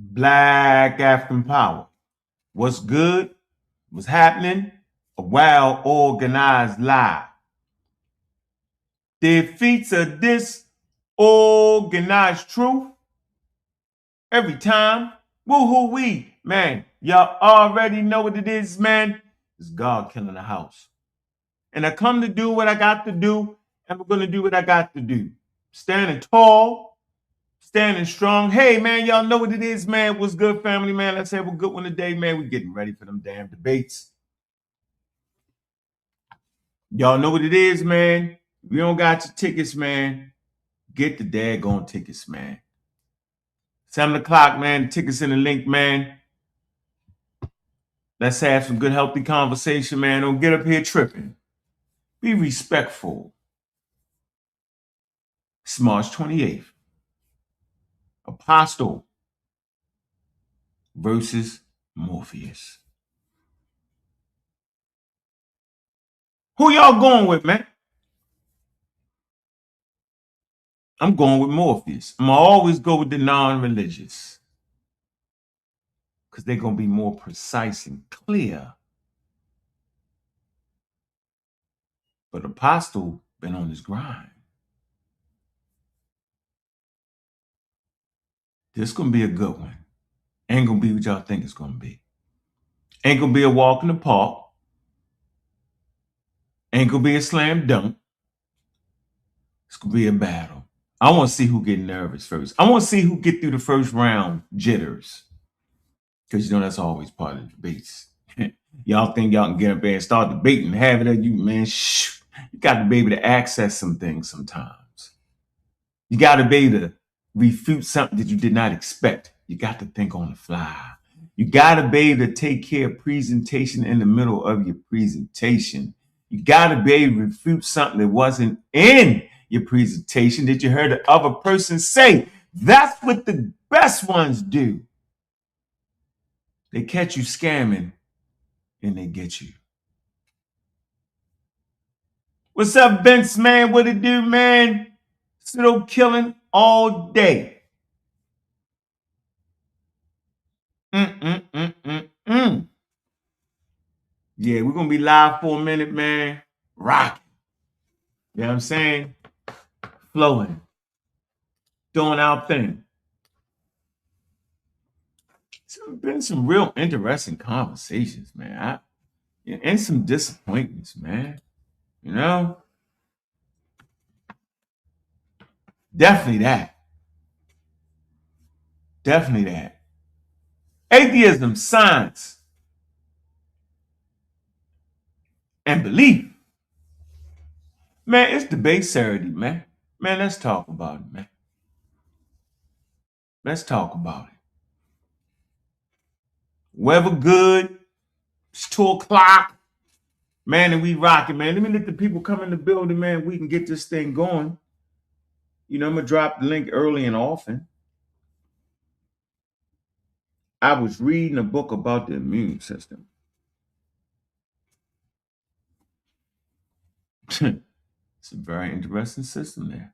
Black African power. What's good? What's happening? A well-organized lie. Defeats a disorganized truth every time. Woo-hoo-wee. Man, y'all already know what it is, man. It's God killing the house. And I come to do what I got to do, and we're going to do what I got to do. Standing tall, standing strong. Hey, man, y'all know what it is, man. What's good, family, man? Let's have a good one today, man. We're getting ready for them damn debates. Y'all know what it is, man. If you don't got your tickets, man, get the daggone tickets, man. 7 o'clock, man. The tickets in the link, man. Let's have some good, healthy conversation, man. Don't get up here tripping. Be respectful. It's March 28th. Apostle versus Morpheus. Who y'all going with, man? I'm going with Morpheus. I'm going to always go with the non-religious. Because they're going to be more precise and clear. But Apostle been on his grind. This going to be a good one. Ain't going to be what y'all think it's going to be. Ain't going to be a walk in the park. Ain't going to be a slam dunk. It's going to be a battle. I want to see who get nervous first. I want to see who get through the first round jitters. Because you know that's always part of the debates. Y'all think y'all can get up there and start debating, have it at you, man. Shh. You got to be able to access some things sometimes. You got to be able to refute something that you did not expect. You got to think on the fly. You got to be able to take care of presentation in the middle of your presentation. You got to be able to refute something that wasn't in your presentation that you heard the other person say. That's what the best ones do. They catch you scamming and they get you. What's up, Vince, man? What it do, man? Still killing all day. Yeah, we're going to be live for a minute, man. Rocking. You know what I'm saying? Flowing. Doing our thing. It's been some real interesting conversations, man. And some disappointments, man. You know? Definitely that. Definitely that. Atheism, Science and Belief. Man, it's debate Saturday, man. Man, let's talk about it, man. Let's talk about it. Weather good. It's 2 o'clock. Man, and we rocking, man. Let me let the people come in the building, man. We can get this thing going. You know, I'm going to drop the link early and often. I was reading a book about the immune system. It's a very interesting system there.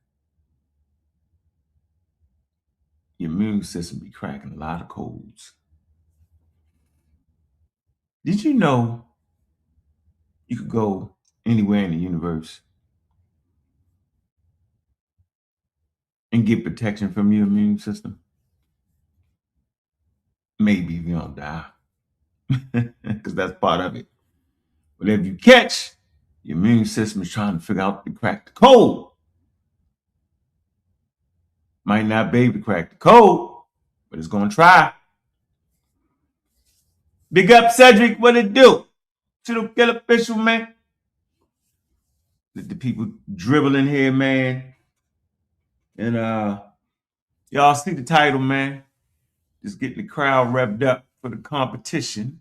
Your immune system be cracking a lot of codes. Did you know you could go anywhere in the universe and get protection from your immune system? Maybe if you don't die. Because that's part of it. But if you catch, your immune system is trying to figure out to crack the code. Might not be able to crack the code, but it's going to try. Big up, Cedric. What it do? To the killer official, man. Let the people dribble in here, man. And y'all see the title, man. Just getting the crowd revved up for the competition.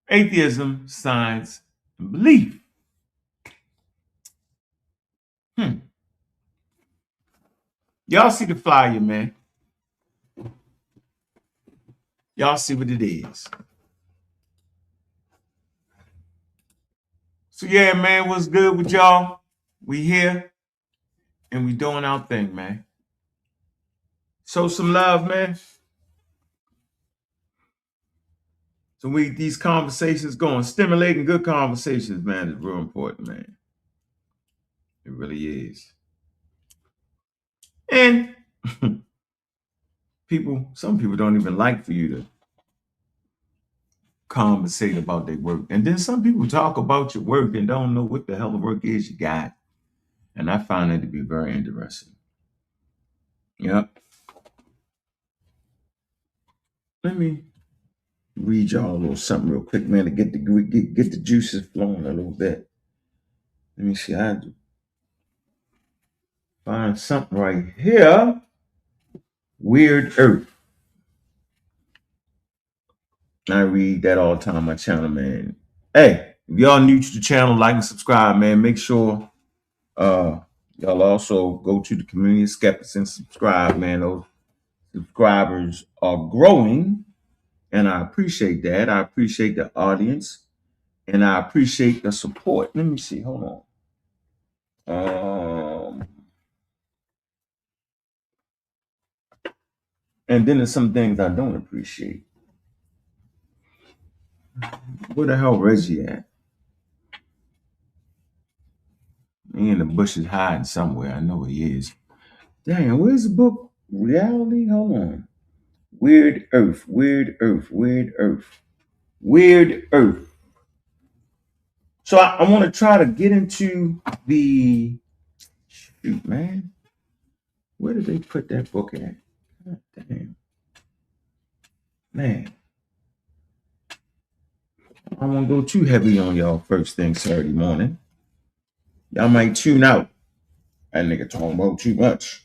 Atheism, Science, and Belief. Y'all see the flyer, man. Y'all see what it is. So yeah, man, what's good with y'all? We here and we doing our thing, man. Show some love, man. So these conversations going, stimulating good conversations, man, is real important, man. It really is. And some people don't even like for you to conversate about their work. And then some people talk about your work and don't know what the hell the work is you got. And I find it to be very interesting. Yep. Let me read y'all a little something real quick, man, to get the juices flowing a little bit. Let me see. I find something right here. Weird Earth. I read that all the time on my channel, man. Hey, if y'all new to the channel, like and subscribe, man. Make sure y'all also go to the community of skeptics and subscribe, man. Those subscribers are growing, and I appreciate that. I appreciate the audience, and I appreciate the support. Let me see. Hold on. And then there's some things I don't appreciate. Where the hell Reggie at? He in the bushes hiding somewhere. I know he is. Dang, where's the book? Reality? Hold on. Weird Earth, Weird Earth, Weird Earth, Weird Earth. So I want to try to get into the shoot, man. Where did they put that book at? God damn. Man. I don't want to go too heavy on y'all first thing Saturday morning. Y'all might tune out. That nigga talking about too much.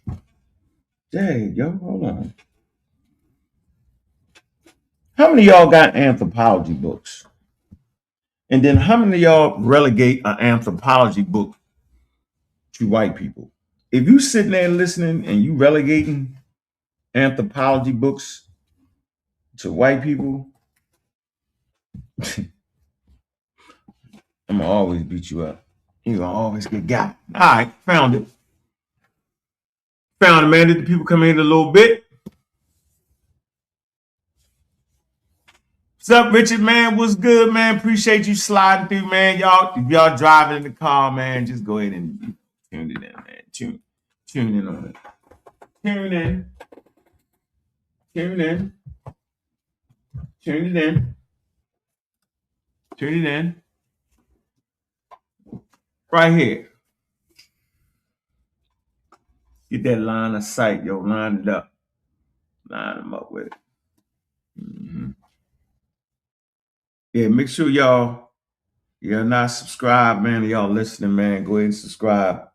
Dang, yo, hold on. How many of y'all got anthropology books? And then how many of y'all relegate an anthropology book to white people? If you sitting there listening and you relegating anthropology books to white people, I'm gonna always beat you up. You're gonna always get got. All right, found it. Found it, man. Did the people come in a little bit? What's up, Richard, man? What's good, man? Appreciate you sliding through, man. Y'all, if y'all driving in the car, man, just go ahead and tune it in, man. Tune in on it. Tune in. Tune in. Tune it in. Tune it in. Right here. Get that line of sight, yo. Line it up. Line them up with it. Mm-hmm. Yeah, make sure y'all not subscribed, man. Y'all listening, man. Go ahead and subscribe.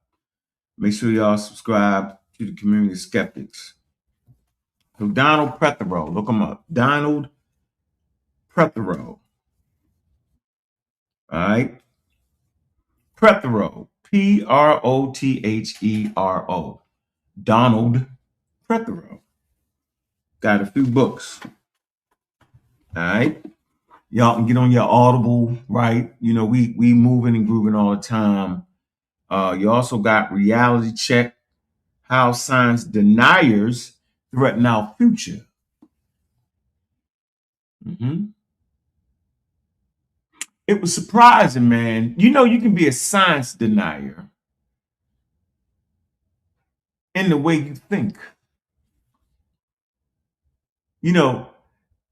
Make sure y'all subscribe to the community of skeptics. So Donald Prothero, look him up. Donald Prothero. All right. Prothero. Prothero. Donald Prothero. Got a few books. All right. Y'all can get on your Audible, right? You know, we moving and grooving all the time. You also got Reality Check, How Science Deniers Threaten Our Future. Mm-hmm. It was surprising, man. You know, you can be a science denier in the way you think. You know,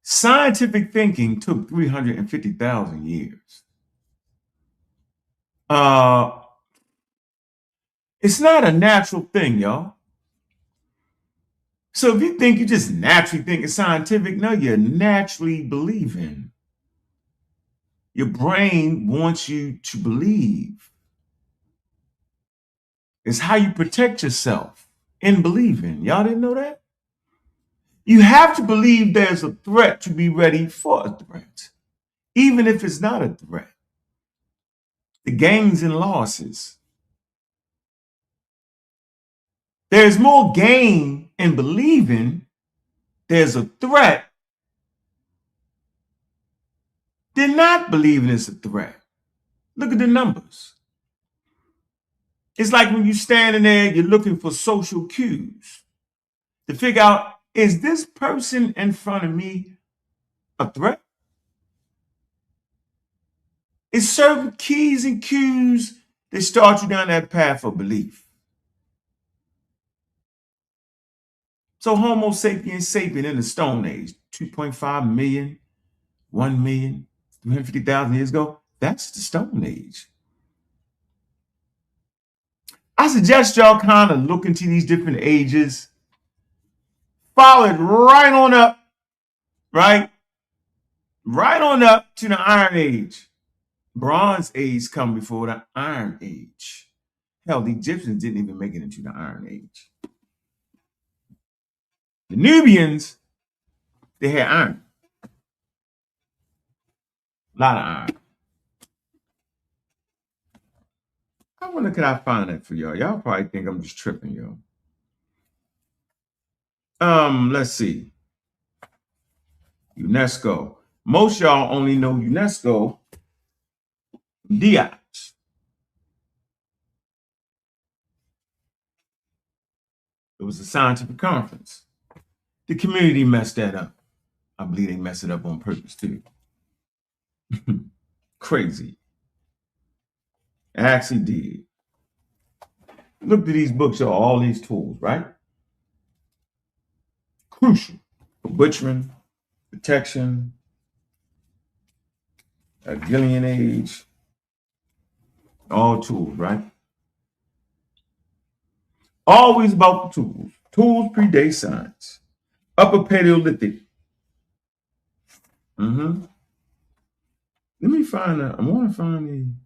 scientific thinking took 350,000 years. It's not a natural thing, y'all. So if you think you just naturally think it's scientific, no, you're naturally believing. Your brain wants you to believe. It's how you protect yourself in believing. Y'all didn't know that? You have to believe there's a threat to be ready for a threat, even if it's not a threat. The gains and losses. There's more gain in believing there's a threat than not believing it's a threat. Look at the numbers. It's like when you're standing there, you're looking for social cues to figure out is this person in front of me a threat? It's certain keys and cues that start you down that path of belief. So Homo sapiens sapien in the Stone Age, 2.5 million, 1 million, 350,000 years ago, that's the Stone Age. I suggest y'all kind of look into these different ages, follow it right on up, right? Right on up to the Iron Age. Bronze Age come before the Iron Age. Hell, the Egyptians didn't even make it into the Iron Age. The Nubians, they had iron. A lot of iron. I wonder, could I find that for y'all? Y'all probably think I'm just tripping, yo. Let's see. UNESCO. Most y'all only know UNESCO DIOPS. It was a scientific conference. The community messed that up. I believe they messed it up on purpose too. Crazy. It actually did. Look at these books, y'all, all these tools, right? Crucial for butchering, protection, a Gillian age, all tools, right? Always about the tools. Tools predate science. Upper Paleolithic. Let me find out. I want to find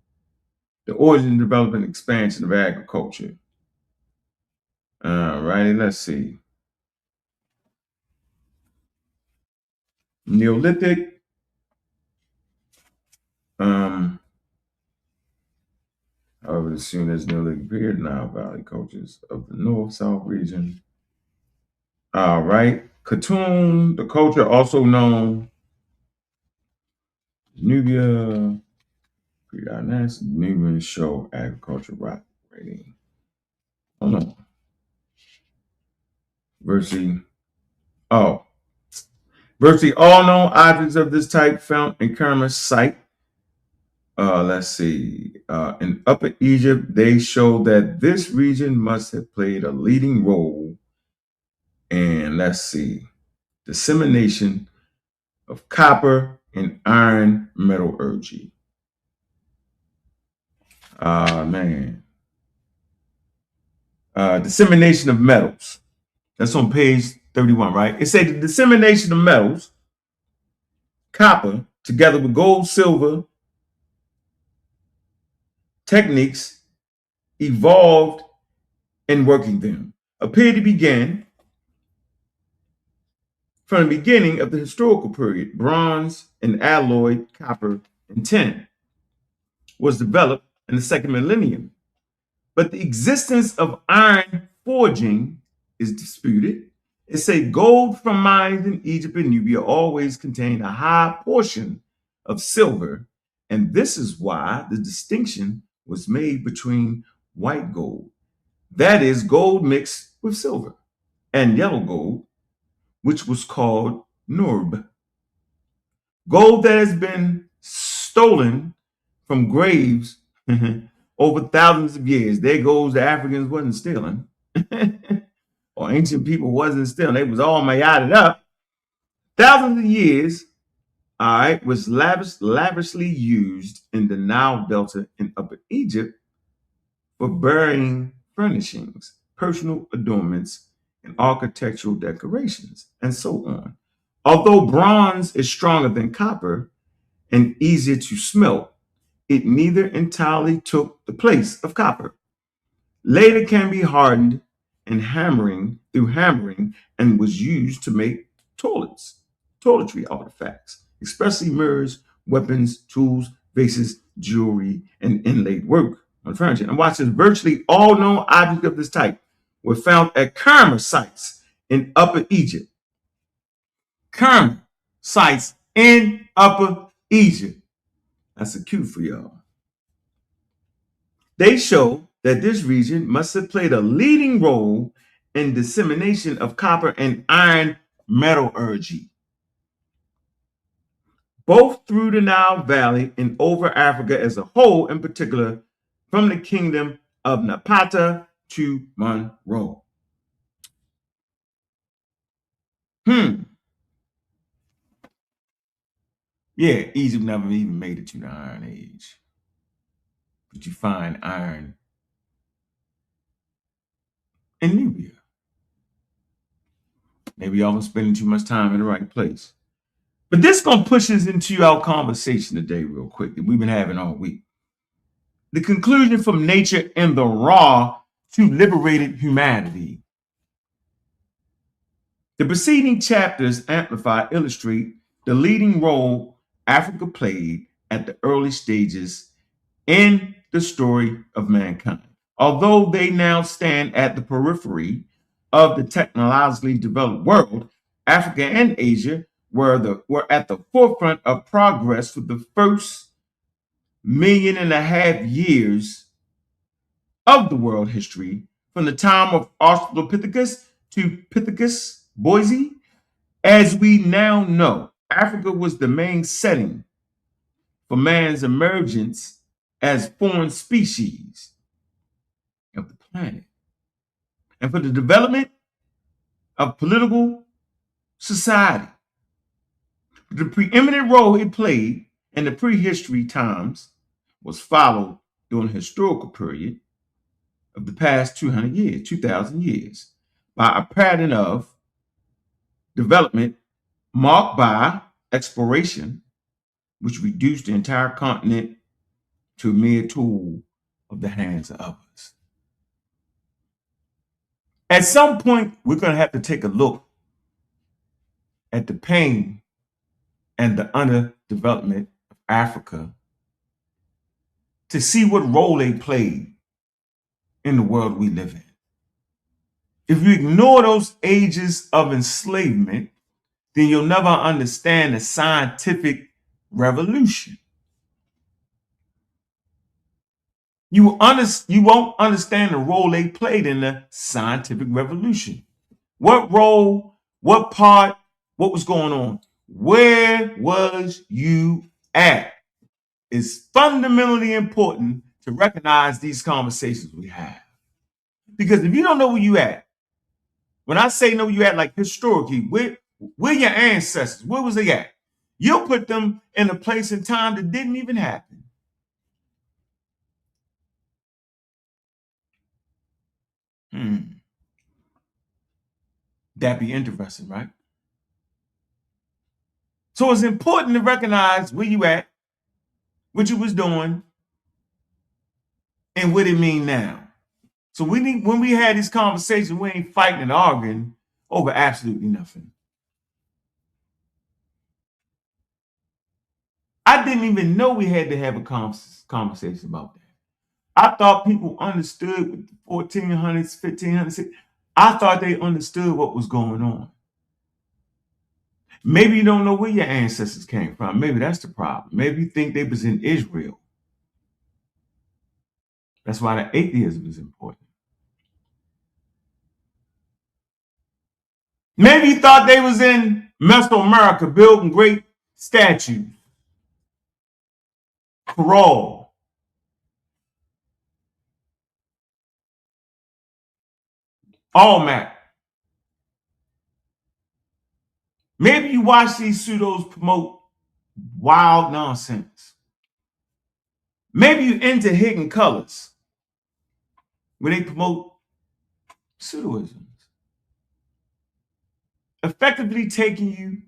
the origin, development, expansion of agriculture. All righty, let's see. Neolithic. I would assume there's Neolithic period Nile Valley cultures of the North-South region. All right. Khatun, the culture also known as Nubia, pre-dynastic Nubian show agriculture rock rating. Hold on. Virtually all known objects of this type found in Kerma's site. Let's see. In Upper Egypt, they show that this region must have played a leading role in, let's see, dissemination of copper and iron metallurgy. Man. Dissemination of metals. That's on page 31, right? It said the dissemination of metals, copper, together with gold, silver techniques evolved in working them, appear to begin from the beginning of the historical period. Bronze and alloy copper and tin was developed in the second millennium, but the existence of iron forging is disputed. It says gold from mines in Egypt and Nubia always contained a high portion of silver, and this is why the distinction was made between white gold, that is gold mixed with silver, and yellow gold, which was called nurb. Gold that has been stolen from graves over thousands of years. There goes the Africans wasn't stealing. Or ancient people wasn't stealing. They was all mayatted up. Thousands of years, all right, was lavishly used in the Nile Delta in Upper Egypt for burying furnishings, personal adornments, and architectural decorations, and so on. Although bronze is stronger than copper and easier to smelt, it neither entirely took the place of copper. Later can be hardened and through hammering, and was used to make toiletry artifacts, especially mirrors, weapons, tools, vases, jewelry, and inlaid work on furniture. And watch this, virtually all known objects of this type were found at Kerma sites in Upper Egypt. Kerma sites in Upper Egypt. That's a cue for y'all. They show that this region must have played a leading role and dissemination of copper and iron metallurgy, both through the Nile Valley and over Africa as a whole, in particular from the kingdom of Napata to Monroe. Yeah, Egypt never even made it to the Iron Age. But you find iron in Nubia. Maybe y'all was spending too much time in the right place. But this gonna push us into our conversation today real quick that we've been having all week. The conclusion from nature and the raw to liberated humanity. The preceding chapters amplify, illustrate the leading role Africa played at the early stages in the story of mankind. Although they now stand at the periphery of the technologically developed world, Africa and Asia were at the forefront of progress for the first 1.5 million years of the world history, from the time of Australopithecus to Pithecus Boise. As we now know, Africa was the main setting for man's emergence as foreign species of the planet, and for the development of political society. The preeminent role it played in the prehistory times was followed during the historical period of the past 200 years, 2,000 years, by a pattern of development marked by exploration, which reduced the entire continent to a mere tool of the hands of others. At some point, we're going to have to take a look at the pain and the underdevelopment of Africa to see what role they played in the world we live in. If you ignore those ages of enslavement, then you'll never understand the scientific revolution. You won't understand the role they played in the scientific revolution. What role, what part, what was going on? Where was you at? It's fundamentally important to recognize these conversations we have. Because if you don't know where you at, when I say know where you at, like historically, where your ancestors, where was they at? You'll put them in a place and time that didn't even happen. That'd be interesting, right? So it's important to recognize where you at, what you was doing, and what it mean now. So when we had these conversations, we ain't fighting and arguing over absolutely nothing. I didn't even know we had to have a conversation about that. I thought people understood with the 1400s, 1500s. I thought they understood what was going on. Maybe you don't know where your ancestors came from. Maybe that's the problem. Maybe you think they was in Israel. That's why the atheism is important. Maybe you thought they was in Mesoamerica building great statues. Parole. Almac. Maybe you watch these pseudos promote wild nonsense. Maybe you into hidden colors where they promote pseudoisms, effectively taking you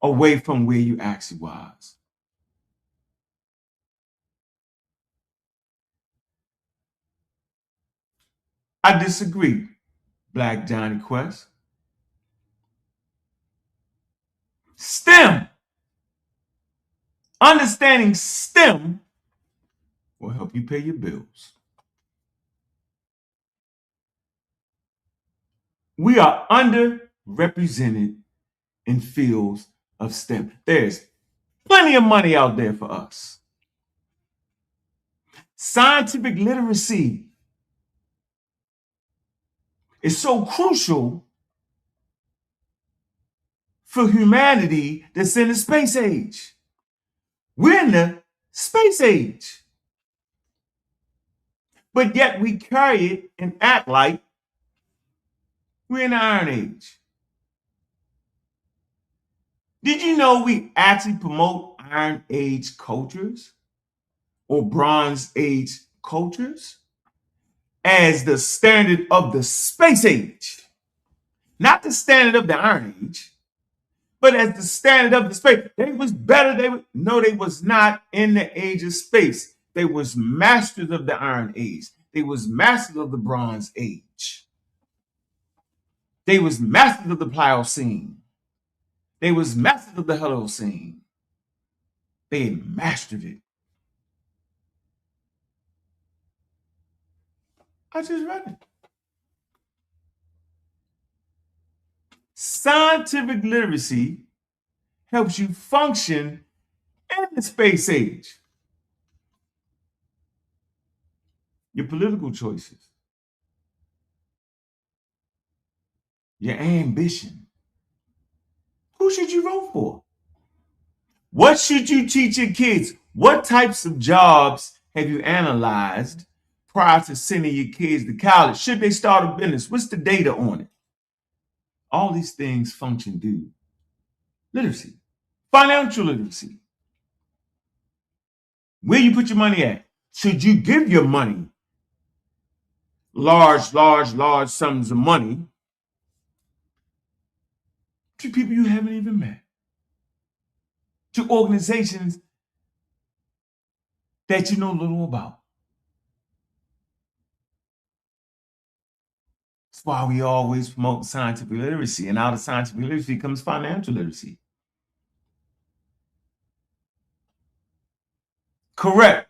away from where you actually was. I disagree, Black Johnny Quest. STEM. Understanding STEM will help you pay your bills. We are underrepresented in fields of STEM. There's plenty of money out there for us. Scientific literacy is so crucial for humanity that's in the space age. We're in the space age. But yet we carry it and act like we're in the Iron Age. Did you know we actually promote Iron Age cultures or Bronze Age cultures as the standard of the space age? Not the standard of the Iron Age, but as the standard of the space. They was better. They was not in the age of space. They was masters of the Iron Age. They was masters of the Bronze Age. They was masters of the Pliocene. They was masters of the Holocene. They mastered it. I just read it. Scientific literacy helps you function in the space age. Your political choices, your ambition. Who should you vote for? What should you teach your kids? What types of jobs have you analyzed prior to sending your kids to college? Should they start a business? What's the data on it? All these things function due literacy, financial literacy. Where you put your money at? Should you give your money large sums of money to people you haven't even met, to organizations that you know little about? That's why we always promote scientific literacy, and out of scientific literacy comes financial literacy. Correct.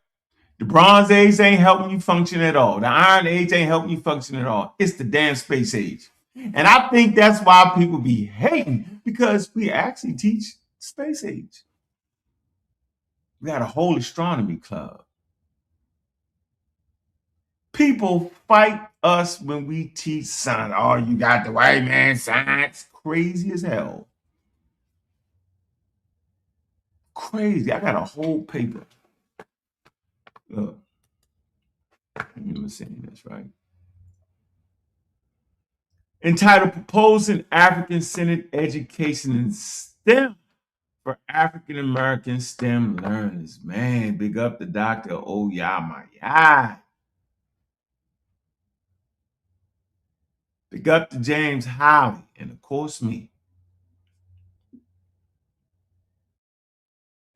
The Bronze Age ain't helping you function at all. The Iron Age ain't helping you function at all. It's the damn space age. And I think that's why people be hating, because we actually teach space age. We got a whole astronomy club. People fight us when we teach science. Oh, you got the white man science. Crazy as hell. Crazy. I got a whole paper. Look. I'm saying this right. Entitled Proposing African-Centered Education in STEM for African American STEM Learners. Man, big up to Dr. Oyama. Big up to James Holly, and of course me.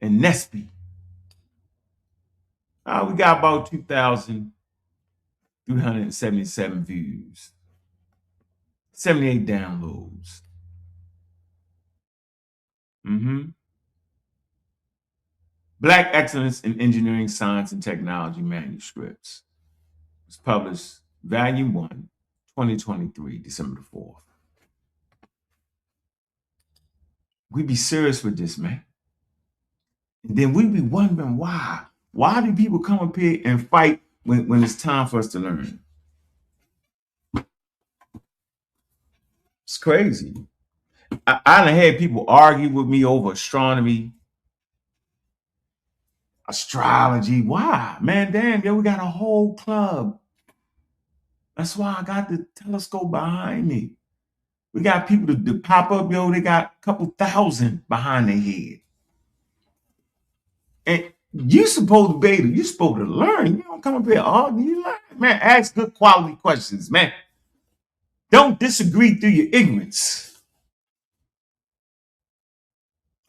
And Nesby. We got about 2,377 views, 78 downloads. Black Excellence in Engineering, Science, and Technology Manuscripts. It was published Volume 1, 2023, December the 4th. We be serious with this, man. And then we be wondering why. Why do people come up here and fight when it's time for us to learn? It's crazy. I done had people argue with me over astronomy, astrology. Why? Man, damn, yo, we got a whole club. That's why I got the telescope behind me. We got people to pop up, yo, they got a couple thousand behind their head. And you're supposed to be able, you're supposed to learn. You don't come up here and argue, you learn. Man, ask good quality questions, man. Don't disagree through your ignorance.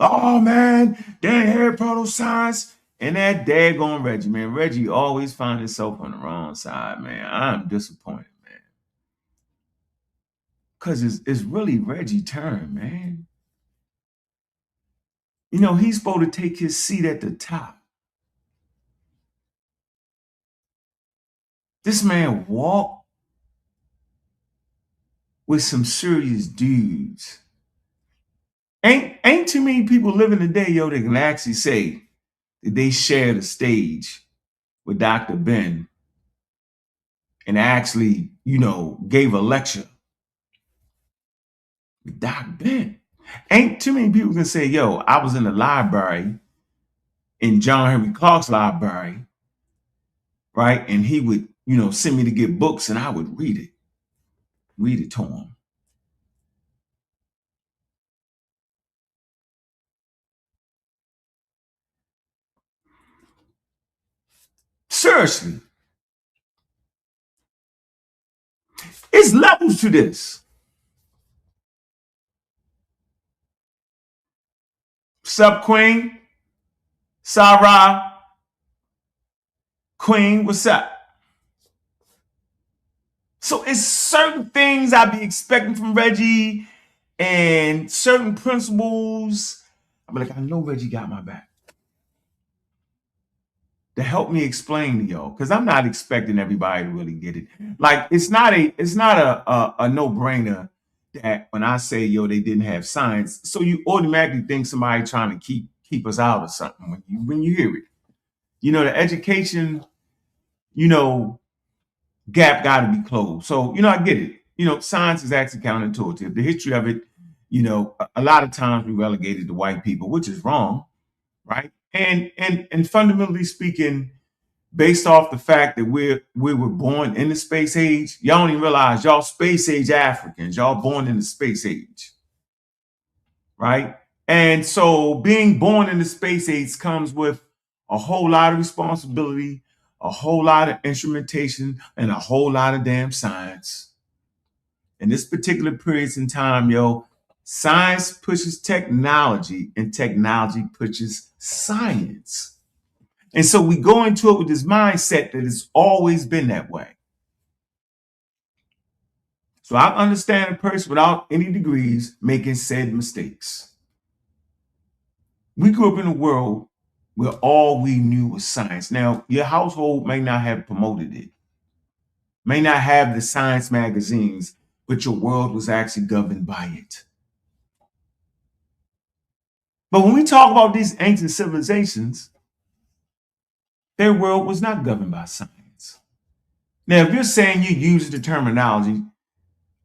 Oh, man, they ain't had proto-science. And that daggone Reggie, man. Reggie always finds himself on the wrong side, man. I'm disappointed, man. Because it's really Reggie's turn, man. You know, he's supposed to take his seat at the top. This man walked with some serious dudes. Ain't too many people living today, yo, that can actually say that they shared a stage with Dr. Ben and actually, you know, gave a lecture Doc Ben. Ain't too many people can say, yo, I was in the library, in John Henry Clark's library, right? And he would, send me to get books and I would read it to him. Seriously, it's levels to this. Sup, Queen? Sarah? Queen, what's up? So it's certain things I be expecting from Reggie and certain principles. I'm like, I know Reggie got my back. To help me explain to y'all, because I'm not expecting everybody to really get it. Like it's not a no-brainer that when I say, yo, they didn't have science, so you automatically think somebody trying to keep us out of something when you hear it. The education, gap got to be closed. So, I get it. Science is actually counterintuitive. The history of it, a lot of times we relegated to white people, which is wrong, right? And fundamentally speaking, based off the fact that we were born in the space age, y'all don't even realize y'all space age Africans, y'all born in the space age, right? And so being born in the space age comes with a whole lot of responsibility, a whole lot of instrumentation, and a whole lot of damn science. In this particular period in time, science pushes technology and technology pushes science. And so we go into it with this mindset that it's always been that way. So I understand a person without any degrees making said mistakes. We grew up in a world where all we knew was science. Now, your household may not have promoted it, may not have the science magazines, but your world was actually governed by it. But when we talk about these ancient civilizations, their world was not governed by science. Now, if you're saying you use the terminology,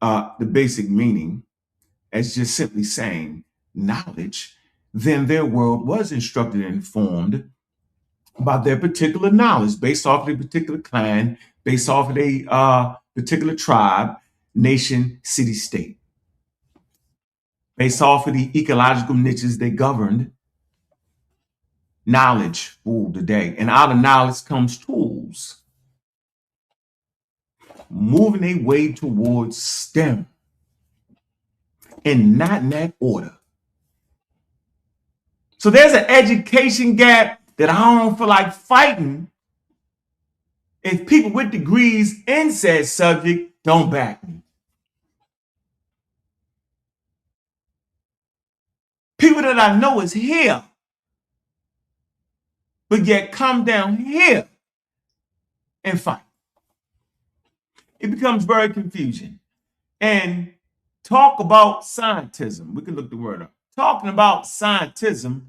the basic meaning, as just simply saying knowledge, then their world was instructed and informed by their particular knowledge based off of their particular clan, based off of their particular tribe, nation, city, state, based off of the ecological niches they governed. Knowledge ruled the day, and out of knowledge comes tools, moving a way towards STEM, and not in that order. So there's an education gap that I don't feel like fighting if people with degrees in said subject don't back me. People that I know is here, but yet come down here and fight. It becomes very confusing. And talk about scientism. We can look the word up. Talking about scientism.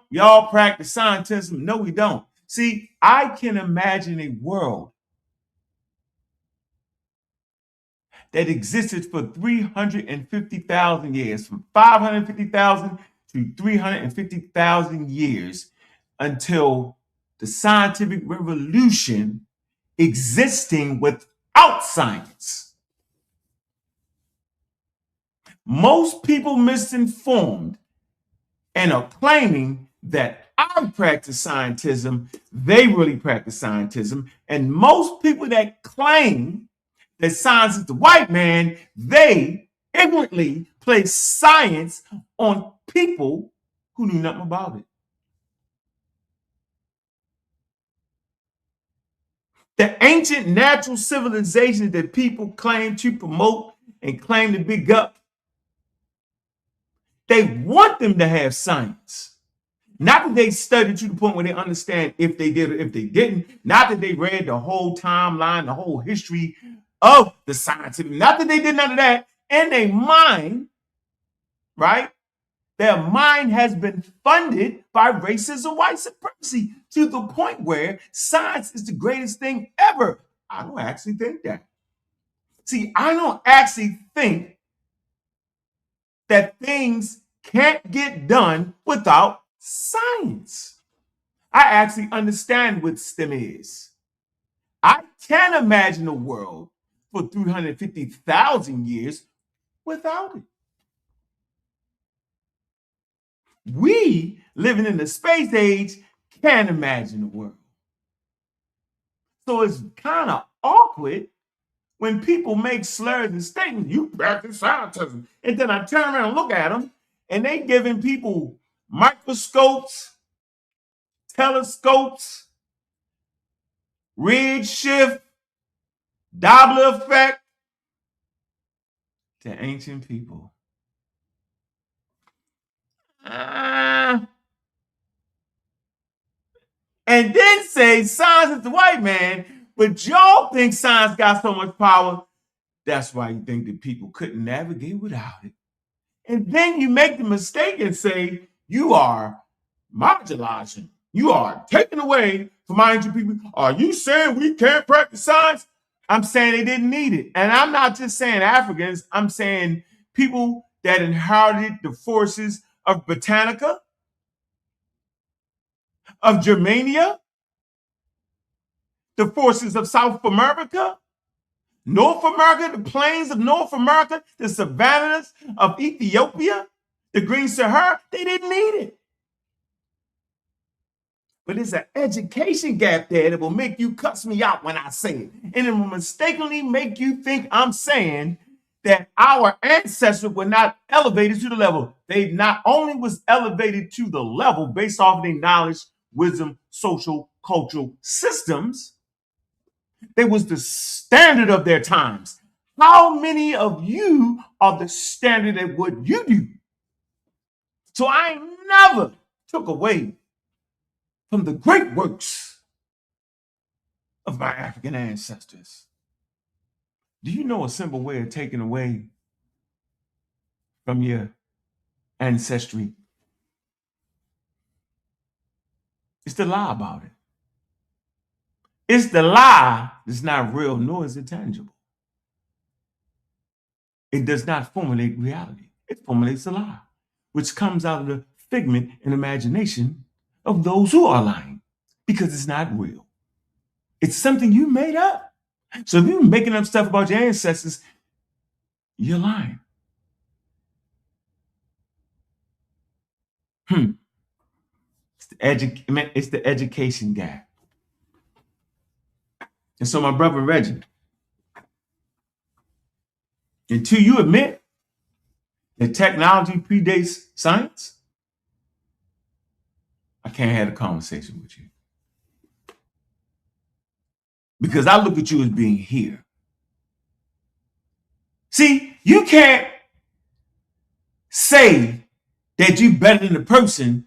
Y'all practice scientism? No, we don't. See, I can imagine a world that existed for 350,000 years, from 550,000 to 350,000 years, until the scientific revolution existing without science. Most people misinformed and are claiming that I practice scientism, they really practice scientism. And most people that claim that science is the white man, they ignorantly place science on people who knew nothing about it. The ancient natural civilizations that people claim to promote and claim to big up, they want them to have science. Not that they studied to the point where they understand if they did or if they didn't. Not that they read the whole timeline, the whole history of the scientific. Not that they did none of that. In their mind, right? Their mind has been funded by racism, white supremacy, to the point where science is the greatest thing ever. I don't actually think that. See, I don't actually think that things can't get done without science. I actually understand what STEM is. I can imagine a world for 350,000 years without it. We, living in the space age, can't imagine a world. So it's kind of awkward when people make slurs and statements, you practice scientism. And then I turn around and look at them, and they giving people microscopes, telescopes, redshift, Doppler effect to ancient people. And then say science is the white man, but y'all think science got so much power. That's why you think that people couldn't navigate without it. And then you make the mistake and say you are marginalizing. You are taking away from our ancient people. Are you saying we can't practice science? I'm saying they didn't need it. And I'm not just saying Africans. I'm saying people that inherited the forces of Britannica, of Germania, the forces of South America, North America, the plains of North America, the savannas of Ethiopia, the Green Sahara. They didn't need it. But there's an education gap there that will make you cuss me out when I say it. And it will mistakenly make you think I'm saying that our ancestors were not elevated to the level. They not only was elevated to the level based off of their knowledge, wisdom, social, cultural systems, they was the standard of their times. How many of you are the standard at what you do? So I never took away from the great works of my African ancestors. Do you know a simple way of taking away from your ancestry? It's to lie about it. It's the lie that's not real, nor is it tangible. It does not formulate reality. It formulates a lie, which comes out of the figment and imagination of those who are lying, because it's not real. It's something you made up. So if you're making up stuff about your ancestors, you're lying. It's the education gap. And so, my brother Reggie, until you admit that technology predates science, I can't have a conversation with you. Because I look at you as being here. See, you can't say that you're better than the person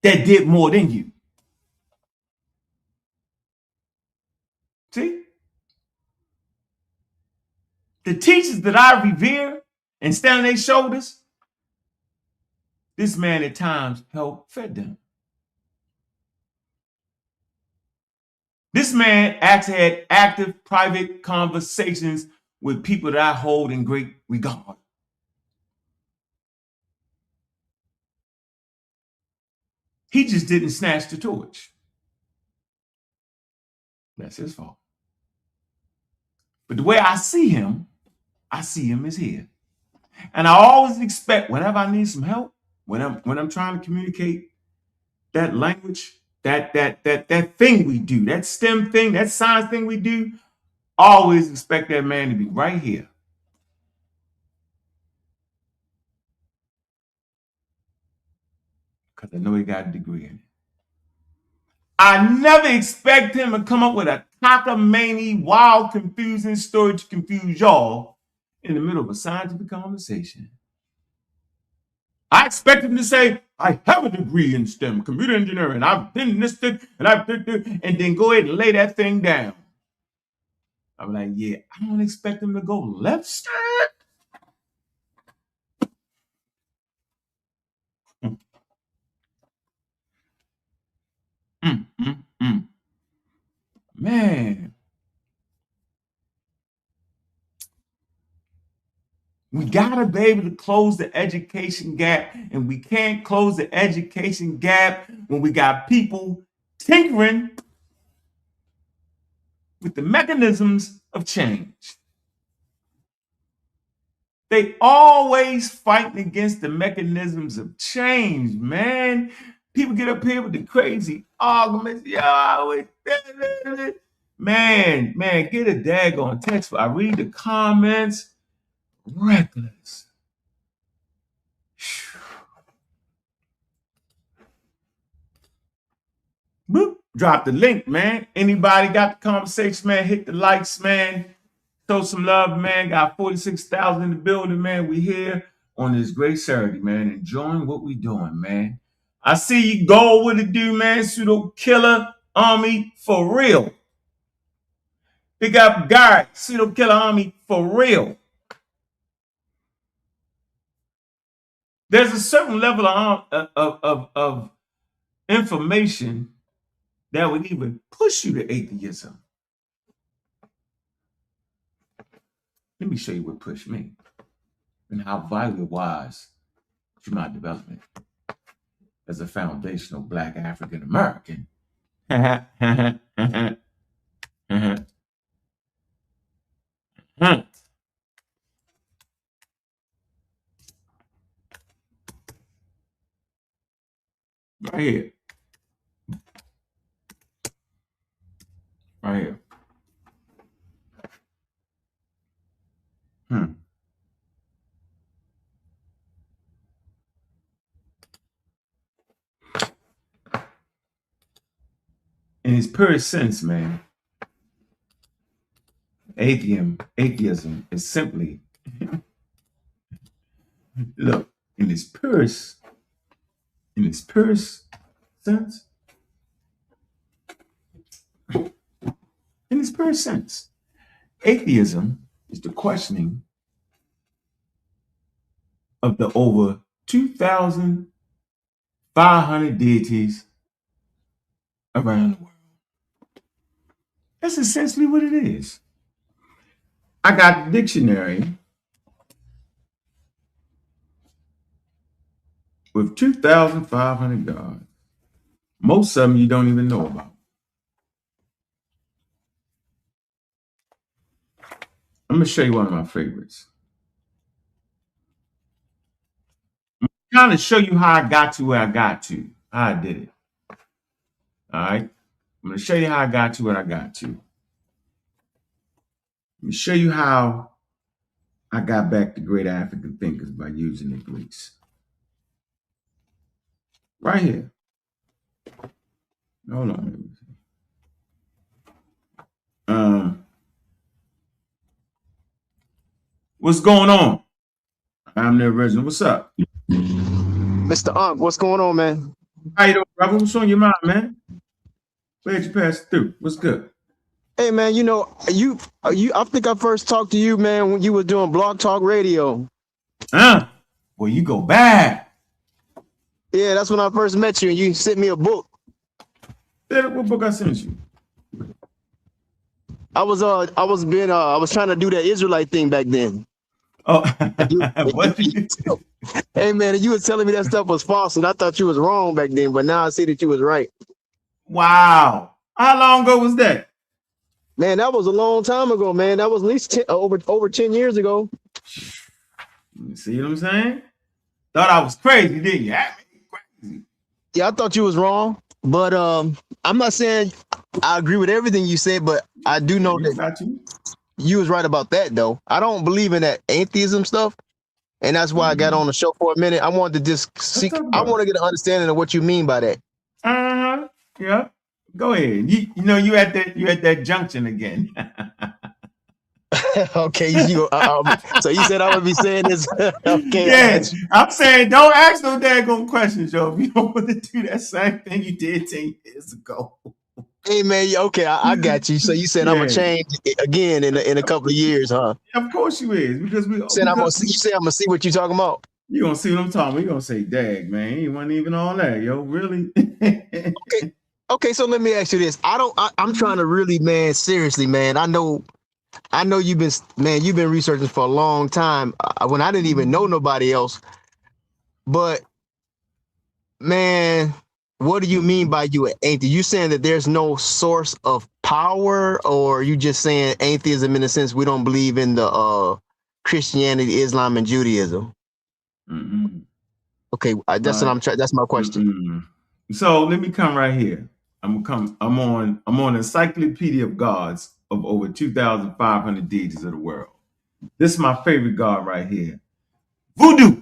that did more than you. See? The teachers that I revere and stand on their shoulders, this man at times helped fed them. This man actually had active private conversations with people that I hold in great regard. He just didn't snatch the torch. That's his fault. But the way I see him as here. And I always expect whenever I need some help, when I'm trying to communicate that language, that thing we do, that STEM thing, that science thing we do, I always expect that man to be right here. Because I know he got a degree in it. I never expect him to come up with a cockamamie, wild, confusing story to confuse y'all in the middle of a scientific conversation. I expect him to say, I have a degree in STEM, computer engineering, I've been this thing, and I've been this, and then go ahead and lay that thing down. I'm like, yeah, I don't expect him to go left side. Man. We got to be able to close the education gap, and we can't close the education gap when we got people tinkering with the mechanisms of change. They always fighting against the mechanisms of change, man. People get up here with the crazy arguments. Man, get a daggone text. I read the comments. Reckless. Boop. Drop the link, man. Anybody got the conversation, man? Hit the likes, man. Show some love, man. Got 46,000 in the building, man. We here on this great Saturday, man. Enjoying what we doing, man. I see you go with it, dude, man. Pseudo killer army for real. Big up guard, pseudo killer army for real. There's a certain level of information that would even push you to atheism. Let me show you what pushed me and how vital it was to my development as a foundational Black African American. Right here. Right here. In its purest sense, man, atheism is simply, look, in its purest sense, atheism is the questioning of the over 2,500 deities around the world. That's essentially what it is. I got the dictionary with 2,500 gods. Most of them you don't even know about. I'm going to show you one of my favorites. I'm trying to show you how I got to where I got to, how I did it. All right. I'm going to show you how I got to where I got to. Let me show you how I got back to great African thinkers by using the Greeks. Right here. Hold on. What's going on? I'm the original. What's up? Mr. Ankh, what's going on, man? How you doing, brother? What's on your mind, man? Where'd you pass through? What's good? Hey, man, I think I first talked to you, man, when you were doing Blog Talk Radio. Well, you go back. Yeah, that's when I first met you, and you sent me a book. What book I sent you? I was trying to do that Israelite thing back then. Oh, what? Hey, man, you were telling me that stuff was false, and I thought you was wrong back then, but now I see that you was right. Wow. How long ago was that? Man, that was a long time ago, man. That was at least over 10 years ago. You see what I'm saying? Thought I was crazy, didn't you? Crazy. Yeah, I thought you was wrong, but I'm not saying I agree with everything you said, but I do know that you was right about that, though. I don't believe in that atheism stuff, and that's why I got on the show for a minute. I wanted to just see. I want to get an understanding of what you mean by that. Yeah. Go ahead. You at that junction again. Okay. So you said I would be saying this. Okay. Yeah. I'm saying don't ask no daggone questions, yo. If you don't want to do that same thing you did 10 years ago. Hey, man. Okay, I got you. So you said I'm gonna change again in a couple of years, huh? Of course you is, because I'm gonna see what you talking about. You gonna see what I'm talking about. You gonna say, "Dag, man, he wasn't even all that, yo." Really? Okay. So let me ask you this. I'm trying to really, man, seriously, man. I know I know you've been researching for a long time when I didn't even know nobody else. But man, what do you mean by you atheist? You saying that there's no source of power, or you just saying atheism in the sense we don't believe in the Christianity, Islam, and Judaism? Mm-mm. Okay, that's what I'm trying. That's my question. Mm-mm. So let me come right here. I'm on Encyclopedia of Gods of over 2,500 deities of the world. This is my favorite god right here. Voodoo.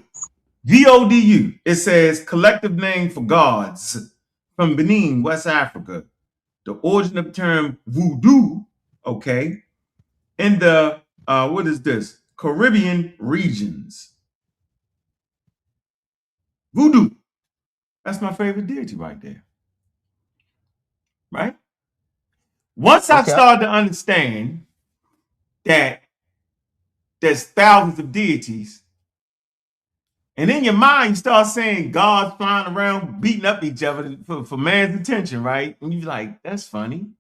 VODU. It says collective name for gods from Benin, West Africa. The origin of the term voodoo, okay, in the what is this? Caribbean regions. Voodoo. That's my favorite deity right there. Right? Once I Okay. started to understand that there's thousands of deities, and in your mind you start saying gods flying around beating up each other for man's attention, right? And you're like, that's funny.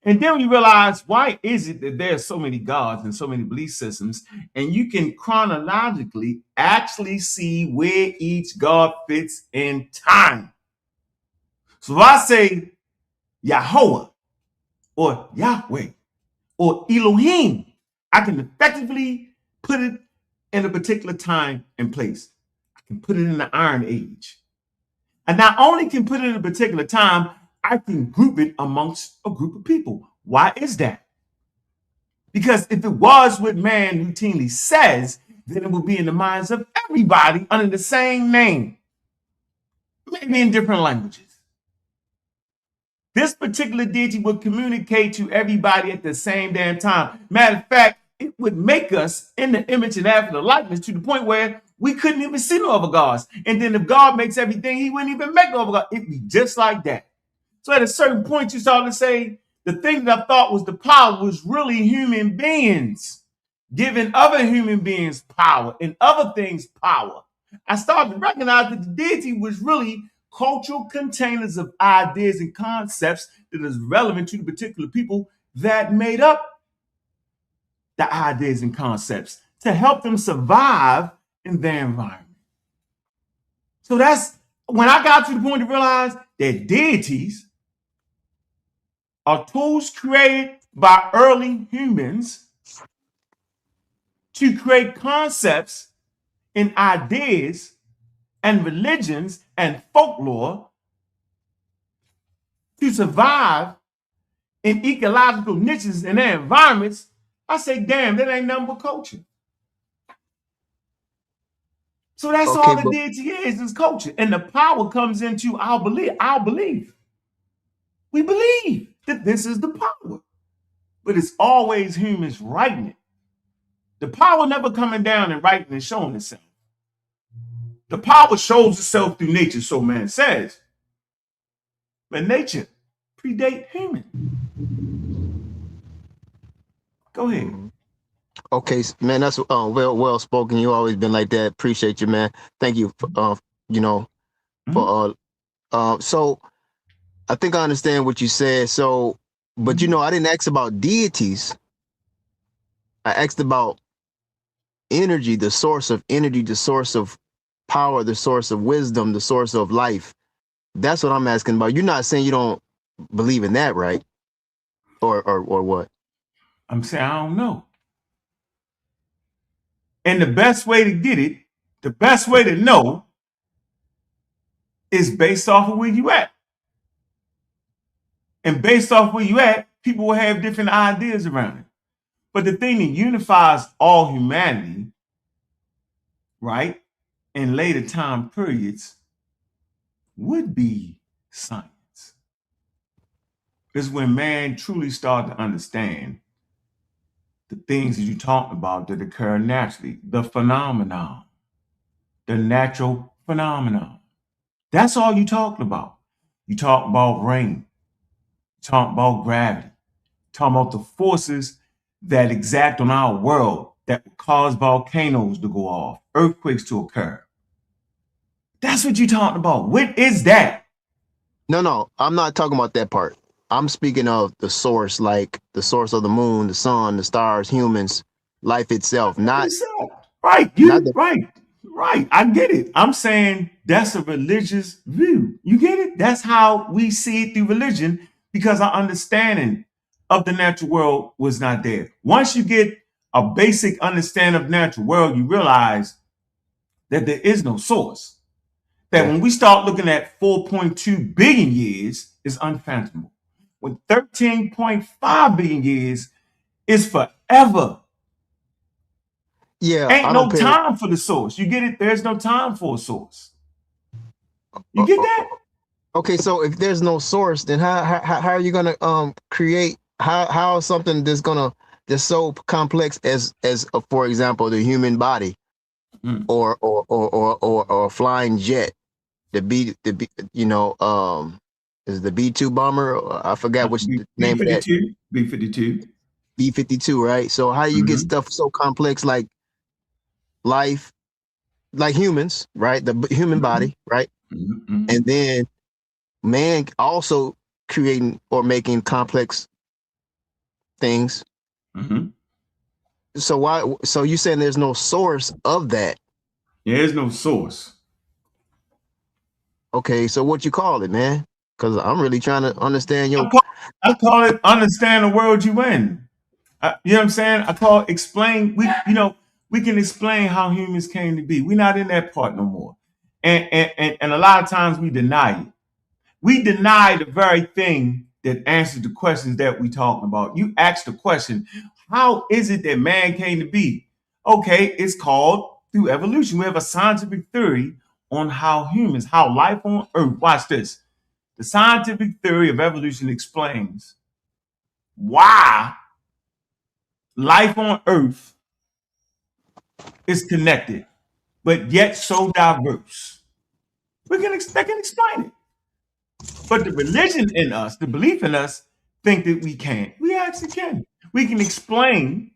And then when you realize, why is it that there are so many gods and so many belief systems, and you can chronologically actually see where each god fits in time. So if I say Yahweh or Yahweh or Elohim, I can effectively put it in a particular time and place. I can put it in the Iron Age. And not only can put it in a particular time, I can group it amongst a group of people. Why is that? Because if it was what man routinely says, then it would be in the minds of everybody under the same name, maybe in different languages. This particular deity would communicate to everybody at the same damn time. Matter of fact, it would make us in the image and after the likeness to the point where we couldn't even see no other gods. And then if God makes everything, he wouldn't even make no other God. It'd be just like that. So at a certain point, you started to say the thing that I thought was the power was really human beings giving other human beings power and other things power. I started to recognize that the deity was really cultural containers of ideas and concepts that is relevant to the particular people that made up the ideas and concepts to help them survive in their environment. So that's when I got to the point to realize that deities are tools created by early humans to create concepts and ideas and religions and folklore to survive in ecological niches in their environments. I say, damn, that ain't nothing but culture. So that's all the deity is culture. And the power comes into our belief. We believe that this is the power. But it's always humans writing it. The power never coming down and writing and showing itself. The power shows itself through nature, so man says. But nature predate human. Go ahead. Okay, man, that's well spoken. You always been like that. Appreciate you, man. Thank you for so I think I understand what you said. So, but I didn't ask about deities. I asked about energy, the source of energy, the source of power, the source of wisdom, the source of life. That's what I'm asking about. You're not saying you don't believe in that, right? Or what? I'm saying I don't know. And the best way to get it, the best way to know is based off of where you at. And based off where you at, people will have different ideas around it. But the thing that unifies all humanity, right, in later time periods would be science. It's when man truly started to understand the things that you talked about that occur naturally, the phenomenon, the natural phenomenon. That's all you talking about. You talk about rain, you talk about gravity, talking about the forces that exact on our world that cause volcanoes to go off, earthquakes to occur. That's what you're talking about. What is that? No, I'm not talking about that part. I'm speaking of the source, like the source of the moon, the sun, the stars, humans, life itself, not Right, not you the. right. I get it. I'm saying that's a religious view. You get it? That's how we see it through religion because our understanding of the natural world was not there. Once you get a basic understanding of the natural world, you realize that there is no source. That Okay. when we start looking at 4.2 billion years is unfathomable. When 13.5 billion years is forever. Yeah, Ain't I don't no pay. time for the source. You get it? There's no time for a source. You get that? Okay, so if there's no source, then how are you gonna create how something that's so complex as for example the human body Mm. or a flying jet, the is the B-2 bomber? I forgot which the B name of that. 52, B-52. B-52, right? So how you get Mm-hmm. stuff so complex like life, like humans, right? The human Mm-hmm. body, right? Mm-hmm. And then man also creating or making complex things. Mm-hmm. So why? So you saying there's no source of that? There's no source. Okay, so what you call it, man? Because I'm really trying to understand I your. call, I call it understand the world you in. You know what I'm saying? I call it explain. We can explain how humans came to be. We're not in that part no more. And a lot of times we deny it. We deny the very thing that answers the questions that we talking about. You ask the question, how is it that man came to be? Okay, it's called through evolution. We have a scientific theory on how life on Earth, watch this. The scientific theory of evolution explains why life on Earth is connected, but yet so diverse. They can explain it. But the religion in us, the belief in us, think that we can't. We actually can. We can explain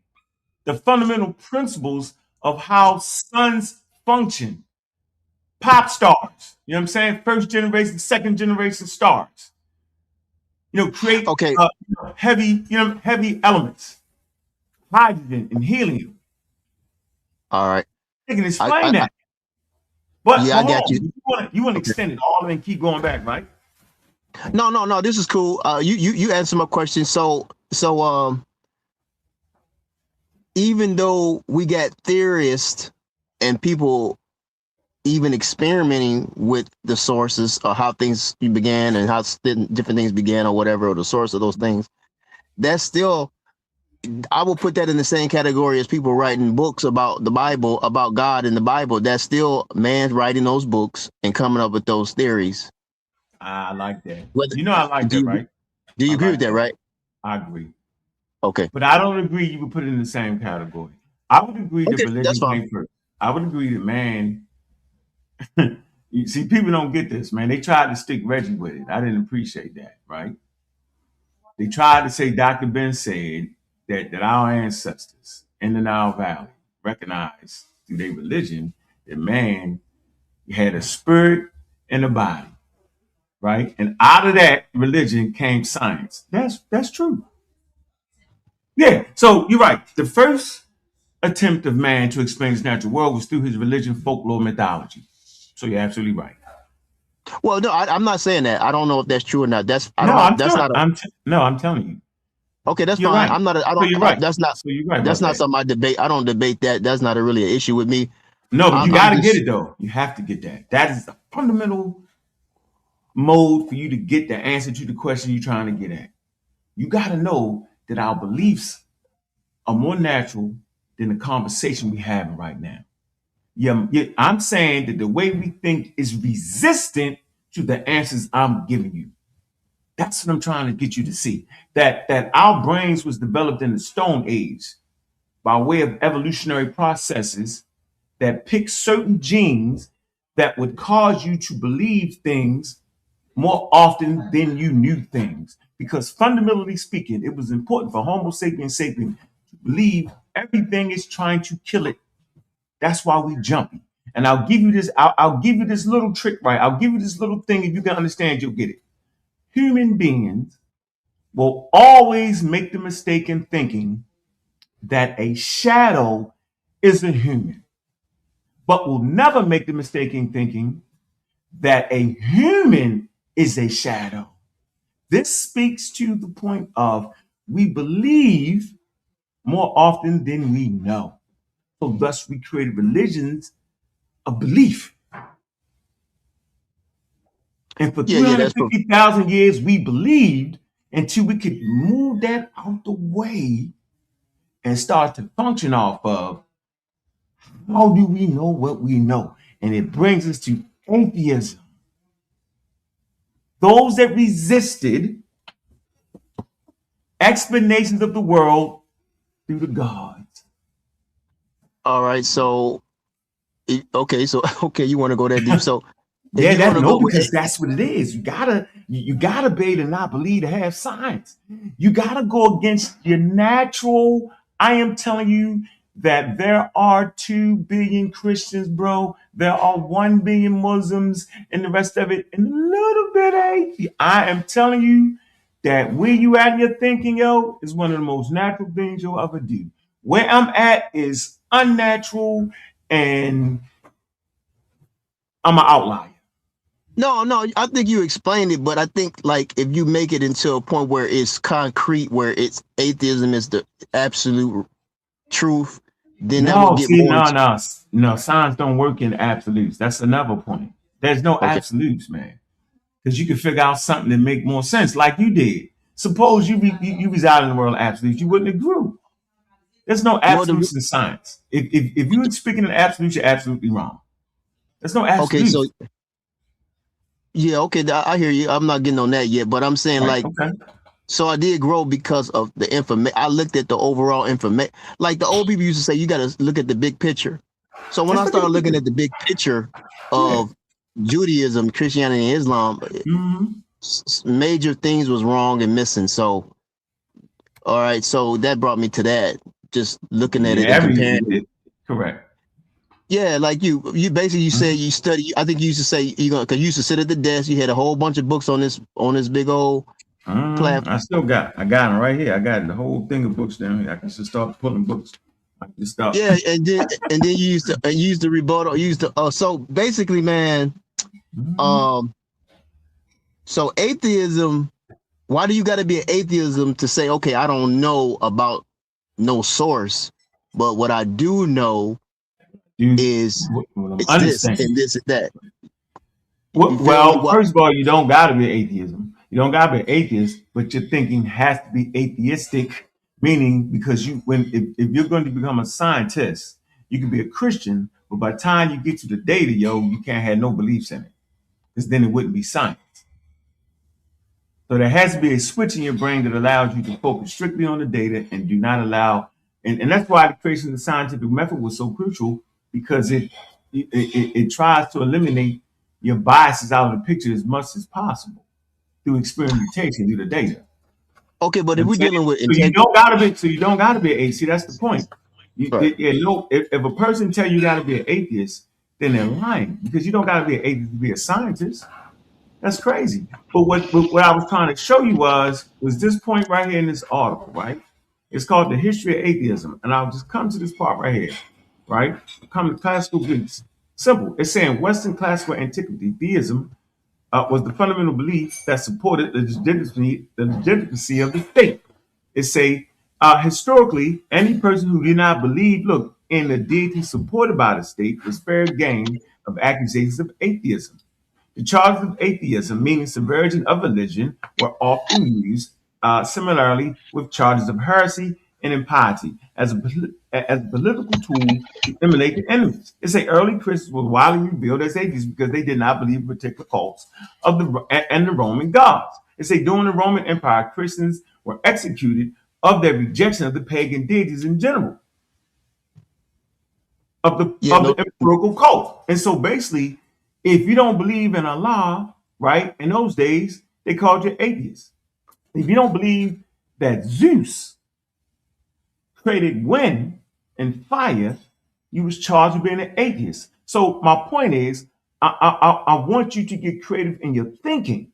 the fundamental principles of how suns function. Pop stars, you know what I'm saying? First generation, second generation stars. Create Okay, heavy elements, hydrogen and helium. all right. They can I, explain I, I that. But yeah, I hold got you. on, you want to Okay. extend it all and keep going back, right? No. This is cool. You answer my question. So even though we got theorists and people even experimenting with the sources or how things began and how different things began or whatever, or the source of those things, that's still, I will put that in the same category as people writing books about the Bible, about God in the Bible. That's still man writing those books and coming up with those theories. I like that. Whether I like do that, you right? do you I agree with like that, that. right? I agree. Okay. But I don't agree you would put it in the same category. I would agree that Okay, that's religion fine. came first. I would agree that man, you see, people don't get this, man. They tried to stick Reggie with it. I didn't appreciate that, right? They tried to say Dr. Ben said that our ancestors in the Nile Valley recognized through their religion that man had a spirit and a body, right? And out of that religion came science. That's true. Yeah. So you're right. The first attempt of man to explain his natural world was through his religion, folklore, mythology. So you're absolutely right. Well, no, I'm not saying that. I don't know if that's true or not. That's I No, don't have. I'm That's telling. not a. I'm telling you. Okay, that's You're fine. right. I'm not. I So don't. you're right. That's not. So you're right That's about not that. something I debate. I don't debate that. That's not really an issue with me. No, but you I'm got to get just it though. You have to get that. That is the fundamental mode for you to get the answer to the question you're trying to get at. You got to know that our beliefs are more natural than the conversation we're having right now. Yeah, I'm saying that the way we think is resistant to the answers I'm giving you. That's what I'm trying to get you to see. That our brains was developed in the Stone Age by way of evolutionary processes that pick certain genes that would cause you to believe things more often than you knew things. Because fundamentally speaking, it was important for Homo sapiens sapien to believe everything is trying to kill it. That's why we jumpy. And I'll give you this. I'll give you this little trick, right? I'll give you this little thing. If you can understand, you'll get it. Human beings will always make the mistake in thinking that a shadow is a human, but will never make the mistake in thinking that a human is a shadow. This speaks to the point of we believe more often than we know. So thus we created religions of belief. And for Yeah, that's true. 350,000 years, we believed until we could move that out the way and start to function off of how do we know what we know? And it brings us to atheism. Those that resisted explanations of the world through the gods. All right. So, okay. So, okay, you want to go that deep. So, if Yeah, you want to go with, because that's what it is. You gotta be able to not believe to have science. You gotta go against your natural. I am telling you that there are 2 billion Christians, bro. There are 1 billion Muslims, and the rest of it, and a little bit atheist. I am telling you that where you at in your thinking, yo, is one of the most natural things you'll ever do. Where I'm at is unnatural, and I'm an outlier. no, I think you explained it, but I think like if you make it into a point where it's concrete, where it's atheism is the absolute truth, then that would No, get see, more no, into. no, no. Science don't work in absolutes. That's another point. There's no Okay. absolutes, man, because you can figure out something that make more sense, like you did. Suppose you reside in the world of absolutes, you wouldn't agree. There's no Well, the absolutes in science. If you're speaking in absolutes, you're absolutely wrong. There's no okay, so absolutes. yeah, okay, I hear you. I'm not getting on that yet, but I'm saying Right? like, Okay. so I did grow because of the information. I looked at the overall information. Like the old people used to say, you got to look at the big picture. So when Let's I look at started the looking picture. at the big picture Yeah. of Judaism, Christianity, and Islam, Mm-hmm. major things was wrong and missing. So, all right, so that brought me to that. Just looking at it Yeah. and comparing. Correct. Yeah, like you basically you say you study. I think you used to say you gonna because you used to sit at the desk. You had a whole bunch of books on this big old platform. I got them right here. I got the whole thing of books down here. I can just start pulling books. I can just start. Yeah, and then you used to rebuttal. You used to so basically, man. Mhm. Um, so atheism. Why do you got to be an atheism to say okay? I don't know about no source, but what I do know Dude, is what I'm it's this understanding. and this and that. You feel me? Well, What? first of all, you don't got to be atheism. You don't got to be atheist, but your thinking has to be atheistic, meaning because if you're going to become a scientist, you can be a Christian, but by the time you get to the data, yo, you can't have no beliefs in it, because then it wouldn't be science. So there has to be a switch in your brain that allows you to focus strictly on the data and do not allow, and that's why the creation of the scientific method was so crucial, because it tries to eliminate your biases out of the picture as much as possible through experimentation through the data. Okay, but You know what if I'm we're saying? dealing with So you integrity, don't gotta be. So you don't gotta be an atheist. See, that's the point. right? If a person tell you gotta be an atheist, then they're lying, because you don't gotta be an atheist to be a scientist. That's crazy. But what I was trying to show you was this point right here in this article, right? It's called The History of Atheism. And I'll just come to this part right here, right? Come to classical Greeks. Simple. It's saying Western classical antiquity, theism, was the fundamental belief that supported the legitimacy of the state. It say, historically, any person who did not believe, look, in the deity supported by the state was fair game of accusations of atheism. The charges of atheism, meaning subversion of religion, were often used similarly with charges of heresy and impiety as a political tool to emulate the enemies. It's say early Christians were widely revealed as atheists because they did not believe in particular cults of the Roman gods. It's say during the Roman Empire, Christians were executed of their rejection of the pagan deities in general, of the Yeah, of no. the empirical cult. And so basically, if you don't believe in Allah, right, in those days, they called you atheist. If you don't believe that Zeus created wind and fire, you was charged with being an atheist. So my point is, I want you to get creative in your thinking,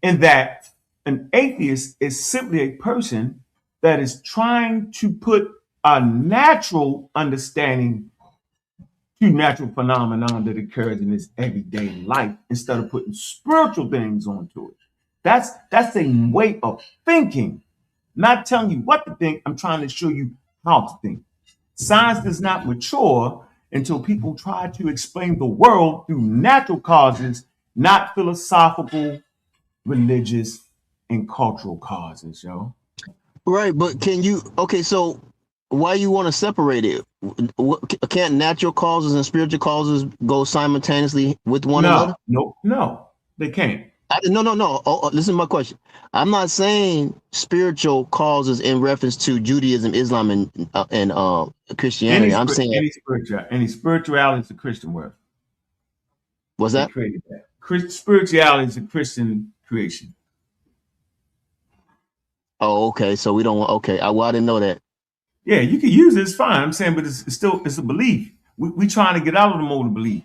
in that An atheist is simply a person that is trying to put a natural understanding to natural phenomenon that occurs in his everyday life instead of putting spiritual things onto it. That's a way of thinking. Not telling you what to think, I'm trying to show you how to think. Science does not mature until people try to explain the world through natural causes, not philosophical, religious, and cultural causes, yo. Right, but can you? Okay, so why you want to separate it? Can't natural causes and spiritual causes go simultaneously with one another? No, they can't. No. Listen to my question. I'm not saying spiritual causes in reference to Judaism, Islam, and Christianity. I'm saying any spirituality is a Christian word. What's They that? created that. Spirituality is a Christian creation. Oh, okay. So we don't want. Okay, well, I didn't know that. Yeah, you can use it. It's fine. I'm saying, but it's a belief. We trying to get out of the mode of belief.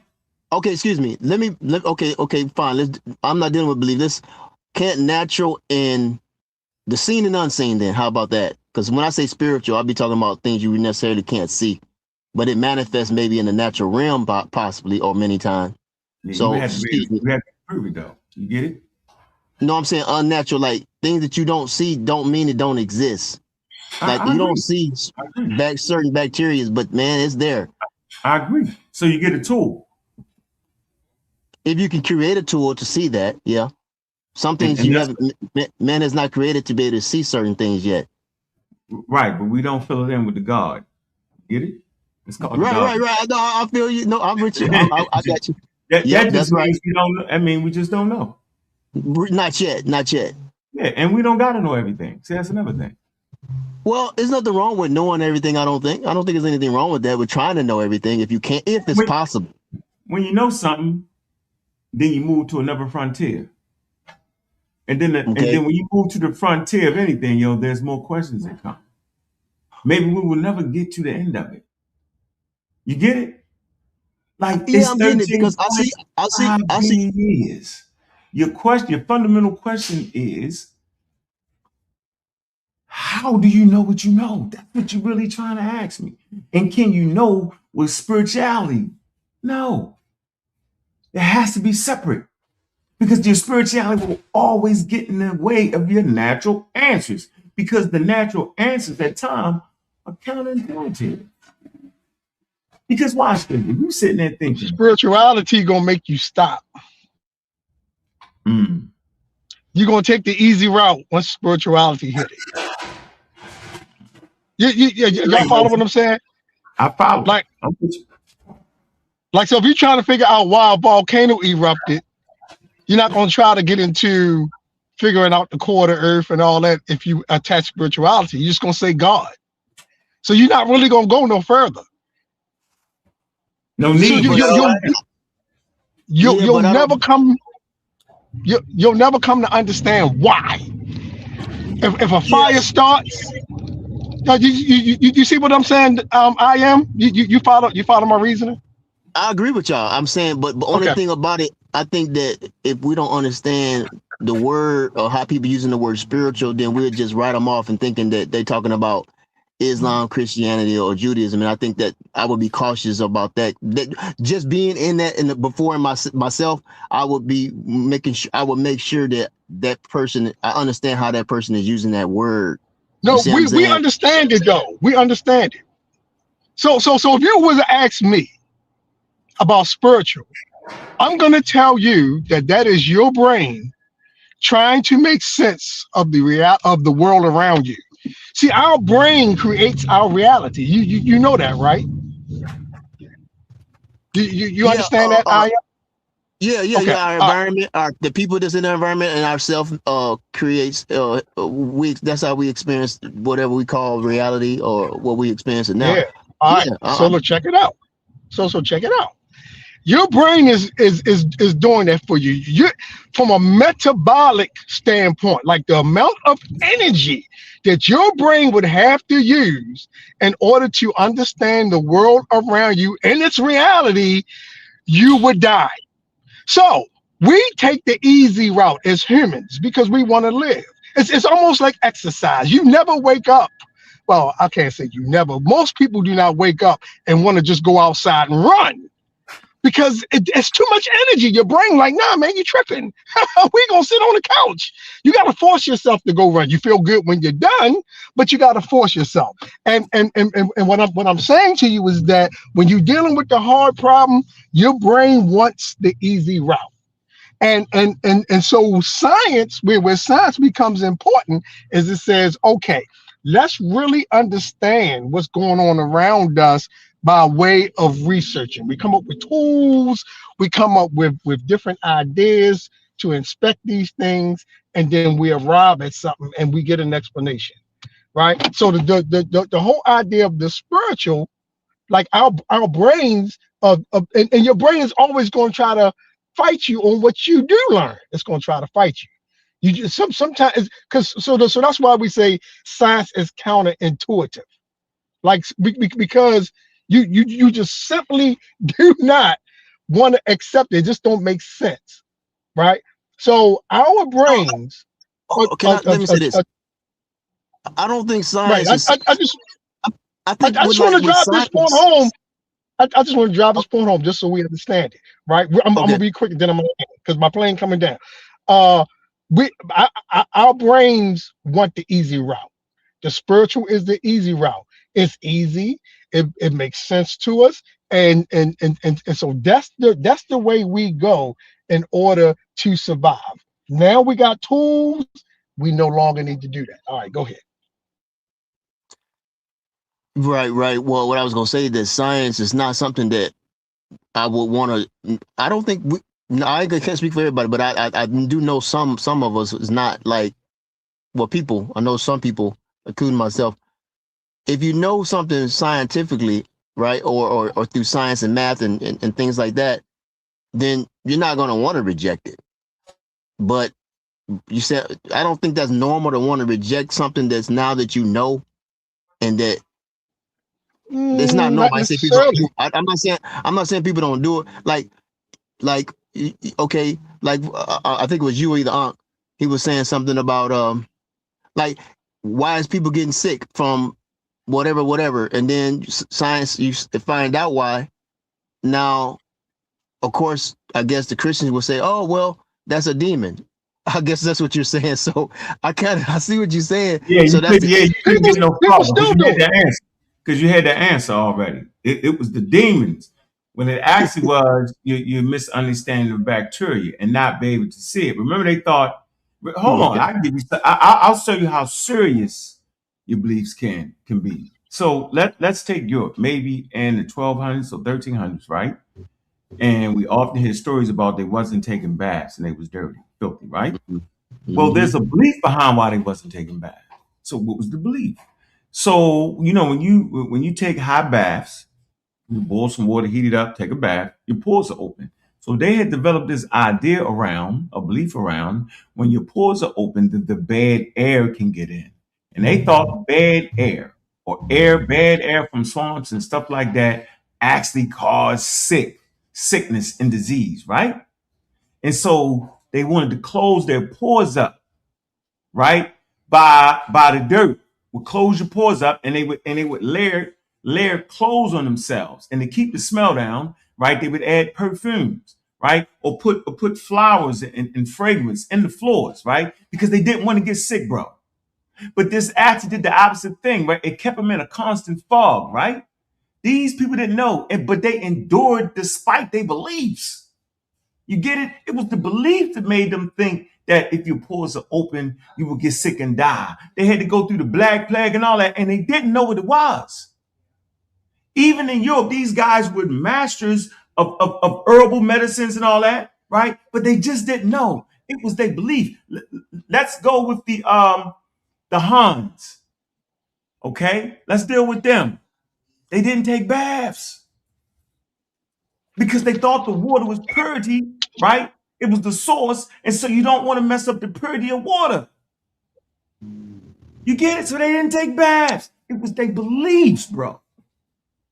Okay, excuse me. Okay, fine. I'm not dealing with belief. Can't natural and the seen and unseen. Then how about that? Because when I say spiritual, I'll be talking about things you necessarily can't see, but it manifests maybe in the natural realm, possibly, or many times. Yeah, so you have to prove it though. You get it? No, I'm saying unnatural, like things that you don't see don't mean it don't exist. Like you don't see certain bacteria, but man, it's there. I agree. So you get a tool. If you can create a tool to see that, yeah. Some things man has not created to be able to see certain things yet. Right, but we don't fill it in with the God. Get it? It's called right. No, I feel you. No, I'm with you. I got you. That's right. We don't know. I mean, we just don't know. Not yet. Yeah, and we don't got to know everything. See, that's another thing. Well, there's nothing wrong with knowing everything. I don't think there's anything wrong with that. With trying to know everything, if it's possible. When you know something, then you move to another frontier. And then when you move to the frontier of anything, there's more questions that come. Maybe we will never get to the end of it. You get it? Like I'm getting it because I see years. Your fundamental question is, how do you know what you know? That's what you're really trying to ask me. And can you know with spirituality? No. It has to be separate. Because your spirituality will always get in the way of your natural answers. Because the natural answers at times are counterintuitive. Because watch this, if you sitting there thinking spirituality gonna make you stop. You're gonna take the easy route once spirituality hit it. Y'all follow what I'm saying? I follow. Like so if you're trying to figure out why a volcano erupted, you're not gonna try to get into figuring out the core of the earth and all that if you attach spirituality. You're just gonna say God. So you're not really gonna go no further. No need. So you'll never come to understand why. If a fire starts, you see what I'm saying? You follow my reasoning? I agree with y'all. I'm saying, but the only thing about it, I think that if we don't understand the word or how people using the word spiritual, then we'll just write them off and thinking that they're talking about Islam, Christianity, or Judaism. And I think that I would be cautious about that. Just being in that before myself, I would be making sure I would make sure that person, I understand how that person is using that word. No, we understand it though. We understand it. So if you was to ask me about spiritual, I'm going to tell you that is your brain trying to make sense of the world around you. See, our brain creates our reality. You know that, right? You understand that, Aya? Yeah. Our environment, the people that's in the environment, and ourself creates. That's how we experience whatever we call reality or what we experience it now. Yeah. All right. So check it out. So check it out. Your brain is doing that for you. You, from a metabolic standpoint, like the amount of energy that your brain would have to use in order to understand the world around you and its reality, you would die. So we take the easy route as humans because we want to live. It's almost like exercise. You never wake up. Well, I can't say you never. Most people do not wake up and want to just go outside and run because it's too much energy. Your brain like, nah, man, you tripping. We gonna sit on the couch. You gotta force yourself to go run. You feel good when you're done, but you gotta force yourself. And what I'm saying to you is that when you're dealing with the hard problem, your brain wants the easy route. And so science, where science becomes important, is it says, okay, let's really understand what's going on around us by way of researching. We come up with tools, we come up with different ideas to inspect these things, and then we arrive at something and we get an explanation, right? So the whole idea of the spiritual, like our brains and your brain is always going to try to fight you on what you do learn. It's going to try to fight you. You just sometimes because so that's why we say science is counterintuitive, like because you just simply do not want to accept it. It just don't make sense, right? So our brains. Let me say this. I don't think science right. is. I just want to drive this point home. I just want to drive this point home just so we understand it, right? I'm gonna be quick, then I'm gonna end because my plane coming down. Our brains want the easy route. The spiritual is the easy route. It's easy. It makes sense to us, and so that's the way we go in order to survive. Now we got tools. We no longer need to do that. All right, go ahead. Right. Well, what I was gonna say is that science is not something that I would want to. I don't think we. No, I can't speak for everybody, but I do know some of us is not like. Well, people. I know some people, including myself. If you know something scientifically, right, or through science and math and things like that, then you're not gonna want to reject it. But you said I don't think that's normal to want to reject something that's now that you know, and that. It's not normal. I say people. I'm not saying people don't do it. Like okay, like I think it was you or either Ankh. He was saying something about like why is people getting sick from whatever, and then science you find out why. Now, of course, I guess the Christians will say, "Oh well, that's a demon." I guess that's what you're saying. So I see what you're saying. Yeah, so you couldn't get no problem because you had the answer. Because you had the answer already. It was the demons. When it actually was you're misunderstanding the bacteria and not be able to see it. Remember, they thought, hold on, I can give you. I'll show you how serious your beliefs can be. So let's take Europe, maybe in the 1200s or 1300s, right? And we often hear stories about they wasn't taking baths and they was dirty, filthy, right? Mm-hmm. Well, there's a belief behind why they wasn't taking baths. So what was the belief? So when you take hot baths, you boil some water, heat it up, take a bath, your pores are open. So they had developed this idea around, a belief around, when your pores are open, that the bad air can get in. And they thought bad air bad air from swamps and stuff like that actually caused sickness and disease, right? And so they wanted to close their pores up, right? By the dirt. Would close your pores up and they would layer clothes on themselves. And to keep the smell down, right, they would add perfumes, right? Or put flowers and fragrance in the floors, right? Because they didn't want to get sick, bro. But this actually did the opposite thing, right? It kept them in a constant fog, right? These people didn't know, but they endured despite their beliefs. You get it? It was the belief that made them think that if your pores are open, you will get sick and die. They had to go through the Black Plague and all that, and they didn't know what it was. Even in Europe, these guys were masters of herbal medicines and all that, right? But they just didn't know. It was their belief. Let's go with the Huns. Okay? Let's deal with them. They didn't take baths because they thought the water was purity, right? It was the source, and so you don't want to mess up the purity of water. You get it? So they didn't take baths. It was their beliefs, bro.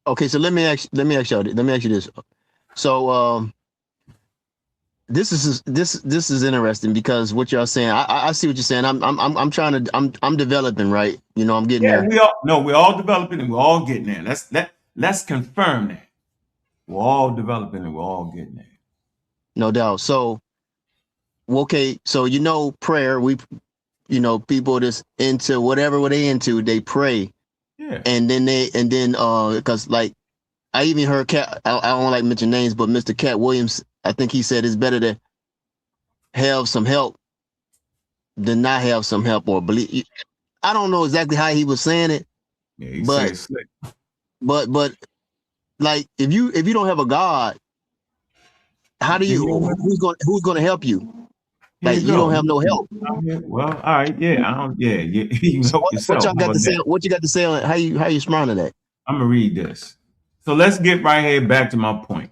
Okay, so let me ask you this. So this is interesting because what y'all saying, I see what you're saying. I'm trying to I'm developing, right? You know, I'm getting there. We're all developing and we're all getting there. Let's confirm that. We're all developing and we're all getting there. No doubt. So okay, so you know prayer, people that's into whatever they into, they pray. Yeah. And then because like I even heard Cat, I don't like to mention names, but Mr. Cat Williams, I think he said it's better to have some help than not have some help, or believe. I don't know exactly how he was saying it. Yeah, but like if you don't have a God, how do you who's going to help you? Like you don't have no help. Well, all right, yeah, you help yourself. What y'all got to say? What you got to say on how you respond to that? I'm gonna read this. So let's get right here back to my point.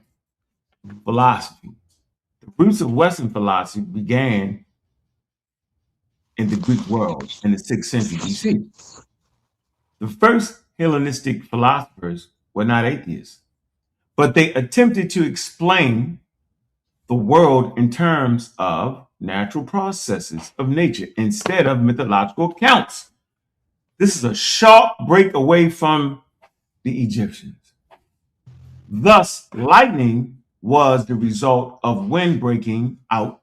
Philosophy. The roots of Western philosophy began in the Greek world in the 6th century BC. The first Hellenistic philosophers were not atheists, but they attempted to explain the world in terms of natural processes of nature instead of mythological accounts. This is a sharp break away from the Egyptians. Thus, lightning was the result of wind breaking out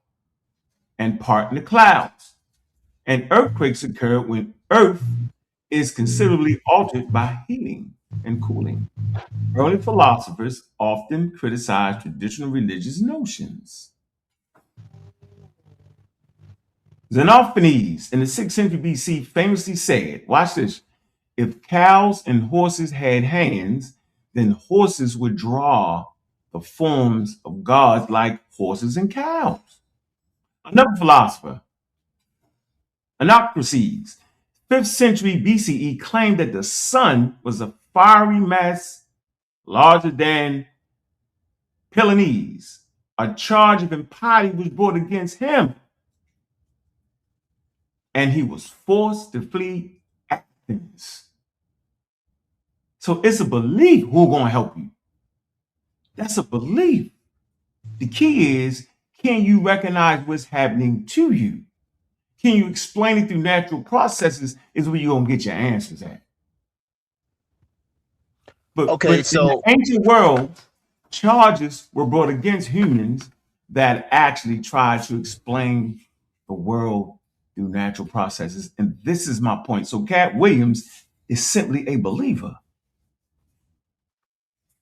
and parting the clouds. And earthquakes occur when Earth is considerably altered by heating and cooling. Early philosophers often criticized traditional religious notions. Xenophanes in the 6th century BC famously said, watch this, if cows and horses had hands, then horses would draw the forms of gods like horses and cows. Another philosopher, Anacrates, 5th century BCE, claimed that the sun was a fiery mass larger than Pelenes. A charge of impiety was brought against him, and he was forced to flee Athens. So it's a belief who's going to help you. That's a belief. The key is, can you recognize what's happening to you? Can you explain it through natural processes is where you're going to get your answers at. But in the ancient world, charges were brought against humans that actually tried to explain the world through natural processes. And this is my point. So Cat Williams is simply a believer.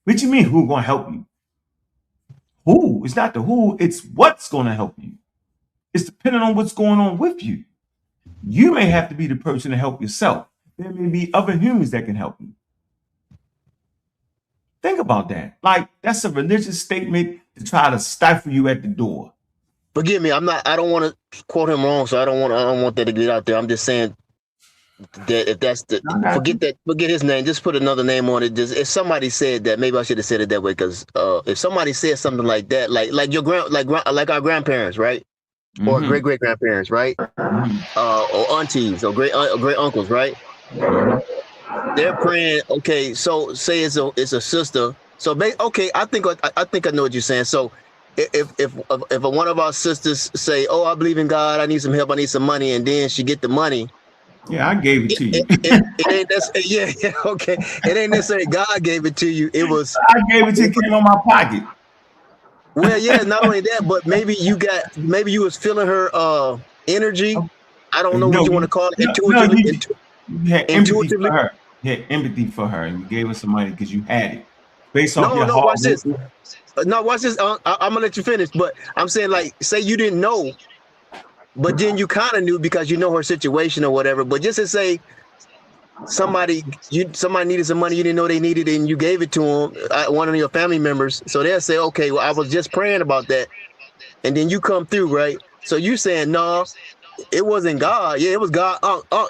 What do you mean who's going to help you? Who? It's not the who, it's what's going to help you. It's depending on what's going on with you. You may have to be the person to help yourself. There may be other humans that can help you. Think about that. Like, that's a religious statement to try to stifle you at the door. Forgive me, I don't want to quote him wrong, so I don't want that to get out there. I'm just saying that if that's forget his name, just put another name on it. Just if somebody said that, maybe I should have said it that way, because if somebody said something like that, like your like our grandparents, right? Mm-hmm. Or great grandparents, right? Mm-hmm. Or aunties or great uncles, right? Mm-hmm. They're praying. Okay, so say it's a sister. So okay, I think I know what you're saying. So if one of our sisters say, "Oh, I believe in God. I need some help. I need some money," and then she get the money. Yeah, I gave it to you. It ain't necessarily, yeah, okay. It ain't necessarily God gave it to you. It was I gave it to you. It came on my pocket. Well, yeah, not only that, but maybe you was feeling her energy. I don't know what you want to call it. Intuitively. You had empathy for her. You had empathy for her, and you gave her some money because you had it. Based off your heart. Watch this. No, watch this. I'm gonna let you finish, but I'm saying, like, say you didn't know, but then you kind of knew because you know her situation or whatever. But just to say, somebody needed some money, you didn't know they needed it, and you gave it to them, one of your family members. So they'll say, okay, well, I was just praying about that, and then you come through, right? So you saying, no, it wasn't God. Yeah, it was God.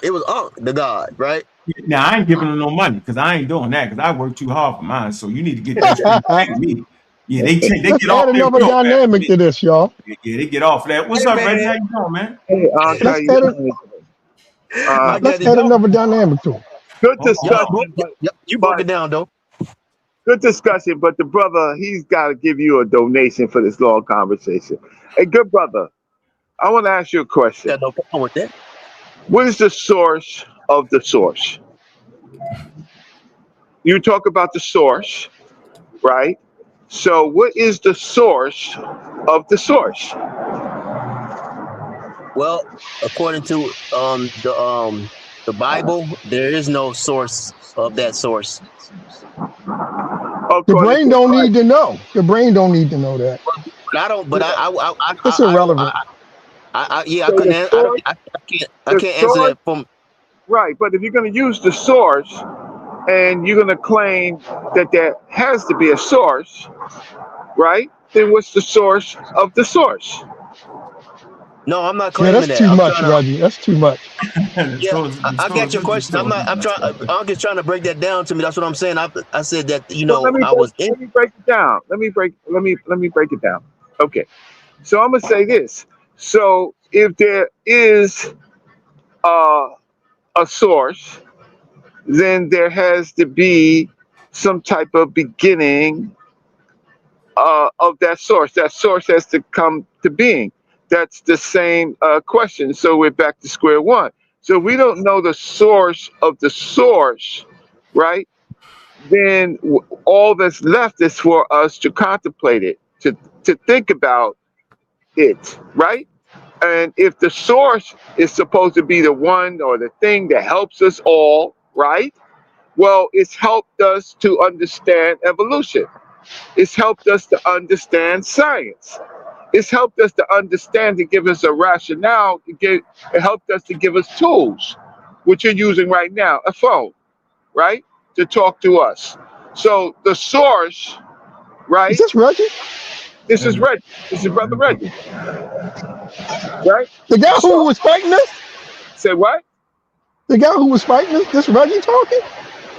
It was the God, right? Now I ain't giving them no money because I ain't doing that because I work too hard for mine. So you need to get that straight me. Yeah, they get off. Add another dynamic to this, y'all. Yeah, they get off that. What's up, Reggie? How you doing, man? Hey, let's add another dynamic to it. Good discussion. You broke it down, though. Good discussion, but the brother, he's got to give you a donation for this long conversation. Hey, good brother, I want to ask you a question. Got no problem with that. What is the source of the source? You talk about the source, right? So, what is the source of the source? Well, according to the Bible, there is no source of that source. The brain don't need to know. The brain don't need to know that. But I don't. But It's irrelevant. Yeah, I couldn't. I can't answer that from. Right, but if you're going to use the source and you're going to claim that there has to be a source, right? Then what's the source of the source? No, I'm not claiming that. That's too much, Reggie. That's too much. Yeah, I got your question. I'm just trying to break that down to me. That's what I'm saying. I said that, you know, Let me break it down. Let me break it down. Okay. So I'm gonna say this. So if there is a source, then there has to be some type of beginning of that source. That source has to come to being. That's the same question. So we're back to square one. So we don't know the source of the source, right? Then all that's left is for us to contemplate it, to think about it, right? And if the source is supposed to be the one or the thing that helps us all, right? Well, it's helped us to understand evolution. It's helped us to understand science. It's helped us to understand, to give us a rationale. It helped us to give us tools, which you're using right now, a phone, right? To talk to us. So the source, right? Is this Reggie? This is Reggie. This is Brother Reggie. Right? The guy who was fighting us? Say what? The guy who was fighting us? This Reggie talking?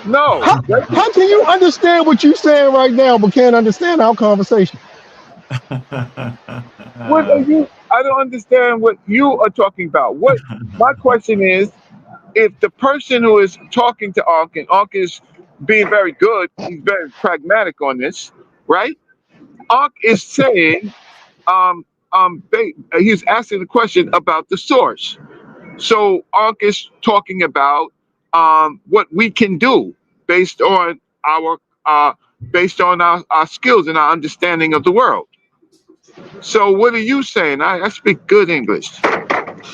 No. How can you understand what you're saying right now but can't understand our conversation? What are you? I don't understand what you are talking about. What my question is, if the person who is talking to Ankh, and Ankh is being very good, he's very pragmatic on this, right? Ankh is saying, he's asking the question about the source. So Ankh is talking about what we can do based on our our skills and our understanding of the world. So what are you saying? I speak good English.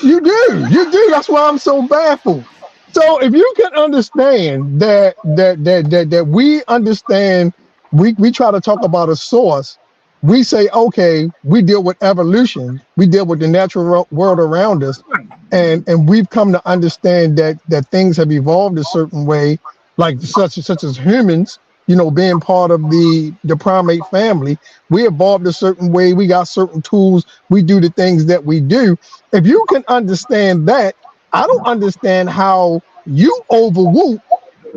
You do. That's why I'm so baffled. So if you can understand that we understand, we try to talk about a source. We say, okay, we deal with evolution. We deal with the natural world around us, and we've come to understand that things have evolved a certain way, like such as humans. You know, being part of the primate family, we evolved a certain way. We got certain tools. We do the things that we do. If you can understand that, I don't understand how you overwhoop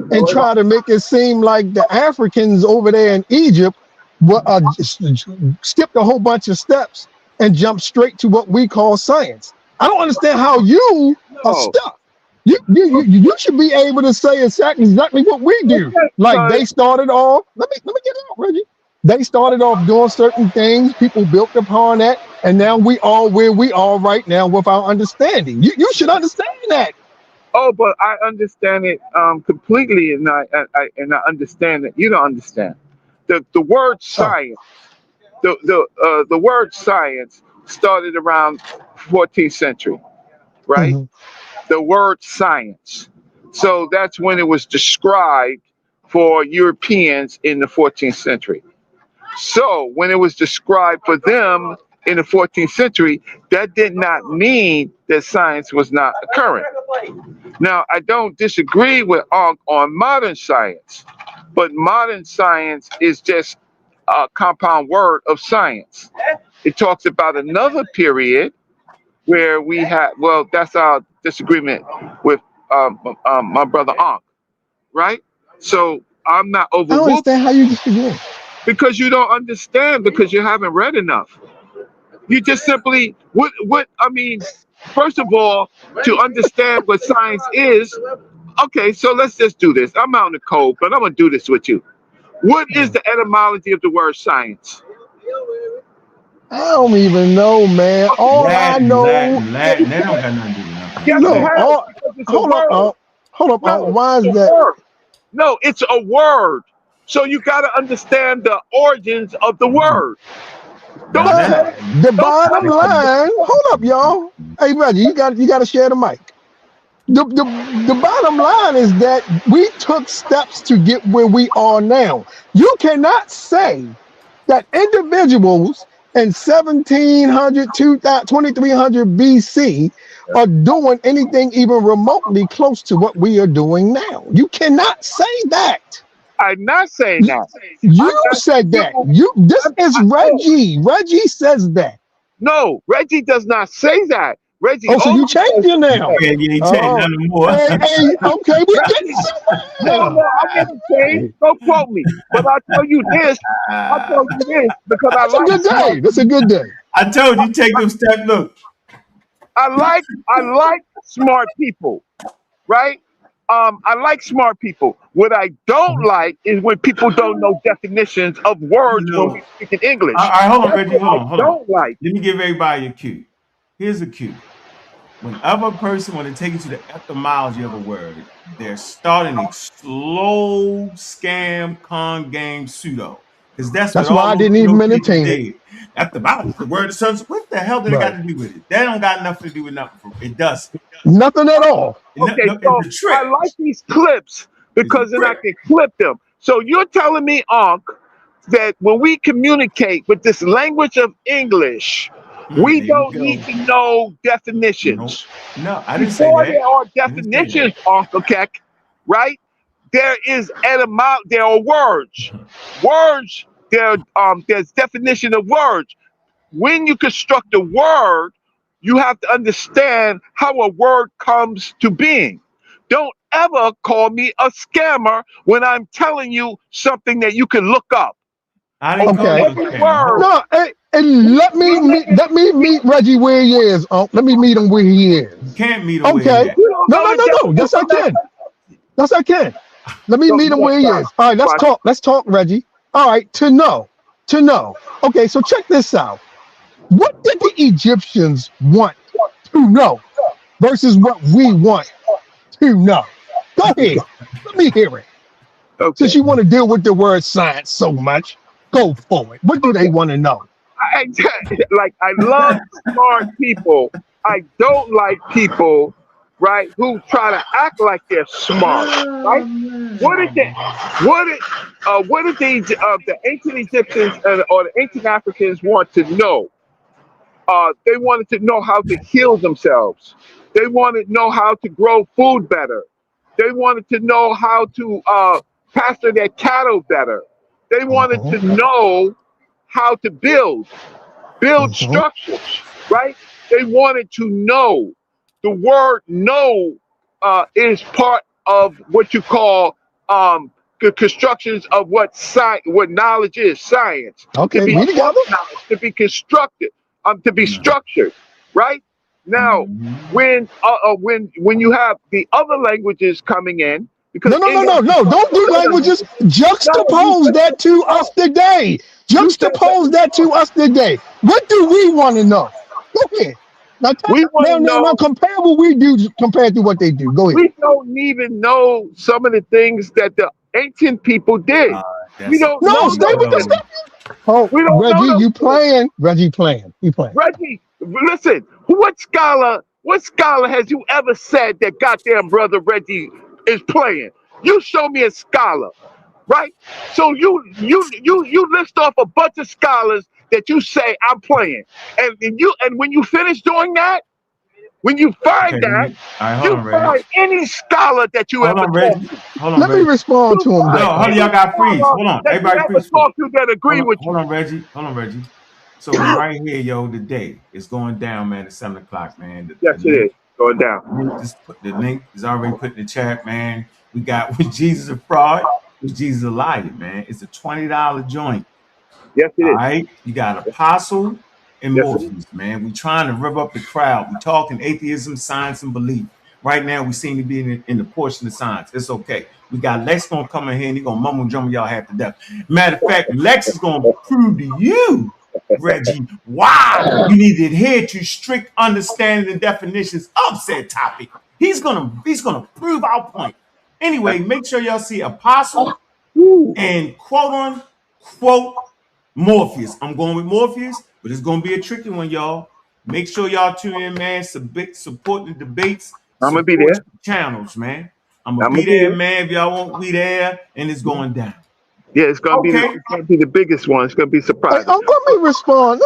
and try to make it seem like the Africans over there in Egypt skipped a whole bunch of steps and jumped straight to what we call science. I don't understand how you are stuck. You should be able to say exactly what we do. Like they started off. Let me get it out, Reggie. They started off doing certain things. People built upon that, and now we are where we are right now with our understanding. You should understand that. Oh, but I understand it completely, and I understand that you don't understand. The word science, the word science started around 14th century, right? Mm-hmm. The word science. So that's when it was described for Europeans in the 14th century. So when it was described for them in the 14th century, that did not mean that science was not occurring. Now, I don't disagree with Ankh on modern science, but modern science is just a compound word of science. It talks about another period where we had, well, that's our disagreement with my brother Ankh, right? So I'm not I don't overwhelmed understand how you disagree. because you don't understand, because you haven't read enough. You just simply, what I mean, first of all, to understand what science is, okay, so let's just do this. I'm out in the cold, but I'm gonna do this with you. What is the etymology of the word science? I don't even know, man. All I Latin, know, Latin. They don't got nothing to do with nothing. Yes, it look, has, all, because it's a hold up, word. hold up. No, Why it's is a that? word. No, it's a word. So you got to understand the origins of the word. Don't But tell, the don't tell bottom me what to line, hold up, y'all. Hey, Reggie, you got to share the mic. The bottom line is that we took steps to get where we are now. You cannot say that individuals in 1700, 2300 BC are doing anything even remotely close to what we are doing now. You cannot say that. I'm not saying that. I'm You asking said that. you. This is Reggie. Reggie says that. No, Reggie does not say that. Reggie Oh, so you only changed says it now. Yeah, you ain't changing Oh, nothing more. hey, okay, we getting Reggie. No, somewhere. no, I never changed. Don't quote me. But I'll tell you this. I'll tell you this because I That's a like good smart day. That's a people. good day. I told you, take them steps. Look, I like smart people, right? I like smart people. What I don't like is when people don't know definitions of words when we no. speak in English. All right, hold on, That's Reggie. what I Hold on. don't like. Let me give everybody a cue. Here's a cue. Whenever a person want to take you to the etymology of a word, they're starting a slow scam, con game, pseudo. Because that's what That's why all I those didn't even pseudo people entertain it. did. Etymology, the word of sons. What the hell do they got Right. to do with it? That don't got nothing to do with nothing. It does. Nothing at all. Okay, No, so it's a trick. I like these clips It's a because then I trick. can clip them. So you're telling me, Ankh, that when we communicate with this language of English, we There you don't go. need to know No, definitions. no, I didn't say Before that. there are I didn't say that. definitions, Uncle Keck, right? There is there are words. Words, there's definition of words. When you construct a word, you have to understand how a word comes to being. Don't ever call me a scammer when I'm telling you something that you can look up. I didn't Okay, call Okay. you a every scammer. Hold word. on. No, hey, and let me meet Reggie where he is. Let me meet him where he You is. can't meet him where he Okay. at. You don't No, know no, the no, no. definition Yes, I of that. can. Yes, I can. Let me So meet him yes, where he is. All right, let's watch. talk. Let's talk, Reggie. All right, to know. To know. Okay, so check this out. What did the Egyptians want to know versus what we want to know? Go ahead. Let me hear it. Okay. Since you want to deal with the word science so much, go for it. What do they want to know? I, like I love smart people. I don't like people, right, who try to act like they're smart, right? What did they, what did the ancient Egyptians or the ancient Africans want to know? They wanted to know how to heal themselves. They wanted to know how to grow food better. They wanted to know how to pasture their cattle better. They wanted Uh-huh. to know how to build Uh-huh. structures, right? They wanted to know. The word know is part of what you call the constructions of what knowledge is, science. To Okay, be we together? organized, to be constructed, to be No. structured, right? Now, Mhm. when you have the other languages coming in, because No, no, no, English, no, no. Don't do languages. no, you Juxtapose said that that. to us No, today. you said Juxtapose that. that to us today. What do we want to know? Go ahead. Now, We want to now, know. compare what we do compared to what they do. Go ahead. We don't even know some of the things that the ancient people did. Uh, We that's don't No, know stay those with the no. things. stuff. Oh, We don't know Reggie, those you things. playing? Reggie playing. He playing. Reggie, listen, what scholar has you ever said that goddamn brother Reggie is playing? You show me a scholar, right? So you list off a bunch of scholars that you say I'm playing. And when you finish doing that, when you Okay, find let that, me. All right, hold you on, Reggie. find any scholar that you Hold ever on, talk Reggie. to. Hold on, Let me Reggie. respond You to him find there. No, hold on, y'all any got freeze. scholar Hold on, that you everybody ever freeze. talk to that agree with Hold you. on, Reggie. Hold on, Reggie. So we right here, yo. Today it's going down, man. At 7 o'clock, man. Yes, it is. Going down. The link is already put in the chat, man. We got was Jesus a fraud? Was Jesus a liar, man? It's a $20 joint. Yes, it All is. right. You got Apostle and Yes, it is. Morpheus, man. We trying to rev up the crowd. We talking atheism, science, and belief. Right now, we seem to be in the portion of science. It's okay. We got Lex gonna come in here and he's gonna mumble jumble y'all half to death. Matter of fact, Lex is gonna prove to you, Reggie, why you need to adhere to strict understanding and definitions of said topic. He's gonna prove our point. Anyway, make sure y'all see Apostle and quote unquote Morpheus. I'm going with Morpheus, but it's gonna be a tricky one, y'all. Make sure y'all tune in, man. Support the debates. I'm gonna be there. Channels, man. I'm gonna be there, man. If y'all won't be there, and it's going down. Yeah, it's gonna be the biggest one. It's gonna be surprising. Let me respond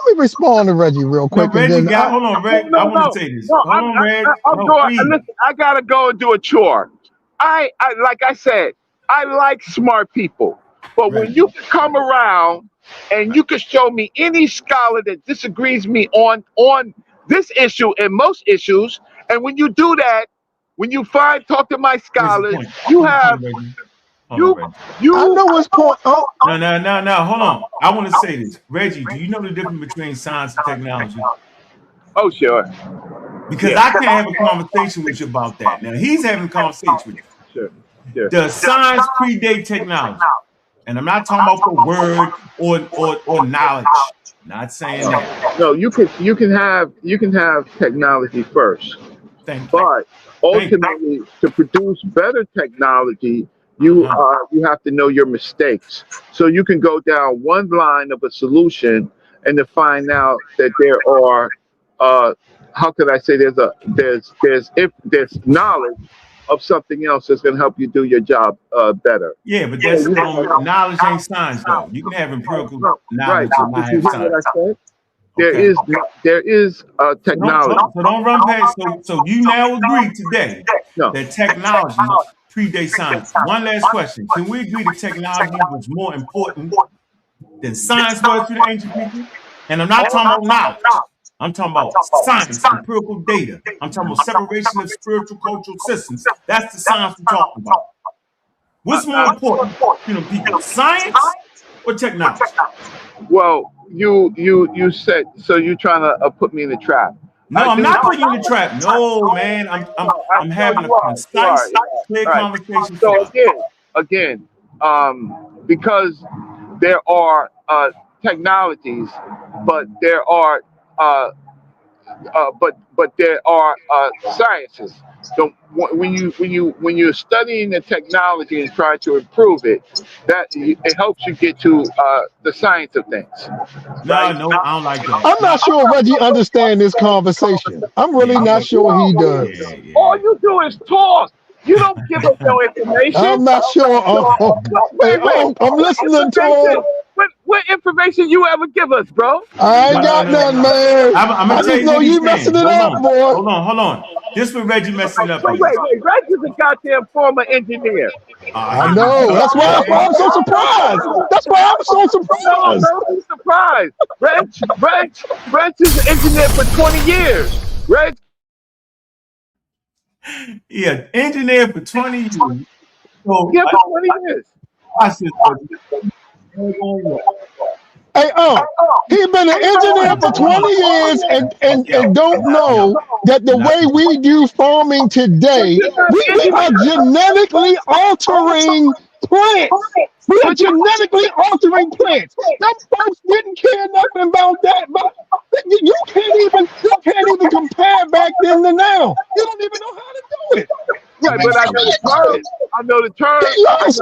to Reggie real quick. No, Reggie, hold on, Reg. I want to say this. Hold on, Reg. Listen, I gotta go and do a chore. I like I said, I like smart people, but when you come around and you can show me any scholar that disagrees me on this issue and most issues, and when you do that, when you talk to my scholars, you have I know his point. No. Hold on. I want to say this, Reggie. Do you know the difference between science and technology? Oh, sure. Because I can't have a conversation with you about that. Now he's having a conversation with you. Sure. Does science predate technology? And I'm not talking about the word or knowledge. Not saying that. No, you can have technology first. But ultimately, to produce better technology, you have to know your mistakes. So you can go down one line of a solution and to find out that there are how could I say there's knowledge of something else that's going to help you do your job better. Yeah, but that's knowledge ain't science though. You can have empirical knowledge and not have science. There is technology. So don't run past. So you now agree today that technology predates science. One last question: can we agree that technology was more important than science was to the ancient people? And I'm not talking about knowledge. I'm talking about science, empirical data. I'm talking about separation of spiritual cultural systems. That's the science we're talking about. What's more important, people, science or technology? Well, you said so. You're trying to put me in the trap. No, I'm not putting you in the trap. No, man. I'm having a concise, clear conversation. So again, because there are technologies, but there are sciences. So when you're studying the technology and trying to improve it, it helps you get to the science of things. No, I don't like that. I'm not sure Reggie understands this conversation. I'm really not sure he does. Yeah. All you do is talk. You don't give us no information. I'm not sure. I'm listening to him. What information you ever give us, bro? I ain't got none, man. I'm gonna tell you know you messing it up, boy. Hold on. This was Reggie messing it up. Wait. Reggie's a goddamn former engineer. I know. That's why I'm so surprised. No, I'm surprised. Reg is an engineer for 20 years. Reg. Yeah, engineer for 20 years. So, yeah, for 20 years. I said, hey, he's been an engineer for 20 years and don't know that the way we do farming today, we are genetically altering plants. We are genetically altering plants. Them folks didn't care nothing about that, but you can't even compare back then to now. You don't even know how to do it. Right, but I know the term. He lost.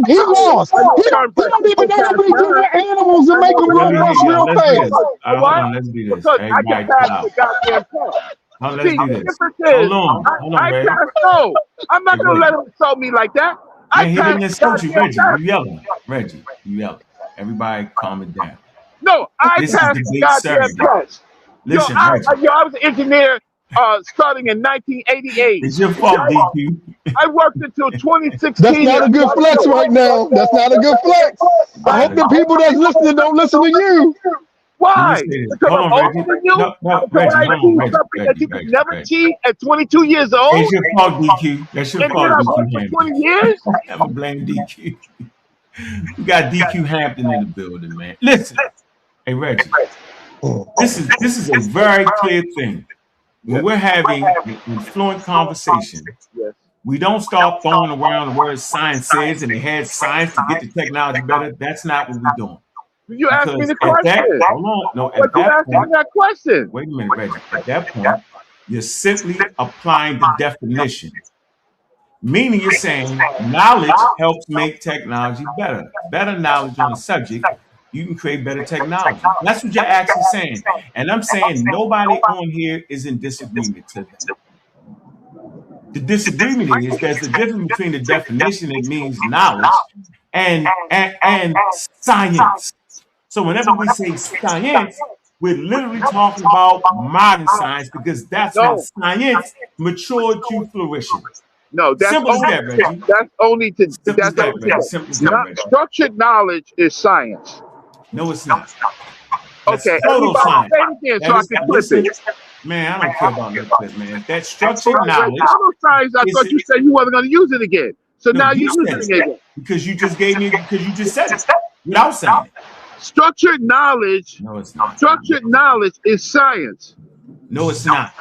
He lost. He don't even know how we do the animals and make them run real fast. Let's do this. Because I can pass the goddamn part. Let's do this. Hold on, I'm not gonna let him insult me like that. Man, he didn't insult you, Reggie. Reggie, you yelling. Everybody calm it down. No, I passed the goddamn test. Listen, I was an engineer starting in 1988. It's your fault, DQ. I worked until 2016. That's not a good flex right now. That's not a good flex. I hope the people that's listening don't listen to you. Why? Because I'm older than you. Reggie, you can never achieve at 22 years old. It's your fault, DQ. That's your fault, DQ. For 20 years? Never blame DQ. We got DQ Hampton in the building, man. Listen, hey Reggie, this is a very clear thing. When we're having an fluent conversation, We don't start throwing around the word science says and they had science to get the technology better. That's not what we're doing. You asked me the Because at that, question. hold on, no, But at you that asked me point, that question. wait a minute, Reggie. At that point, you're simply applying the definition. Meaning you're saying knowledge helps make technology better. Better knowledge on a subject, you can create better technology. That's what you're actually saying. And I'm saying nobody on here is in disagreement to that. The disagreement is there's a difference between the definition that means knowledge and science. So whenever we say science, we're literally talking about modern science because that's when science matured to fruition. No, that's Simple as only that, Reggie. that's only to Simple as that's that, Reggie. Simple as that, not Reggie. structured knowledge is science. No, it's not. That's Okay, everybody pseudoscience. say it again so I can flip it. Man, I don't care about no clip, man. That structured knowledge. Pseudoscience, I thought you said you wasn't going to use it again. So No, now you you're said using it again. because you just gave me because you just said it without saying it. Structured knowledge. No, it's not. Structured knowledge is science. No, it's not.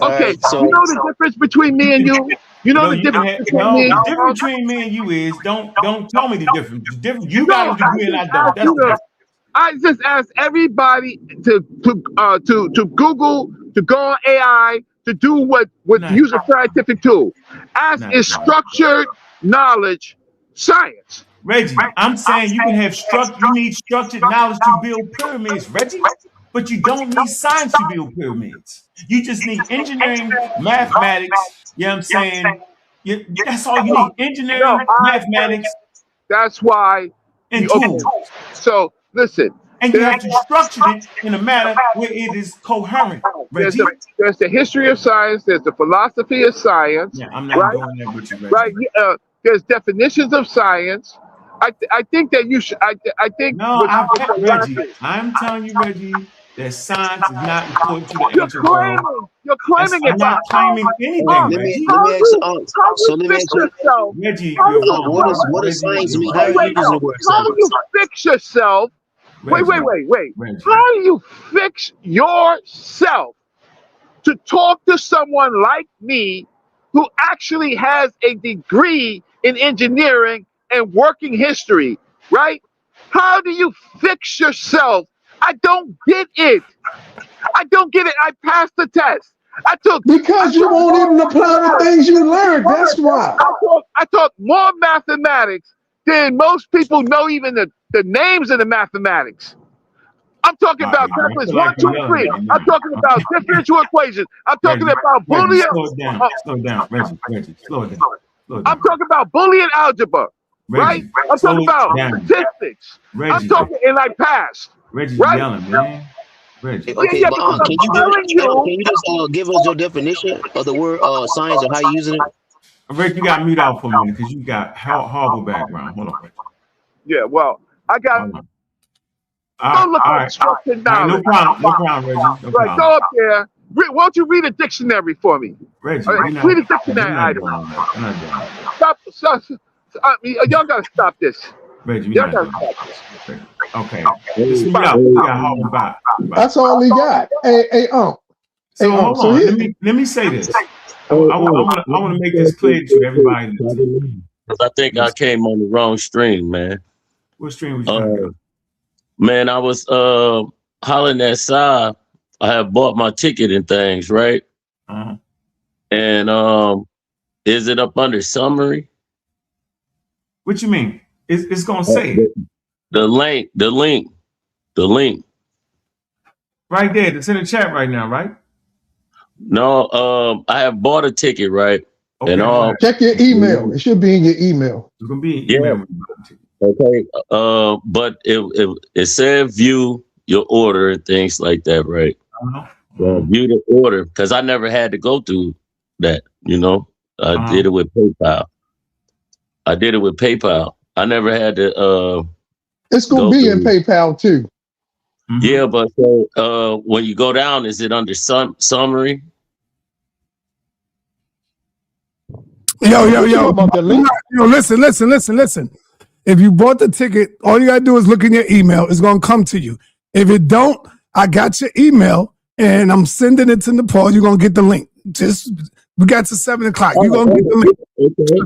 Okay, Right, so you know the difference between me and you? You know the difference between me and the you? difference between me and you is don't tell me the difference. The difference you got a degree and I don't. That's the difference. I just asked everybody to Google, to go on AI, to do what use a scientific tool. Is structured knowledge science? Reggie, I'm saying you can have you need structured knowledge to build pyramids, Reggie, but you don't need science to build pyramids. You just need engineering, mathematics. You know what I'm saying? That's all you need. Engineering, mathematics. That's why. And tools. So listen. And you have to structure it in a manner where it is coherent. Reggie. There's the history of science. There's the philosophy of science. Yeah, I'm not doing that with you, Reggie. Right. There's definitions of science. I think that you should. I think. No, Reggie. I'm telling you, Reggie, that science is not important to the ancient world. You're claiming it. I'm not claiming anything, Reggie. Let me ask you, Reggie, what does science mean? How do you use the word How do you fix yourself? Wait. How do you fix yourself to talk to someone like me who actually has a degree in engineering and working history, right? How do you fix yourself? I don't get it. I passed the test. Because you won't even apply the things you learned. That's why. I taught more mathematics than most people know even the names of the mathematics. I'm talking about calculus 1, 2, 3. I'm talking about differential equations. I'm talking about Boolean. Slow down, Reggie. Slow it down. I'm talking about Boolean algebra, right? I'm talking about statistics. I'm talking, and I passed. Reggie, yelling, man. Reggie. Okay, but can you just give us your definition of the word science or how you using it? Reggie, you got mute out for a minute because you got horrible background. Hold on. Yeah, well, I got. Don't look at structured knowledge. No problem, Reggie. Right, go up there. Why don't you read a dictionary for me? Reggie, read a dictionary item. Stop. Y'all gotta stop this. Reggie, y'all gotta stop this. Okay. That's all he got. Hey, hold on. Let me say this. I want to make this clear to everybody. I think I came on the wrong stream, man. What stream was you? Man, I was hollering at Sa. I have bought my ticket and things, right? Uh-huh. And is it up under summary? What you mean? It's gonna say the link. Right there. It's in the chat right now, right? No, I have bought a ticket, right? Okay, and check your email. It should be in your email. It's gonna be in your email. Okay. But it said view your order and things like that, right? View the order, because I never had to go through that, you know. I did it with PayPal. I never had to it's gonna be in PayPal too. Yeah, but so when you go down, is it under summary? Yo, listen. If you bought the ticket, all you gotta do is look in your email. It's gonna come to you. If it don't, I got your email and I'm sending it to Nepal. You're gonna get the link. Just we got to 7 o'clock. You gonna get the link.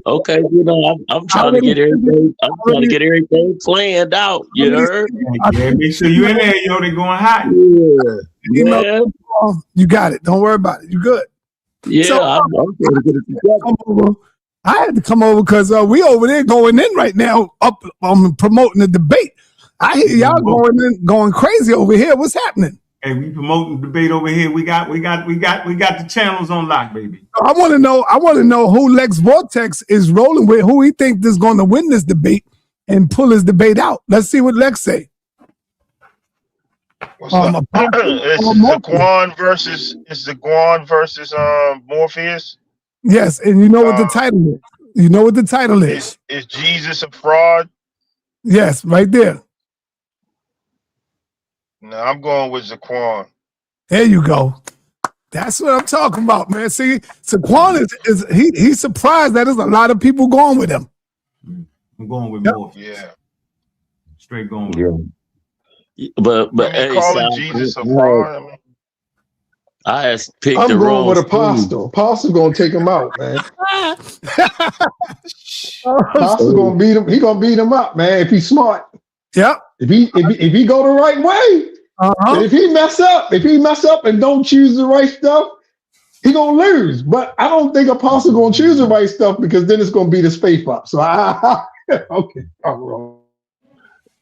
Okay. You know, I'm trying to get everything. I'm trying to get everything planned out. You heard? Yeah, make sure you in there, yo. They going hot. Yeah. You know, you got it. Don't worry about it. You good. Yeah, So, I'm trying to get it together. I had to come over because we over there going in right now, up promoting the debate. I hear y'all going crazy over here. What's happening? Hey, we promoting the debate over here. We got the channels on lock, baby. I want to know who Lex Vortex is rolling with. Who he think is going to win this debate and pull his debate out. Let's see what Lex say. It's the Guan versus Morpheus. Yes, and you know what the title is. You know what the title is. Is Jesus a fraud? Yes, right there. No, I'm going with Zaquan. There you go. That's what I'm talking about, man. See, Zaquan he's surprised that there's a lot of people going with him. I'm going with Morpheus. Yeah. Straight going with him. But hey, calling Jesus a fraud. I had picked I'm the going wrong with Apostle. Apostle gonna take him out, man. Apostle gonna beat him. He gonna beat him up, man. If he's smart. Yep. If he go the right way. And if he mess up and don't choose the right stuff, he gonna lose. But I don't think Apostle gonna choose the right stuff because then it's gonna be the space up. So okay, I'm wrong.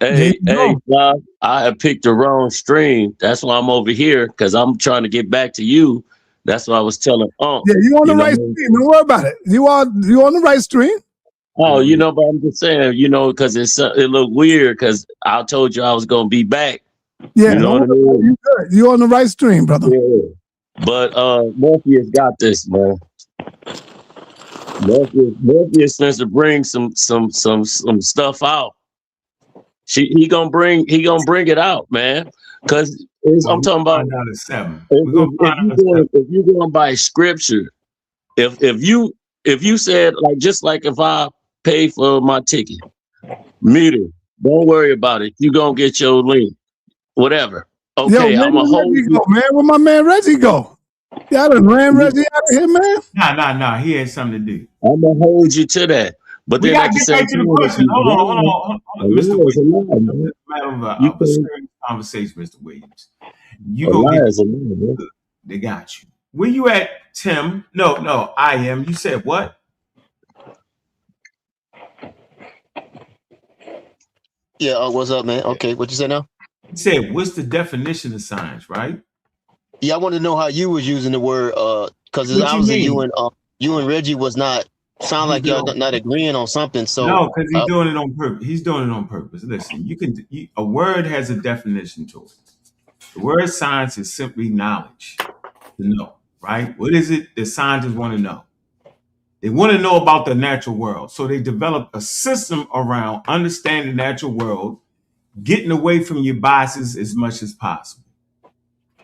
Hey, Bob, I have picked the wrong stream. That's why I'm over here, because I'm trying to get back to you. That's what I was telling Unc. Yeah, you on the right stream. Don't worry about it. You on the right stream. Oh, but I'm just saying, because it looked weird because I told you I was gonna be back. Yeah, you know what I mean? You good. You on the right stream, brother. Yeah. But Morpheus got this, man. Morpheus tends to bring some stuff out. He gonna bring it out, man. Because I'm talking about if you going by scripture, if you said just like if I pay for my ticket, meter, don't worry about it. You gonna get your link, whatever. Okay, I'm gonna hold you. Man, where my man Reggie go? Y'all done ran Reggie out of here, man. Nah. He had something to do. I'm gonna hold you to that. But we then gotta get back to the question. Hold on, Mr. Williams. You can serious conversation, Mr. Williams. You go get they got you. Where you at, Tim? No, I am. You said what? Yeah, what's up, man? Okay, what you say now? You said, what's the definition of science, right? Yeah, I want to know how you was using the word, because obviously you and Reggie was not sound like y'all not agreeing on something. So no, because he's doing it on purpose. He's doing it on purpose. Listen, a word has a definition to it. The word science is simply knowledge, to know, right? What is it that scientists want to know? They want to know about the natural world. So they develop a system around understanding the natural world, getting away from your biases as much as possible.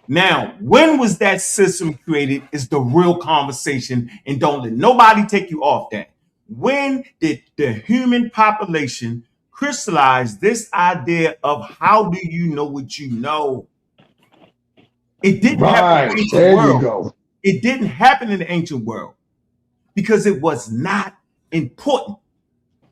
Now, when was that system created is the real conversation, and don't let nobody take you off that. When did the human population crystallize this idea of how do you know what you know? It didn't happen in the ancient world. It didn't happen in the ancient world because it was not important.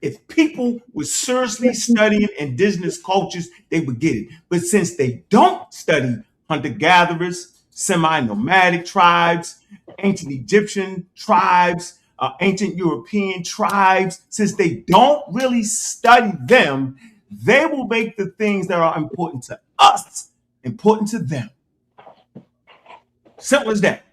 If people were seriously studying indigenous cultures, they would get it. But since they don't study hunter-gatherers, semi-nomadic tribes, ancient Egyptian tribes, ancient European tribes, since they don't really study them, they will make the things that are important to us important to them. Simple as that.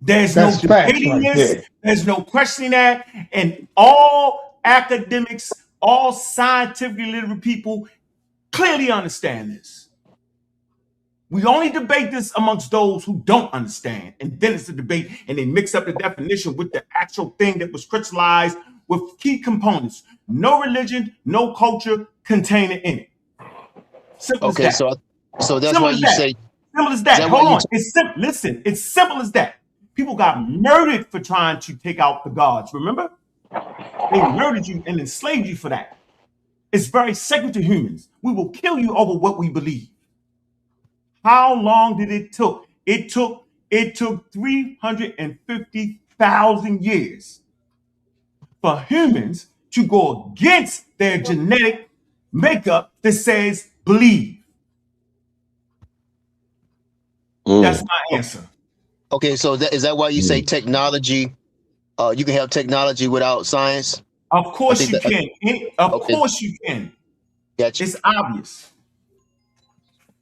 There's no debating this. There's no questioning that. And all academics, all scientifically literate people clearly understand this. We only debate this amongst those who don't understand. And then it's a debate and they mix up the definition with the actual thing that was crystallized with key components. No religion, no culture contained in it. Simple as that. So that's why you say. Simple as that. Hold on. It's simple. Listen, it's simple as that. People got murdered for trying to take out the gods. Remember? They murdered you and enslaved you for that. It's very sacred to humans. We will kill you over what we believe. How long did it took? It took It took 350,000 years for humans to go against their genetic makeup that says believe. That's my answer. Okay, so is that why you say technology? You can have technology without science? Of course you can. Of course you can. Gotcha. It's obvious.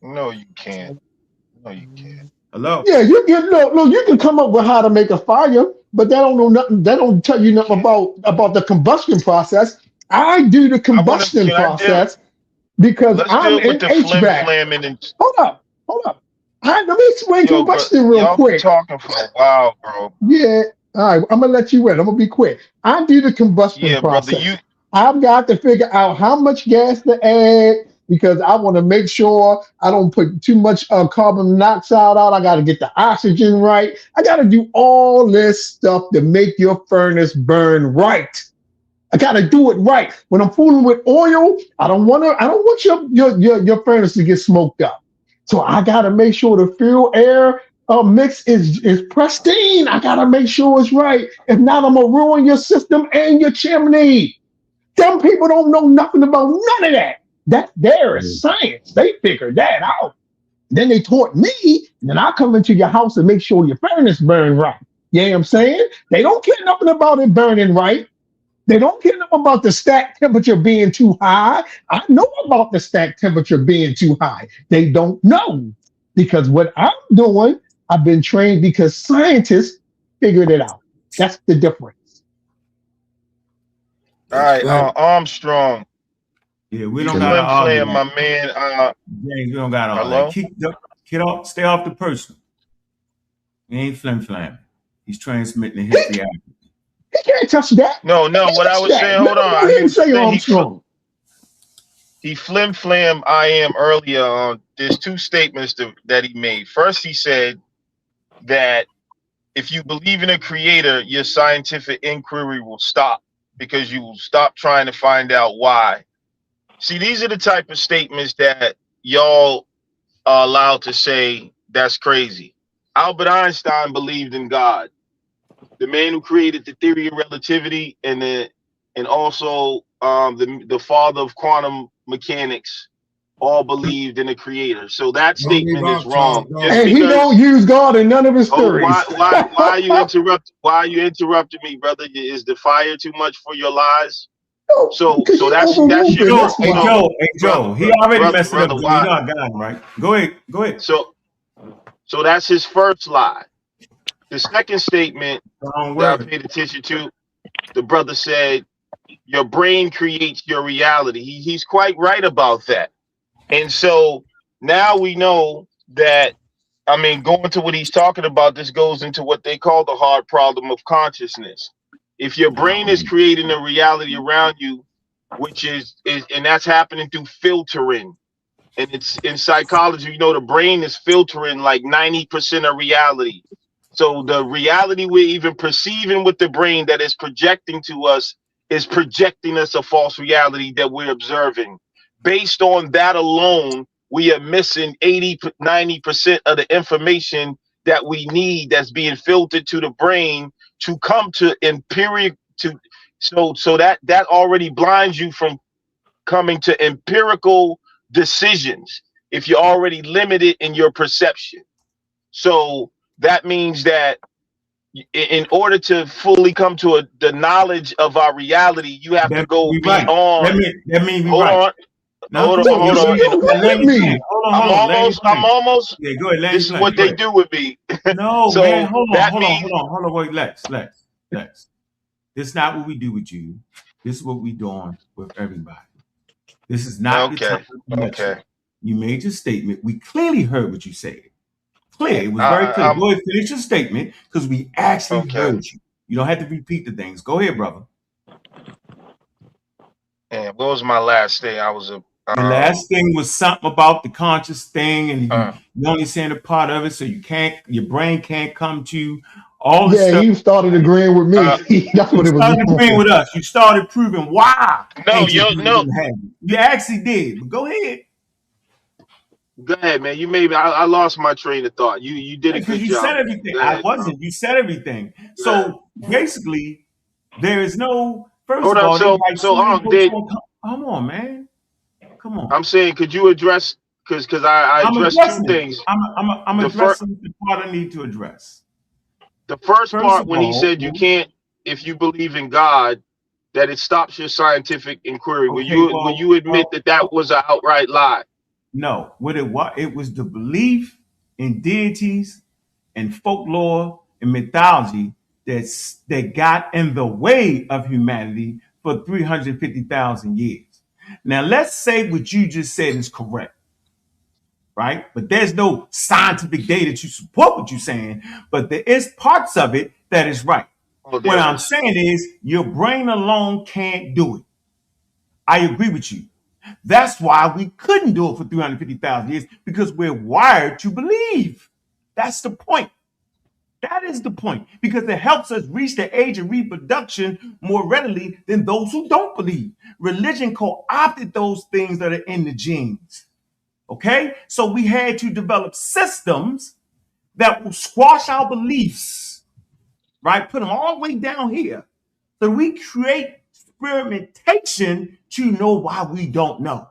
No, you can't. No, you can't. Hello? Yeah, you can come up with how to make a fire, but that don't know nothing. That don't tell you nothing about the combustion process. I do the combustion process because I'm in HVAC. Hold up. Let me explain combustion real quick. Talking for a while, bro. Yeah. All right, I'm gonna let you in. I'm gonna be quick. I do the combustion process. Brother, I've got to figure out how much gas to add because I want to make sure I don't put too much carbon monoxide out. I got to get the oxygen right. I got to do all this stuff to make your furnace burn right. I got to do it right. When I'm fooling with oil, I don't want your furnace to get smoked up. So I got to make sure the fuel air mix is pristine. I got to make sure it's right. If not, I'm going to ruin your system and your chimney. Them people don't know nothing about none of that. That's there is science. They figured that out. Then they taught me, and then I come into your house and make sure your furnace burn right. You know what I'm saying? They don't care nothing about it burning right. They don't care nothing about the stack temperature being too high. I know about the stack temperature being too high. They don't know. Because what I'm doing, I've been trained because scientists figured it out. That's the difference. All right, Armstrong. Yeah, we don't got to argue. My man. James, we don't got to argue. Stay off the personal. He ain't flim-flam. He's transmitting his reality. He can't touch that. No. What I was saying, hold on. I didn't say Armstrong. He flim-flam I am earlier. There's two statements that he made. First, he said that if you believe in a creator, your scientific inquiry will stop because you will stop trying to find out why. See, these are the type of statements that y'all are allowed to say that's crazy. Albert Einstein believed in God, the man who created the theory of relativity, and also the father of quantum mechanics, all believed in a creator. So that statement is wrong. And he don't use God in none of his theories. Why are you interrupting? Why are you interrupting me, brother? Is the fire too much for your lies? So that's your Hey Joe, he already messed it up. You know I got him, right? Go ahead. So that's his first lie. The second statement that I paid attention to, the brother said, your brain creates your reality. He's quite right about that. And so now we know that, going to what he's talking about, this goes into what they call the hard problem of consciousness. If your brain is creating a reality around you, which is and that's happening through filtering. And it's in psychology, the brain is filtering like 90% of reality. So the reality we're even perceiving with the brain that is projecting to us is projecting us a false reality that we're observing. Based on that alone, we are missing 90% of the information that we need that's being filtered to the brain to come to so that already blinds you from coming to empirical decisions if you're already limited in your perception. So that means that in order to fully come to the knowledge of our reality, you have to go beyond. That means hold on. Hold on. I'm almost. Yeah, go ahead. This is what they do with me. No, so man. Hold on. Wait, Lex. This is not what we do with you. This is what we doing with everybody. This is not okay. You made your statement. We clearly heard what you said. Clear. It was very clear. Go ahead, finish your statement because we actually heard you. You don't have to repeat the things. Go ahead, brother. And what was my last thing? The last thing was something about the conscious thing, and you only saying a part of it, so your brain can't come to all the stuff. You started agreeing with me. That's what it was. You started agreeing with us. You started proving why. No. You actually did. But go ahead. Go ahead, man. You made me. I lost my train of thought. You did a Because good you job. said everything. I wasn't. You said everything. Go ahead. So basically, there is no. First Hold of on. all, they write so many books Did on. Come on, man. Come on. I'm saying, could you address? Because I I'm addressed two addressing it. things. I'm addressing the part I need to address. The first First part of when he all, said you can't, if you believe in God, that it stops your scientific inquiry. Okay, Will you admit that was an outright lie? No, what it was the belief in deities and folklore and mythology that got in the way of humanity for 350,000 years. Now, let's say what you just said is correct, right? But there's no scientific data to support what you're saying, but there is parts of it that is right. What I'm saying is your brain alone can't do it. I agree with you. That's why we couldn't do it for 350,000 years, because we're wired to believe. That's the point. That is the point, because it helps us reach the age of reproduction more readily than those who don't believe. Religion co-opted those things that are in the genes. Okay? So we had to develop systems that will squash our beliefs, right? Put them all the way down here. So we create experimentation to know why we don't know.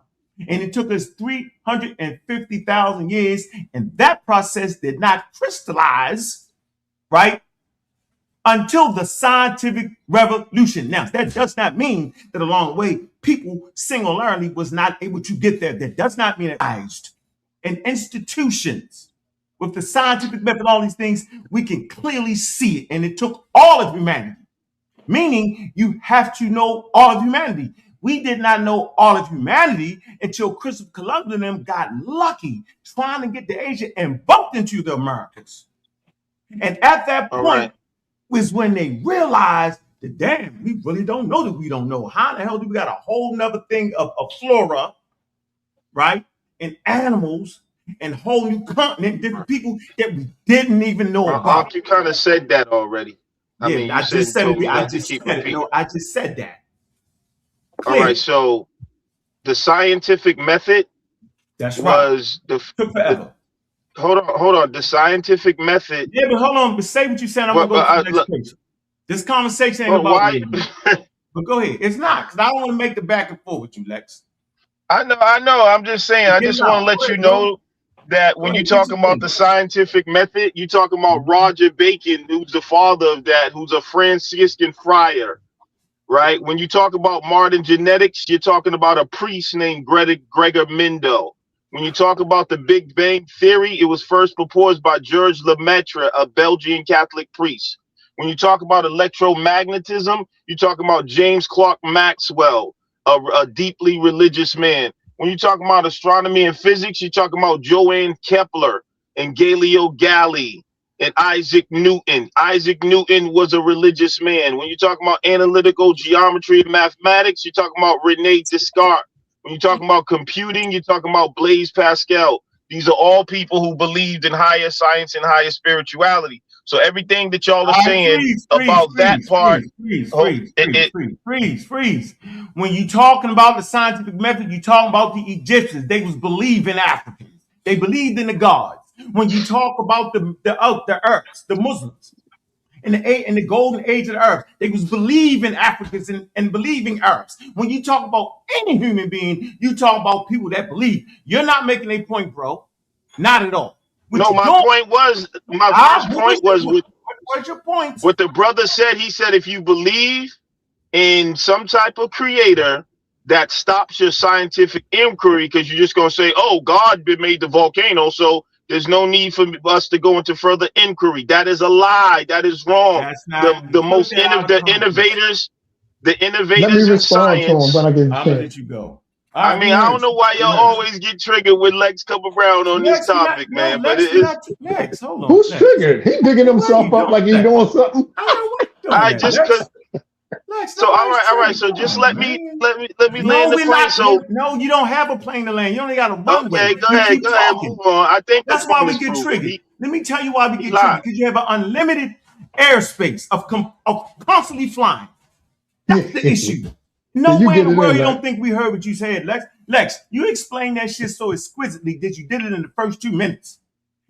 And it took us 350,000 years, and that process did not crystallize, right, until the scientific revolution. Now, that does not mean that along the way, people singularly was not able to get there. That does not mean it. And institutions, with the scientific method, all these things, we can clearly see it. And it took all of humanity. Meaning you have to know all of humanity. We did not know all of humanity until Christopher Columbus and them got lucky trying to get to Asia and bumped into the Americas. And at that point was when they realized that, damn, we really don't know that we don't know. How the hell do we got a whole nother thing of flora, right? And animals and whole new continent, different people that we didn't even know about. You kind of said that already. I mean, I just said it. I just said it. No, I just said that. Clearly. All right. So the scientific method was took forever. Hold on. The scientific method. Yeah, but hold on. But say what you said. I'm gonna go to the next question. This conversation ain't about me. But go ahead. It's not, because I don't want to make the back and forth with you, Lex. I know. I'm just saying. I just want to let you know that when you're talking about the scientific method, you're talking about Roger Bacon, who's the father of that, who's a Franciscan friar, right? When you talk about modern genetics, you're talking about a priest named Gregor Mendel. When you talk about the Big Bang Theory, it was first proposed by Georges Lemaitre, a Belgian Catholic priest. When you talk about electromagnetism, you're talking about James Clerk Maxwell, a deeply religious man. When you talk about astronomy and physics, you're talking about Johann Kepler and Galileo Galilei and Isaac Newton. Isaac Newton was a religious man. When you're talking about analytical geometry and mathematics, you're talking about Rene Descartes. When you're talking about computing, you're talking about Blaise Pascal. These are all people who believed in higher science and higher spirituality. So everything that y'all are saying about that part, freeze. When you talking about the scientific method, you talking about the Egyptians. They was believing Africans. They believed in the gods. When you talk about the Arabs, the Muslims, in the golden age of the earth, they was believing Africans and believing Arabs. When you talk about any human being, you talk about people that believe. You're not making a point, bro. Not at all. What's your point? What's your point? What the brother said, he said, if you believe in some type of creator, that stops your scientific inquiry, because you're just going to say, oh, God made the volcano, so there's no need for us to go into further inquiry. That is a lie. That is wrong. The innovators in science. I'm gonna let you go. I mean, I don't know why y'all always get triggered when Lex come around on this topic, man. But Lex, hold on. Who's triggered? He digging himself up like he's doing something. So all right. So just let me land the plane. So no, you don't have a plane to land. You only got a runway. Okay, go ahead, move on. I think that's why we get triggered. Let me tell you why we get triggered. Because you have an unlimited airspace of constantly flying. That's the issue. No way in the world you don't think we heard what you said, Lex. Lex, you explained that shit so exquisitely that you did it in the first 2 minutes.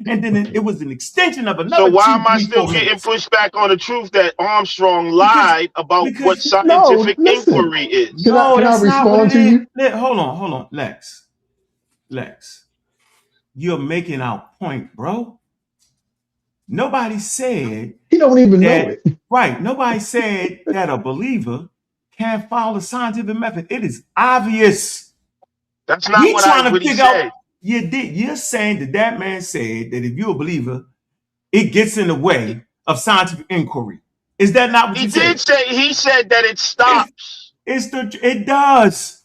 And then it was an extension of another. So why am I still getting pushback on the truth that Armstrong lied about what scientific inquiry is? Can I respond to you? Hold on, Lex. You're making our point, bro. Nobody said he don't even know it. Right. Nobody said that a believer can't follow the scientific method. It is obvious. That's not what he said. You're saying that man said that if you're a believer, it gets in the way of scientific inquiry. Is that not what you said? He said that it stops. It does.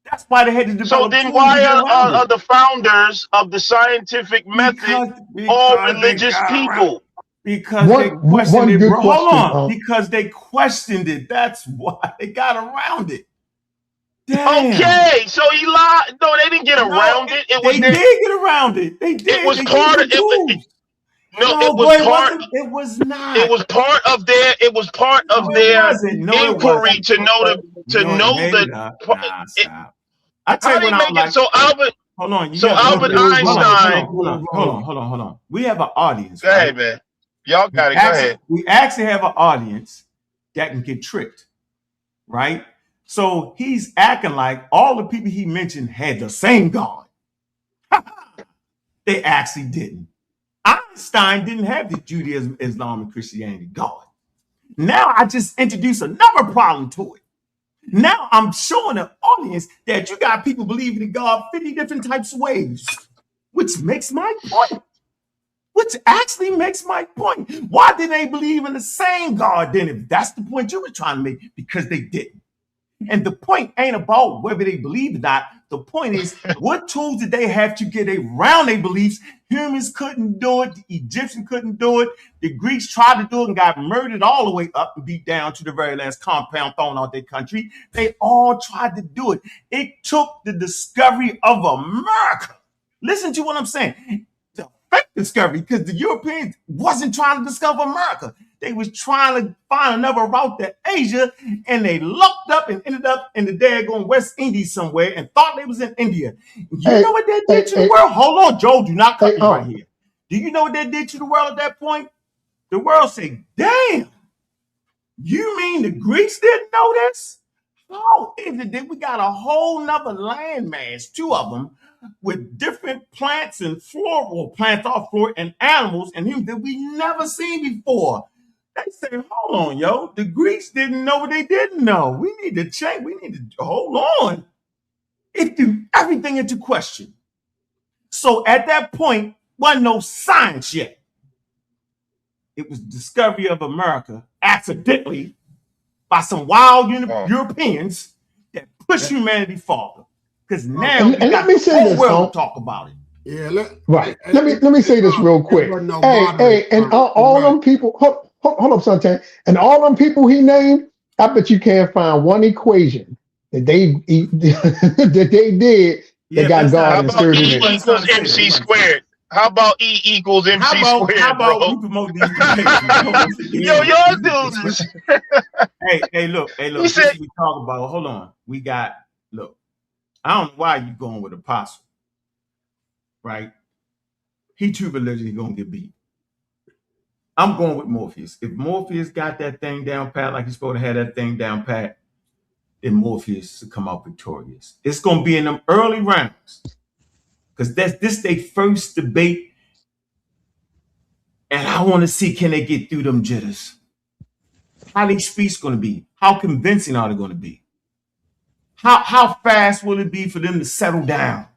That's why they had to develop. So then why are the founders of the scientific method all religious people? Because they questioned it, bro. Hold on. Because they questioned it. That's why they got around it. Damn. Okay, so he lied. No, they didn't get around it. They did get around it. They did. It was part of it. It was not. It was part of their. It was part of their inquiry to know Stop. I tell you what, like, so Albert. Hold on. So Albert Einstein. Hold on. We have an audience. Go ahead, man. Y'all got it. Go ahead. We actually have an audience that can get tricked, right? So he's acting like all the people he mentioned had the same God. They actually didn't. Einstein didn't have the Judaism, Islam, and Christianity God. Now I just introduced another problem to it. Now I'm showing the audience that you got people believing in God 50 different types of ways, which makes my point. Why didn't they believe in the same God then, if that's the point you were trying to make? Because they didn't. And the point ain't about whether they believe or not. The point is, what tools did they have to get around their beliefs? Humans couldn't do it. The Egyptians couldn't do it. The Greeks tried to do it and got murdered all the way up and beat down to the very last compound thrown out their country. They all tried to do it. It took the discovery of America. Listen to what I'm saying. The fake discovery, because the Europeans wasn't trying to discover America. They was trying to find another route to Asia, and they lucked up and ended up in the daggone West Indies somewhere and thought they was in India. You know what that did to the world? Hold on, Joe, do not cut me right here. Do you know what that did to the world at that point? The world said, damn, you mean the Greeks didn't know this? Oh, we got a whole nother landmass, 2 of them, with different plants and floral plants off floor and animals and humans that we never seen before. They say, hold on, yo. The Greeks didn't know what they didn't know. We need to change. We need to hold on. It threw everything into question. So at that point, wasn't no science yet. It was the discovery of America accidentally by some wild Europeans that pushed humanity forward. Because now we got the whole world to talk about it. Yeah, let me say this real quick. And all them people, hold up, Sanchez. And all them people he named, I bet you can't find one equation that they did that got God inserted in. E equals MC squared. How about E equals MC squared? How about we promote these? Yo, y'all do this. Hey, look. He said, we talk about. Hold on. We got. Look, I don't know why you going with Apostle. Right? He too religious, he gonna get beat. I'm going with Morpheus. If Morpheus got that thing down pat like he's supposed to have that thing down pat, then Morpheus will come out victorious. It's gonna be in them early rounds. Because this their first debate. And I want to see, can they get through them jitters? How their speech gonna be? How convincing are they gonna be? How fast will it be for them to settle down?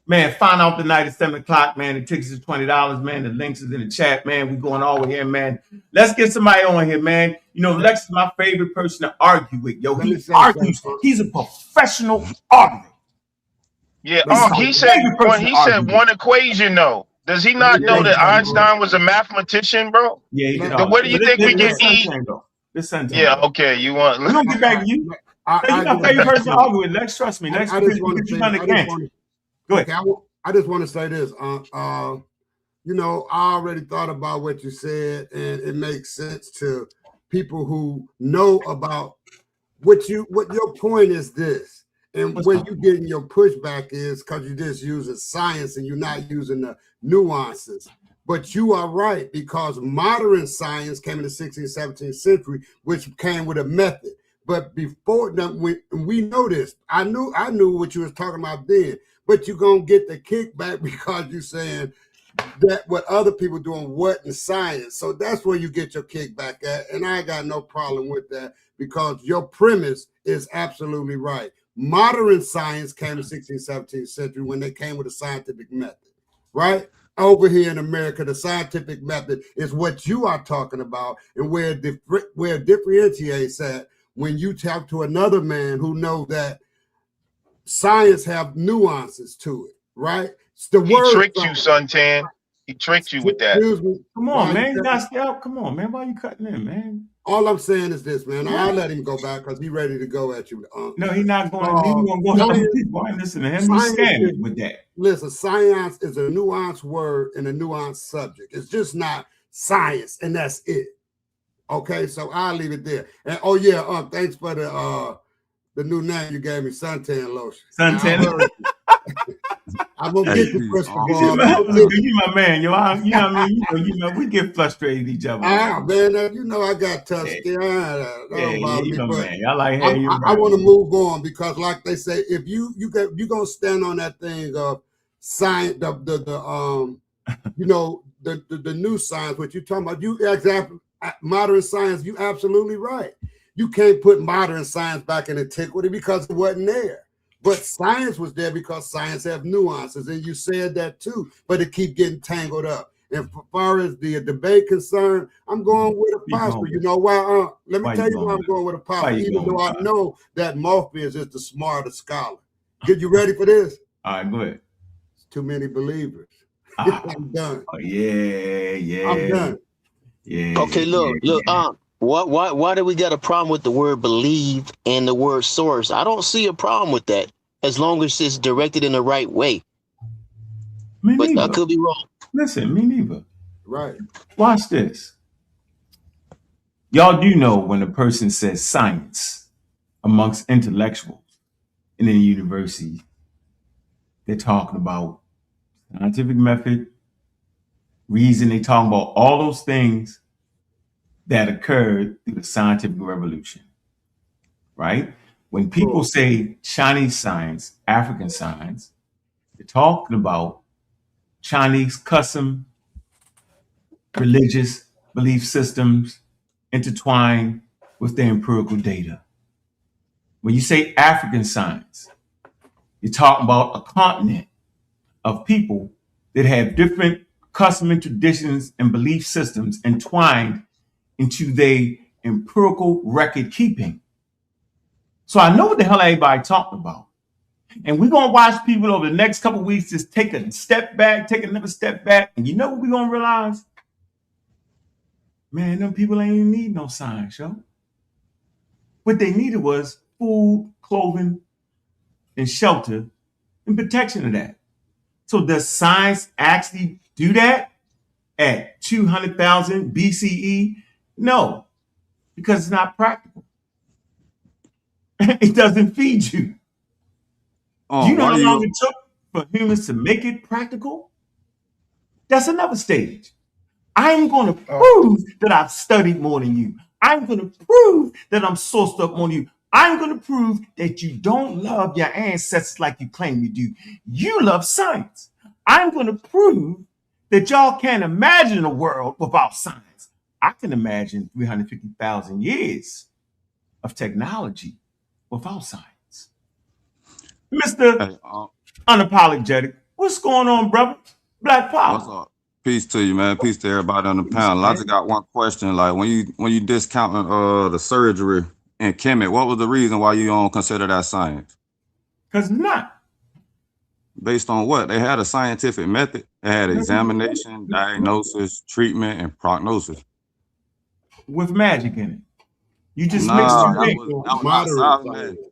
Man, find out tonight at 7 o'clock, man. The tickets is $20, man. The links is in the chat, man. We going all the way here, man. Let's get somebody on here, man. You know, Lex is my favorite person to argue with. Yo, he argues. He's a professional arguer. Yeah, he said one equation, though. Does he not know that Einstein was a mathematician, bro? Yeah. Where do you think we get E? Yeah, okay. You want? We're gonna get back to you. You're my favorite person to argue with. Lex, trust me. Lex, Go ahead. Okay, I just want to say this. You know, I already thought about what you said, and it makes sense to people who know about what your point is this, and where you getting your pushback is because you're just using science and you're not using the nuances. But you are right, because modern science came in the 16th, 17th century, which came with a method. But before that, we know this. I knew what you was talking about then. But you're gonna get the kickback because you're saying that what other people doing what in science. So that's where you get your kickback at. And I got no problem with that, because your premise is absolutely right. Modern science came in the 16th, 17th century when they came with a scientific method, right? Over here in America, the scientific method is what you are talking about, and where it differentiates at when you talk to another man who knows that science have nuances to it, right? It's the He tricked you, Suntan. He tricked you with that. Come on, man. Come on, man. Why are you cutting in, man? All I'm saying is this, man. I'll let him go back because he's ready to go at you. No, he's not going to. He's going to go at other people. I ain't listening to him. He's scamming with that. Listen, science is a nuanced word and a nuanced subject. It's just not science, and that's it. Okay, so I'll leave it there. And thanks for the new name you gave me, suntan lotion. Suntan. I'm gonna get you, Christopher. You my man, yo. You know what I mean? You know, we get frustrated with each other. Man, I got tough skin. Man. I like I want to move on, because, like they say, if you gonna stand on that thing of science, the new science, what you talking about? You exactly modern science. You absolutely right. You can't put modern science back in antiquity because it wasn't there. But science was there because science have nuances, and you said that too. But it keep getting tangled up. And as far as the debate concerned, I'm going with Apostle. You know why? Let me tell you why I'm going with Apostle. Even though I know that Morpheus is the smartest scholar. Get you ready for this? All right, go ahead. It's too many believers. I'm done. Oh, yeah. I'm done. Yeah. Okay, look. Why do we got a problem with the word believe and the word source? I don't see a problem with that, as long as it's directed in the right way. But I could be wrong. Listen, me neither. Right. Watch this. Y'all do know when a person says science amongst intellectuals in a university, they're talking about scientific method, reason. They talking about all those things that occurred through the scientific revolution, right? When people say Chinese science, African science, they're talking about Chinese custom, religious belief systems intertwined with their empirical data. When you say African science, you're talking about a continent of people that have different custom and traditions and belief systems entwined into their empirical record keeping. So I know what the hell everybody talking about. And we're going to watch people over the next couple of weeks just take a step back, take another step back. And you know what we're going to realize? Man, them people ain't even need no science, yo. What they needed was food, clothing, and shelter, and protection of that. So does science actually do that at 200,000 BCE? No, because it's not practical. It doesn't feed you. Do you know how long it took for humans to make it practical? That's another stage. I'm going to prove that I've studied more than you. I'm going to prove that I'm sourced up more than you. I'm going to prove that you don't love your ancestors like you claim you do. You love science. I'm going to prove that y'all can't imagine a world without science. I can imagine 350,000 years of technology without science. Mr. Unapologetic, what's going on, brother? Black Power. What's up? Peace to you, man. Peace to everybody on the panel. I just got one question. Like when you discounting the surgery and Kemet, what was the reason why you don't consider that science? Because it's not. Based on what? They had a scientific method. They had examination, diagnosis, treatment, and prognosis. With magic in it. You just mixed things.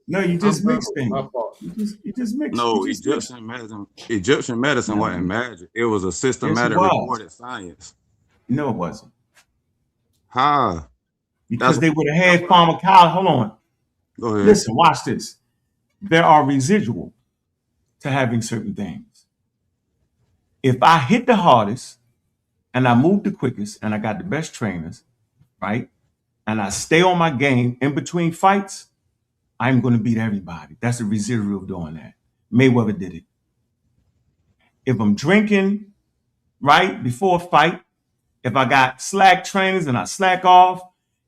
No, you just mixed things. You just mixed. No, Egyptian medicine wasn't magic. It was a systematic recorded science. No, it wasn't. How? Because they would have had pharmacology. Hold on. Go ahead. Listen, watch this. There are residual to having certain things. If I hit the hardest and I move the quickest and I got the best trainers, right? And I stay on my game in between fights, I'm going to beat everybody. That's the residual of doing that. Mayweather did it. If I'm drinking, right, before a fight, if I got slack trainers and I slack off,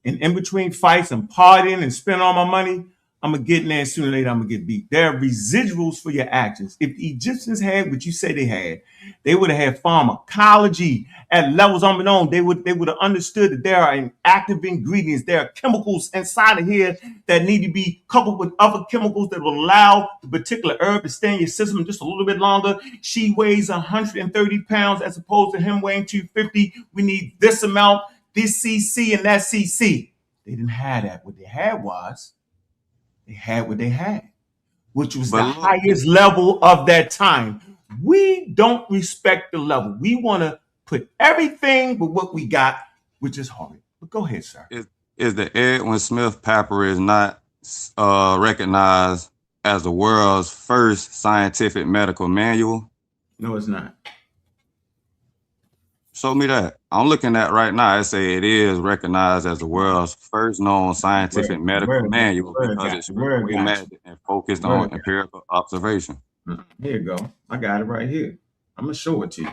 and in between fights I'm partying and spending all my money, I'm going to get in there, and sooner or later I'm going to get beat. There are residuals for your actions. If the Egyptians had what you say they had, they would have had pharmacology at levels unknown. They would have understood that there are active ingredients. There are chemicals inside of here that need to be coupled with other chemicals that will allow the particular herb to stay in your system just a little bit longer. She weighs 130 pounds as opposed to him weighing 250. We need this amount, this CC and that CC. They didn't have that. What they had was, they had what they had, which was the highest level of that time. We don't respect the level. We want to put everything with what we got, which is hard. But go ahead, sir. Is the Edwin Smith papyrus not recognized as the world's first scientific medical manual? No, it's not. Show me that. I'm looking at right now. It say it is recognized as the world's first known scientific medical manual because it's reimagined and focused on empirical observation. Here you go. I got it right here. I'm going to show it to you.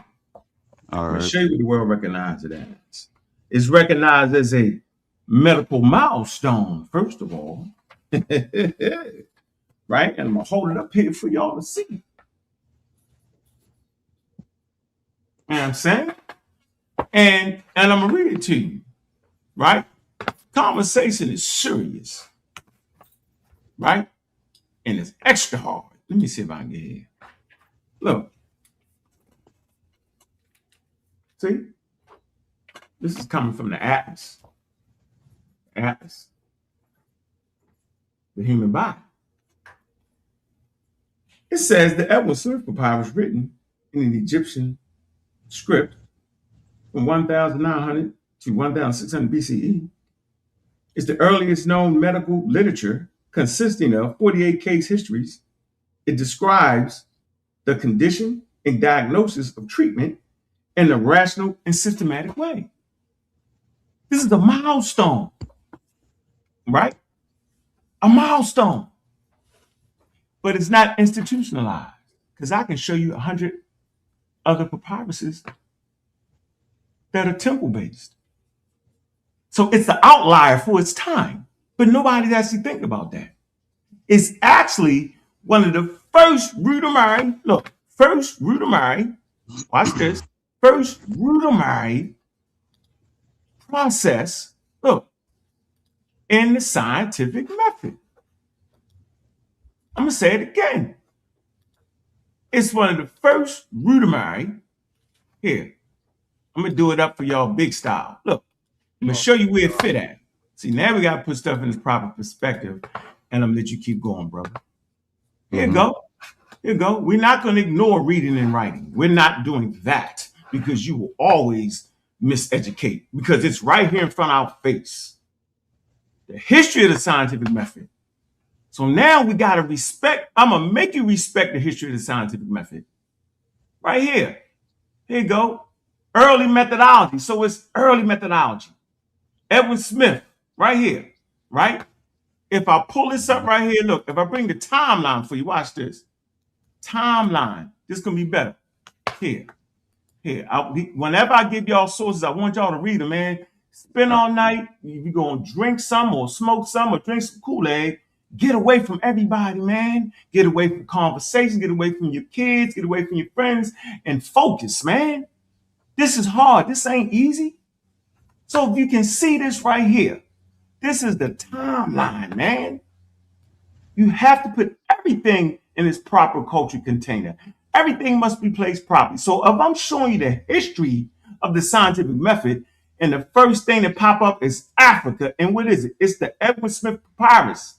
All right. I'm going to show you what the world recognizes it as. It's recognized as a medical milestone, first of all. Right? And I'm going to hold it up here for y'all to see. You know what I'm saying? And I'm going to read it to you, right? Conversation is serious, right? And it's extra hard. Let me see if I can get here. Look. See? This is coming from the Atlas. Atlas. The human body. It says the Edwin Smith papyrus written in an Egyptian script from 1900 to 1600 BCE is the earliest known medical literature consisting of 48 case histories. It describes the condition and diagnosis of treatment in a rational and systematic way. This is a milestone, right? A milestone. But it's not institutionalized because I can show you 100 other papyruses that are temple-based. So it's the outlier for its time, but nobody's actually thinking about that. It's actually one of the first rudimentary, watch this, first rudimentary process, in the scientific method. I'm going to say it again. It's one of the first rudimentary, here, I'm going to do it up for y'all big style. Look, I'm going to show you where it fit at. See, now we got to put stuff in its proper perspective, and I'm going to let you keep going, brother. Here you go. Here you go. We're not going to ignore reading and writing. We're not doing that because you will always miseducate because it's right here in front of our face. The history of the scientific method. So now we got to respect. I'm going to make you respect the history of the scientific method. Right here. Here you go. Early methodology. So it's early methodology. Edwin Smith, right here, right? If I pull this up right here, look, if I bring the timeline for you, watch this. Timeline. This is going to be better. Here. Whenever I give y'all sources, I want y'all to read them, man. Spend all night. You're going to drink some or smoke some or drink some Kool-Aid. Get away from everybody, man. Get away from conversation. Get away from your kids. Get away from your friends and focus, man. This is hard. This ain't easy. So if you can see this right here, this is the timeline, man. You have to put everything in its proper culture container. Everything must be placed properly. So if I'm showing you the history of the scientific method, and the first thing that pop up is Africa, and what is it? It's the Edwin Smith papyrus.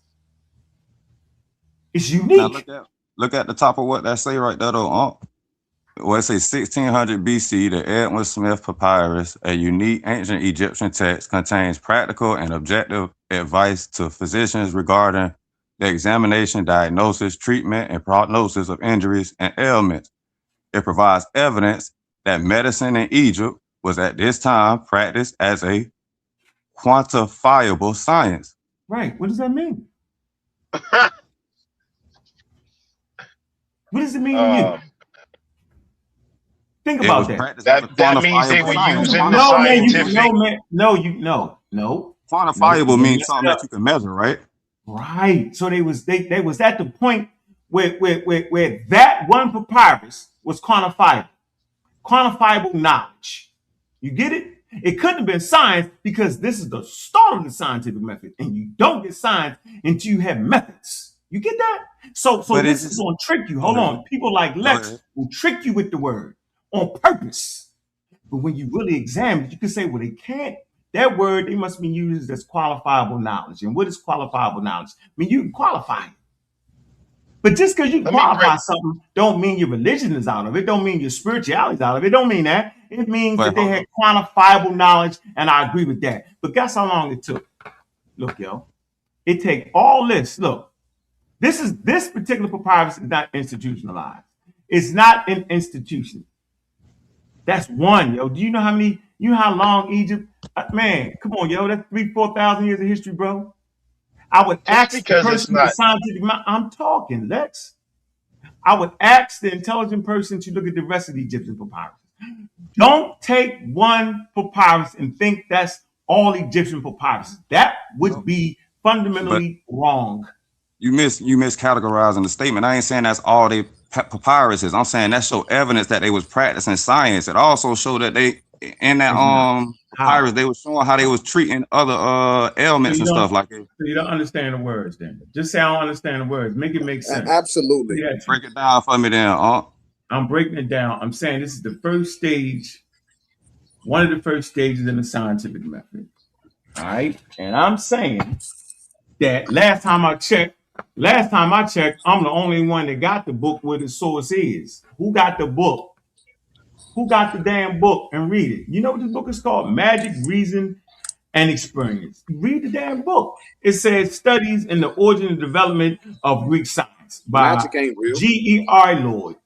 It's unique. Now look at the top of what that say right there, though. Well, it says 1600 BC, the Edwin Smith papyrus, a unique ancient Egyptian text, contains practical and objective advice to physicians regarding the examination, diagnosis, treatment, and prognosis of injuries and ailments. It provides evidence that medicine in Egypt was at this time practiced as a quantifiable science. Right. What does that mean? What does it mean to you? Think about that. That means they were using the scientific. No. Quantifiable means something that you can measure, right? Right. So they was at the point where that one papyrus was quantifiable knowledge. You get it? It couldn't have been science because this is the start of the scientific method, and you don't get science until you have methods. You get that? So this is going to trick you. Hold on. People like Lex will trick you with the word on purpose. But when you really examine it, you can say, well, they can't. That word, they must be used as qualifiable knowledge. And what is qualifiable knowledge? I mean, you can qualify it. But just because you qualify something don't mean your religion is out of it. Don't mean your spirituality is out of it. Don't mean that. It means that they had quantifiable knowledge, and I agree with that. But guess how long it took? Look, yo. It take all this. Look, this particular papyrus is not institutionalized. It's not an institution. That's one, yo. Do you know how long Egypt? Man, come on, yo. That's 3,000-4,000 years of history, bro. I would ask the person with the scientific mind. I'm talking, Lex. I would ask the intelligent person to look at the rest of the Egyptian papyrus. Don't take one papyrus and think that's all Egyptian papyrus. That would be fundamentally wrong. You miscategorizing the statement. I ain't saying that's all they papyruses. I'm saying that show evidence that they was practicing science. It also showed that they in that papyrus they was showing how they was treating other ailments and stuff like that. So you don't understand the words then. Just say I don't understand the words. Make it make sense. Absolutely. Yeah, break it down for me then. I'm breaking it down. I'm saying this is the first stage, one of the first stages in the scientific method. All right. And I'm saying that last time I checked, I'm the only one that got the book where the source is. Who got the book? Who got the damn book and read it? You know what this book is called? Magic, Reason, and Experience. Read the damn book. It says Studies in the Origin and Development of Greek Science by G.E.R. Lloyd.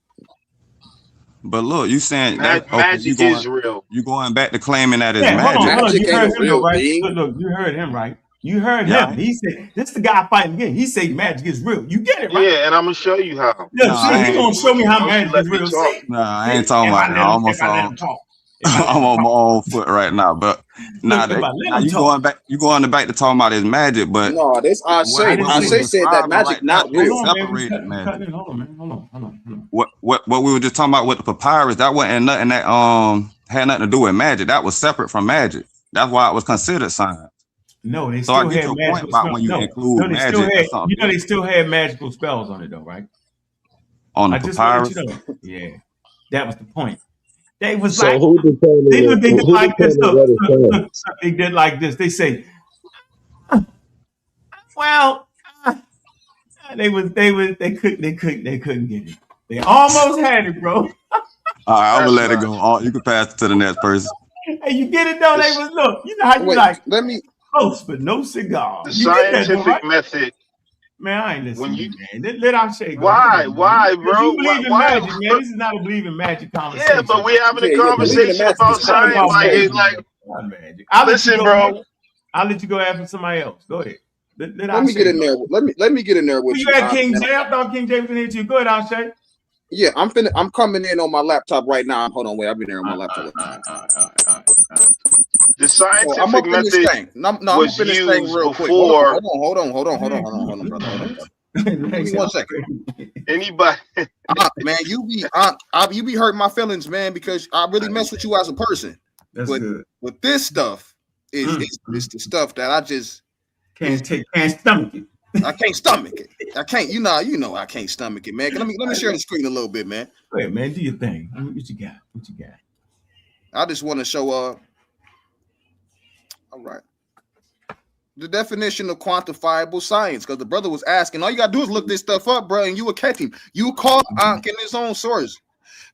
But look, you saying magic is real. You going back to claiming that it's magic. Hold on. You heard him, though, right? Look, you heard him, right? You heard him. He said, this is the guy fighting again. He said magic is real. You get it, right? Yeah, and I'm going to show you how. Yeah, he's going to show me how magic is real. Nah, I ain't talking about that. I'm on my own foot right now. But you going back to talking about his magic, but no, this I said that magic not real. Separated magic. Hold on. What we were just talking about with the papyrus, that wasn't nothing that had nothing to do with magic. That was separate from magic. That's why it was considered science. No, they still had magical spells. They still had magical spells on it, though, right? On the papyrus? Yeah, that was the point. They was so like, they did like this. Look, they did like this. They say, well, they couldn't get it. They almost had it, bro. All right, I'm gonna let it go. You can pass it to the next person. Hey, you get it though? They was look. You know how you let me. Close, but no cigar. The scientific method. Man, I ain't listening. Let our shake. Why, bro? You believe in magic, man. This is not a believe in magic conversation. Yeah, but we're having a conversation about science. Magic. Listen, bro. I'll let you go after somebody else. Go ahead. Let me get in there. Let me get in there with you. You had King J. I thought King J was in here too. Go ahead, Ashay. Yeah, I'm coming in on my laptop right now. Hold on, wait. I'll be there on my laptop. The scientific method was used before. Hold on, brother. Give me 1 second. Anybody? Man, you be hurting my feelings, man, because I really mess with you as a person. That's good. But this stuff is the stuff that I just can't stomach it. I can't stomach it. I can't. You know, I can't stomach it, man. Let me share the screen a little bit, man. Go ahead, man. Do your thing. What you got? I just want to show all right. The definition of quantifiable science, because the brother was asking, all you gotta do is look this stuff up, bro, and you will catch him. You call Ankh in his own source.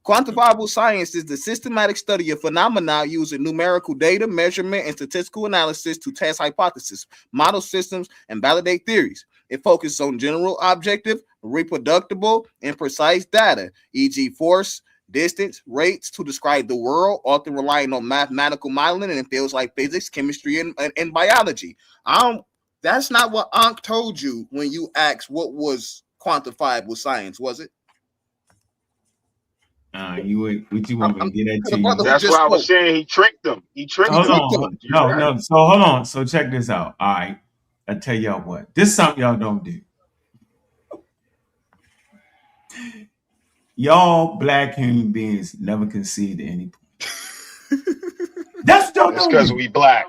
Quantifiable science is the systematic study of phenomena using numerical data, measurement, and statistical analysis to test hypotheses, model systems, and validate theories. It focuses on general, objective, reproducible, and precise data, e.g., force, distance, rates to describe the world, often relying on mathematical modeling in fields like physics, chemistry, and biology. That's not what Ankh told you when you asked what was quantifiable science, was it? What you want me to get into you? That's why I was saying he tricked them. He tricked them. No. So hold on. So check this out. All right. I tell y'all what. This is something y'all don't do. Y'all black human beings never concede at any point. That's what y'all don't do. Because we black.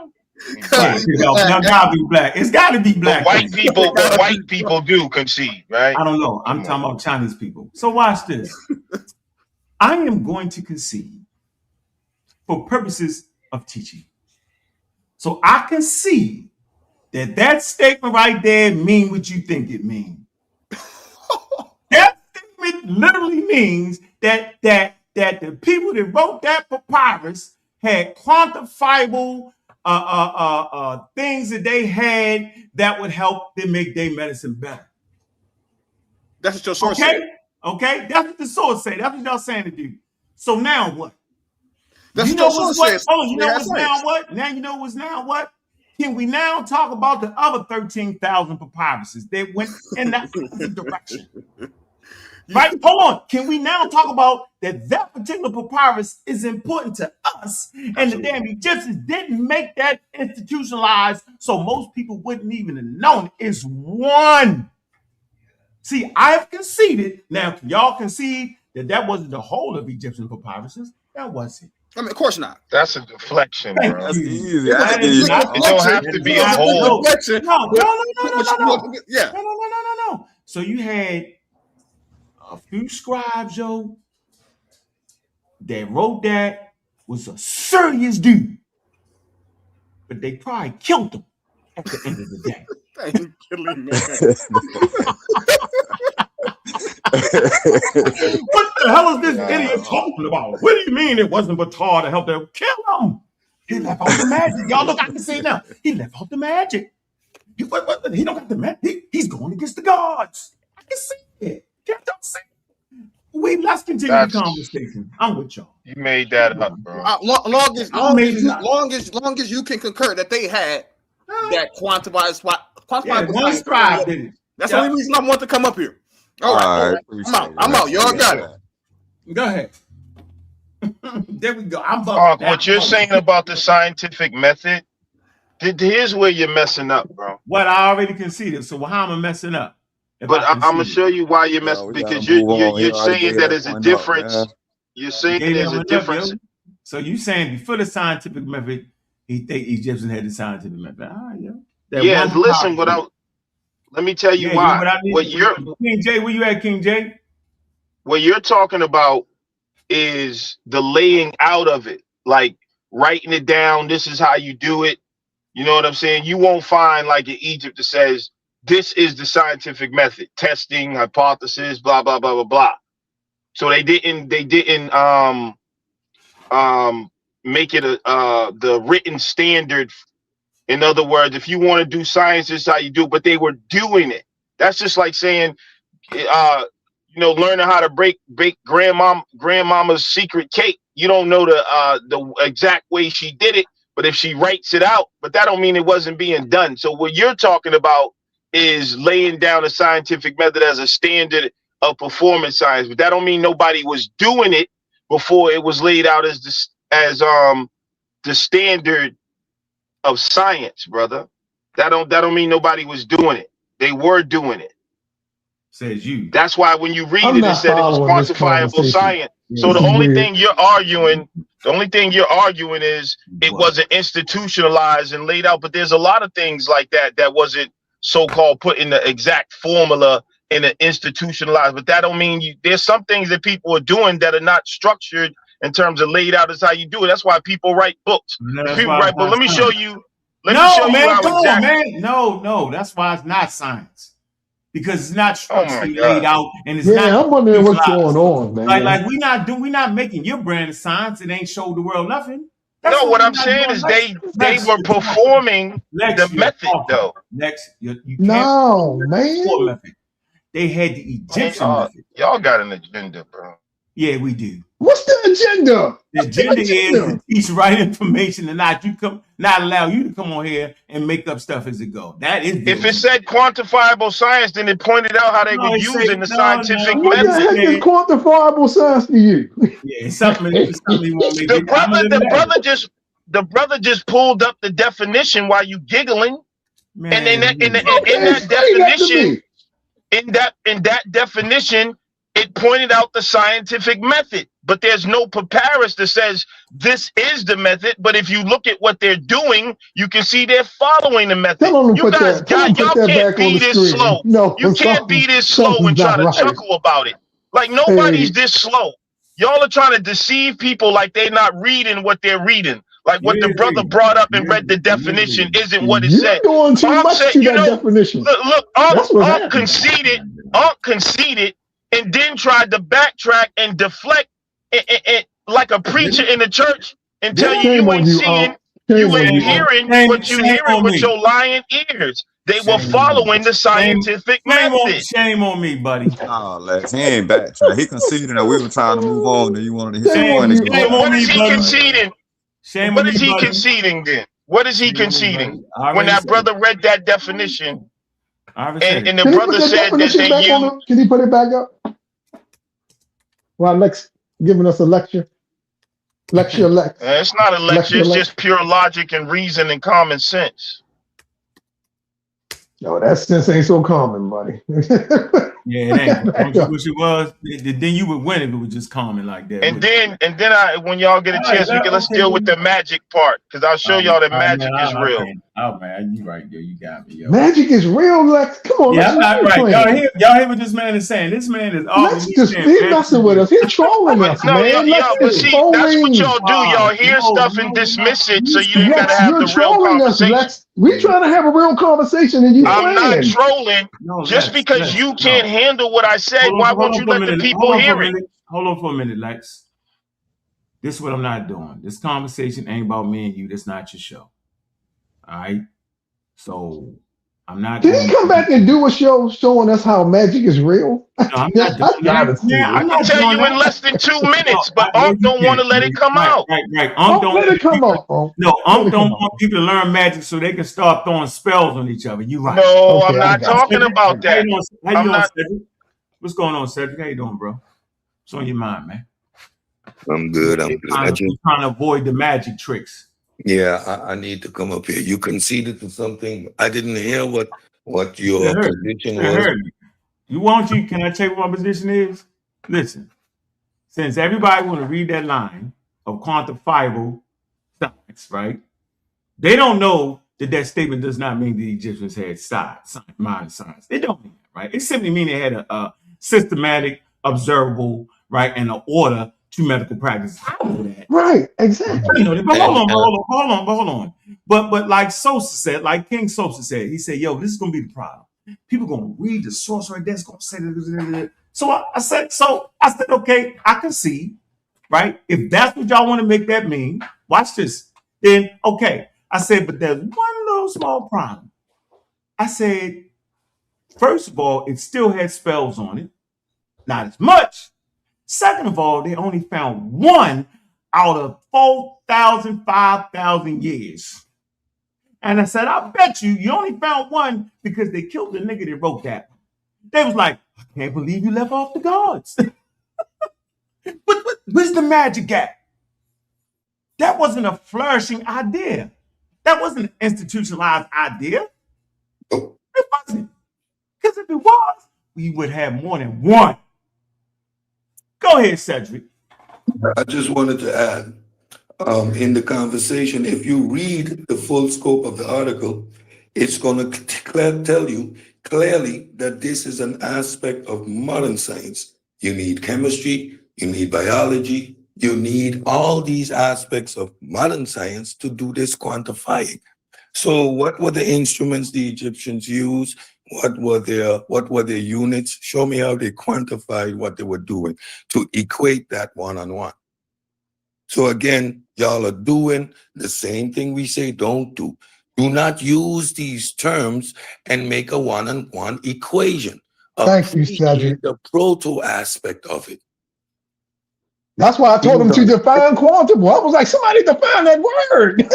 Y'all gotta be black. It's gotta be black. But white people do concede, right? I don't know. I'm talking about Chinese people. So watch this. I am going to concede for purposes of teaching. So I concede that statement right there mean what you think it means. That statement literally means that the people that wrote that papyrus had quantifiable things that they had that would help them make their medicine better. That's what your source said. Okay, that's what the source say. That's what y'all saying to do. So now what? That's what your source says. Oh, you know what's now what? Now you know what's now what? Can we now talk about the other 13,000 papyruses that went in that direction? Right? Hold on. Can we now talk about that particular papyrus is important to us, and the damn Egyptians didn't make that institutionalized, so most people wouldn't even have known it's one. See, I've conceded. Now, can y'all concede that wasn't the whole of Egyptian papyruses? That wasn't. I mean, of course not. That's a deflection, bro. That's easy. It don't have to be a whole. No. So you had a few scribes, yo, that wrote that was a serious dude, but they probably killed him at the end of the day. They ain't killing me. What the hell is this idiot talking about? What do you mean it wasn't Batar to help them kill him? He left out the magic. Y'all look, I can see it now. He left out the magic. He don't got the magic. He's going against the gods. I can see it. Can't y'all see it? Let's continue the conversation. I'm with y'all. You made that up, bro. Long as you can concur that they had that quantified one scribe did it. That's the only reason I want to come up here. All right. I'm out. Y'all got it. Go ahead. There we go. What you're saying about the scientific method, here's where you're messing up, bro. What I already conceded. So how am I messing up? But I'm gonna show you why you're messing, because you're saying that there's a difference. You're saying there's a difference. So you saying before the scientific method, he think Egyptians had the scientific method. Listen, let me tell you why. King J, where you at, King J? What you're talking about is the laying out of it, like writing it down. This is how you do it. You know what I'm saying? You won't find like in Egypt that says this is the scientific method, testing, hypothesis, blah blah blah blah blah. So they didn't make it the written standard. In other words, if you want to do science, this is how you do it, but they were doing it. That's just like saying, learning how to bake grandmama's secret cake. You don't know the exact way she did it, but if she writes it out, but that don't mean it wasn't being done. So what you're talking about is laying down a scientific method as a standard of performance science, but that don't mean nobody was doing it before it was laid out as the standard of science, brother. That don't mean nobody was doing it. They were doing it. Says you. That's why when you read it said it was quantifiable science. So the only thing you're arguing is it wasn't institutionalized and laid out. But there's a lot of things like that wasn't so-called put in the exact formula in an institutionalized. But that don't mean there's some things that people are doing that are not structured in terms of laid out as how you do it. That's why people write books. People write books. Let me show you. No, that's why it's not science. Because it's not structurally laid out, and it's not. I'm wondering what's going on, man. Like we're not making your brand of science. It ain't showed the world nothing. No, what I'm saying is they were performing the method though. You can't No, man. method. They had the Egyptian method. Y'all got an agenda, bro. Yeah, we do. What's the agenda? The agenda is to teach right information and not allow you to come on here and make up stuff as it go. That is. If it said quantifiable science, then it pointed out how they were using the scientific method. What the heck is quantifiable science to you? Yeah, something you want me the brother just pulled up the definition while you giggling, Man, and in that definition. In that definition, it pointed out the scientific method, but there's no papyrus that says this is the method. But if you look at what they're doing, you can see they're following the method. You guys, y'all can't be this slow. No, you can't be this slow and try to chuckle about it. Like nobody's this slow. Y'all are trying to deceive people like they're not reading what they're reading. Like what the brother brought up and read the definition isn't what it said. Doing too much to that definition. Look, Ankh conceded and then tried to backtrack and deflect like a preacher in the church and tell you ain't seeing, you ain't hearing what you hearing with your lying ears. They were following the scientific method. Shame on me, buddy. Oh, Lex, he ain't backtrack. He conceded that we were trying to move on and you wanted to hit the point again. What is he conceding? What is he conceding then? What is he conceding? When that brother read that definition and the brother said that they used. Can you put it back up? While Lex giving us a lecture. Lex. It's not a lecture, it's just pure logic and reason and common sense. No, that sense ain't so common, buddy. Yeah, it ain't. I wish it was. Then you would win if it was just common like that. And then when y'all get a chance, let's deal with the magic part, because I'll show y'all that magic is real. Oh man, you right, yo, you got me, yo. Magic is real, Lex. Come on, yeah, I'm not right. Y'all hear what this man is saying? This man is he's messing with us. He's trolling us, man. But see, that's what y'all do. Y'all hear stuff and dismiss it, so you ain't gotta have the real conversation. We trying to have a real conversation, and you. I'm not trolling. Just because you can't handle what I said, why won't you let the people hear it? Hold on for a minute, Lex. This is what I'm not doing. This conversation ain't about me and you. This not your show. All right. So I'm not. Did he come back and do a show showing us how magic is real? No, I'm not. I can tell you in less than 2 minutes, but Ankh don't want to let it come out. Right. Ankh don't let it come out. No, Ankh don't want people to learn magic so they can start throwing spells on each other. You right? No, I'm not talking about that. How you doing, Cedric? What's going on, Cedric? How you doing, bro? What's on your mind, man? I'm good. I'm trying to avoid the magic tricks. Yeah, I need to come up here. You conceded to something. I didn't hear what your position was. Can I tell you what my position is? Listen, since everybody want to read that line of quantifiable science, right? They don't know that statement does not mean the Egyptians had modern science. It don't mean that, right? It simply means they had a systematic, observable, right, and an order to medical practice. I know that. Right, exactly. You know that. But hold on. But like Sosa said, like King Sosa said, he said, yo, this is gonna be the problem. People gonna read the source right there, it's gonna say that. So I said, okay, I can see, right? If that's what y'all want to make that mean, watch this. Then okay. I said, but there's one little small problem. I said, first of all, it still had spells on it, not as much. Second of all, they only found one out of 4,000, 5,000 years. And I said, I bet you only found one because they killed the nigga that wrote that. They was like, I can't believe you left off the gods. But where's the magic at? That wasn't a flourishing idea. That wasn't an institutionalized idea. It wasn't. Because if it was, we would have more than one. Go ahead, Cedric. I just wanted to add, in the conversation, if you read the full scope of the article, it's going to tell you clearly that this is an aspect of modern science. You need chemistry, you need biology, you need all these aspects of modern science to do this quantifying. So what were the instruments the Egyptians used? What were their units? Show me how they quantified what they were doing to equate that one-on-one. So again, y'all are doing the same thing we say don't do. Do not use these terms and make a one-on-one equation. Thank you, Cedric. The proto aspect of it. That's why I told him to define quantable. I was like, somebody define that word.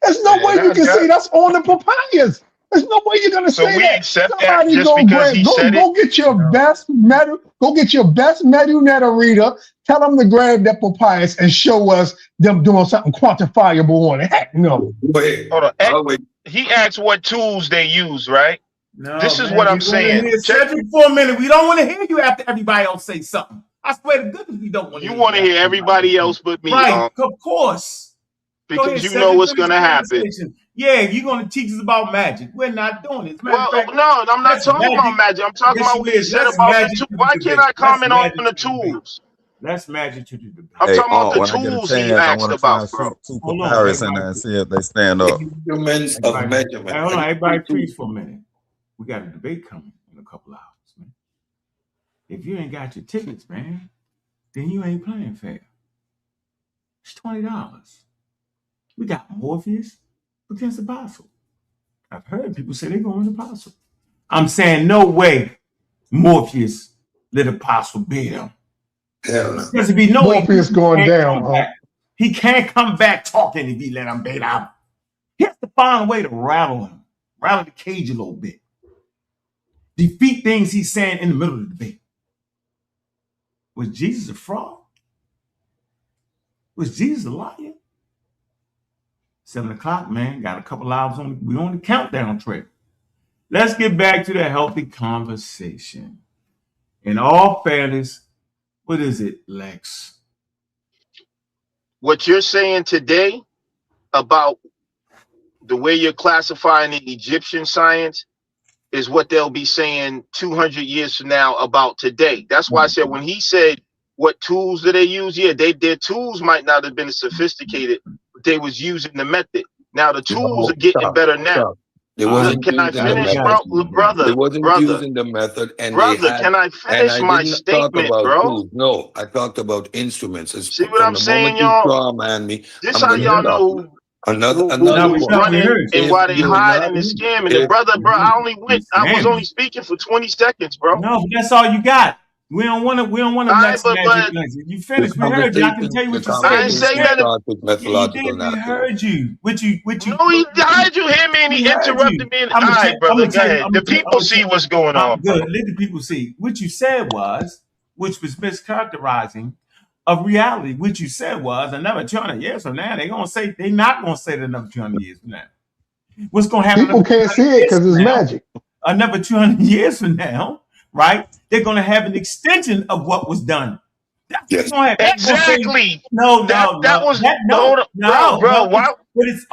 There's no way you can say that's on the papyrus. There's no way you're gonna say that. Somebody just because he said go get your best metal, go get your best metal reader. Tell them to grab that papyrus and show us them doing something quantifiable on it. Heck no. Wait, hold on. He asked what tools they use, right? No, this is what I'm saying. Cedric, for a minute, we don't want to hear you after everybody else say something. I swear to goodness, we don't want to. You want to hear everybody else but me, right? Of course, because you know what's going to happen. Yeah, you're going to teach us about magic. We're not doing it. Well, no, I'm not talking about magic. I'm talking about what he said about the tools. Why can't I comment on the tools? That's magic to the debate. I'm talking about the tools he asked about, bro. Two papyrus in there and see if they stand up. Instruments of measurement. Hold on, everybody, please, for a minute. We got a debate coming in a couple hours, man. If you ain't got your tickets, man, then you ain't playing fair. It's $20. We got Morpheus against Apostle. I've heard people say they're going to Apostle. I'm saying no way Morpheus let Apostle beat him. Hell no. There's be no Morpheus going down. He can't come back talking if he let him beat him. He has to find a way to rattle him, rattle the cage a little bit. Defeat things he's saying in the middle of the debate. Was Jesus a fraud? Was Jesus a liar? 7 o'clock, man. Got a couple hours on. We're on the countdown track. Let's get back to the healthy conversation. In all fairness, what is it, Lex? What you're saying today about the way you're classifying the Egyptian science is what they'll be saying 200 years from now about today. That's why I said when he said what tools do they use? Yeah, their tools might not have been as sophisticated, but they was using the method. Now the tools are getting better now. Can I finish, brother? They wasn't using the method, and brother, can I finish my statement, bro? Tools. No, I talked about instruments. See what I'm saying, y'all? This how y'all know another who's running and why they hiding and scamming. And brother, I was only speaking for 20 seconds, bro. No, that's all you got. We don't want to. You finished. We heard you. I can tell you what you said. I didn't say that. We heard you. What you? No, how did you hear me? And he interrupted me. All right, brother, go ahead. The people see what's going on. Good. Let the people see. What you said was, which was mischaracterizing of reality. What you said was another 200 years from now, they're not gonna say that another 200 years from now. What's gonna happen? People can't see it because it's magic. Another 200 years from now, right? They're gonna have an extension of what was done. That's what's gonna happen. Exactly. No. Why? But it's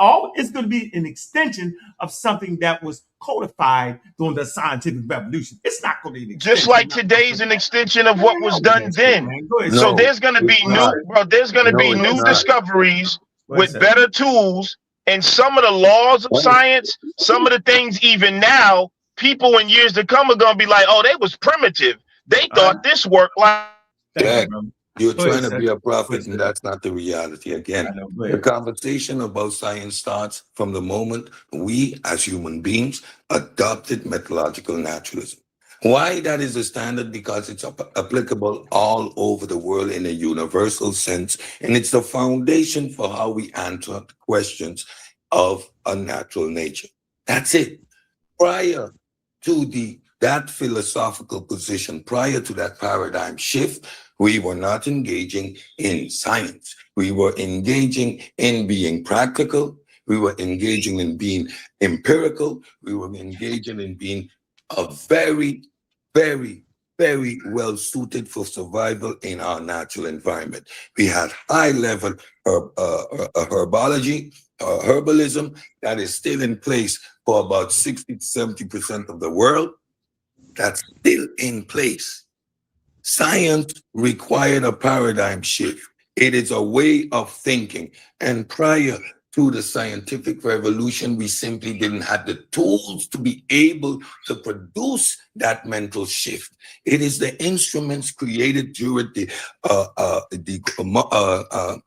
going to be an extension of something that was codified during the scientific revolution. It's not going to be an extension. Just like today's an extension of what was done then. So there's going to be new discoveries with better tools, and some of the laws of science, some of the things even now, people in years to come are going to be like, oh, they was primitive. They thought this worked like. You're trying to be a prophet, and that's not the reality. Again, the conversation about science starts from the moment we, as human beings, adopted methodological naturalism. Why that is the standard? Because it's applicable all over the world in a universal sense, and it's the foundation for how we answer questions of a natural nature. That's it. Prior to that philosophical position, prior to that paradigm shift, we were not engaging in science. We were engaging in being practical. We were engaging in being empirical. We were engaging in being a very, very, very well suited for survival in our natural environment. We had high level herbalism that is still in place for about 60 to 70% of the world. That's still in place. Science required a paradigm shift. It is a way of thinking. And prior through the scientific revolution, we simply didn't have the tools to be able to produce that mental shift. It is the instruments created during the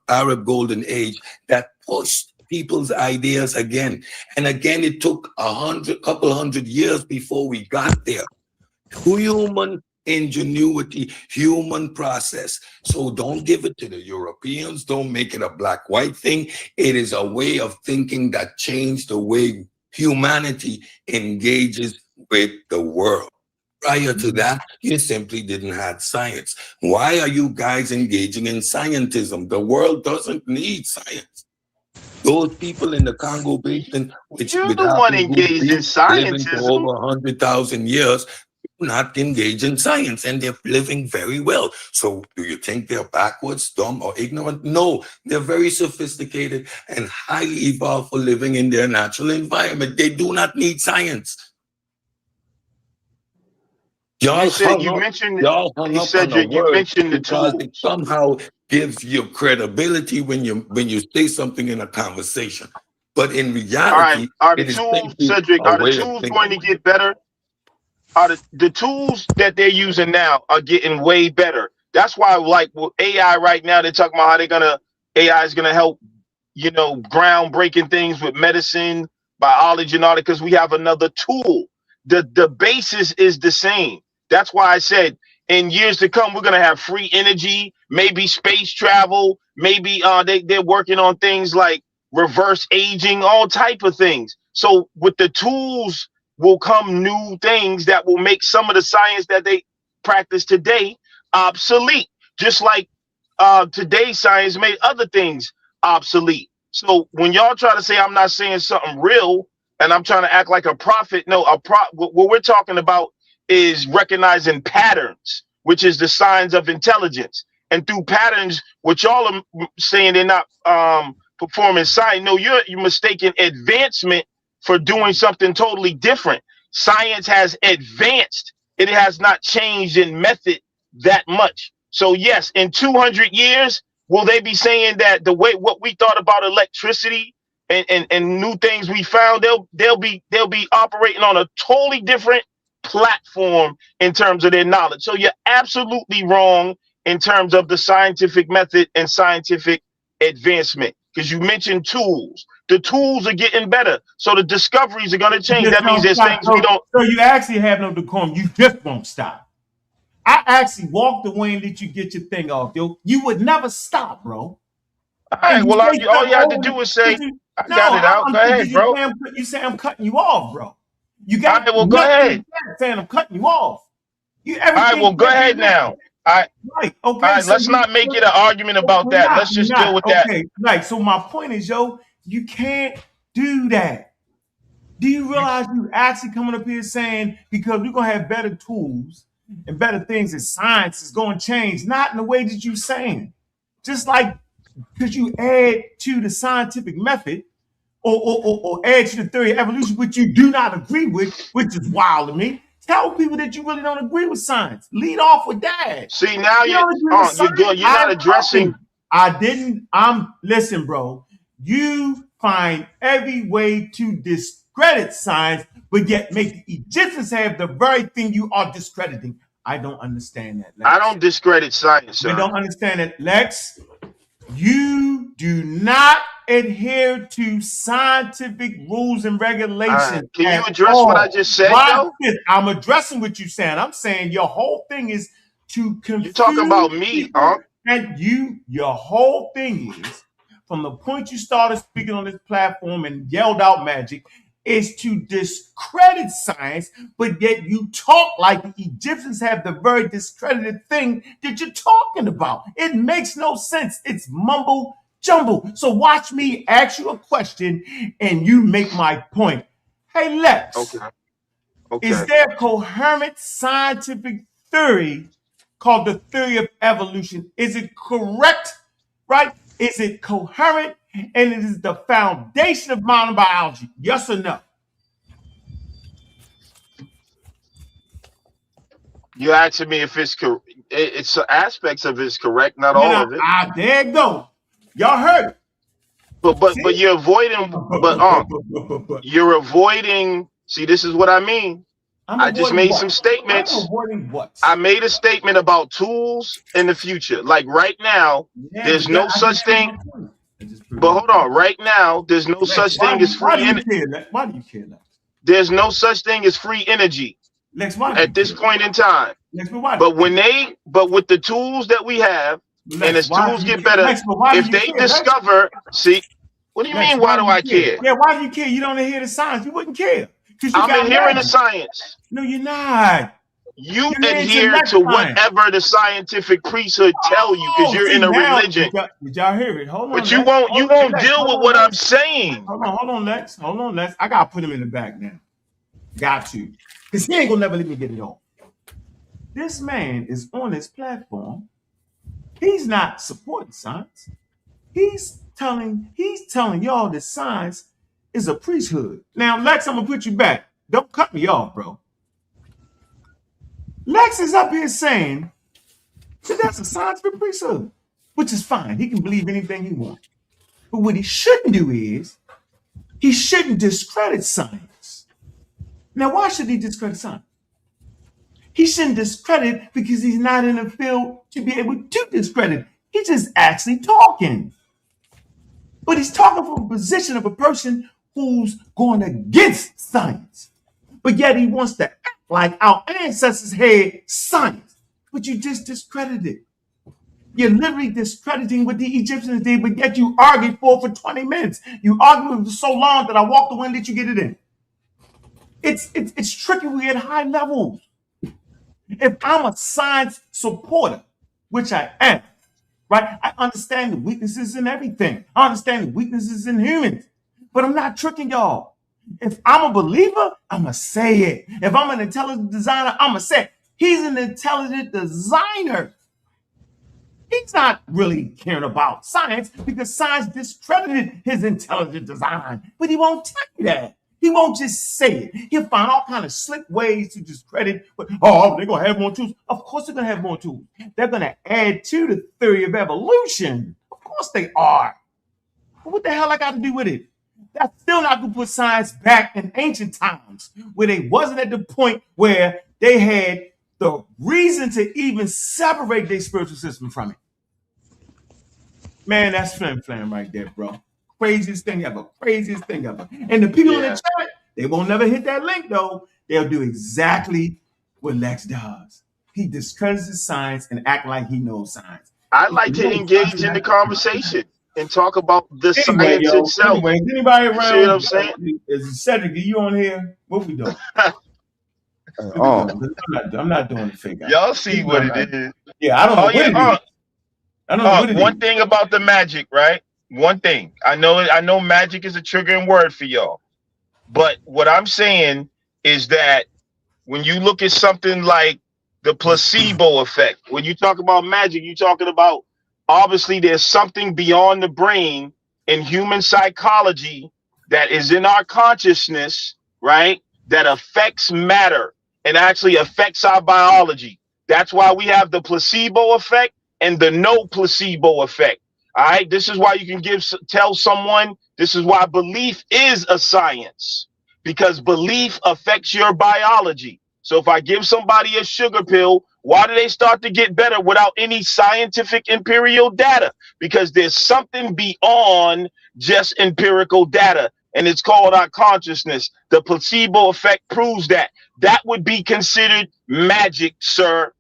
Arab Golden Age that pushed people's ideas again. And again, it took couple hundred years before we got there. Human ingenuity, human process. So don't give it to the Europeans. Don't make it a black-white thing. It is a way of thinking that changed the way humanity engages with the world. Prior to that, you simply didn't have science. Why are you guys engaging in scientism? The world doesn't need science. Those people in the Congo Basin, which you're the one engaged in living for scientism. over 100,000 years, not engaged in science, and they're living very well. So do you think they're backwards, dumb, or ignorant? No, they're very sophisticated and highly evolved for living in their natural environment. They do not need science. You said you mentioned the tools. It somehow gives you credibility when you say something in a conversation. But in reality, are the tools, Cedric, are the tools going to get better? Are the tools that they're using now are getting way better? That's why, like with AI right now, they're talking about how AI is gonna help, groundbreaking things with medicine, biology, and all that, because we have another tool. The basis is the same. That's why I said in years to come, we're gonna have free energy, maybe space travel, maybe they're working on things like reverse aging, all type of things. So with the tools will come new things that will make some of the science that they practice today obsolete. Just like today's science made other things obsolete. So when y'all try to say I'm not saying something real and I'm trying to act like a prophet, no, what we're talking about is recognizing patterns, which is the signs of intelligence. And through patterns, what y'all are saying they're not performing science. No, you're mistaking advancement for doing something totally different. Science has advanced. It has not changed in method that much. So yes, in 200 years, will they be saying that the way what we thought about electricity and new things we found, they'll be operating on a totally different platform in terms of their knowledge. So you're absolutely wrong in terms of the scientific method and scientific advancement, because you mentioned tools. The tools are getting better, so the discoveries are going to change. That means there's things we don't. So you actually have no decorum. You just won't stop. I actually walked away and let you get your thing off, yo. You would never stop, bro. All right. Well, all you had to do was say, "I got it out." Go ahead, bro. You say I'm cutting you off, bro. You got. All right. Well, go ahead. Saying I'm cutting you off. All right. Well, go ahead now. All right. Right. Okay. All right. So let's not make it an argument about that. Let's just deal with that. Okay. Right. So my point is, yo, you can't do that. Do you realize you actually coming up here saying because we're gonna have better tools and better things that science is gonna change? Not in the way that you're saying. Just like because you add to the scientific method or add to the theory of evolution, which you do not agree with, which is wild to me. Tell people that you really don't agree with science. Lead off with that. See, now you're not addressing. Listen, bro. You find every way to discredit science, but yet make the Egyptians have the very thing you are discrediting. I don't understand that, Lex. I don't discredit science, sir. I don't understand it, Lex. You do not adhere to scientific rules and regulations. Can you address what I just said, though? I'm addressing what you're saying. I'm saying your whole thing is to confuse. You're talking about me, huh? And your whole thing is, from the point you started speaking on this platform and yelled out magic, is to discredit science, but yet you talk like the Egyptians have the very discredited thing that you're talking about. It makes no sense. It's mumble jumble. So watch me ask you a question and you make my point. Hey, Lex, okay. Is there a coherent scientific theory called the theory of evolution? Is it correct, right? Is it coherent? And it is the foundation of modern biology. Yes or no? You're asking me if it's correct. It's aspects of it's correct, not all of it. There you go. Y'all heard it. But you're avoiding. You're avoiding. See, this is what I mean. I just made some statements. I'm avoiding what? I made a statement about tools in the future. Like right now, there's no such thing. But hold on, right now, there's no such thing as free energy. Why do you care, Lex? There's no such thing as free energy at this point in time. But with the tools that we have, and as tools get better, if they discover, see, what do you mean? Why do I care? Yeah, why do you care? You don't adhere to science. You wouldn't care. I'm adhering to science. No, you're not. You adhere to whatever the scientific priesthood tell you because you're in a religion. Did y'all hear it? Hold on. But you won't deal with what I'm saying. Hold on, Lex. I gotta put him in the back now. Got to. Because he ain't gonna never let me get it on. This man is on his platform. He's not supporting science. He's telling y'all that science is a priesthood. Now, Lex, I'm gonna put you back. Don't cut me off, bro. Lex is up here saying that that's a scientific priesthood, which is fine. He can believe anything he wants. But what he shouldn't do is he shouldn't discredit science. Now, why should he discredit science? He shouldn't discredit because he's not in the field to be able to discredit. He's just actually talking. But he's talking from a position of a person who's going against science. But yet he wants to act like our ancestors had science. But you just discredited it. You're literally discrediting what the Egyptians did, but yet you argued for 20 minutes. You argued for so long that I walked away and let you get it in. It's tricky. We're at high levels. If I'm a science supporter, which I am, right? I understand the weaknesses in everything. I understand the weaknesses in humans, but I'm not tricking y'all. If I'm a believer, I'm going to say it. If I'm an intelligent designer, I'm going to say it. He's an intelligent designer. He's not really caring about science because science discredited his intelligent design. But he won't tell you that. He won't just say it. He'll find all kind of slick ways to discredit. But, they're going to have more tools. Of course they're going to have more tools. They're going to add to the theory of evolution. Of course they are. But what the hell I got to do with it? That's still not going to put science back in ancient times where they wasn't at the point where they had the reason to even separate their spiritual system from it. Man, that's flam right there, bro. Craziest thing ever. And the people in the chat, they won't never hit that link, though. They'll do exactly what Lex does. He discredits his science and act like he knows science. I like to engage in the conversation and talk about the science itself. Anyway, is anybody around? See what I'm saying? Is Cedric, are you on here? What we doing? I'm not doing the fake. Y'all see what it is. Yeah, I don't know what it is. I don't know what it is. One thing about the magic, right? One thing. I know magic is a triggering word for y'all. But what I'm saying is that when you look at something like the placebo effect, when you talk about magic, you're talking about obviously there's something beyond the brain in human psychology that is in our consciousness, right? That affects matter and actually affects our biology. That's why we have the placebo effect and the no placebo effect. All right. This is why you can tell someone this is why belief is a science, because belief affects your biology. So if I give somebody a sugar pill, why do they start to get better without any scientific empirical data? Because there's something beyond just empirical data, and it's called our consciousness. The placebo effect proves that. That would be considered magic, sir.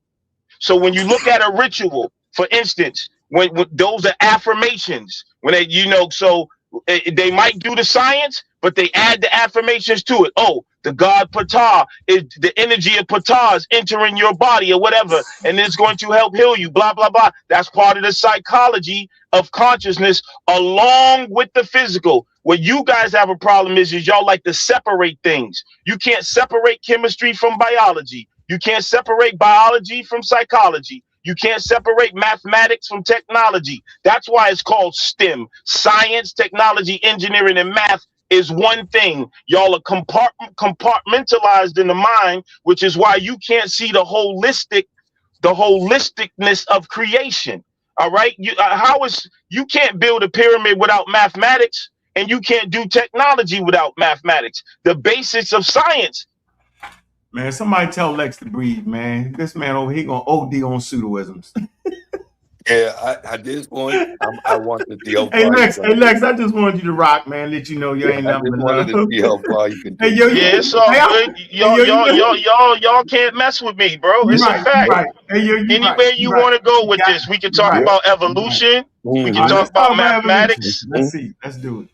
So when you look at a ritual, for instance, when those are affirmations, when they, so they might do the science, but they add the affirmations to it. Oh, the god Ptah, is the energy of Ptah is entering your body or whatever, and it's going to help heal you, blah, blah, blah. That's part of the psychology of consciousness along with the physical. What you guys have a problem is y'all like to separate things. You can't separate chemistry from biology. You can't separate biology from psychology. You can't separate mathematics from technology. That's why it's called STEM. Science, technology, engineering, and math is one thing. Y'all are compartmentalized in the mind, which is why you can't see the holisticness of creation. All right, you can't build a pyramid without mathematics, and you can't do technology without mathematics. The basics of science. Man, somebody tell Lex to breathe, man. This man over here gonna OD on pseudoisms. Yeah, at this point, I want to see how Hey far Lex, I just wanted you to rock, man. Let you know you ain't I nothing just but wanted love. to see how far you can Hey take yo, it. you, Yeah, it's all good. Y'all can't mess with me, bro. It's a fact. Right. Hey yo, you Anywhere you want to go with this, we can talk about evolution. We can talk about mathematics. Let's see. Let's do it.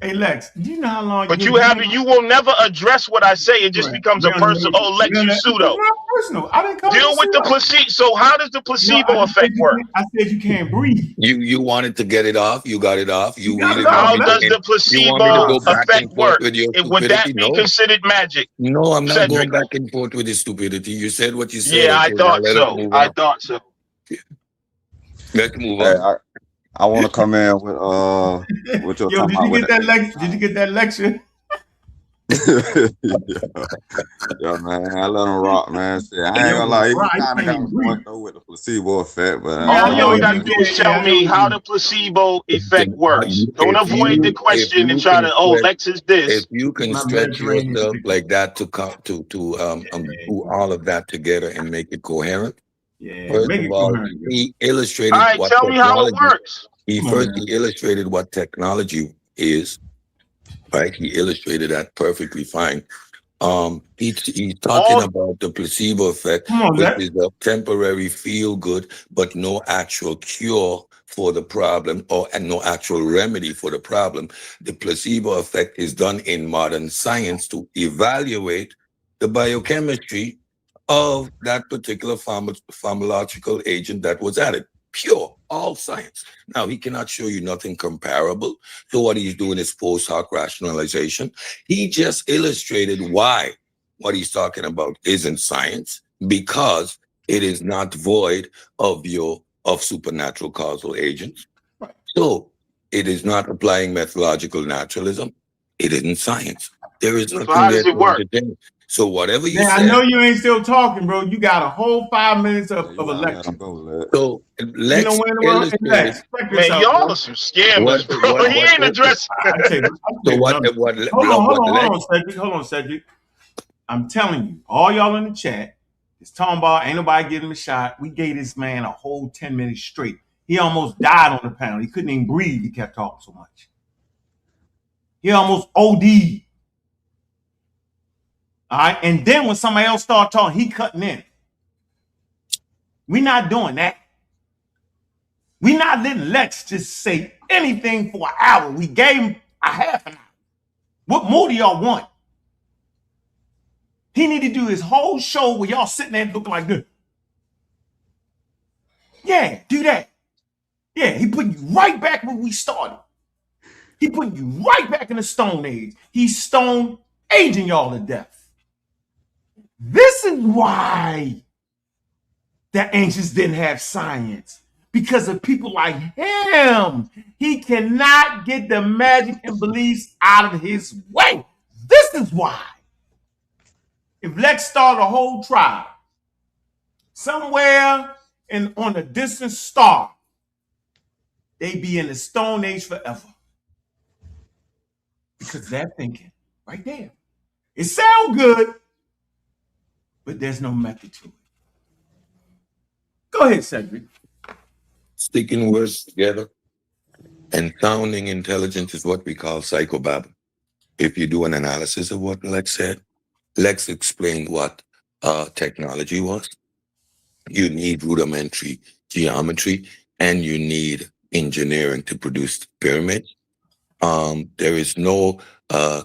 Hey Lex, do you know how long? But you will never address what I say. It just becomes a personal. Oh, Lex, you pseudo. It's not personal. I didn't come Deal with the placebo. So how does the placebo effect work? I said you can't breathe. You wanted to get it off. You got it off. You really How does the placebo effect work? with your Would that be considered magic? No, I'm not Cedric. going back and forth with the stupidity. You said what you said. Yeah, I thought so. Let's move on. I want to come in with what you're talking about. Did you get that lecture? Yeah, man, I let him rock, man. Shit, I ain't gonna lie, he kind of got a point though with the placebo effect, but all you gotta do is tell me how the placebo effect works. Don't avoid the question and try to Lex is this. If you can stretch yourself like that to do all of that together and make it coherent. First of all, he illustrated. All right, tell me how it works. He illustrated what technology is. Right, he illustrated that perfectly fine. He's talking about the placebo effect, which is a temporary feel good, but no actual cure for the problem and no actual remedy for the problem. The placebo effect is done in modern science to evaluate the biochemistry of that particular pharmacological agent that was added. Pure, all science. Now, he cannot show you nothing comparable. So what he's doing is post hoc rationalization. He just illustrated why what he's talking about isn't science, because it is not void of supernatural causal agents. Right. So it is not applying methodological naturalism. It isn't science. There is nothing. So how does it work? So whatever you say. I know you ain't still talking, bro. You got a whole 5 minutes of a lecture. So Lex, man, y'all are some scammers, bro. He ain't addressing. Hold on, Cedric. I'm telling you, all y'all in the chat is talking about ain't nobody giving him a shot. We gave this man a whole 10 minutes straight. He almost died on the panel. He couldn't even breathe. He kept talking so much. He almost OD'd. All right, and then when somebody else started talking, he cutting in. We're not doing that. We're not letting Lex just say anything for an hour. We gave him a half an hour. What more do y'all want? He need to do his whole show where y'all sitting there looking like this. Yeah, do that. Yeah, he putting you right back where we started. He putting you right back in the Stone Age. He's Stone Aging y'all to death. This is why the ancients didn't have science, because of people like him. He cannot get the magic and beliefs out of his way. This is why. If Lex started a whole tribe somewhere on a distant star, they'd be in the Stone Age forever. Because they're thinking right there. It sounds good, but there's no method to it. Go ahead, Cedric. Sticking words together and sounding intelligent is what we call psychobabble. If you do an analysis of what Lex said, Lex explained what technology was. You need rudimentary geometry and you need engineering to produce the pyramid. There is no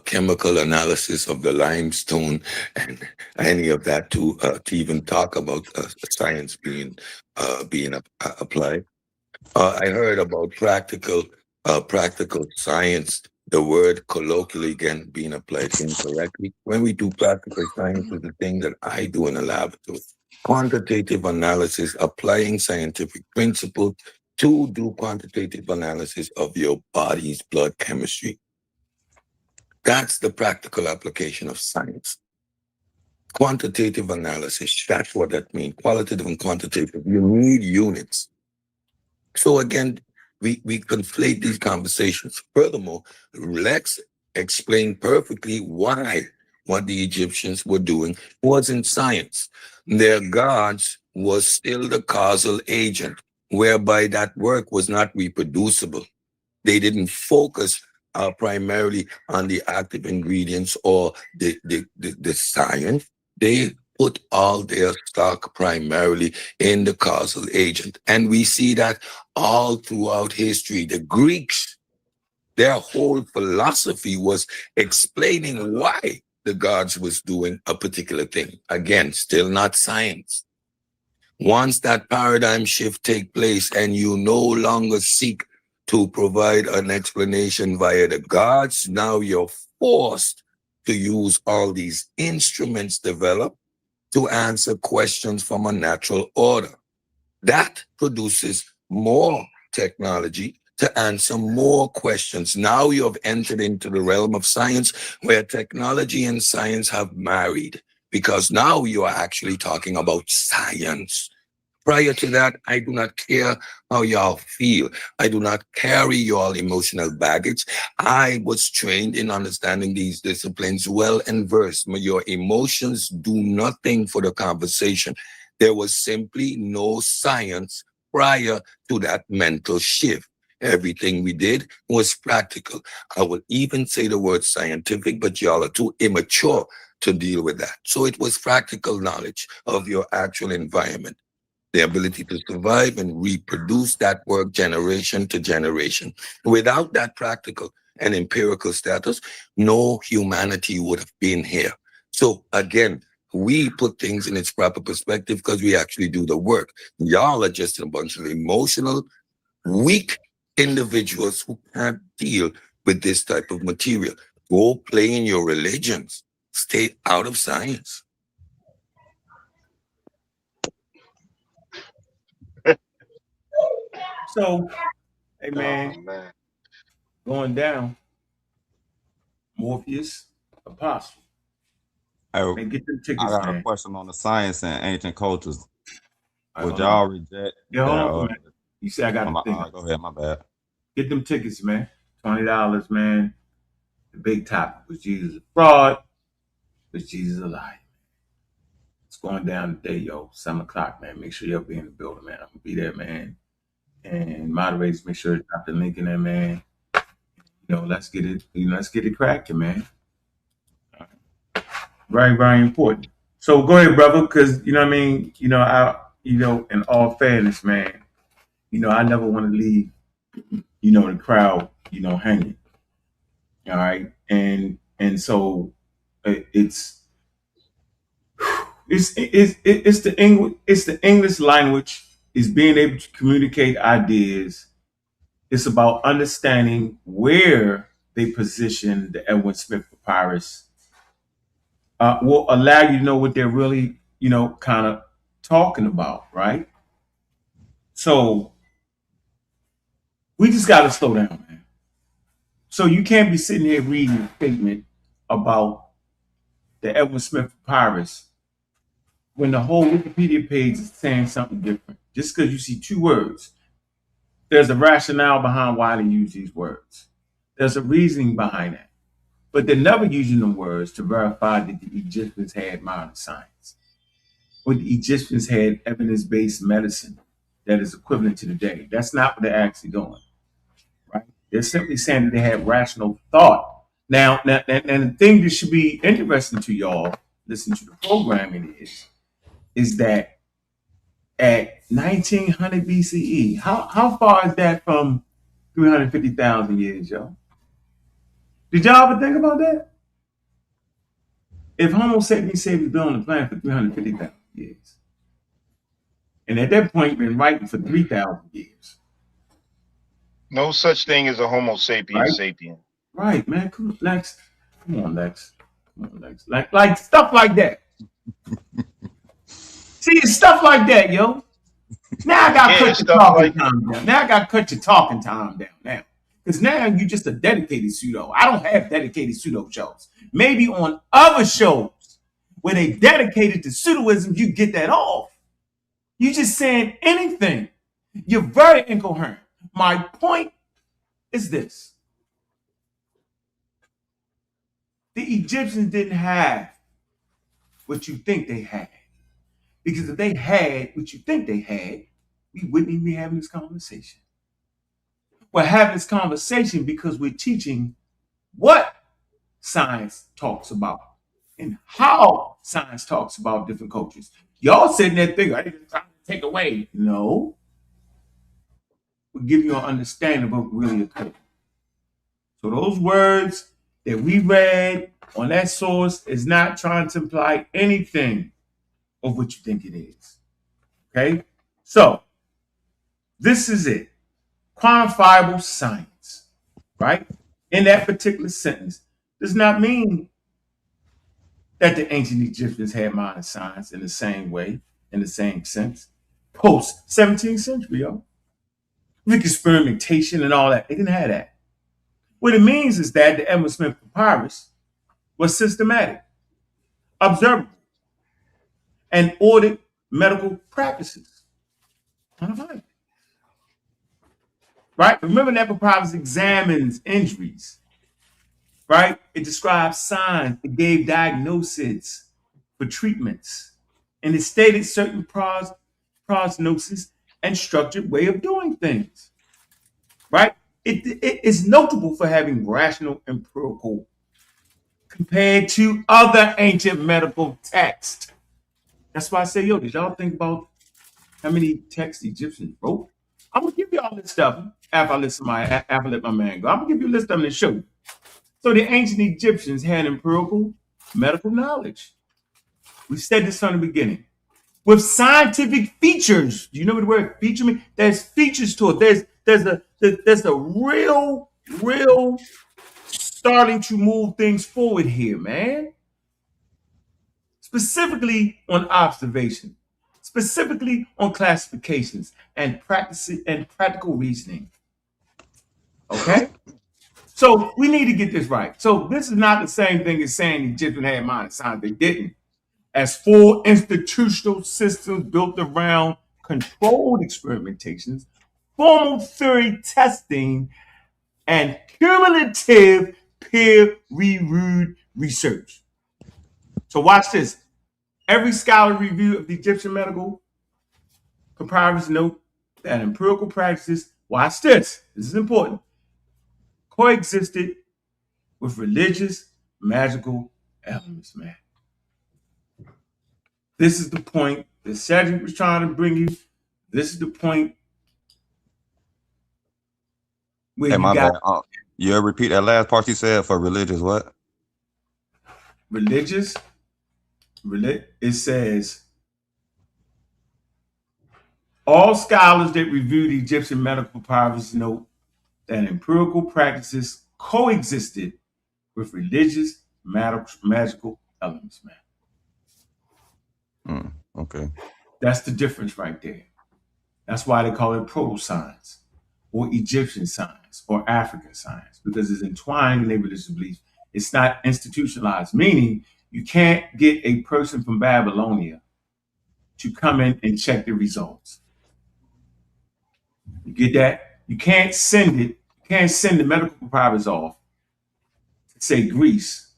chemical analysis of the limestone and any of that to even talk about science being applied. I heard about practical science, the word colloquially again being applied incorrectly. When we do practical science, is the thing that I do in a laboratory. Quantitative analysis, applying scientific principles to do quantitative analysis of your body's blood chemistry. That's the practical application of science. Quantitative analysis, that's what that means. Qualitative and quantitative. You need units. So again, we conflate these conversations. Furthermore, Lex explained perfectly why what the Egyptians were doing wasn't science. Their gods was still the causal agent, whereby that work was not reproducible. They didn't focus primarily on the active ingredients or the science. They put all their stock primarily in the causal agent. And we see that all throughout history. The Greeks, their whole philosophy was explaining why the gods was doing a particular thing. Again, still not science. Once that paradigm shift take place and you no longer seek to provide an explanation via the gods, now you're forced to use all these instruments developed to answer questions from a natural order. That produces more technology to answer more questions. Now you have entered into the realm of science where technology and science have married, because now you are actually talking about science. Prior to that, I do not care how y'all feel. I do not carry y'all emotional baggage. I was trained in understanding these disciplines well and versed. Your emotions do nothing for the conversation. There was simply no science prior to that mental shift. Everything we did was practical. I will even say the word scientific, but y'all are too immature to deal with that. So it was practical knowledge of your actual environment, the ability to survive and reproduce that work generation to generation. Without that practical and empirical status, no humanity would have been here. So again, we put things in its proper perspective because we actually do the work. Y'all are just a bunch of emotional, weak individuals who can't deal with this type of material. Go play in your religions. Stay out of science. So, hey man, going down, Morpheus, Apostle. Man, get them tickets, I got a man. question on the science and ancient cultures. Would hold y'all on. reject? Yeah, hold on, man. You see, I got the thing. Go ahead, my bad. Get them tickets, man. $20, man. The big topic: was Jesus a fraud? Was Jesus a lie? It's going down today, yo. 7:00, man. Make sure you'll be in the building, man. I'm gonna be there, man. And moderators, make sure to drop the link in there, man. You know, let's get it. Let's get it cracking, man. Very, very important. So go ahead, brother, because you know what I mean. In all fairness, man, I never want to leave, the crowd, hanging. All right, and so it's the English language is being able to communicate ideas. It's about understanding where they position the Edwin Smith papyrus. Will allow you to know what they're really, kind of talking about, right? So we just got to slow down, man. So you can't be sitting here reading a statement about the Edwin Smith papyrus when the whole Wikipedia page is saying something different. Just because you see two words, there's a rationale behind why they use these words. There's a reasoning behind that. But they're never using the words to verify that the Egyptians had modern science, or the Egyptians had evidence-based medicine that is equivalent to today. That's not what they're actually doing, right? They're simply saying that they had rational thought. Now, the thing that should be interesting to y'all, listen to the programming is that at 1900 BCE, how far is that from 350,000 years, y'all? Did y'all ever think about that? If Homo sapiens said we've been on the planet for 350,000 years, and at that point been writing for 3,000 years. No such thing as a Homo sapiens sapien. Right, man. Come on, Lex. Like stuff like that. See, it's stuff like that, yo. Now I got to cut your talking time down. Now I got to cut your talking time down now. Because now you just a dedicated pseudo. I don't have dedicated pseudo shows. Maybe on other shows where they dedicated to pseudoism, you get that off. You just saying anything. You're very incoherent. My point is this. The Egyptians didn't have what you think they had. Because if they had what you think they had, we wouldn't even be having this conversation. We're having this conversation because we're teaching what science talks about and how science talks about different cultures. Y'all sitting there thinking, I didn't try to take away. No. We'll give you an understanding of what really occurred. So those words that we read on that source is not trying to imply anything of what you think it is. Okay? So this is it. Quantifiable science, right? In that particular sentence does not mean that the ancient Egyptians had modern science in the same way, in the same sense. Post 17th century, yo. With experimentation and all that. They didn't have that. What it means is that the Edmund Smith papyrus was systematic, observable, and ordered medical practices. Right? Remember that papyrus examines injuries. Right? It describes signs. It gave diagnoses for treatments. And it stated certain prognosis and structured way of doing things. Right? It is notable for having rational empirical compared to other ancient medical texts. That's why I say, yo, did y'all think about how many texts the Egyptians wrote? I'm gonna give you all this stuff after I let my man go. I'm gonna give you a list of them to show you. So the ancient Egyptians had empirical medical knowledge. We said this from the beginning. With scientific features. Do you know what the word feature means? There's features to it. There's a real starting to move things forward here, man. Specifically on observation, specifically on classifications and practice and practical reasoning. Okay? So we need to get this right. So this is not the same thing as saying the Egyptians had modern science. They didn't. As full institutional systems built around controlled experimentations, formal theory testing, and cumulative peer-reviewed research. So watch this. Every scholarly review of the Egyptian medical papyrus note that empirical practices, watch this is important, coexisted with religious, magical elements, man. This is the point that Cedric was trying to bring you. This is the point where you got... You ever repeat that last part you said for religious what? Religious? It says, all scholars that review the Egyptian medical papyrus note that empirical practices coexisted with religious, magical elements, man. Okay. That's the difference right there. That's why they call it proto-science or Egyptian science or African science, because it's entwined in their religious beliefs. It's not institutionalized, meaning you can't get a person from Babylonia to come in and check the results. You get that? You can't send it. You can't send the medical papyrus off to, say, Greece,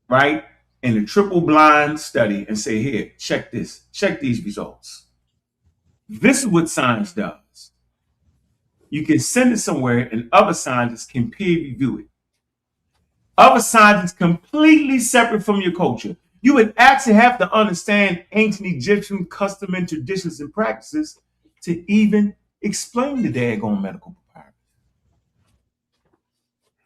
right? In a triple blind study and say, here, check this, check these results. This is what science does. You can send it somewhere and other scientists can peer review it. Other scientists completely separate from your culture. You would actually have to understand ancient Egyptian custom and traditions and practices to even explain the daggone medical papyrus.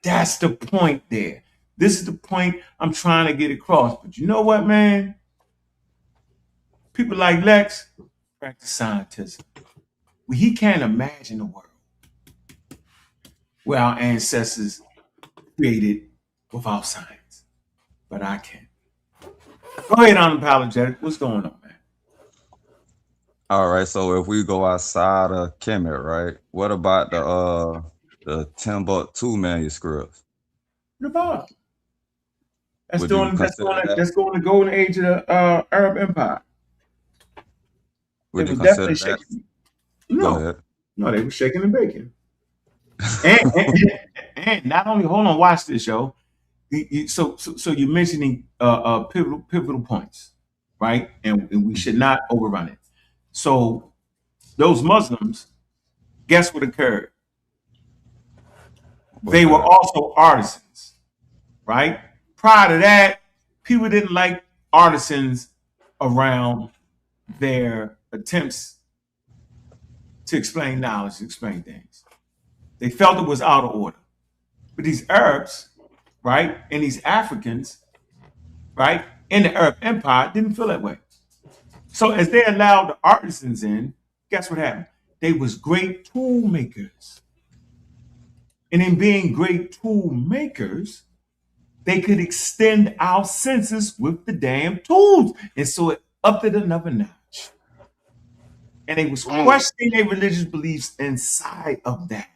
That's the point there. This is the point I'm trying to get across. But you know what, man? People like Lex practice scientism. Well, he can't imagine a world where our ancestors created without science. But I can. Go ahead, unapologetic. What's going on, man? All right, so if we go outside of Kemet, right? What about the Timbuktu manuscripts? What about? That's going to golden age of the Arab Empire. Would you consider that? No, they were shaking and baking. and not only, hold on, watch this, yo. So you're mentioning pivotal points, right? And we should not overrun it. So those Muslims, guess what occurred? They were also artisans, right? Prior to that, people didn't like artisans around their attempts to explain knowledge, explain things. They felt it was out of order. But these Arabs, right, and these Africans, right, in the Arab Empire didn't feel that way. So as they allowed the artisans in, guess what happened? They was great tool makers. And in being great tool makers, they could extend our senses with the damn tools. And so it upped it another notch. And they was questioning their religious beliefs inside of that.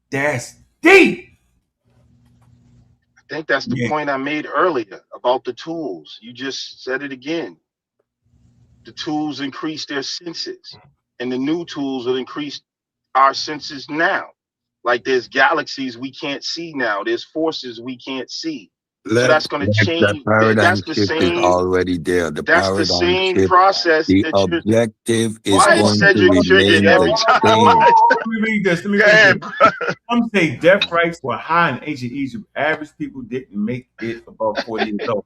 That's deep. I think that's the point I made earlier about the tools. You just said it again. The tools increase their senses, and the new tools will increase our senses now. Like there's galaxies we can't see now. There's forces we can't see. So that's going to change. The paradigm That's the shift same. is already there. That's the same process. The objective is why going Cedric to triggered remain every the time? Let me read this. Some say death rates were high in ancient Egypt. Average people didn't make it above 40 years old.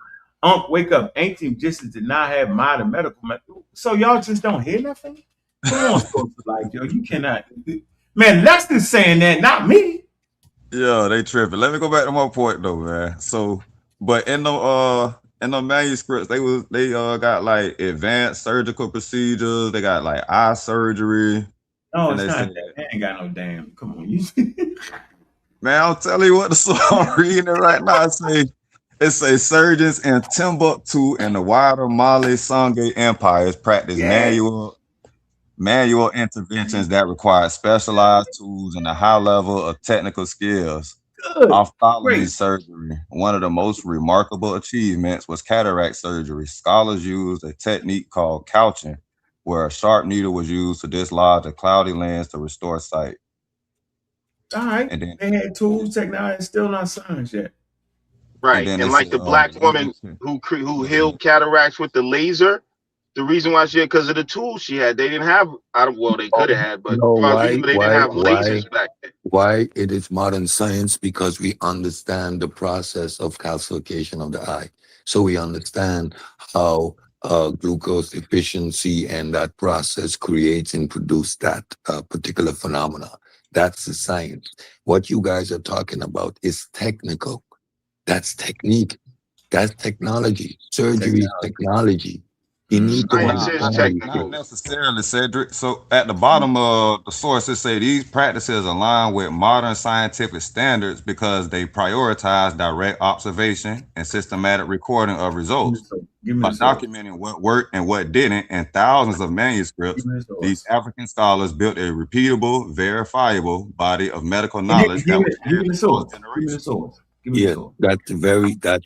Wake up. Ancient Egyptians did not have modern medical methods. So y'all just don't hear nothing? Come on, like, yo, you cannot. Man, Lester's saying that, not me. Yeah, they tripping. Let me go back to my point though, man. So, but in the manuscripts, they got like advanced surgical procedures. They got like eye surgery. No, it's not. They ain't got no damn. Come on, you. Man, I'll tell you what. So I'm reading it right now. It say surgeons in Timbuktu and the wider Mali Songhay empires practice manual interventions that require specialized tools and a high level of technical skills. Ophthalmic surgery. One of the most remarkable achievements was cataract surgery. Scholars used a technique called couching, where a sharp needle was used to dislodge a cloudy lens to restore sight. All right. And then, they had tools, technology, still not science yet. Right. And like the black woman who healed cataracts with the laser. The reason why she had, because of the tools she had, they didn't have. They could have had, but they didn't have lasers back then. Why it is modern science? Because we understand the process of calcification of the eye, so we understand how glucose deficiency and that process creates and produces that particular phenomena. That's the science. What you guys are talking about is technical. That's technique. That's technology. Surgery is technology. You need to not necessarily, Cedric. So at the bottom of the source, it say these practices align with modern scientific standards because they prioritize direct observation and systematic recording of results. By documenting what worked and what didn't in thousands of manuscripts, these African scholars built a repeatable, verifiable body of medical knowledge that was shared across generations. Yeah, that's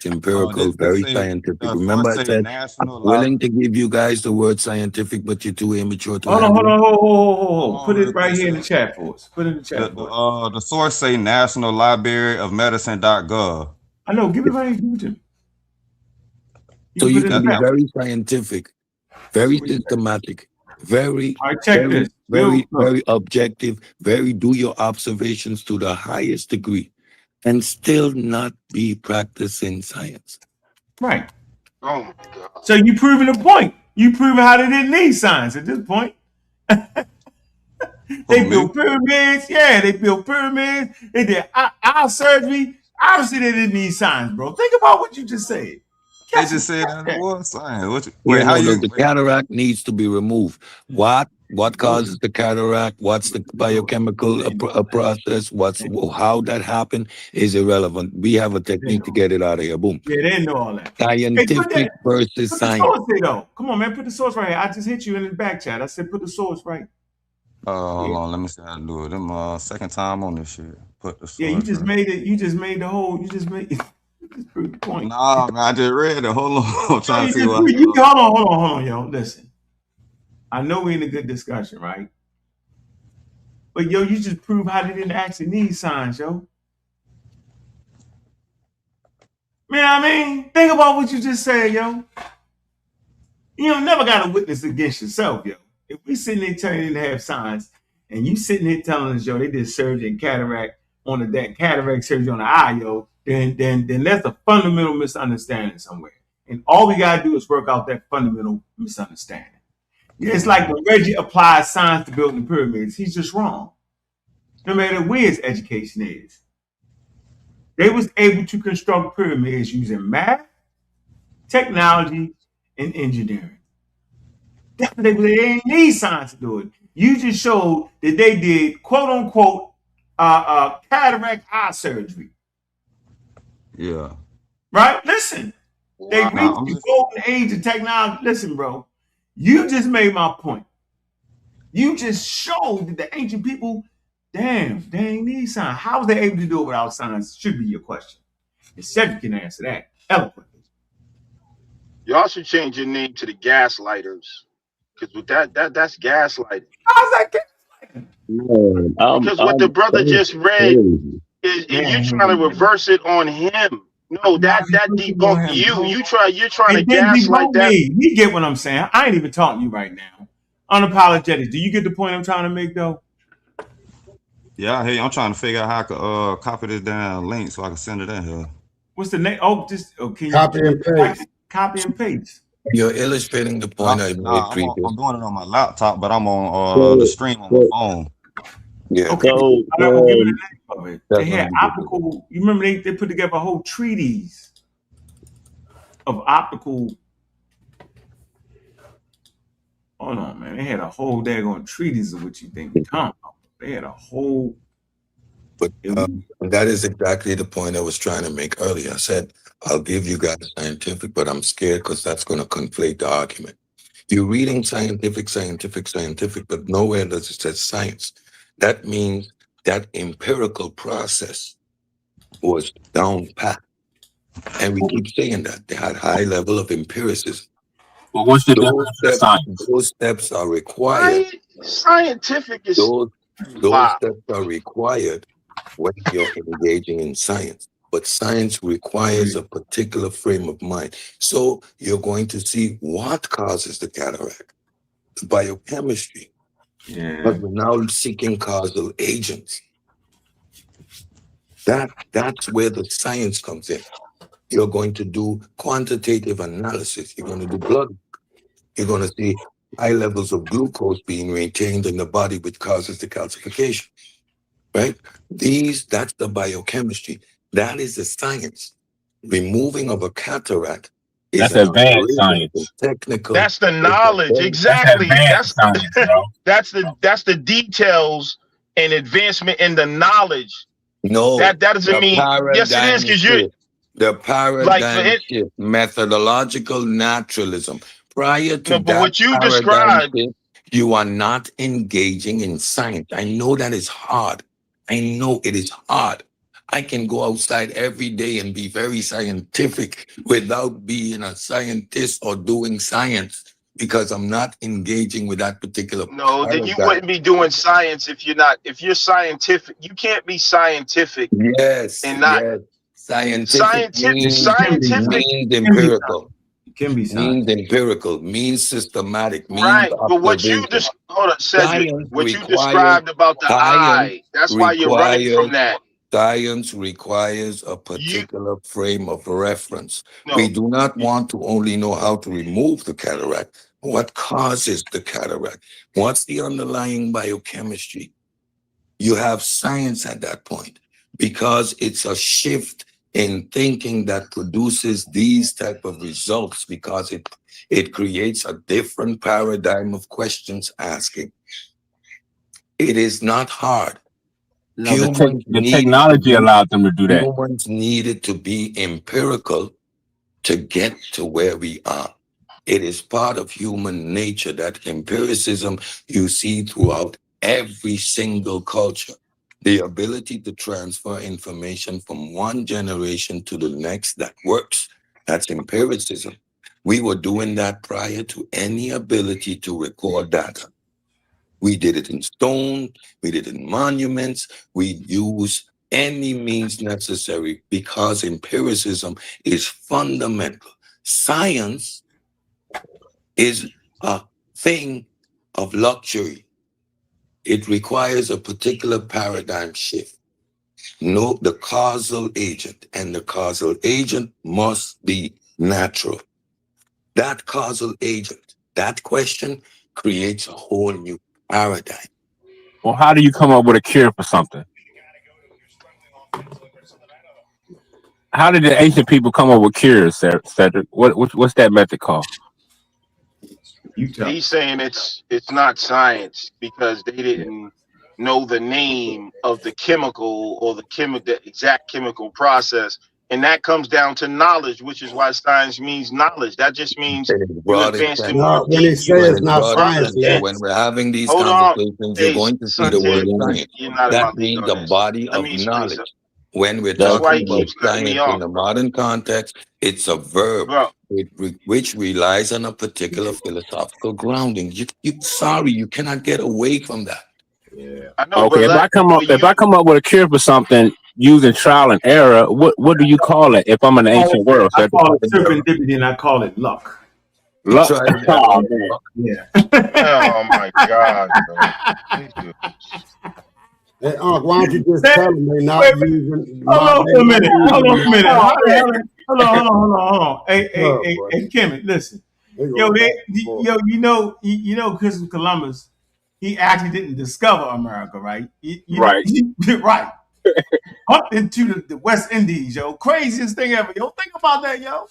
empirical, very scientific. Remember, I said I'm willing to give you guys the word scientific, but you're too immature to. Hold on. Put it right here in the chat for us. Put it in the chat. The source say National Library of Medicine.gov. I know. Give it right here. Give it to me. So you can be very scientific, very systematic, very objective, do your observations to the highest degree, and still not be practicing science. Right. Oh my God. So you proving the point. You proving how they didn't need science at this point. They built pyramids. Yeah, they built pyramids. They did eye surgery. Obviously, they didn't need science, bro. Think about what you just said. They just said that it was science. The cataract needs to be removed. What causes the cataract? What's the biochemical process? How that happened is irrelevant. We have a technique to get it out of here. Boom. Yeah, they didn't know all that. Scientific versus science. Come on, man. Put the source right here. I just hit you in the back chat. I said put the source right. Hold on. Let me see how to do it. Them second time on this shit. Put the source. Yeah, you just made it. You just made the whole. You just made it. The point. Nah, man, I just read it. Hold on. I'm trying to see what. Hold on, yo. Listen. I know we're in a good discussion, right? But yo, you just prove how they didn't actually need science, yo. You know what I mean? Think about what you just said, yo. You don't never got a witness against yourself, yo. If we sitting there telling you to have science, and you sitting there telling us, yo, they did surgery and cataract on that cataract surgery on the eye, yo, then that's a fundamental misunderstanding somewhere. And all we gotta do is work out that fundamental misunderstanding. It's like when Reggie applies science to building pyramids, he's just wrong. No matter where his education is. They was able to construct pyramids using math, technology, and engineering. They didn't need science to do it. You just showed that they did quote unquote cataract eye surgery. Yeah. Right? Listen. They reached the golden age of technology. Listen, bro. You just made my point. You just showed that the ancient people, damn, they ain't need science. How was they able to do it without science? Should be your question. And Cedric can answer that eloquently. Y'all should change your name to the Gaslighters, because with that's gaslighting. How's that gaslighting? Because what the brother just read is you trying to reverse it on him. No, that debunked you. You're trying to gaslight that. You get what I'm saying? I ain't even talking to you right now. Unapologetic. Do you get the point I'm trying to make, though? Yeah, hey, I'm trying to figure out how I could copy this down link so I can send it in here. What's the name? Oh, just can copy and paste. Copy and paste. You're illustrating the point I made previously. I'm doing it on my laptop, but I'm on the stream on my phone. Yeah. Okay. They had optical. You remember they put together a whole treatise of optical. Hold on, man. They had a whole daggone treatise of what you think. They had a whole. But that is exactly the point I was trying to make earlier. I said, I'll give you guys scientific, but I'm scared because that's going to conflate the argument. You're reading scientific, but nowhere does it say science. That means that empirical process was down pat. And we keep saying that. They had high level of empiricism. Well, what's the definition of science? Those steps are required. Scientific is those steps are required when you're engaging in science. But science requires a particular frame of mind. So you're going to see what causes the cataract, the biochemistry. Yeah. But we're now seeking causal agents. That's where the science comes in. You're going to do quantitative analysis. You're going to do blood. You're going to see high levels of glucose being maintained in the body, which causes the calcification. Right? That's the biochemistry. That is the science. Removing of a cataract is that's advanced science. Technical. That's the knowledge. Exactly. That's science, bro. that's the details and advancement in the knowledge. No, that doesn't mean yes, it is because you're the paradigm shift, methodological naturalism. Prior to that, what you described, you are not engaging in science. I know that is hard. I know it is hard. I can go outside every day and be very scientific without being a scientist or doing science because I'm not engaging with that particular. No, then you wouldn't be doing science if you're scientific. You can't be scientific. Yes. And not scientific means empirical. Can be means empirical, means systematic, means right. But what you just described about the eye, that's why you're running from that. Science requires a particular frame of reference. No. We do not want to only know how to remove the cataract. What causes the cataract? What's the underlying biochemistry? You have science at that point because it's a shift in thinking that produces these type of results because it creates a different paradigm of questions asking. It is not hard. No, the technology allowed them to do that. Humans needed to be empirical to get to where we are. It is part of human nature, that empiricism you see throughout every single culture. The ability to transfer information from one generation to the next that works. That's empiricism. We were doing that prior to any ability to record data. We did it in stone. We did it in monuments. We use any means necessary because empiricism is fundamental. Science is a thing of luxury. It requires a particular paradigm shift. Know the causal agent, and the causal agent must be natural. That causal agent, that question creates a whole new paradigm. Well, how do you come up with a cure for something? How did the ancient people come up with cures, Cedric? What's that method called? He's saying it's not science because they didn't know the name of the chemical or the exact chemical process, and that comes down to knowledge, which is why science means knowledge. That just means you advance the more when he says it's not science, when we're having these conversations, you're going to see the word science. That means a body of knowledge. When we're talking about science in the modern context, it's a verb which relies on a particular philosophical grounding. You cannot get away from that. Yeah. I know, okay, if I come up with a cure for something using trial and error, what do you call it? If I'm in the ancient world, I call it serendipity, and I call it luck. Luck. Yeah. Oh my God. Hey, Ankh, why don't you just tell them they're not using? Hold on for a minute. Hold on. Hey, Kimmy, listen. Yo, you know, Christopher Columbus, he actually didn't discover America, right? Right. Right. Up into the West Indies, yo. Craziest thing ever. Yo, think about that, yo.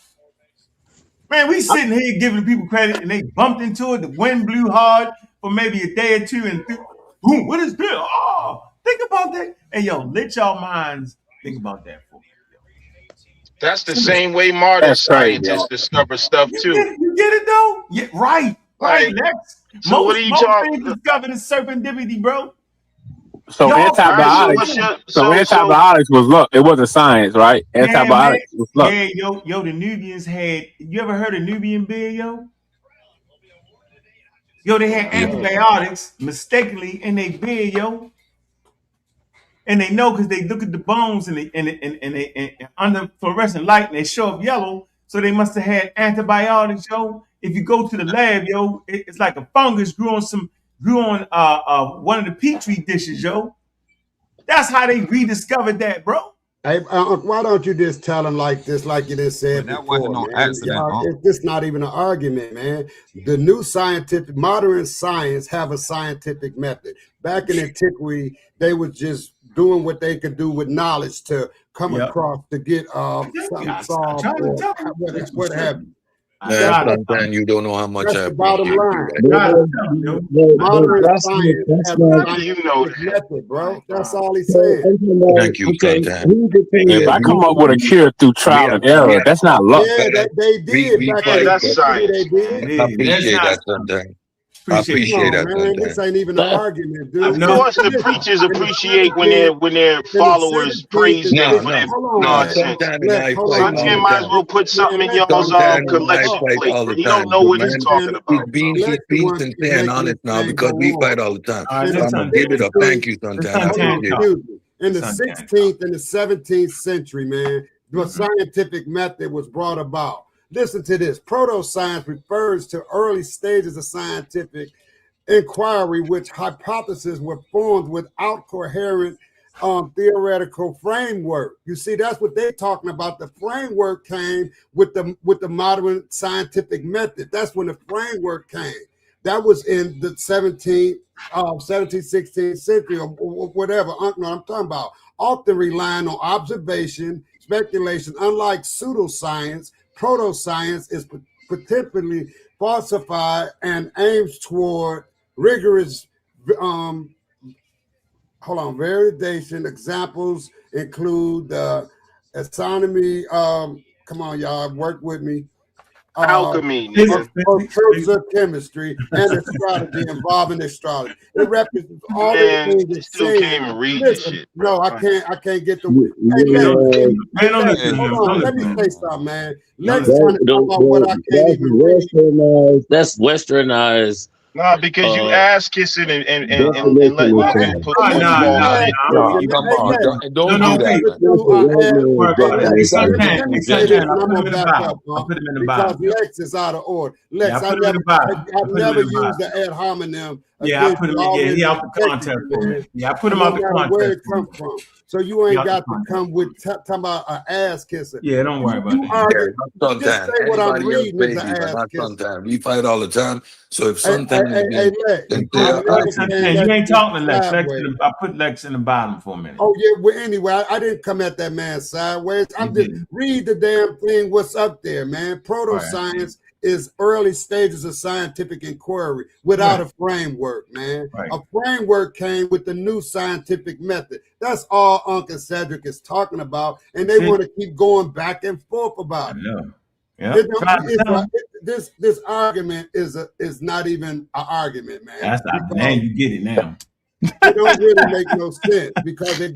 Man, we sitting here giving people credit, and they bumped into it. The wind blew hard for maybe a day or two, and boom, what is this? Oh, think about that. Hey, yo, let y'all minds think about that for me. That's the same way modern scientists discover stuff too. You get it though? Yeah, right. Lex. So what are you talking? Most things discovered is serendipity, bro. So antibiotics. Antibiotics was luck. It wasn't science, right? Antibiotics was luck. Yeah, yo, the Nubians had. You ever heard of Nubian beer, yo? Yo, they had antibiotics mistakenly in their beer, yo. And they know because they look at the bones and they under fluorescent light and they show up yellow. So they must have had antibiotics, yo. If you go to the lab, yo, it's like a fungus grew on one of the petri dishes, yo. That's how they rediscovered that, bro. Hey, why don't you just tell them like this, like you just said before, wasn't no accident. It's just not even an argument, man. The new modern science have a scientific method. Back in antiquity, they was just doing what they could do with knowledge to come across to get something solved or what have you. Sometimes you don't know how much that's the bottom line. Modern science has a method, bro. That's all he's saying. Thank you, If I come up with a cure through trial and error, that's not luck. Yeah, they did. That's science. I appreciate that sometimes. I appreciate that. Man, this ain't even an argument, dude. Of course, the preachers appreciate when their followers praise them for their nonsense. Sometimes might as well put something in y'all's collection plate. You don't know what he's talking about. He's being sincere and honest now because we fight all the time. So I'm gonna give it up. Thank you, Santana. In the 16th and the 17th century, man, the scientific method was brought about. Listen to this. Proto-science refers to early stages of scientific inquiry, which hypotheses were formed without coherent theoretical framework. You see, that's what they're talking about. The framework came with the modern scientific method. That's when the framework came. That was in the 17th, 16th century or whatever. I'm talking about. Often relying on observation, speculation, unlike pseudoscience. Proto-science is potentially falsified and aims toward rigorous validation. Examples include astronomy. Come on, y'all, work with me. Alchemy, chemistry, and astrology involving astrology. It represents all the things. Still can't even read this shit. No, I can't get the. Hold on, let me say something, man. Let's talk about what I can't even read. That's westernized. Nah, because you ass kissing and definition letting of women science. put you in the ball shit. No, come on, don't do that, man. Let me say this, and I'm gonna back up, because Lex is out of order. Lex, I've never used the ad hominem. Yeah, I put him in. Yeah, he out the context for me. Yeah, I put him out the context. Where it come from? So you ain't got to come with talking about an ass kisser. Yeah, don't worry about that. Just say what I'm reading is an ass kisser. Sometimes we fight all the time. So if sometimes you ain't talking to Lex. I put Lex in the bottom for a minute. Oh yeah. Well, anyway, I didn't come at that man sideways. I'm just read the damn thing. What's up there, man? Proto-science is early stages of scientific inquiry without a framework, man. A framework came with the new scientific method. That's all Ankh and Cedric is talking about, and they want to keep going back and forth about it. Yeah. This argument is not even an argument, man. That's not, man, you get it now. It don't really make no sense because it's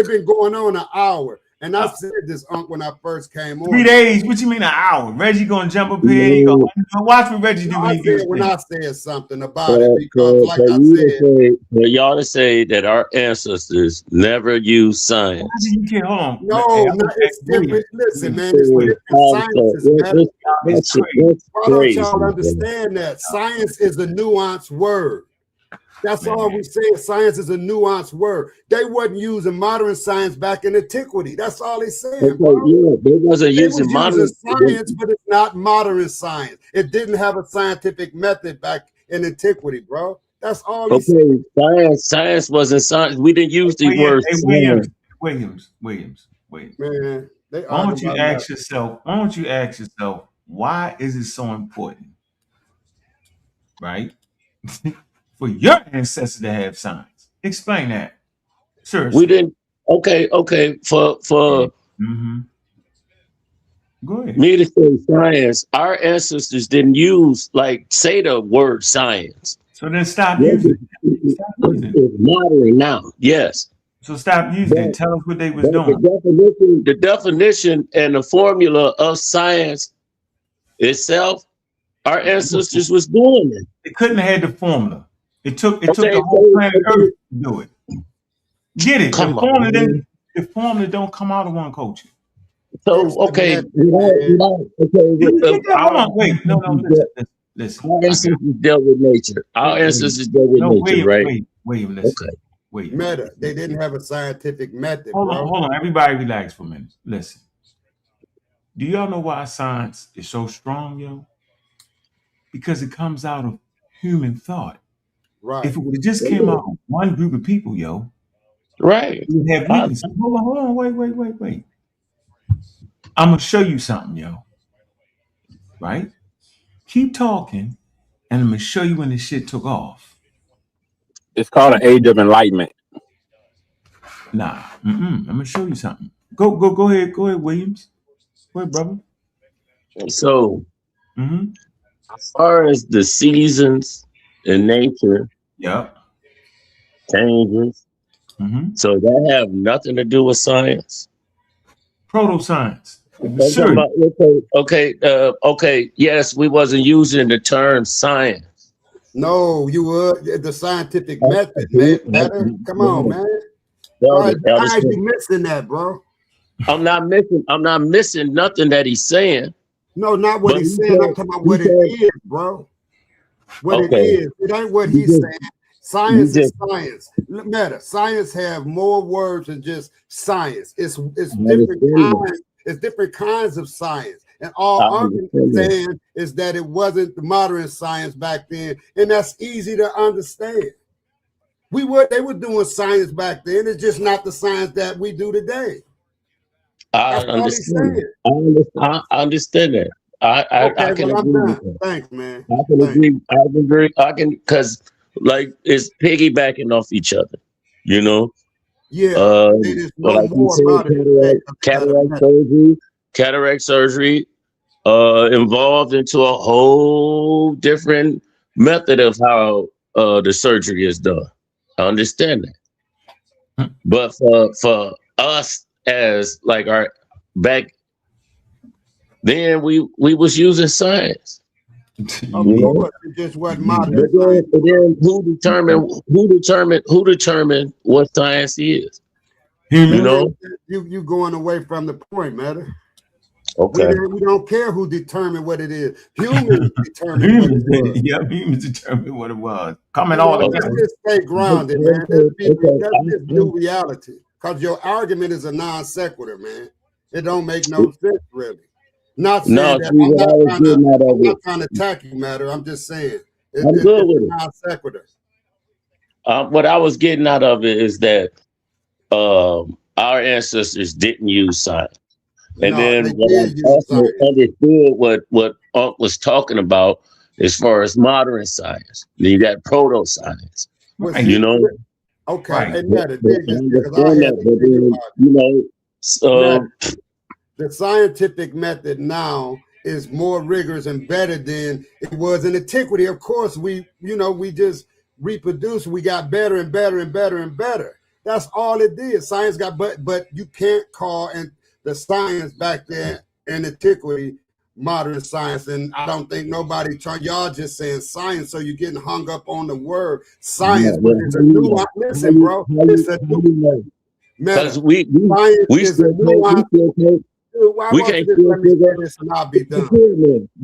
been going on an hour. And I said this, Unc, when I first came on. 3 days? What you mean an hour? Reggie gonna jump up here? He gonna watch what Reggie do when I said something about it because, like I said, for y'all to say that our ancestors never used science. Hold on. No, it's different. Listen, man, it's different sciences. Why don't y'all understand that science is a nuanced word? That's all we say. Science is a nuanced word. They wasn't using modern science back in antiquity. That's all they saying. They wasn't using modern science, but it's not modern science. It didn't have a scientific method back in antiquity, bro. That's all. Science wasn't science. We didn't use the word. Williams. Man, why don't you ask yourself? Why is it so important? Right. For your ancestors to have science. Explain that. Seriously. We didn't. Okay. For Go ahead. Me to say science, our ancestors didn't use say the word science. So then stop using it. It's modern now. Yes. So stop using it. Tell us what they was doing. The definition and the formula of science itself, our ancestors was doing it. They couldn't have had the formula. It took the whole planet Earth to do it. Get it? The formula don't come out of one culture. So okay. Hold on, wait. No, listen. Our ancestors dealt with nature. Our ancestors dealt with nature, right? Wait, listen. Wait. Meta. They didn't have a scientific method. Hold on. Everybody relax for a minute. Listen. Do y'all know why science is so strong, yo? Because it comes out of human thought. Right. If it would have just came out of one group of people, yo, right? You'd have weakness. Hold on, wait. I'm gonna show you something, yo. Right? Keep talking, and I'm gonna show you when this shit took off. It's called an age of enlightenment. Nah, I'm gonna show you something. Go ahead, Williams. Go ahead, brother. So, as far as the seasons in nature, changes. So that have nothing to do with science. Proto-science. Okay. Yes, we wasn't using the term science. No, you were the scientific method, man. Come on, man. Why are you missing that, bro? I'm not missing nothing that he's saying. No, not what he's saying. I'm talking about what it is, bro. What it is. It ain't what he's saying. Science is science. Matter. Science have more words than just science. It's different kinds. It's different kinds of science. And all I'm saying is that it wasn't the modern science back then, and that's easy to understand. They were doing science back then. It's just not the science that we do today. I understand that. I can agree with that. Thanks, man. I can agree. I can because it's piggybacking off each other, you know. Yeah. Cataract surgery involved into a whole different method of how the surgery is done. I understand that, but for us as our back then, we was using science. It just wasn't modern. But then who determined what science is? You know, you going away from the point, matter. Okay. We don't care who determined what it is. Humans determine what it was. Yeah, humans determined what it was. Comment all the time. Let's just stay grounded, man. That's just new reality. Because your argument is a non sequitur, man. It don't make no sense, really. Not saying that I'm not trying to attack you, matter. I'm just saying I'm good with it. Non sequitur. What I was getting out of it is that our ancestors didn't use science. And then what I also understood what Ankh was talking about as far as modern science. You got proto science. You know? Okay. Right. The scientific method now is more rigorous and better than it was in antiquity. Of course, we just reproduced. We got better and better and better and better. That's all it did. Science got, but you can't call the science back then in antiquity modern science. And I don't think nobody y'all just saying science, so you're getting hung up on the word science. But it's a nuance. Listen, bro. It's a nuance. Because we still can't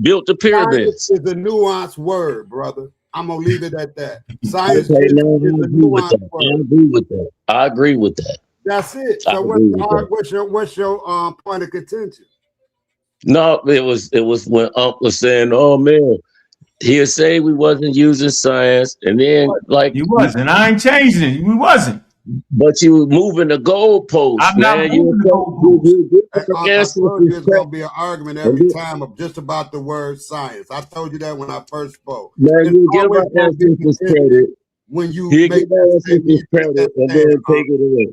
built the pyramids. Science is a nuanced word, brother. I'm gonna leave it at that. Science is a nuanced word. I agree with that. That's it. So what's your point of contention? No, it was when Ankh was saying, "Oh man, he'll say we wasn't using science," and then like you wasn't. I ain't changing it. We wasn't. But you were moving the goalposts. I'm not moving the goalposts. I told you it's gonna be an argument every time of just about the word science. I told you that when I first spoke. Man, you give our ancestors credit when you make that credit and then take it away.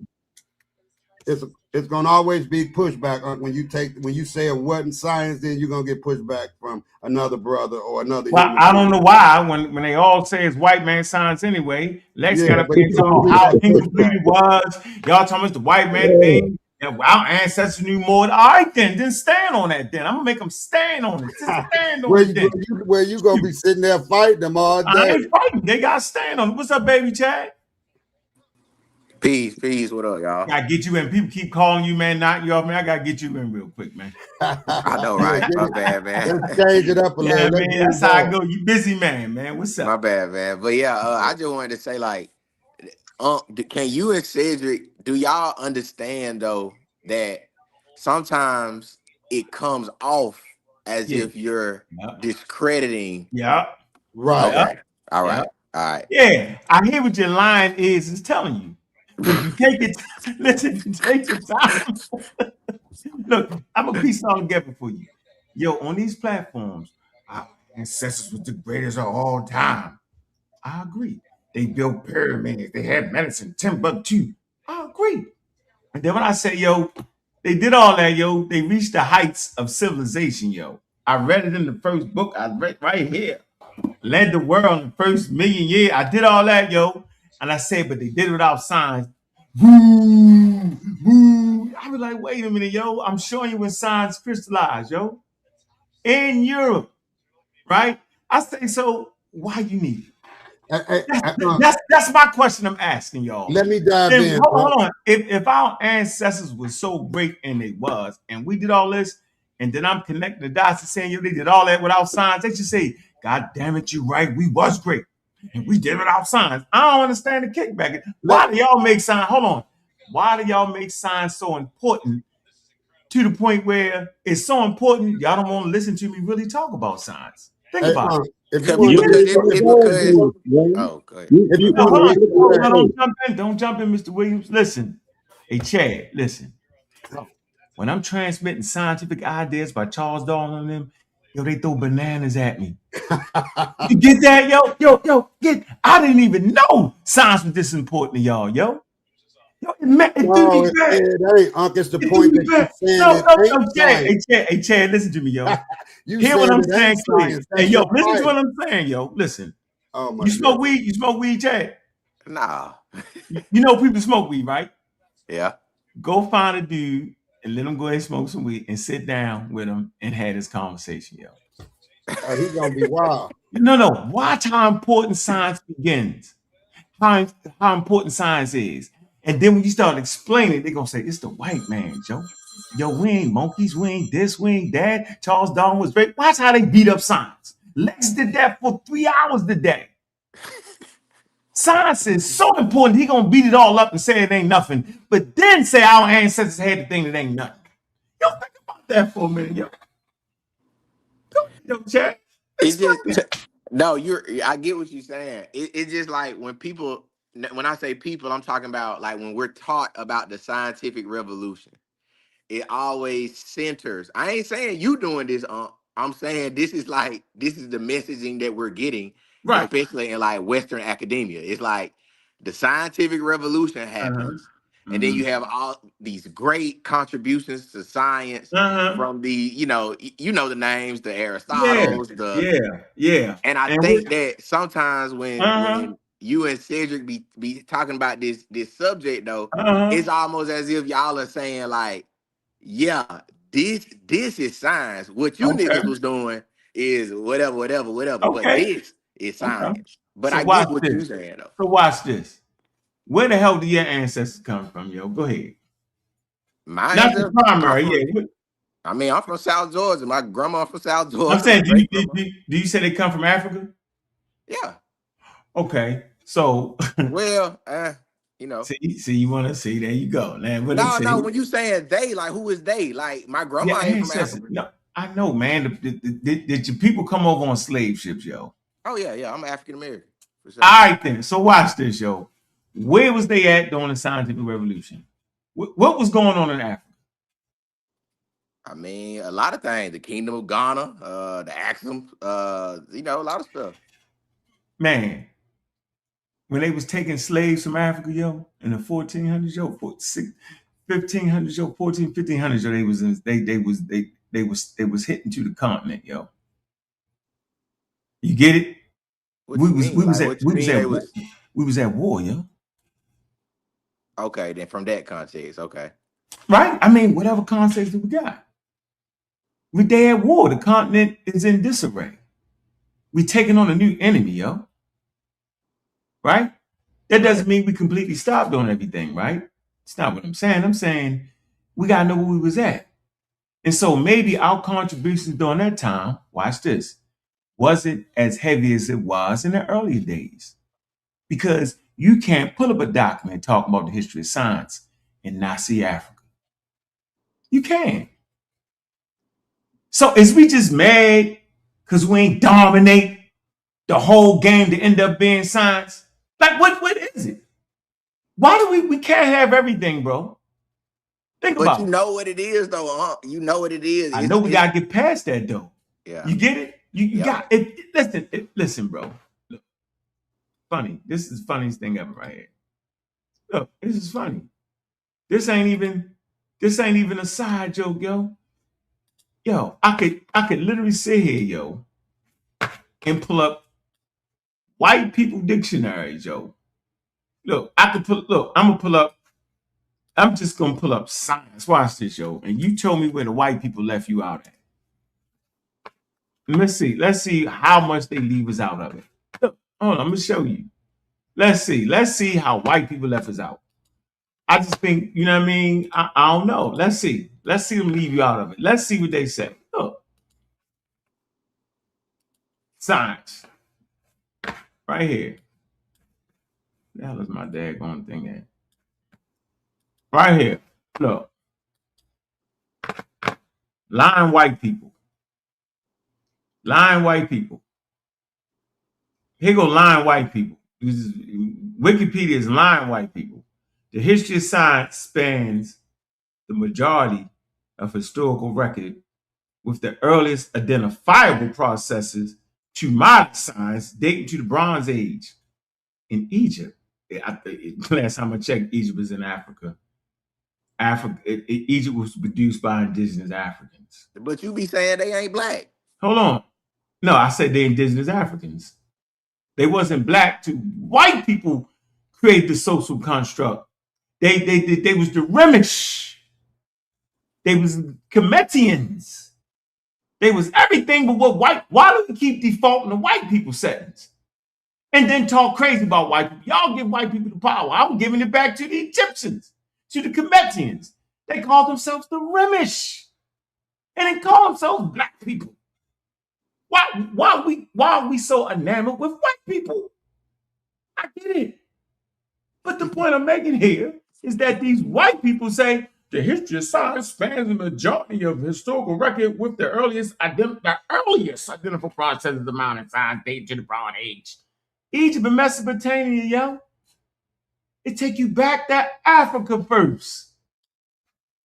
It's gonna always be pushback when you say it wasn't science, then you're gonna get pushback from another brother or another. Well, I don't know why when they all say it's white man science anyway. Lex got to be talking how incomplete it was. Y'all talking about the white man thing. Yeah, our ancestors knew more. All right, then stand on that. Then I'm gonna make them stand on it. Just stand on it. Where you gonna be sitting there fighting them all day? I ain't fighting. They got to stand on it. What's up, baby Chad? Peace. What up, y'all? I get you in. People keep calling you, man, knocking you off, man. I gotta get you in real quick, man. I know, right? My bad, man. Let's change it up a little. Yeah, man, that's how I go. You busy, man. What's up? My bad, man. But yeah, I just wanted to say, like, can you and Cedric, do y'all understand though that sometimes it comes off as if you're discrediting? Yeah. Right. Okay. All right. Yeah, I hear what your line is telling you. If you take it, listen, if you take your time. Look, I'm gonna piece it all together for you. Yo, on these platforms, our ancestors was the greatest of all time. I agree. They built pyramids, they had medicine, Timbuktu. I agree. And then when I say, yo, they did all that, yo, they reached the heights of civilization, yo. I read it in the first book. I read right here. Led the world in the first million years. I did all that, yo. And I said, but they did it without science. Boo, boo. I was like, wait a minute, yo. I'm showing you when science crystallized, yo. In Europe, right? I say, so why you need it? That's my question I'm asking y'all. Let me dive in. Hold on. If our ancestors were so great, and they was, and we did all this, and then I'm connecting the dots and saying, yo, they did all that without science, they should say, God damn it, you right. We was great. And we did it without science. I don't understand the kickback. Why do y'all make science? Hold on. Why do y'all make science so important to the point where it's so important y'all don't want to listen to me really talk about science? Think about it. Don't jump in, Mr. Williams. Listen. Hey, Chad, listen. When I'm transmitting scientific ideas by Charles Darwin and them, yo, they throw bananas at me. You get that, yo? I didn't even know science was this important to y'all, yo. Yo, it ain't, Unc. It's the point that you're saying. Hey, Chad, listen to me, yo. Hear what I'm saying, clear. Hey, yo, listen to what I'm saying, yo. Listen. Oh my you smoke weed? You smoke weed, Chad? Nah. You know people smoke weed, right? Yeah. Go find a dude and let him go ahead and smoke some weed and sit down with him and have this conversation, yo. He's gonna be wild. No. Watch how important science begins. How important science is. And then when you start explaining, they're gonna say, it's the white man, Joe. Yo, we ain't monkeys, we ain't this, we ain't that. Charles Darwin was great. Watch how they beat up science. Lex did that for 3 hours today. Science is so important, he gonna beat it all up and say it ain't nothing, but then say our ancestors had the thing that ain't nothing. Yo, think about that for a minute, yo. Yo, Chad. It's just no, I get what you're saying. It's just like when I say people, I'm talking about like when we're taught about the scientific revolution, it always centers. I ain't saying you doing this, I'm saying this is the messaging that we're getting, right, especially in like Western academia. It's like the scientific revolution happens, and then you have all these great contributions to science from the, you know the names, the Aristotles, yeah. and I think that sometimes when you and Cedric be talking about this subject though, it's almost as if y'all are saying like, yeah, this is science. What you niggas was doing is whatever. But this is science. But So I watch get what you're this. saying though. So watch this. Where the hell do your ancestors come from, yo? Go ahead. My Not the primary, yeah. I mean, I'm from South Georgia. My grandma from South Georgia. I'm saying, do you say they come from Africa? Yeah. Okay. So well, you know. See, you want to see? There you go. Now, No. When you saying they, like, who is they? Like, my grandma ain't from Africa. No, I know, man. Did your people come over on slave ships, yo? Oh yeah. I'm African American. Sure. All right then. So watch this, yo. Where was they at during the scientific revolution? What was going on in Africa? I mean, a lot of things. The Kingdom of Ghana, the Axum, a lot of stuff. Man, when they was taking slaves from Africa, yo, in the 1400s, yo, 1500s, yo, 1500s, yo, they was hitting to the continent, yo. You get it? We was at war, yo. Okay, then from that context, okay. Right? I mean, whatever context that we got. We they at war. The continent is in disarray. We taking on a new enemy, yo. Right? That doesn't mean we completely stopped doing everything, right? It's not what I'm saying. I'm saying we gotta know where we was at. And so maybe our contributions during that time, watch this, wasn't as heavy as it was in the earlier days. Because you can't pull up a document talking about the history of science and not see Africa. You can't. So is we just mad because we ain't dominate the whole game to end up being science? Like what is it? Why do we can't have everything, bro? Think about it. But you know what it is though, You know what it is. I know we gotta get past that though. Yeah. You get it? You got it. Listen, bro. Look. Funny. This is the funniest thing ever right here. Look, this is funny. This ain't even a side joke, yo. Yo, I could literally sit here, yo, and pull up white people dictionaries, yo. Look, I'm just gonna pull up science. Watch this, yo. And you told me where the white people left you out at. Let's see how much they leave us out of it. Look, hold on, I'm gonna show you. Let's see how white people left us out. I just think, you know what I mean? I don't know. Let's see them leave you out of it. Let's see what they say. Look. Science. Right here. The hell is my daggone thing at? Right here. Look. Lying white people. Lying white people. Here go lying white people. Wikipedia is lying white people. The history of science spans the majority of historical record, with the earliest identifiable processes to modern science dating to the Bronze Age in Egypt. Last time I checked, Egypt was in Africa. Egypt was produced by indigenous Africans. But you be saying they ain't black. Hold on. No, I said they indigenous Africans. They wasn't black to white people create the social construct. They was the Remish. They was Cometians. They was everything but what white. Why do we keep defaulting to white people settings? And then talk crazy about white people. Y'all give white people the power. I'm giving it back to the Egyptians, to the Cometians. They call themselves the Remish. And they call themselves black people. Why are we so enamored with white people? I get it. But the point I'm making here is that these white people say the history of science spans the majority of historical record with the earliest identifiable processes of modern science dating to the Bronze Age. Egypt and Mesopotamia, yo. It take you back to Africa first.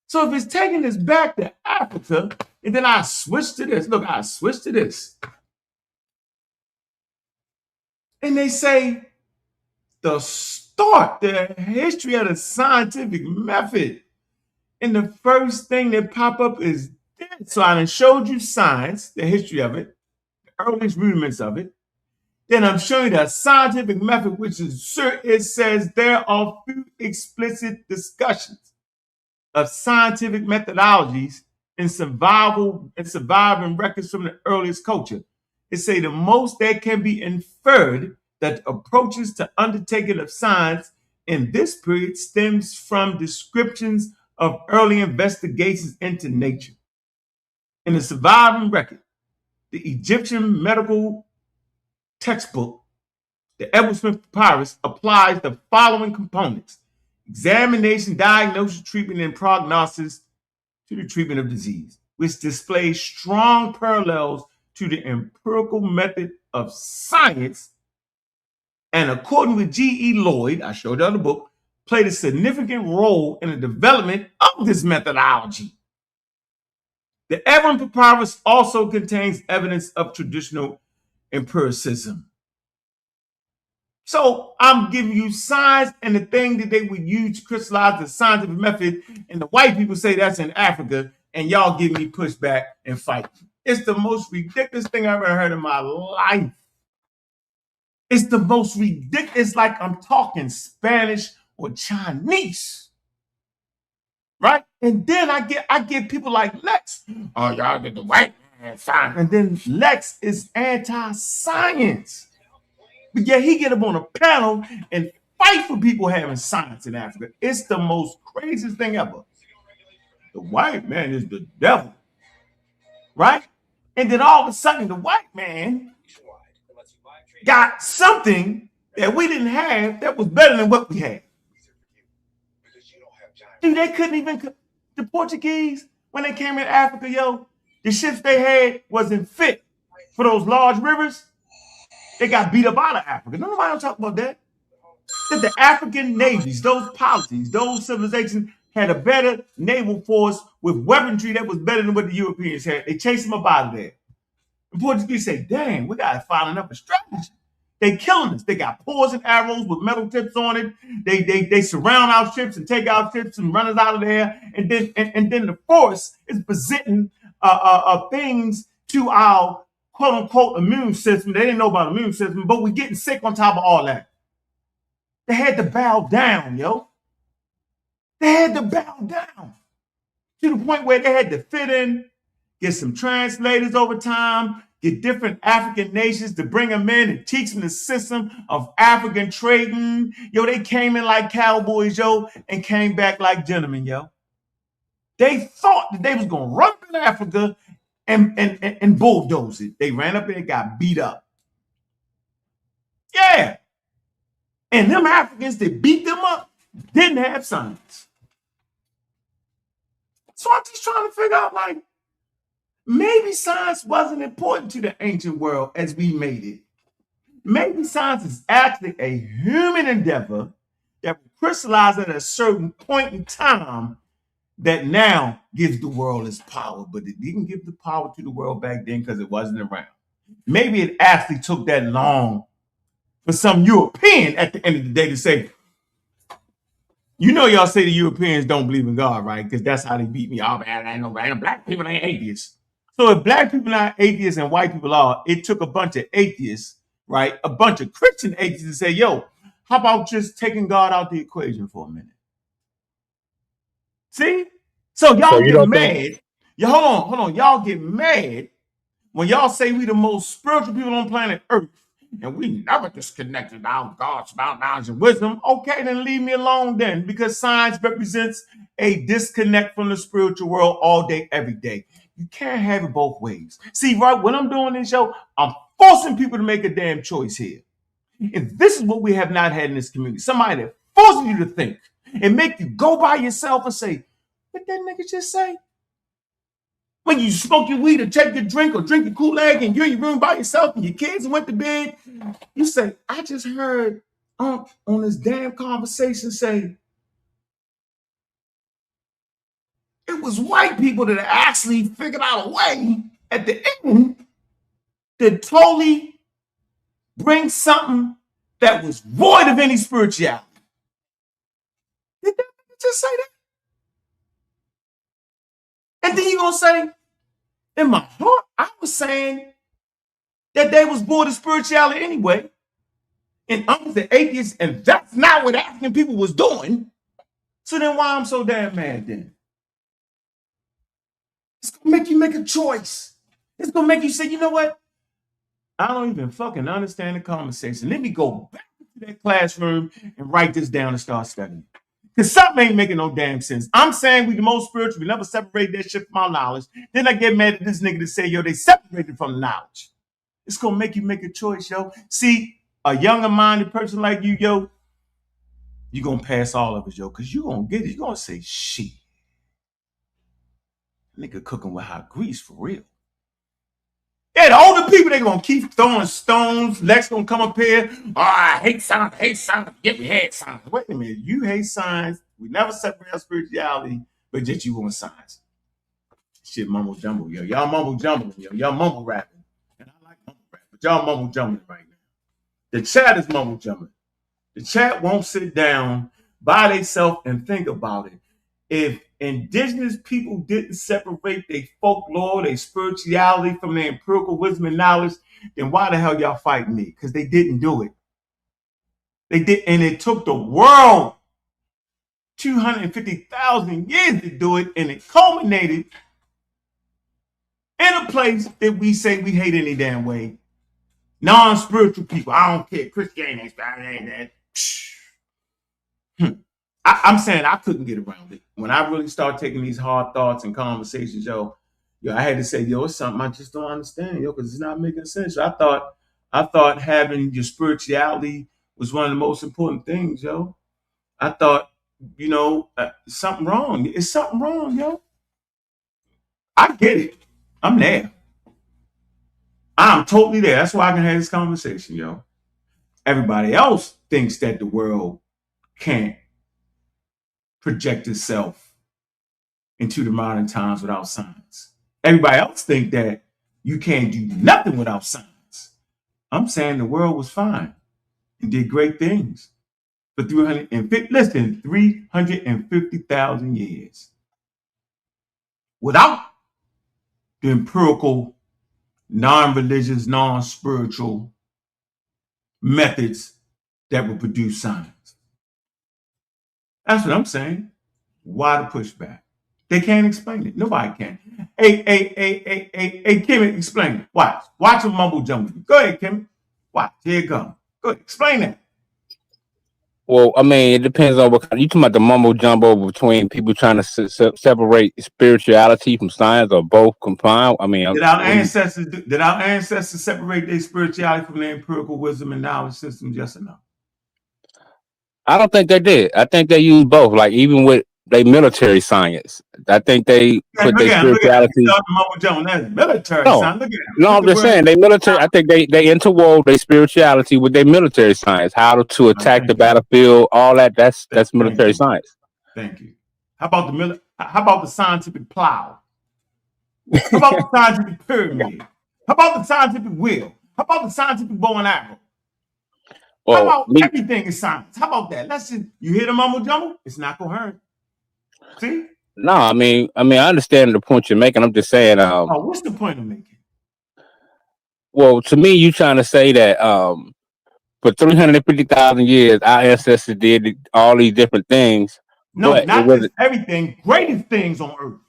So if it's taking us back to Africa, and then I switch to this. Look, I switch to this. And they say the history of the scientific method. And the first thing that pop up is this. So I done showed you science, the history of it, the earliest rudiments of it. Then I'm showing you the scientific method, which is, it says there are few explicit discussions of scientific methodologies in surviving records from the earliest culture. It say the most that can be inferred that approaches to undertaking of science in this period stems from descriptions of early investigations into nature. In the surviving record, the Egyptian medical textbook, the Edward Smith Papyrus, applies the following components: examination, diagnosis, treatment, and prognosis to the treatment of disease, which displays strong parallels to the empirical method of science, and according with G.E. Lloyd, I showed you the book, played a significant role in the development of this methodology. The Edward Papyrus also contains evidence of traditional empiricism. So I'm giving you science and the thing that they would use to crystallize the scientific method, and the white people say that's in Africa, and y'all give me pushback and fight. It's the most ridiculous thing I've ever heard in my life. It's the most ridiculous. It's like I'm talking Spanish or Chinese, right? And then I get people like Lex. Oh, y'all get the white man science, and then Lex is anti-science. But yet he get up on a panel and fight for people having science in Africa. It's the most craziest thing ever. The white man is the devil, right? And then all of a sudden, the white man got something that we didn't have that was better than what we had. Dude, they couldn't even, the Portuguese, when they came in Africa, yo, the ships they had wasn't fit for those large rivers. They got beat up out of Africa. Nobody don't talk about that. That the African navies, those polities, those civilizations had a better naval force with weaponry that was better than what the Europeans had. They chased them up out of there. The Portuguese say, dang, we got to find another strategy. They killing us. They got poison arrows with metal tips on it. They surround our ships and take our ships and run us out of there. And then the force is presenting things to our quote unquote immune system. They didn't know about immune system, but we're getting sick on top of all that. They had to bow down, yo. They had to bow down to the point where they had to fit in, get some translators over time, get different African nations to bring them in and teach them the system of African trading. Yo, they came in like cowboys, yo, and came back like gentlemen, yo. They thought that they was going to run up in Africa and bulldoze it. They ran up and got beat up. Yeah. And them Africans that beat them up didn't have science. So I'm just trying to figure out, like, maybe science wasn't important to the ancient world as we made it. Maybe science is actually a human endeavor that will crystallize at a certain point in time that now gives the world its power, but it didn't give the power to the world back then because it wasn't around. Maybe it actually took that long for some European at the end of the day to say, you know, y'all say the Europeans don't believe in God, right? Because that's how they beat me off. I know, right? Black people ain't atheists. So if black people are atheists and white people are, it took a bunch of atheists, right? A bunch of Christian atheists to say, yo, how about just taking God out the equation for a minute? See? So y'all get mad. Hold on. Y'all get mad when y'all say we the most spiritual people on planet Earth, and we never disconnected our God's about knowledge and wisdom, okay, then leave me alone then, because science represents a disconnect from the spiritual world all day, every day. You can't have it both ways. See, right, when I'm doing this show, I'm forcing people to make a damn choice here. And this is what we have not had in this community. Somebody that forces you to think and make you go by yourself and say, what that nigga just say? When you smoke your weed or take your drink or drink your Kool-Aid and you're in your room by yourself and your kids went to bed, you say, I just heard on this damn conversation say, it was white people that actually figured out a way at the end to totally bring something that was void of any spirituality. Did that just say that? And then you're going to say, in my heart, I was saying that they was void of spirituality anyway. And I'm the atheist, and that's not what African people was doing. So then why I'm so damn mad then? It's going to make you make a choice. It's going to make you say, you know what? I don't even fucking understand the conversation. Let me go back to that classroom and write this down and start studying. Because something ain't making no damn sense. I'm saying we the most spiritual. We never separate that shit from our knowledge. Then I get mad at this nigga to say, yo, they separated from the knowledge. It's going to make you make a choice, yo. See, a younger-minded person like you, yo, you're going to pass all of it, yo, because you're going to get it. You're going to say, shit. Nigga cooking with hot grease for real. Yeah, the older people, they gonna keep throwing stones. Lex gonna come up here. Oh, I hate science, Get me hate science. Wait a minute, you hate science. We never separate our spirituality, but yet you want science. Shit, mumble jumble, yo. Y'all mumble jumbling, yo. Y'all mumble rapping. And I like mumble rap, but y'all mumble jumbling right now. The chat is mumble jumbling. The chat won't sit down by themselves and think about it. If indigenous people didn't separate their folklore, their spirituality from their empirical wisdom and knowledge, then why the hell y'all fighting me? Because they didn't do it. They did, and it took the world 250,000 years to do it, and it culminated in a place that we say we hate any damn way. Non-spiritual people. I don't care. Christianity ain't that. I'm saying I couldn't get around it. When I really start taking these hard thoughts and conversations, yo, I had to say, yo, it's something I just don't understand, yo, because it's not making sense. I thought having your spirituality was one of the most important things, yo. I thought, something wrong. It's something wrong, yo. I get it. I'm there. I'm totally there. That's why I can have this conversation, yo. Everybody else thinks that the world can't project itself into the modern times without science. Everybody else think that you can't do nothing without science. I'm saying the world was fine and did great things for 350,000 years without the empirical, non-religious, non-spiritual methods that would produce science. That's what I'm saying. Why the pushback? They can't explain it. Nobody can. Hey, Kimmy, explain it. Watch them mumble jumble. Go ahead, Kimmy. Watch. Here it comes. Go ahead. Explain that. Well, I mean, it depends on what kind. You talking about the mumbo jumbo between people trying to separate spirituality from science, or both combined? I mean, did our ancestors separate their spirituality from their empirical wisdom and knowledge systems? Yes or no? I don't think they did. I think they used both. Like even with their military science, I think they put their spirituality. That's military science. Look at no, I'm just saying they military. I think they interwove their spirituality with their military science. How to attack the battlefield, all that. That's military science. Thank you. How about the scientific plow? How about the scientific pyramid? How about the scientific wheel? How about the scientific bow and arrow? How about everything is science? How about that? You hear the mumble jumble? It's not coherent. See? No, I mean, I understand the point you're making. I'm just saying. What's the point I'm making? Well, to me, you trying to say that for 350,000 years, our ancestors did all these different things. No, not just everything. Greatest things on Earth.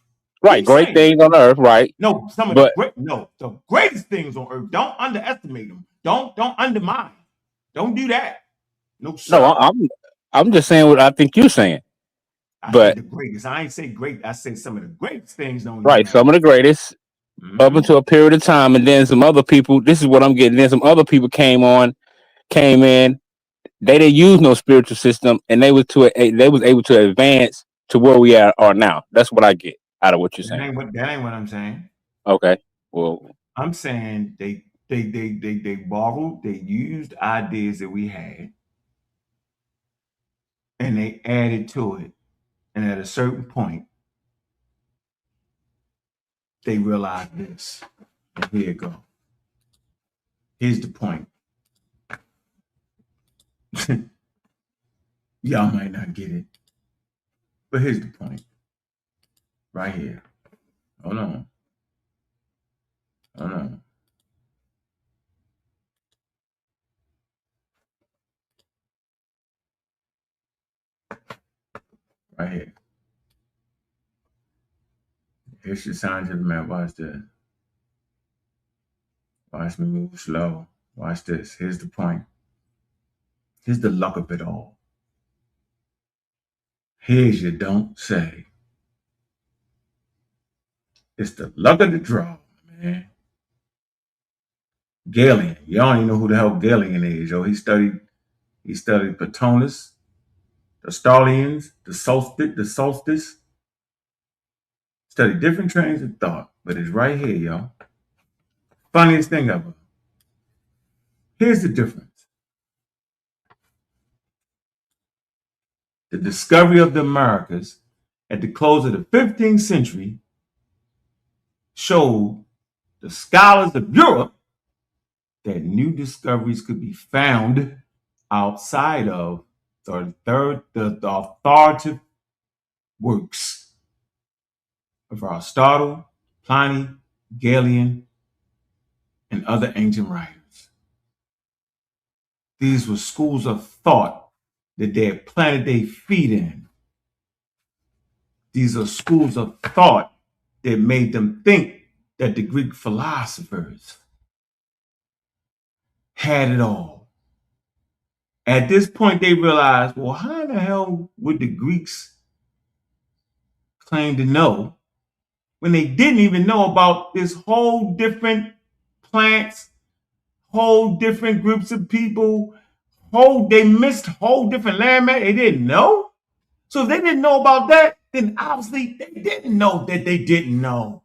Right, great things on earth, right? No, the greatest things on earth. Don't underestimate them. Don't undermine. Don't do that. No, sir. No, I'm just saying what I think you're saying. I said the greatest. I ain't say great. I said some of the greatest things on right, humanity. some of the greatest up until a period of time, and then some other people. This is what I'm getting. Then some other people came in. They didn't use no spiritual system, and they was able to advance to where we are now. That's what I get out of what you're saying. That ain't what I'm saying. Okay, well, I'm saying they borrowed, they used ideas that we had, and they added to it. And at a certain point, they realized this. And here you go. Here's the point. Y'all might not get it, but here's the point. Right here. Hold on. Right here. Here's your scientific man. Watch this. Watch me move slow. Watch this. Here's the point. Here's the luck of it all. Here's your don't say. It's the luck of the draw, man. Galen. Y'all don't even know who the hell Galen is, yo. He studied Patronus, the Stalians, the solstice. Studied different trains of thought, but it's right here, y'all. Funniest thing ever. Here's the difference. The discovery of the Americas at the close of the 15th century showed the scholars of Europe that new discoveries could be found outside of the authoritative works of Aristotle, Pliny, Galen, and other ancient writers. These were schools of thought that they had planted their feet in. These are schools of thought that made them think that the Greek philosophers had it all. At this point, they realized, well, how the hell would the Greeks claim to know when they didn't even know about this whole different plants, whole different groups of people, they missed whole different landmass. They didn't know. So if they didn't know about that, then obviously they didn't know that they didn't know.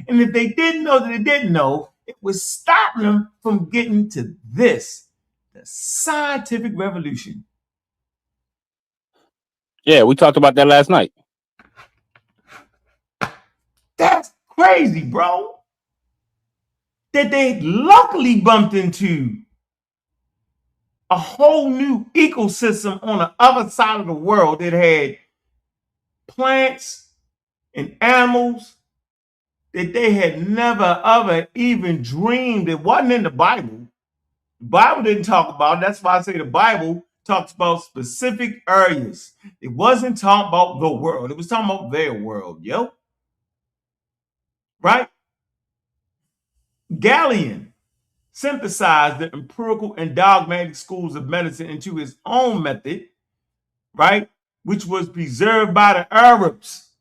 And if they didn't know that they didn't know, it was stopping them from getting to this, the scientific revolution. Yeah, we talked about that last night. That's crazy, bro. That they luckily bumped into a whole new ecosystem on the other side of the world that had plants and animals that they had never ever even dreamed. It wasn't in the Bible. The Bible didn't talk about it. That's why I say the Bible talks about specific areas. It wasn't talking about the world. It was talking about their world, yo. Right? Galen synthesized the empirical and dogmatic schools of medicine into his own method, right? Which was preserved by the Arabs.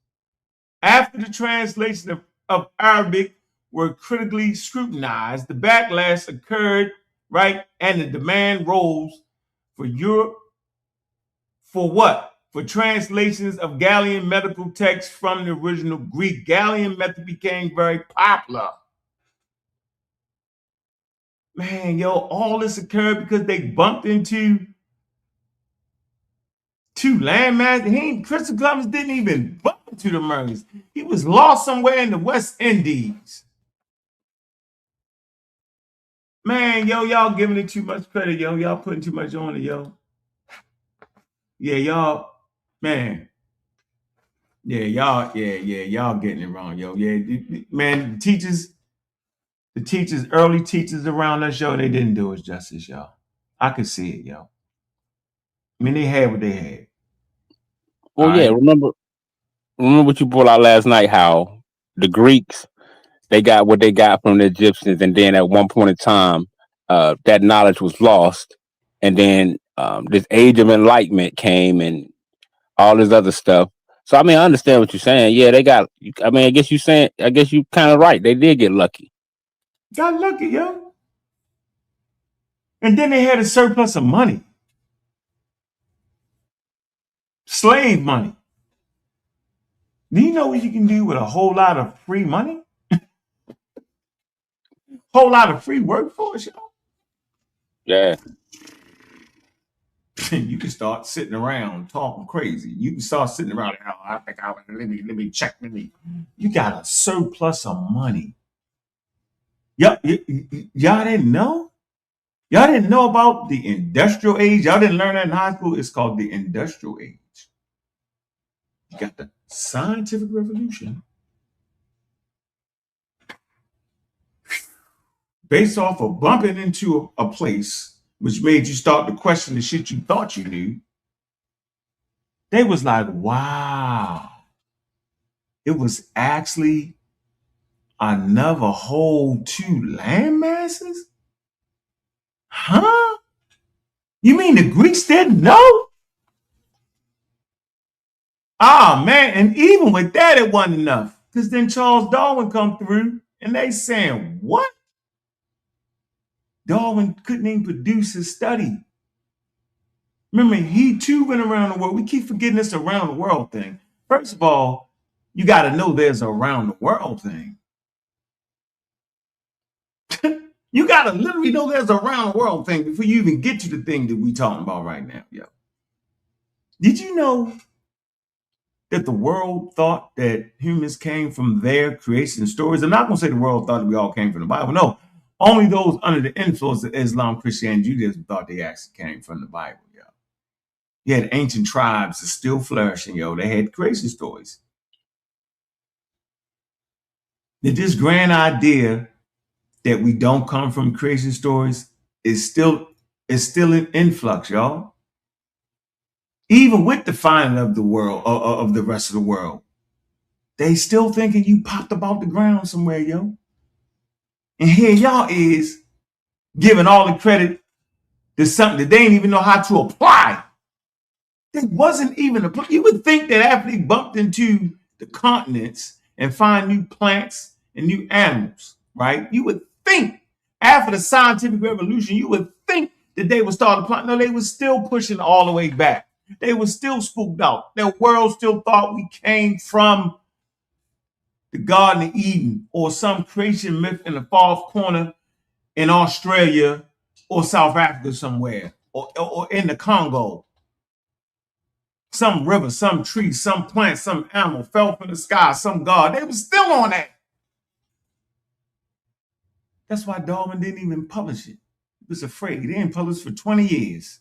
After the translation of Arabic were critically scrutinized, the backlash occurred, right? And the demand rose for Europe for what? For translations of Galilean medical texts from the original Greek. Galilean method became very popular. Man, yo, all this occurred because they bumped into two landmasses. Christopher Columbus didn't even bump into the Americans. He was lost somewhere in the West Indies. Man, yo, y'all giving it too much credit, yo. Y'all putting too much on it, yo. Yeah, y'all, man. Yeah, y'all getting it wrong, yo. Yeah, man, the teachers, early teachers around us, yo, they didn't do us justice, y'all. I could see it, yo. I mean, they had what they had. Well, yeah, remember what you brought out last night, how the Greeks, they got what they got from the Egyptians, and then at one point in time, that knowledge was lost, and then this age of enlightenment came and all this other stuff. So I mean, I understand what you're saying. Yeah, they got. I mean, I guess you kind of right. They did get lucky. Got lucky, yo. And then they had a surplus of money, slave money. Do you know what you can do with a whole lot of free money? Whole lot of free workforce, yo. Yeah. You can start sitting around talking crazy. You can start sitting around. Oh, I think let me check. You got a surplus of money. Y'all didn't know? Y'all didn't know about the industrial age? Y'all didn't learn that in high school? It's called the industrial age. You got the scientific revolution. Based off of bumping into a place which made you start to question the shit you thought you knew. They was like, wow. It was actually another whole 2 land masses? Huh? You mean the Greeks didn't know? Ah, man, and even with that, it wasn't enough. Because then Charles Darwin come through, and they saying, what? Darwin couldn't even produce his study. Remember, he too went around the world. We keep forgetting this around the world thing. First of all, you got to know there's a around the world thing. You got to literally know there's a around the world thing before you even get to the thing that we talking about right now. Yo. Did you know that the world thought that humans came from their creation stories? I'm not going to say the world thought that we all came from the Bible. No, only those under the influence of Islam, Christianity, Judaism thought they actually came from the Bible. Yo. You had ancient tribes that still flourishing. Yo, they had creation stories. That this grand idea that we don't come from creation stories is still in influx, y'all. Even with the finding of the world, of the rest of the world, they still thinking you popped up off the ground somewhere, yo. And here y'all is giving all the credit to something that they didn't even know how to apply. It wasn't even you would think that after they bumped into the continents and find new plants and new animals, right? You would think after the scientific revolution, you would think that they would start applying. No, they were still pushing all the way back. They were still spooked out. Their world still thought we came from the Garden of Eden or some creation myth in the far corner in Australia or South Africa somewhere or in the Congo. Some river, some tree, some plant, some animal fell from the sky, some god. They were still on that. That's why Darwin didn't even publish it. He was afraid. He didn't publish for 20 years.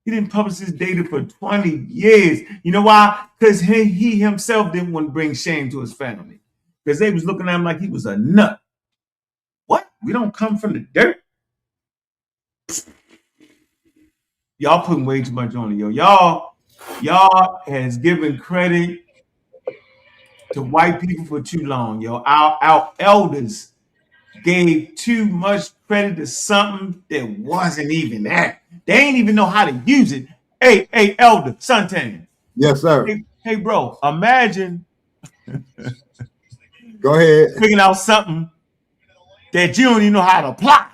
He didn't publish his data for 20 years. You know why? Because he himself didn't want to bring shame to his family. Because they was looking at him like he was a nut. What? We don't come from the dirt? Y'all putting way too much on it, yo. Y'all has given credit to white people for too long, yo. Our elders gave too much credit to something that wasn't even that. They ain't even know how to use it. Hey, elder, Suntan. Yes, sir. Hey, bro, imagine go ahead figuring out something that you don't even know how to apply.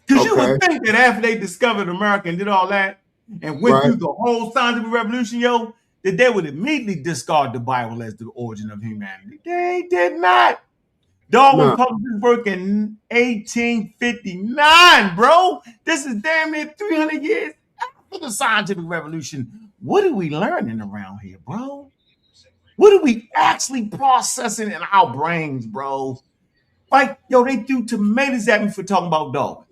Because you would think that after they discovered America and did all that and went through the whole scientific revolution, yo, that they would immediately discard the Bible as the origin of humanity. They did not. Darwin published his work in 1859, bro. This is damn near 300 years after the scientific revolution. What are we learning around here, bro? What are we actually processing in our brains, bro? Like, yo, they threw tomatoes at me for talking about Darwin.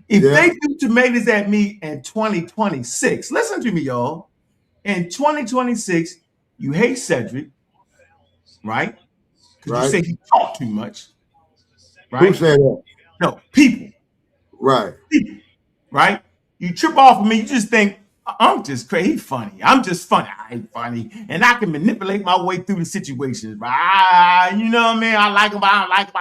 If they threw tomatoes at me in 2026, listen to me, y'all. In 2026, you hate Cedric, right? Because you say he talked too much. Right? Who said that? No, people. Right. People. Right? You trip off of me, you just think, I'm just crazy. He's funny. I'm just funny. I ain't funny. And I can manipulate my way through the situations. You know what I mean? I like him, but I don't like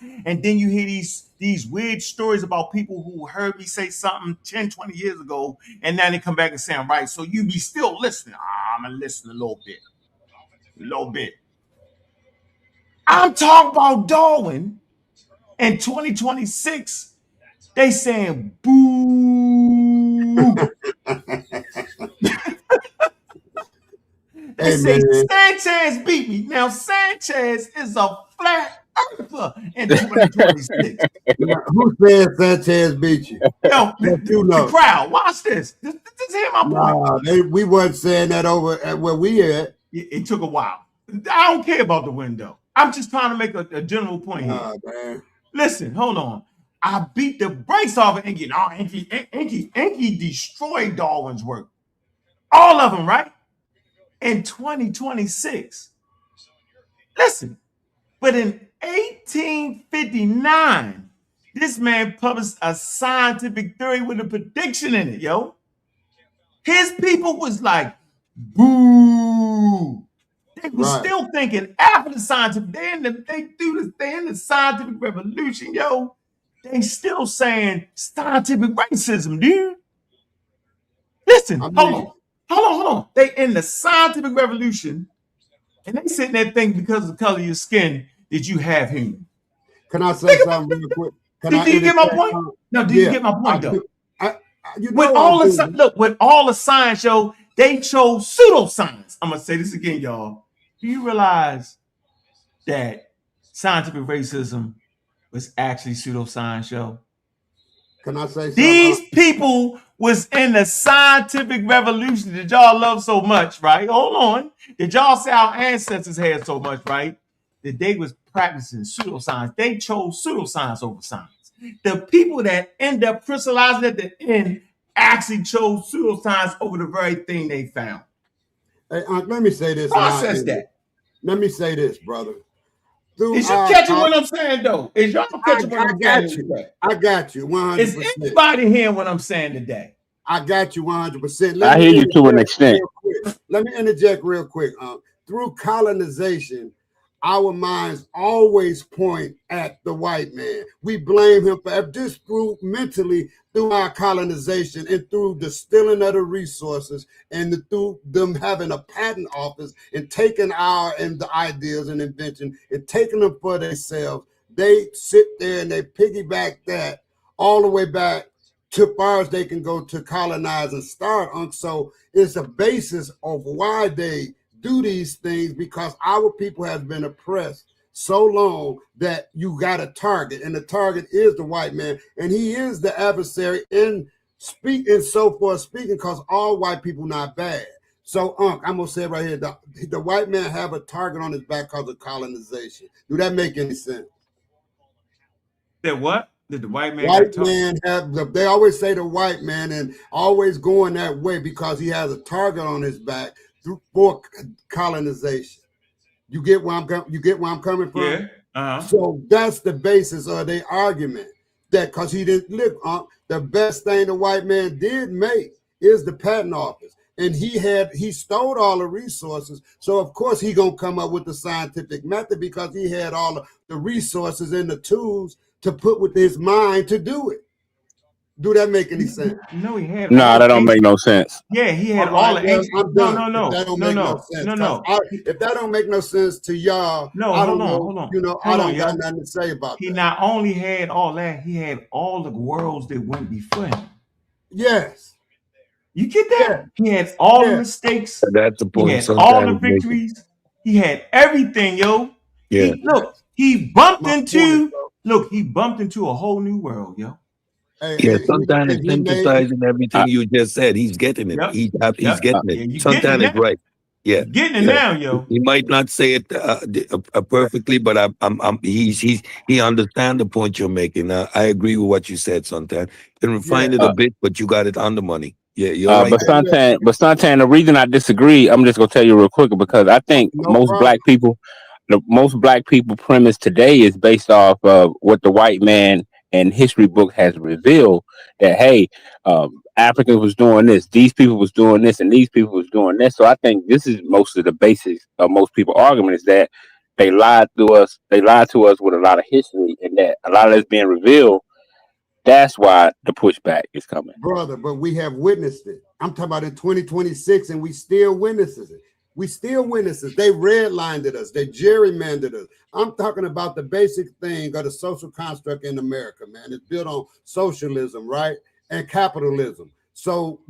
him. And then you hear these weird stories about people who heard me say something 10, 20 years ago, and now they come back and say I'm right. So you be still listening. I'm going to listen a little bit. A little bit. I'm talking about Darwin in 2026. They saying boo. They say Sanchez beat me. Now Sanchez is a flat earther in 2026. Who said Sanchez beat you? Yo, the crowd. Watch this. This hear my point. We weren't saying that over at where we at. It took a while. I don't care about the window. I'm just trying to make a general point here. Man. Listen, hold on. I beat the brakes off of Enki. Oh, Enki destroyed Darwin's work. All of them, right? In 2026. Listen, but in 1859, this man published a scientific theory with a prediction in it, yo. His people was like, boo. They was still thinking after the scientific, they in the scientific revolution, yo. They still saying scientific racism, dude. Listen, hold on. They in the scientific revolution, and they sitting there thinking because of the color of your skin that you have human. Can I say something real quick? Do you get my point? No, do you get my point though? With all the science, yo, they chose pseudoscience. I'm gonna say this again, y'all. Do you realize that scientific racism was actually pseudoscience, yo? Can I say something? These people was in the scientific revolution that y'all love so much, right? Hold on. That y'all say our ancestors had so much, right? That they was practicing pseudoscience. They chose pseudoscience over science. The people that end up crystallizing at the end actually chose pseudoscience over the very thing they found. Hey, let me say this. Process that. Let me say this, brother. Is you catching what I'm saying, though? Is y'all catching what I'm saying today? I got you 100%. Is anybody hearing what I'm saying today? I got you 100%. I hear you to an extent. Let me interject real quick. Through colonization, our minds always point at the white man. We blame him for this through mentally through our colonization and through the stealing of the resources and through them having a patent office and taking the ideas and invention and taking them for themselves. They sit there and they piggyback that all the way back to far as they can go to colonize and start. So it's a basis of why they do these things, because our people have been oppressed so long that you got a target, and the target is the white man, and he is the adversary in speaking, so forth speaking, because all white people not bad. So I'm gonna say it right here, the white man have a target on his back because of colonization. Do that make any sense? That what? Did the white man they always say the white man and always going that way because he has a target on his back for colonization. You get where I'm coming from? Yeah. So that's the basis of their argument. That because he didn't look, the best thing the white man did make is the patent office. And he stole all the resources. So of course he gonna come up with the scientific method because he had all the resources and the tools to put with his mind to do it. Do that make any sense? No, he had. No, that don't make no sense. Yeah, he had all the ancient. No. If that don't make no sense to y'all, hold on. You know, I don't got nothing to say about that. He not only had all that, he had all the worlds that went before him. Yes. You get that? Yeah. He had all the mistakes. That's the point. He had all the victories. He had everything, yo. Yeah. He bumped into a whole new world, yo. Sometimes it's emphasizing everything you just said. He's getting it. He's getting it. Yeah, sometimes it's right. Yeah, he's getting it now, yo. He might not say it perfectly, but he understands the point you're making. I agree with what you said. Sometimes you can refine it a bit, but you got it on the money. Yeah, you're right. But Santan, the reason I disagree, I'm just gonna tell you real quick, because I think most black people premise today is based off of what the white man and history book has revealed that, hey, Africa was doing this, these people was doing this, and these people was doing this. So I think this is most of the basics of most people's argument is that they lied to us. They lied to us with a lot of history, and that a lot of it's being revealed. That's why the pushback is coming, brother. But we have witnessed it. I'm talking about in 2026, and we still witnesses it. We still witnesses. They redlined us. They gerrymandered us. I'm talking about the basic thing of the social construct in America, man. It's built on socialism, right, and capitalism. So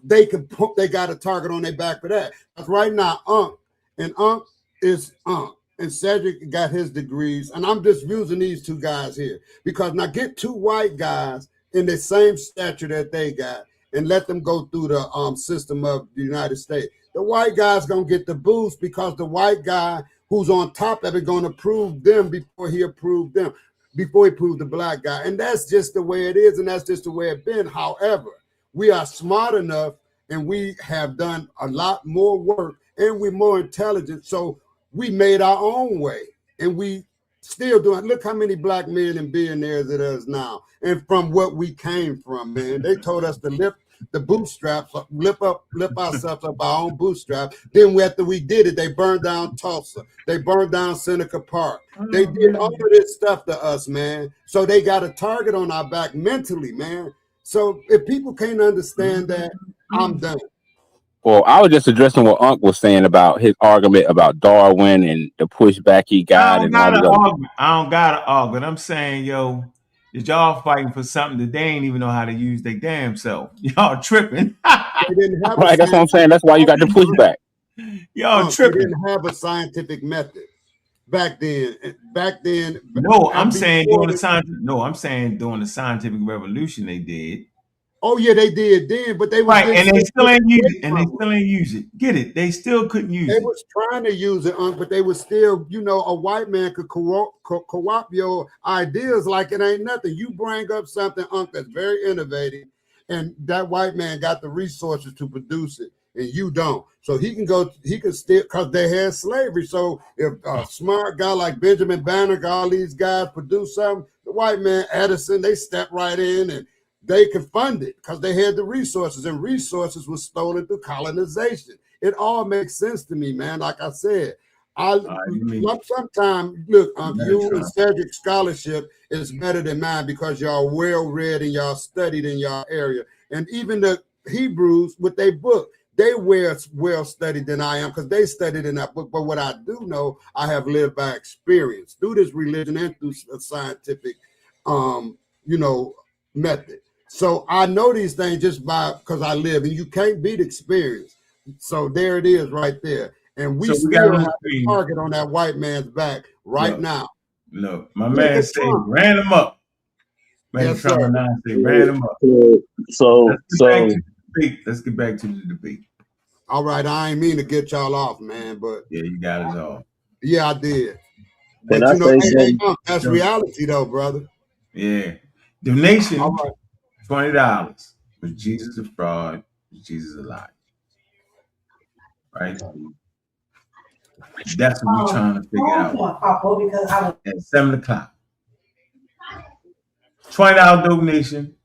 they got a target on their back for that. Because right now, Ankh is Ankh. And Cedric got his degrees, and I'm just using these two guys here because now get two white guys in the same stature that they got and let them go through the system of the United States. The white guy's gonna get the boost because the white guy who's on top of it gonna approve them before he approved them, before he proved the black guy. And that's just the way it is, and that's just the way it's been. However, we are smart enough and we have done a lot more work and we're more intelligent. So we made our own way, and we still doing. Look how many black men and billionaires it is now, and from what we came from, man. They told us to lift the bootstraps, lift ourselves up our own bootstraps. Then after we did it, they burned down Tulsa, they burned down Seneca Park. They did all of this stuff to us, man. So they got a target on our back mentally, man. So if people can't understand that, I'm done. Well, I was just addressing what Unc was saying about his argument about Darwin and the pushback he got. I don't got to argue. I'm saying, yo, that y'all fighting for something that they ain't even know how to use their damn self. Y'all tripping. Right, that's what I'm saying. That's why you got the pushback. Y'all tripping. They didn't have a scientific method back then. No, I'm saying during the scientific. No, I'm saying during the scientific revolution they did. Oh yeah, they did then, but they was right, and they still ain't use it, and they still ain't use it. Get it? They still couldn't use it. They was trying to use it, but they was still, a white man could co-opt your ideas like it ain't nothing. You bring up something, that's very innovative, and that white man got the resources to produce it, and you don't. So he can still, because they had slavery. So if a smart guy like Benjamin Banneker, all these guys produce something, the white man, Edison, they step right in and they could fund it because they had the resources, and resources were stolen through colonization. It all makes sense to me, man. Like I said, sometimes look, you and Cedric's scholarship is better than mine because y'all well read and y'all studied in y'all area. And even the Hebrews with their book, they were well studied than I am because they studied in that book. But what I do know, I have lived by experience through this religion and through a scientific, method. So I know these things just because I live, and you can't beat experience. So there it is right there. And we still have a target on that white man's back now. Look, my man said ran him up. Man, yes, Trump and I say ran him up. Let's get back to the debate. All right, I ain't mean to get y'all off, man, but yeah, you got us off. Yeah, I did. But that's reality though, brother. Yeah. Donation $20. Was Jesus a fraud? Was Jesus a lie? Right? That's what we're trying to figure out. At 7 o'clock. $20 donation.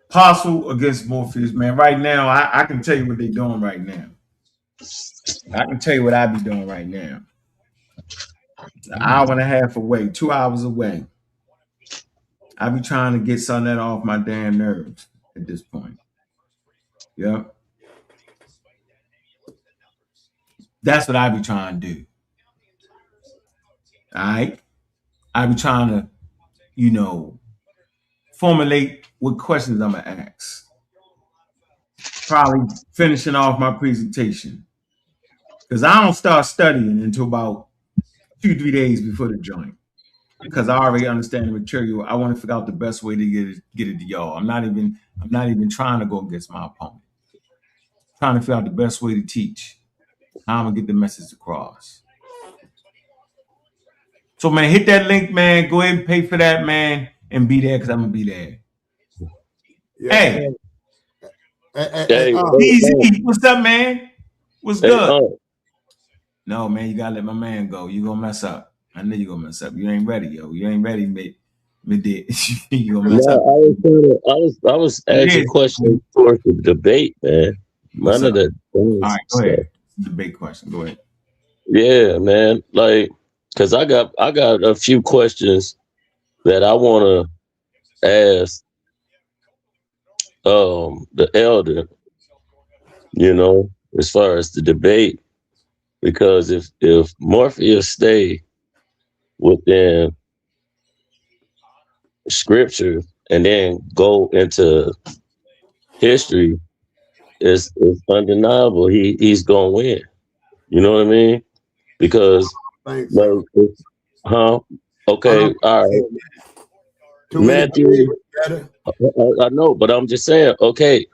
Apostle against Morpheus, man. Right now, I can tell you what they're doing right now. I can tell you what I be doing right now. An hour and a half away, 2 hours away. I be trying to get some of that off my damn nerves at this point. Yep. That's what I be trying to do. All right. I be trying to, formulate what questions I'm going to ask. Probably finishing off my presentation. Because I don't start studying until about 2-3 days before the joint. Because I already understand the material. I want to figure out the best way to get it to y'all. I'm not even trying to go against my opponent. I'm trying to figure out the best way to teach. How I'm going to get the message across. So, man, hit that link, man. Go ahead and pay for that, man. And be there because I'm going to be there. Yeah. Hey, DZ, what's up, man? What's good? No, man, you got to let my man go. You're going to mess up. I know you're going to mess up. You ain't ready, yo. You ain't ready, mate. You gonna mess up? I was asking questions for the debate, man. None of that. All right, go ahead. Debate question. Go ahead. Yeah, man. Like, cause I got a few questions that I want to ask the elder. You know, as far as the debate, because if Morpheus stay within scripture and then go into history, it's undeniable he's gonna win. You know what I mean? Because like, okay, all right. Matthew, I know, but I'm just saying, okay,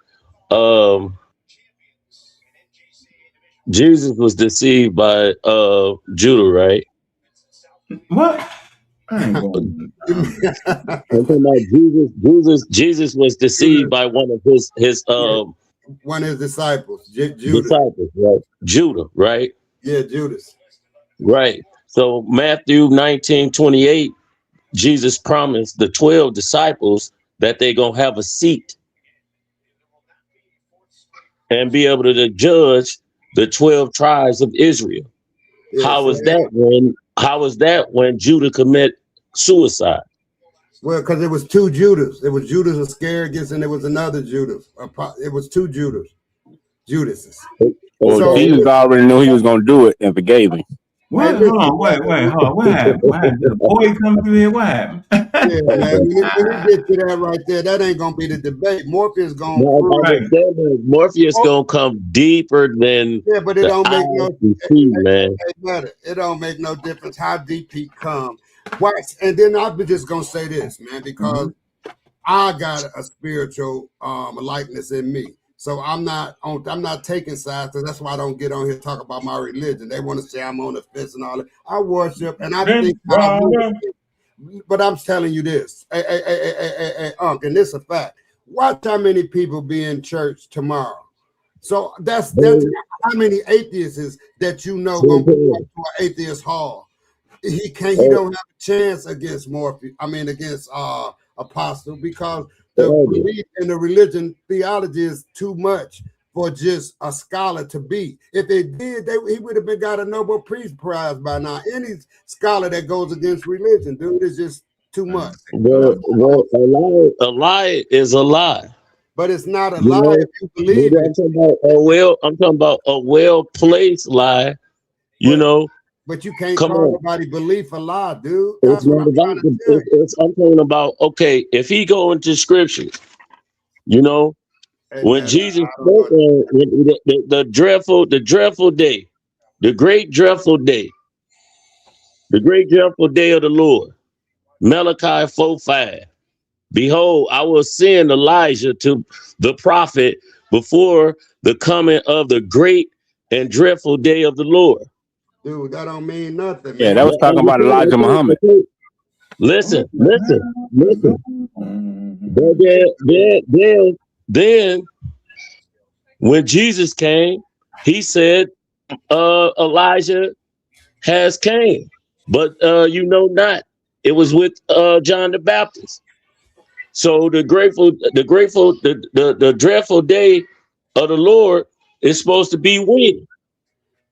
Jesus was deceived by Judah, right? What? I'm talking about Jesus was deceived by one of his one of his disciples, disciples, right? Judah, right? Yeah, Judas. Right. So Matthew 19:28, Jesus promised the 12 disciples that they're gonna have a seat and be able to judge the 12 tribes of Israel. Yeah, how was that when Judah commit suicide? Well, because it was two Judas. It was Judas Iscariot, and there was another Judas. It was two Judases. Well, Jesus already knew he was going to do it and forgave him. What? Hold on, wait, hold on. What happened? What happened? Did the boy come through here? What happened? Yeah, man. When we get to that right there, that ain't gonna be the debate. Morpheus gonna Morpheus gonna come deeper than but it don't make it don't make no difference how deep he come. Watch, and then I'm just gonna say this, man, because I got a spiritual likeness in me. So I'm not taking sides, because that's why I don't get on here and talk about my religion. They want to say I'm on the fence and all that. I worship, and I think but I'm telling you this, Ankh, and this is a fact. Watch how many people be in church tomorrow. So that's how many atheists that you know gonna be to an atheist hall. He don't have a chance against against Apostle, because the belief in the religion theology is too much for just a scholar to be. If they did, he would have got a Nobel Peace Prize by now. Any scholar that goes against religion, dude, is just too much. Well, a lie is a lie. But it's not a lie if you believe it. I'm talking about a well-placed lie, But you can't call nobody belief a lie, dude. It's not about I'm talking about, okay, if he go into scripture, when Jesus spoke on the dreadful day, the great dreadful day of the Lord, Malachi 4:5. Behold, I will send Elijah to the prophet before the coming of the great and dreadful day of the Lord. Dude, that don't mean nothing. Yeah, that was talking about Elijah Muhammad. Listen. Then when Jesus came, he said, Elijah has came, but not. It was with John the Baptist. So the dreadful day of the Lord is supposed to be when?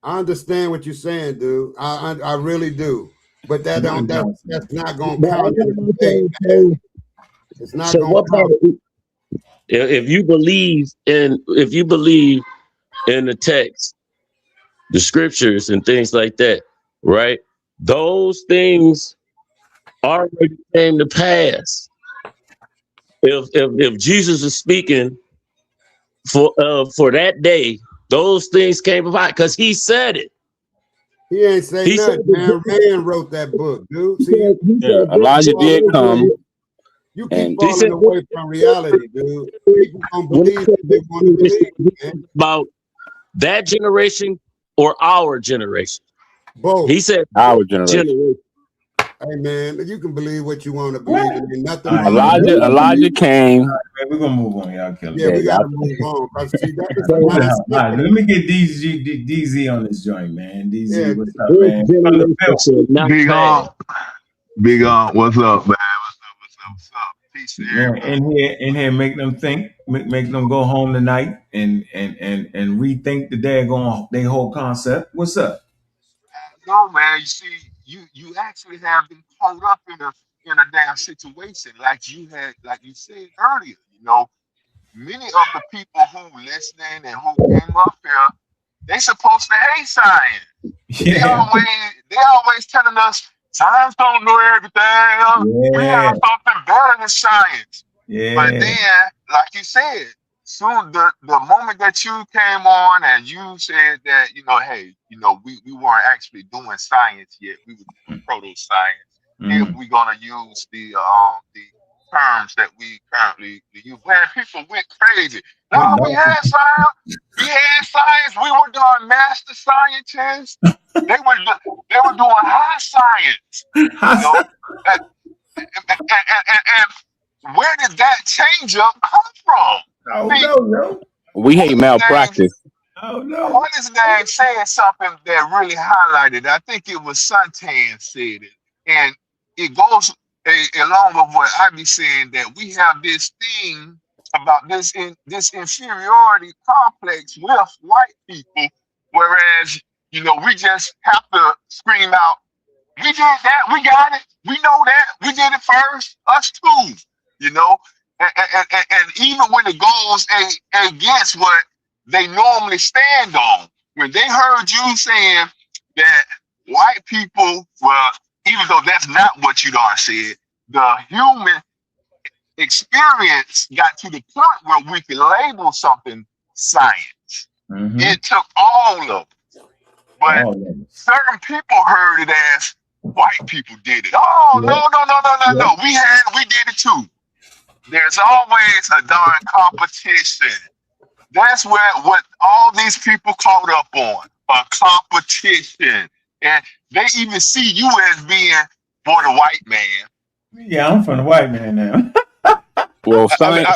I understand what you're saying, dude. I really do. But that's not going to count in the debate, man. It's not going to count. If you believe in the text, the scriptures and things like that, right? Those things already came to pass. If Jesus is speaking for that day, those things came about because he said it. He ain't say nothing, man. Rand wrote that book, dude. See, Elijah did come. You keep falling away from reality, dude. People don't believe what they want to believe, man. About that generation or our generation? Both. He said our generation. Hey, man, you can believe what you want to believe. I mean, nothing Elijah came. Right, we're going to move on, y'all. Yeah, we got to move on. See, let me get DZ on this joint, man. DZ, what's up, man? Big on, what's up, man? Peace to Yeah, everybody. in here, make them think, make them go home tonight and rethink the daggone they whole concept. What's up? No, man. You see, you actually have been caught up in a damn situation like you said earlier. You know, many of the people who listening and who came up here, they supposed to hate science. They Yeah, always telling us science don't know everything. We yeah, have something better than science. But yeah. then, like you said, soon the moment that you came on and you said that, hey, we weren't actually doing science yet. We were doing proto science. If Mm. we're gonna use the terms that we currently use, man, people went crazy. No, Went we had nuts. science. We had science. We were doing master scientists. They were they were doing high science. You know, and, and where did that change up come from? Oh See, no, no. We one hate of his names, malpractice. Oh no. one of his names said something that really highlighted. I think it was Sanchez said it, and it goes along with what I be saying, that we have this thing about this inferiority complex with white people, whereas we just have to scream out, we did that. We got it. We know that. We did it first. Us too. You know, and even when it goes against what they normally stand on, when they heard you saying that white people, well, even though that's not what you done said, the human experience got to the point where we can label something science. Mm-hmm. It took all of it. But All of it. certain people heard it as white people did it. Oh, Yeah, no. yeah. We did it too. There's always a darn competition. That's what all these people caught up on, a competition. And they even see you as being for the white man. Yeah, I'm from the white man now. Well, science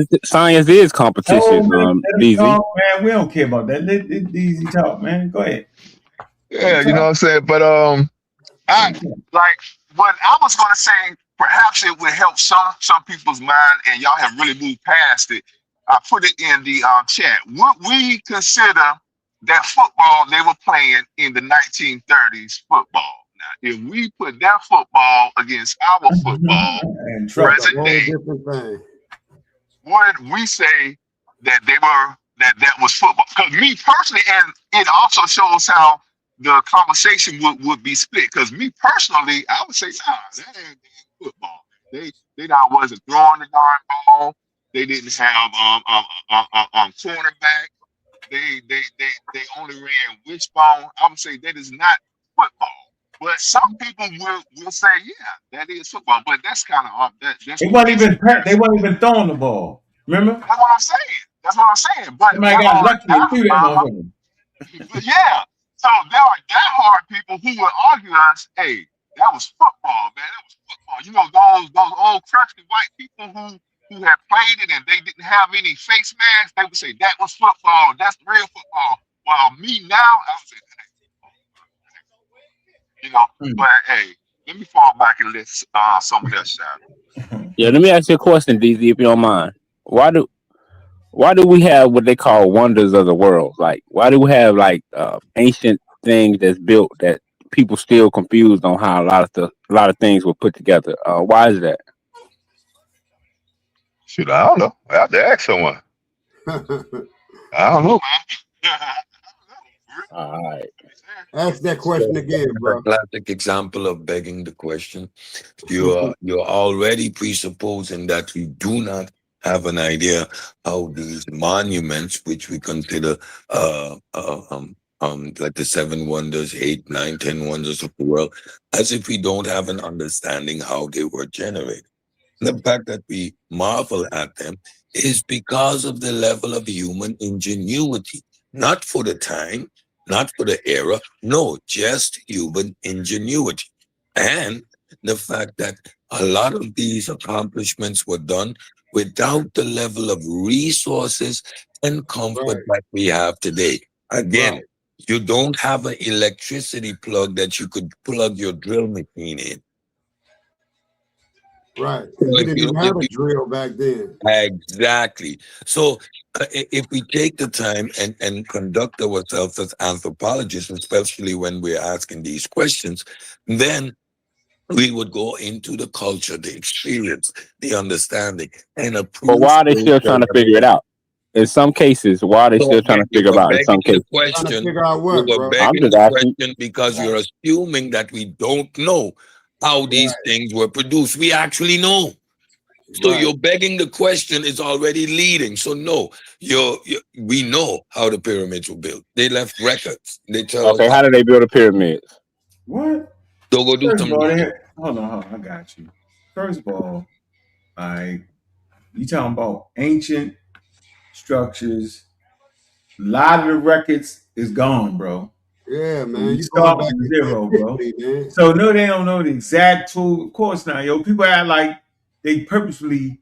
is Oh competition. man, let it DZ. talk, man. We don't care about that. Let easy talk, man. Go ahead. Yeah, you know what I'm saying? But I like what I was gonna say, perhaps it would help some people's mind, and y'all have really moved past it. I put it in the chat. Would we consider that football they were playing in the 1930s football? Now, if we put that football against our football And That's a present whole day, different thing. would we say that that was football? Because me personally, and it also shows how the conversation would be split. Because me personally, I would say, nah, that ain't football. They not wasn't throwing the darn ball. They didn't have cornerback. They only ran wishbone. I would say that is not football. But some people will say, yeah, that is football. But that's kind of that's they the reason. they wasn't even throwing the ball. Remember? That's what I'm saying. That's what I'm saying. But Somebody there got are lucky and threw that motherfucker. yeah. So there are diehard people who will argue us, hey, that was football, man. That was football. You know, those old crusty white people who had played it and they didn't have any face masks, they would say that was football. That's real football. While me now, I would say, but hey, let me fall back and let someone else shout. Yeah, let me ask you a question, DZ, if you don't mind. Why do we have what they call wonders of the world? Like, why do we have like ancient things that's built that people still confused on how a lot of things were put together? Why is that? Shoot, I don't know. I have to ask someone. I don't know. All right. Ask that question again, bro. A classic example of begging the question. You're already presupposing that we do not have an idea how these monuments, which we consider like the 7 wonders, 8, 9, 10 wonders of the world, as if we don't have an understanding how they were generated. The fact that we marvel at them is because of the level of human ingenuity, not for the time, not for the era, no, just human ingenuity. And the fact that a lot of these accomplishments were done without the level of resources and comfort that we have today. Again, you don't have an electricity plug that you could plug your drill machine in. Right. So We if didn't you, even if have a you drill back then. exactly. So if we take the time and conduct ourselves as anthropologists, especially when we're asking these questions, then we would go into the culture, the experience, the understanding, and But why are they still trying to figure it out? In some cases, why are they still trying to figure it out? In some cases, Trying to figure out we what, were bro? I'm begging just the asking. question because you're assuming that we don't know how these things were produced. We actually know. So Right. you're begging the question is already leading. So no, we know how the pyramids were built. They left records. They tell us Okay, how. how do they build the pyramids? What? Don't go do First some of all, research. hold on, I got you. First of all, you talking about ancient structures. A lot of the records is gone, bro. Yeah, So man. you You going start back from into zero, bro. history, man. So no, they don't know the exact tool. Of course not, yo. People act like they purposefully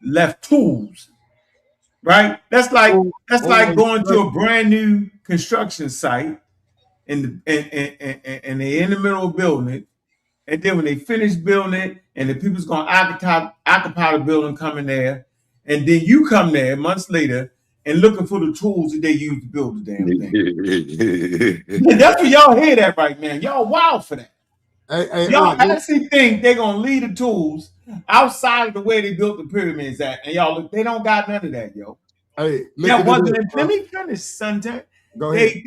left tools, right? That's like On going to a instruction. brand new construction site and they're in the middle of building it. And then when they finish building it and the people's gonna occupy the building coming there, and then you come there months later and looking for the tools that they use to build the damn thing. That's what y'all hear that right now. Y'all wild for that. Hey, Y'all actually think they're gonna leave the tools outside of the way they built the pyramids at, and y'all look, they don't got none of that, yo. Hey, That listen to wasn't this, it. bro. Let me finish, Sanchez. Go ahead.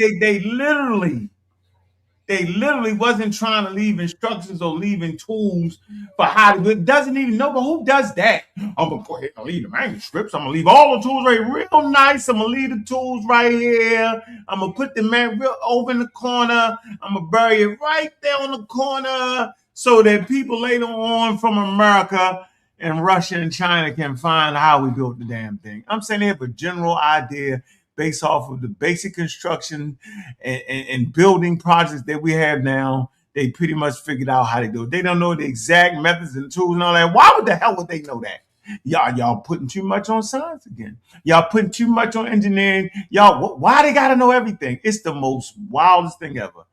They literally wasn't trying to leave instructions or leaving tools for how to do it. Doesn't even know, but who does that? I'm gonna go ahead and leave the manuscripts. I'm gonna leave all the tools right real nice. I'm gonna leave the tools right here. I'm gonna put the man real over in the corner. I'm gonna bury it right there on the corner so that people later on from America and Russia and China can find how we built the damn thing. I'm saying they have a general idea based off of the basic construction and building projects that we have now. They pretty much figured out how to do it. They don't know the exact methods and tools and all that. Why would the hell would they know that? Y'all putting too much on science again. Y'all putting too much on engineering. Y'all, why they gotta know everything? It's the most wildest thing ever.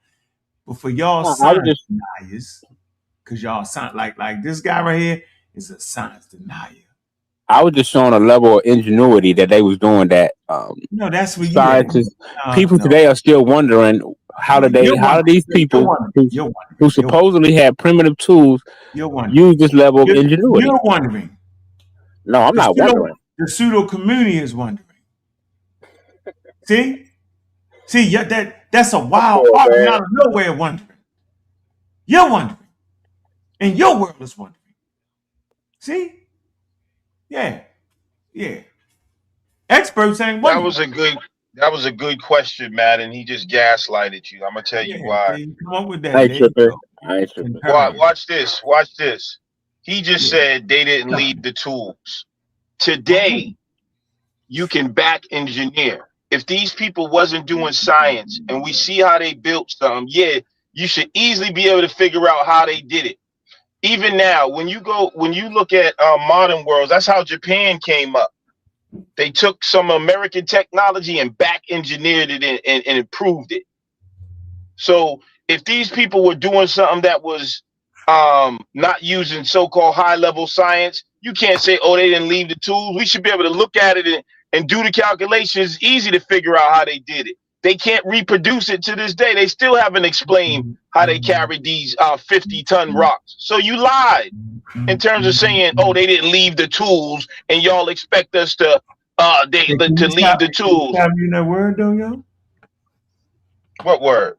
But for y'all science deniers, because y'all sound like this guy right here is a science denier. I was just showing a level of ingenuity that they was doing that. No, that's what scientists, people today are still wondering how do these people who supposedly had primitive tools use this level of ingenuity? You're wondering. No, I'm not wondering. The pseudo community is wondering. See, that's a wild argument out of nowhere wondering. You're wondering, and your world is wondering. See, yeah. Experts ain't wondering. That was a good question, Matt, and he just gaslighted you. I'm gonna tell you why. You come up with that. I ain't tripping. Watch this. He just said they didn't leave the tools. Today, you can back engineer. If these people wasn't doing science and we see how they built something, you should easily be able to figure out how they did it. Even now, when you look at modern worlds, that's how Japan came up. They took some American technology and back engineered it and improved it. So if these people were doing something that was not using so-called high-level science, you can't say, oh, they didn't leave the tools. We should be able to look at it and do the calculations. Easy to figure out how they did it. They can't reproduce it to this day. They still haven't explained how they carried these 50-ton rocks. So you lied in terms of saying, oh, they didn't leave the tools and y'all expect us to leave the tools. Can you that word though, yo? What word?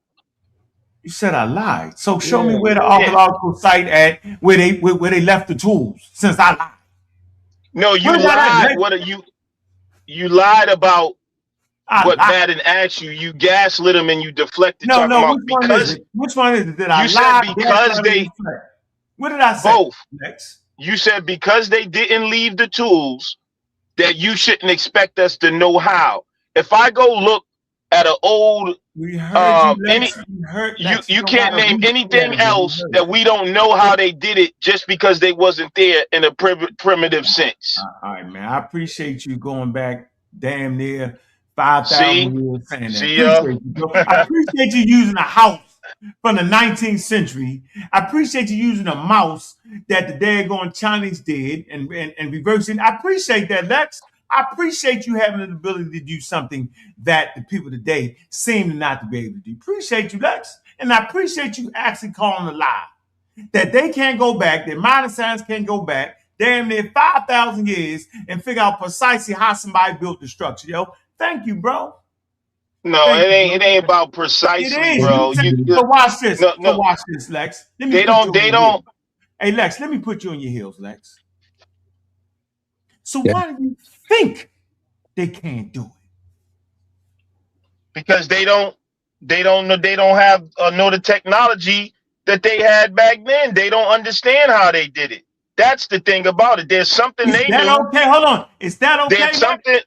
You said I lied. So show me where the archaeological site at where they left the tools. Since I lied. No, you lied. What are you? You lied about what Madden asked you. You gaslit him and you deflected. No. Which one is it? Did I lie? You said because they. What did I say? Both. You said because they didn't leave the tools, that you shouldn't expect us to know how. If I go look at an old, you can't name anything else that we don't know how they did it just because they wasn't there in a primitive sense. All right, man. I appreciate you going back damn near 5,000 years saying that. See, Appreciate you, bro. I appreciate you using a house from the 19th century. I appreciate you using a mouse that the daggone Chinese did and reversing. I appreciate that, Lex. I appreciate you having the ability to do something that the people today seem to not to be able to do. Appreciate you, Lex. And I appreciate you actually calling a lie. That they can't go back, that modern science can't go back damn near 5,000 years and figure out precisely how somebody built the structure, yo. Thank you, bro. No, it ain't about precisely, bro. So watch this. No. So watch this, Lex. They don't. Hey, Lex, let me put you on your heels, Lex. So why do you think they can't do it? Because they don't have know the technology that they had back then. They don't understand how they did it. That's the thing about it. There's something they knew. Okay, hold on. Is that okay? There's something.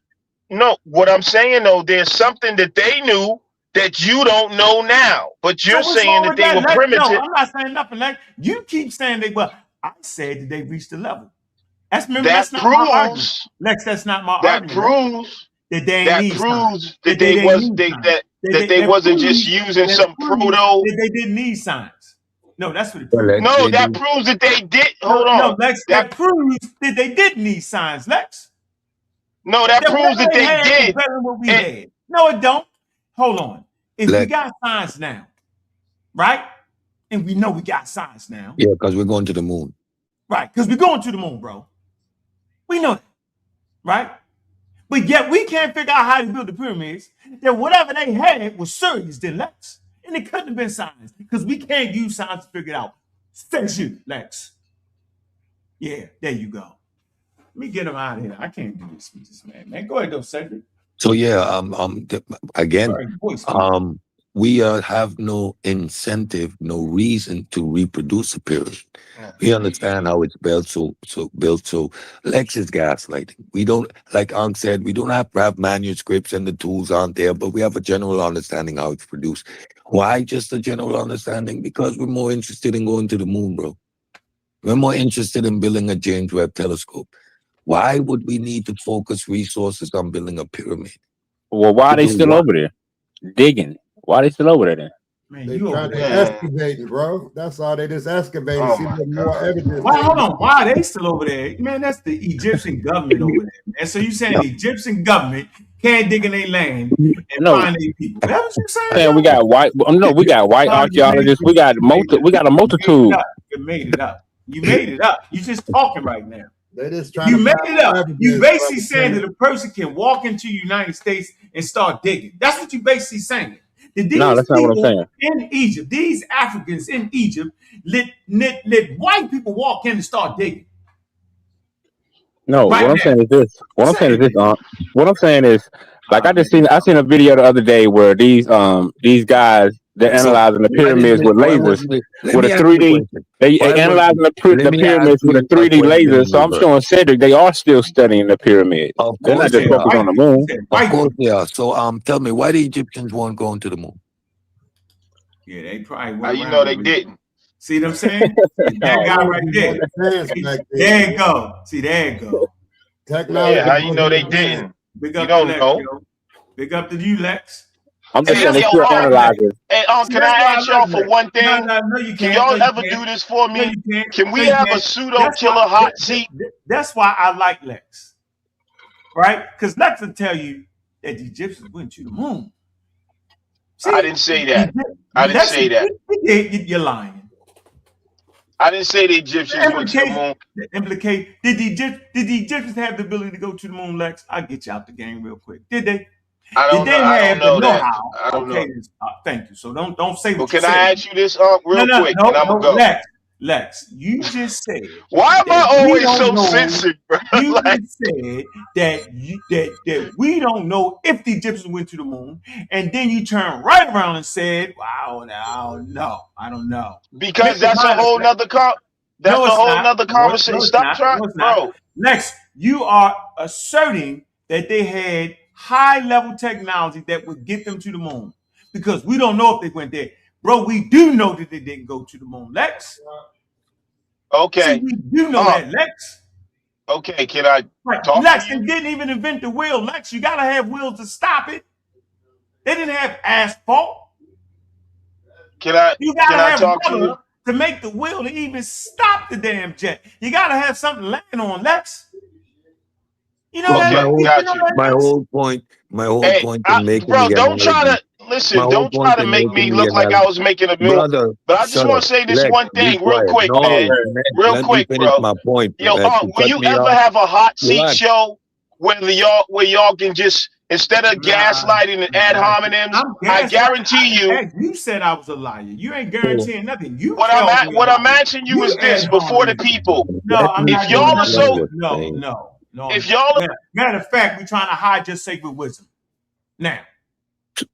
No, what I'm saying though, there's something that they knew that you don't know now. But you're saying that they were primitive. No, I'm not saying nothing. Like you keep saying they were. I said that they reached the level. That's not my argument. Lex, that's not my argument. That proves that they they wasn't just using some proto. That they didn't need science. No, that's what it proves. No, that proves that they did. Hold on. No, Lex, that proves that they did need science, Lex. No, that proves that they did. Better than what we had. No, it don't. Hold on. If we got science now, right? And we know we got science now. Yeah, because we're going to the moon. Right, because we're going to the moon, bro. We know that, right? But yet we can't figure out how to build the pyramids. That whatever they had was serious than Lex. And it couldn't have been science because we can't use science to figure it out. Says you, Lex. Yeah, there you go. Let me get him out of here. I can't do this with this man. Go ahead, though, Cedric. So yeah, again, we have no incentive, no reason to reproduce a pyramid. We understand how it's built, so Lex is gaslighting. We don't, like Ankh said, we don't have to have manuscripts and the tools aren't there, but we have a general understanding how it's produced. Why just a general understanding? Because we're more interested in going to the moon, bro. We're more interested in building a James Webb telescope. Why would we need to focus resources on building a pyramid? Well, why are they still over there digging? Why are they still over there then? Man, they trying to excavating, bro. That's all. They just excavating. Oh see what more evidence. Well, hold on. Why are they still over there? Man, that's the Egyptian government over there. And so you saying the Egyptian government can't dig in their land and find their people? That's what you're saying? Yeah, we got white. No, we got white archaeologists. We got a multitude. You made it up. You made it up. You just talking right now. They just trying you made it up. You basically saying that a person can walk into the United States and start digging. That's what you basically saying. No, that's not what I'm saying. In Egypt, these Africans in Egypt let white people walk in and start digging. No, right what I'm saying is this. What I'm saying is, like I seen a video the other day where these guys they're analyzing the pyramids with lasers with a 3D. They analyzing the pyramids with a 3D laser. So I'm showing Cedric they are still studying the pyramid. They're not just focused on the moon. Of course they are. So tell me why the Egyptians weren't going to the moon? Yeah, they probably. How you know they didn't? See what I'm saying? That guy right there. There you go. See, there you go. Technology. Yeah, how you know they didn't? Big up you don't Lex, know. Yo. Big up to you, Lex. I'm just saying they still analyzing. Hey, can I ask y'all for one thing? No, you can't. Can y'all ever do this for me? Can we have a pseudo killer hot seat? That's why I like Lex. Right? Because Lex will tell you that the Egyptians went to the moon. See, I didn't say that. I didn't say that. You're lying. I didn't say the Egyptians went to the moon. Did the Egyptians have the ability to go to the moon, Lex? I'll get you out the game real quick. Did they? I don't know that. I don't know. Thank you. So don't say what you said. Can I ask you this real quick? No, and I'm gonna go. Lex, you just said. Why am I always so censored, bro? You just said that we don't know if the Egyptians went to the moon, and then you turn right around and said, "Wow, no, I don't know." Because that's a whole nother conversation. Stop trying, bro. Lex, you are asserting that they had high-level technology that would get them to the moon, because we don't know if they went there. Bro, we do know that they didn't go to the moon, Lex. Okay. See, we do know that, Lex. Okay, can I talk Lex, to you? they didn't even invent the wheel. Lex, you gotta have wheels to stop it. They didn't have asphalt. Can I have talk to you? rubber to make the wheel to even stop the damn jet. You gotta have something laying on, Lex. You know Okay, got you. My whole point Hey, in making bro, the don't try analogy. to listen. Don't try to make me look like I was making a move. Brother, But I just shut want up. to say this Lex, one be thing real quiet. quick, No, man. Real let me quick, finish bro. my point. Yo, You will cut you me ever off. have a hot seat Lex. show where y'all can just, instead of gaslighting and ad hominems, I guarantee you. You said I was a liar. You ain't guaranteeing nothing. You What I'm asking you is this before the people. No, I'm if not y'all doing are so no. if y'all Matter of fact, we're trying to hide your sacred wisdom. Now,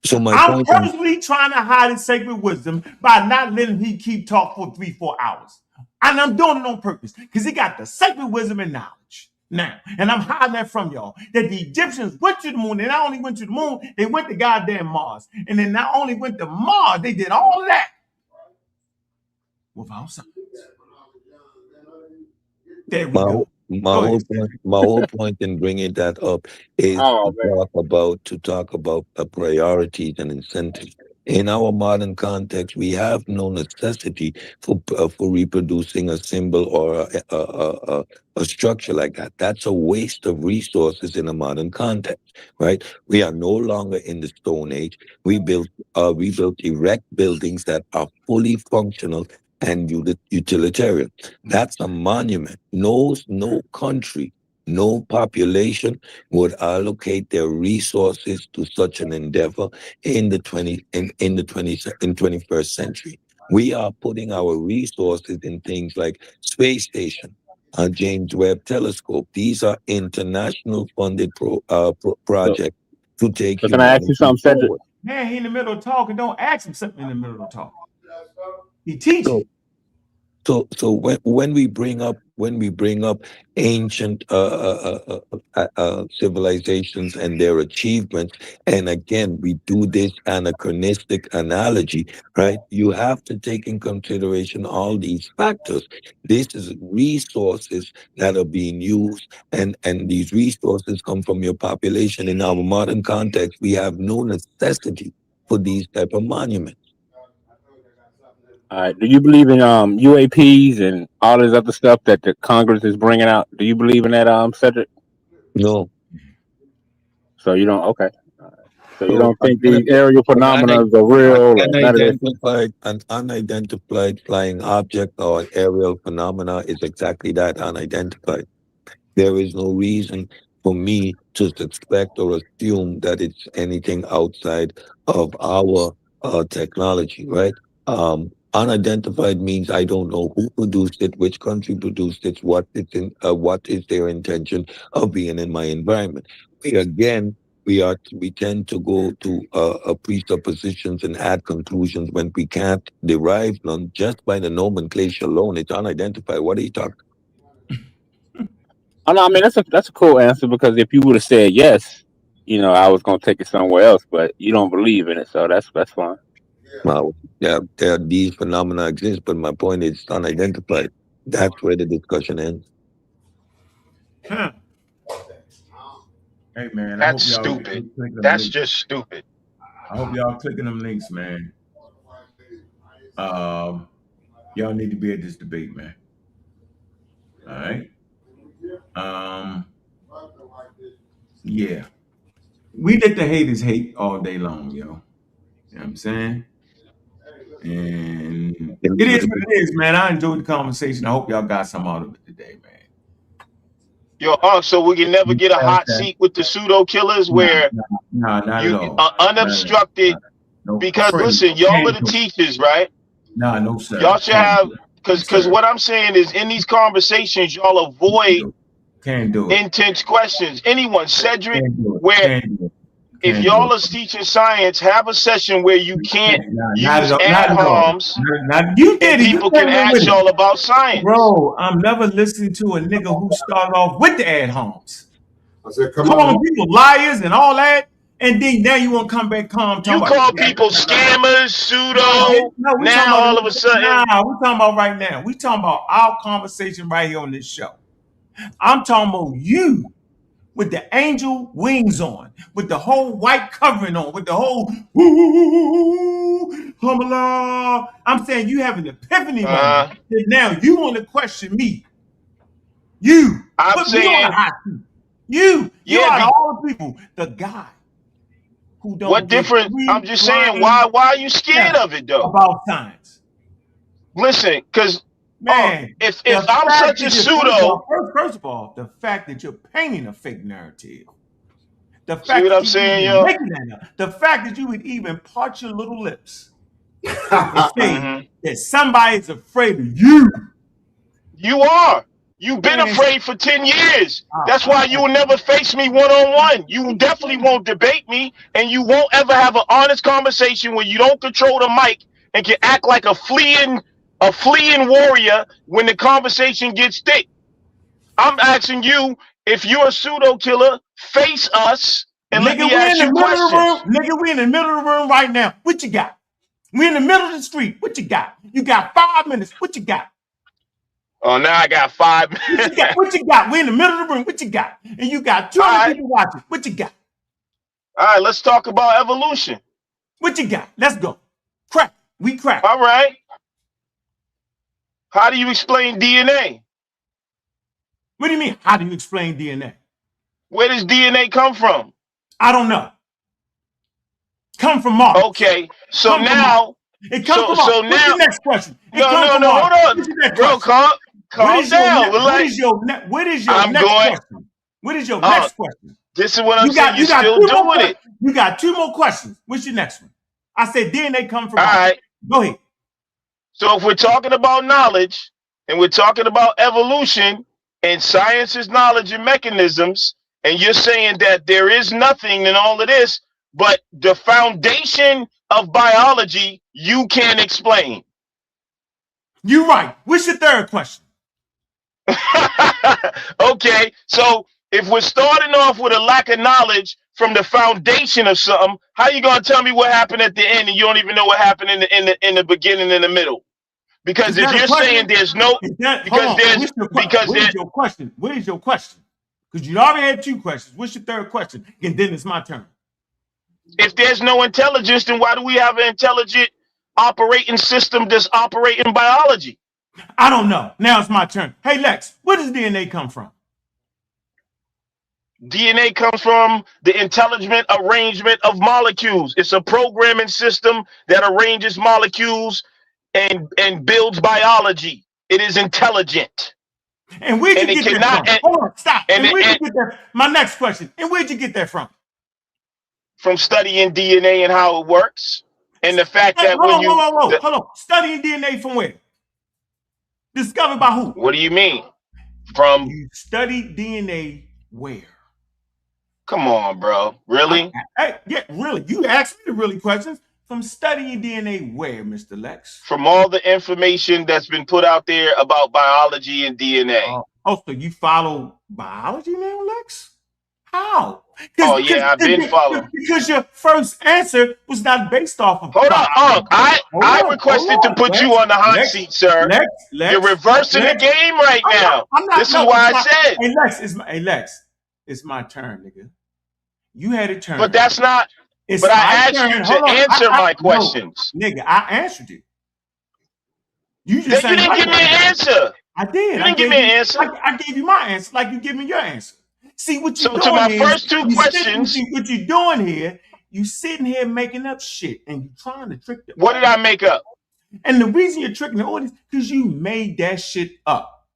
so I'm personally trying to hide his sacred wisdom by not letting him keep talking for 3-4 hours. And I'm doing it on purpose because he got the sacred wisdom and knowledge. Now, and I'm hiding that from y'all, that the Egyptians went to the moon. They not only went to the moon, they went to goddamn Mars. And they not only went to Mars, they did all of that without science. There we go. My whole point in bringing that up is to talk about priorities and incentives. In our modern context, we have no necessity for reproducing a symbol or a structure like that. That's a waste of resources in a modern context, right? We are no longer in the Stone Age. We built erect buildings that are fully functional and utilitarian. That's a monument. No country, no population would allocate their resources to such an endeavor in the 21st century. We are putting our resources in things like space station, James Webb Telescope. These are international funded projects to take So can I ask you something, Cedric? Man, he in the middle of talking. Don't ask him something in the middle of talking. He teaching. So when we bring up ancient civilizations and their achievements, and again we do this anachronistic analogy, right? You have to take in consideration all these factors. This is resources that are being used, and these resources come from your population. In our modern context, we have no necessity for these type of monuments. All right. Do you believe in UAPs and all this other stuff that the Congress is bringing out? Do you believe in that, Cedric? No. So you don't? Okay. So you don't think these aerial phenomena are real? An unidentified flying object or aerial phenomena is exactly that, unidentified. There is no reason for me to suspect or assume that it's anything outside of our technology, right? Unidentified means I don't know who produced it, which country produced it, what is their intention of being in my environment. We tend to go to presuppositions and add conclusions when we can't derive none just by the nomenclature alone. It's unidentified. What are you talking? Oh, no, I mean that's a cool answer, because if you would have said yes, I was gonna take it somewhere else, but you don't believe in it, so that's fine. Well, these phenomena exist, but my point is unidentified. That's where the discussion ends. Huh. Hey man, that's stupid. That's just stupid. I hope y'all clicking them links, man. Y'all need to be at this debate, man. All right. Yeah. We let the haters hate all day long, yo. You know what I'm saying? And it is what it is, man. I enjoyed the conversation. I hope y'all got some out of it today, man. Yo, so we can never get a hot seat with the pseudo killers where not you at all. are unobstructed. Because listen, y'all are the teachers, right? No, sir. Y'all should have, because what I'm saying is, in these conversations, y'all avoid intense questions. Anyone, Cedric, where if y'all is teaching science, have a session where you can't use ad homs. You did it. People can ask y'all about science. Bro, I'm never listening to a nigga who started off with the ad homs. I said, calling people liars and all that, and then now you want to come back calm. You call people scammers, pseudo. Now all of a sudden, we're talking about right now. We talking about our conversation right here on this show. I'm talking about you with the angel wings on, with the whole white covering on, with the whole humala. I'm saying you have an epiphany moment. Now you want to question me. You put me on a hot seat. You out of all the people, the guy who don't what give different? I'm just saying, why are you scared of it though? About science. Listen, because man, if I'm such a pseudo, first of all, the fact that you're painting a fake narrative, the fact see what I'm saying, yo? The fact that you would even part your little lips and say that somebody's afraid of you. You are. You've been afraid for 10 years. That's why you will never face me one-on-one. You definitely won't debate me, and you won't ever have an honest conversation where you don't control the mic and can act like a fleeing warrior when the conversation gets thick. I'm asking you, if you're a pseudo killer, face us and let me ask you questions. Nigga, we in the middle of the room right now. What you got? We in the middle of the street. What you got? You got 5 minutes. What you got? Oh, now I got 5 minutes. What you got? We in the middle of the room. What you got? And you got 200 people watching. What you got? All right, let's talk about evolution. What you got? Let's go. Crack. We crack. All right. How do you explain DNA? What do you mean? How do you explain DNA? Where does DNA come from? I don't know. Come from Mars. Okay, so now it comes from Mars. So What's now, your next question? No, hold on, bro. Calm down. What is your next question? What is your next question? This is what I'm saying. You're still doing it. You got 2 more questions. What's your next one? I said DNA come from Mars. All right. Go ahead. So if we're talking about knowledge and we're talking about evolution and science's knowledge and mechanisms, and you're saying that there is nothing in all of this, but the foundation of biology you can't explain. You're right. What's your third question? Okay, so if we're starting off with a lack of knowledge from the foundation of something, how you gonna tell me what happened at the end and you don't even know what happened in the beginning and the middle? Because if you're saying there's no, what is your question? What is your question? Because you already had 2 questions. What's your third question? And then it's my turn. If there's no intelligence, then why do we have an intelligent operating system that's operating biology? I don't know. Now it's my turn. Hey, Lex, where does DNA come from? DNA comes from the intelligent arrangement of molecules. It's a programming system that arranges molecules and builds biology. It is intelligent. And where'd you get that from? Hold on, stop. And where'd you get that? My next question. And where'd you get that from? From studying DNA and how it works. And the fact that hold on. Studying DNA from where? Discovered by who? What do you mean? From you study DNA where? Come on, bro. Really? Yeah, really. You asked me the really questions. From studying DNA where, Mr. Lex? From all the information that's been put out there about biology and DNA. So you follow biology now, Lex? How? Oh, yeah, I've been following. Because your first answer was not based off of Hold on, I requested to put you on the hot seat, sir. Lex, you're reversing the game right now. This is why I said. Hey, Lex, it's my turn, nigga. You had a turn. But that's not... But I asked you to answer my questions. No, nigga, I answered you. You didn't give me an answer. I did. You didn't give me an answer. I gave you my answer like you give me your answer. See what you're doing. So to my first 2 questions, what you're doing here, you sitting here making up shit and you trying to trick the. What did I make up? And the reason you're tricking the audience because you made that shit up.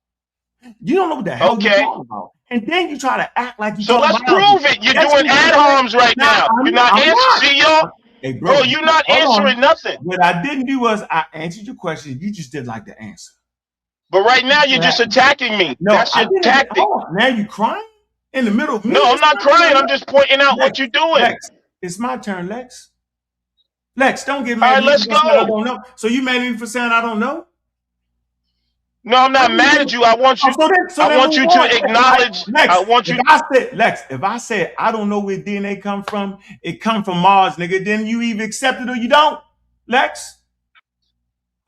You don't know what the hell you're talking about. And then you try to act like you. So let's prove it. You're doing ad homs right now. You're not answering. See, y'all? Hey, bro, you're not answering nothing. What I didn't do was I answered your question. You just didn't like the answer. But right now you're just attacking me. No, that's your tactic. Now you crying in the middle of me. No, I'm not crying. I'm just pointing out what you're doing. Lex, it's my turn, Lex. Lex, don't get All mad. right, let's go. I don't know. So you mad at me for saying I don't know? No, I'm not mad at you. I want you. I want you to acknowledge. Lex, I want you. If I said I don't know where DNA come from, it come from Mars, nigga. Then you either accept it or you don't, Lex.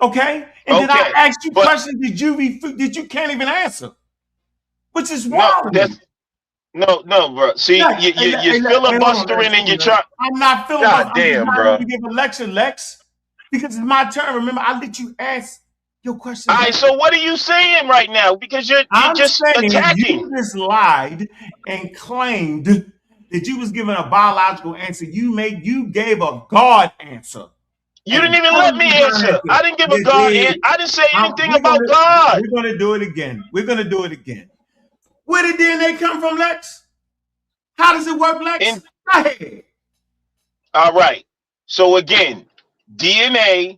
Okay. And then I asked you questions that you can't even answer. which is wild. No, bro. See, you're filibustering and you're trying. I'm not God filibustering. damn, I'm bro. to give a lecture, Lex, because it's my turn. Remember, I let you ask your question. All right, so what are you saying right now? Because you're just attacking. You just lied and claimed that you was giving a biological answer. You gave a God answer. You didn't even let me answer. I didn't give a God answer. I didn't say anything about God. We're going to do it again. Where did DNA come from, Lex? How does it work, Lex? Go ahead. All right. So again, DNA